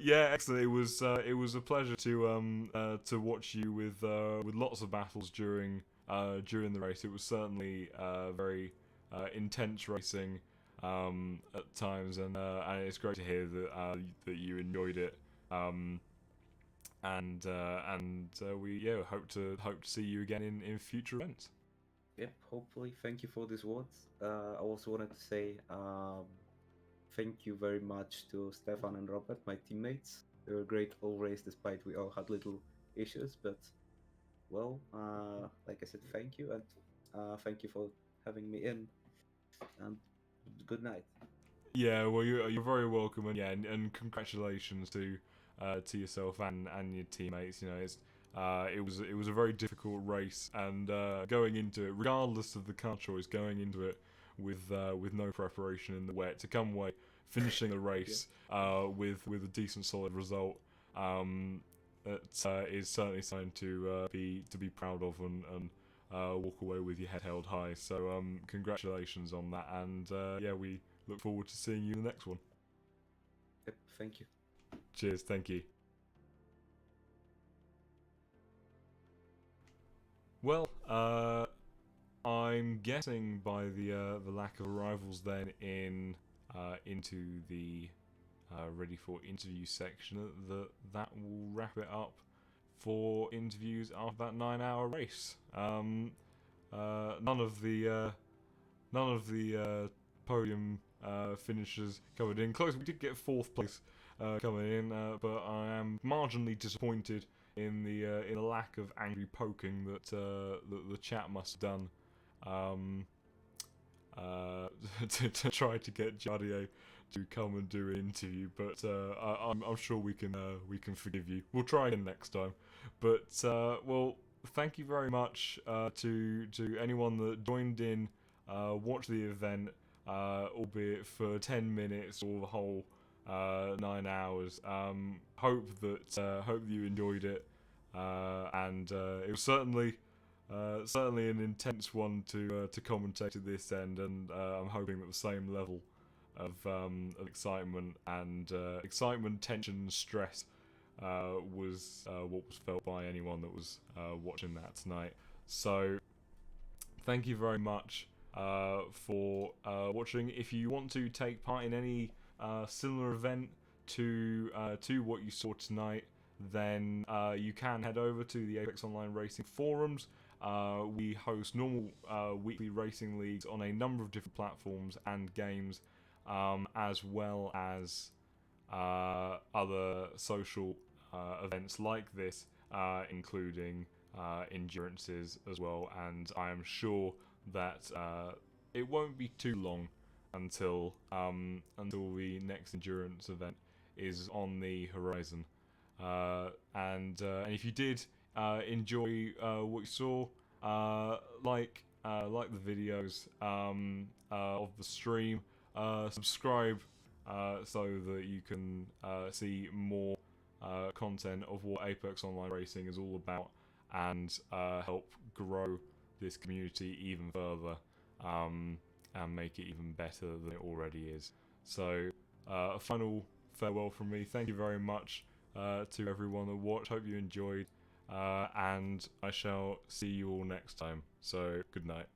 Yeah, excellent. It was a pleasure to watch you with lots of battles during the race. It was certainly very intense racing at times, and it's great to hear that you enjoyed it. We hope to see you again in future events. Yep, hopefully. Thank you for these words. I also wanted to say thank you very much to Stefan and Robert, my teammates. They were great all race, despite we all had little issues. But, well, like I said, thank you, and thank you for having me in. And good night. Yeah, well, you're very welcome, and and congratulations to yourself and your teammates. You know, it was a very difficult race, and going into it, regardless of the car choice, going into it with no preparation in the wet, to come away finishing the race with a decent solid result, that is certainly something to be proud of and walk away with your head held high. So congratulations on that, and we look forward to seeing you in the next one. Yep, thank you. Cheers, thank you. Well, I'm guessing by the lack of arrivals then into the ready for interview section that will wrap it up for interviews after that 9-hour race. None of the podium finishers covered in. Close, we did get 4th place coming in, but I am marginally disappointed in the lack of angry poking that the chat must have done to try to get Jardier to come and do an interview. But I'm sure we can forgive you. We'll try again next time. But well, thank you very much to anyone that joined in, watched the event, albeit for 10 minutes or the whole 9 hours. Hope that you enjoyed it, and it was certainly an intense one to commentate at this end, and I'm hoping that the same level of excitement, tension, stress was what was felt by anyone that was watching that tonight. So thank you very much for watching. If you want to take part in any similar event to what you saw tonight, then you can head over to the Apex Online Racing forums. We host normal weekly racing leagues on a number of different platforms and games, as well as other social events like this, including endurances as well. And I am sure that it won't be too long until the next endurance event is on the horizon. And if you did enjoy what you saw, like the videos of the stream, subscribe so that you can see more content of what Apex Online Racing is all about, and help grow this community even further, and make it even better than it already is. So a final farewell from me. Thank you very much to everyone that watched. Hope you enjoyed, and I shall see you all next time. So good night.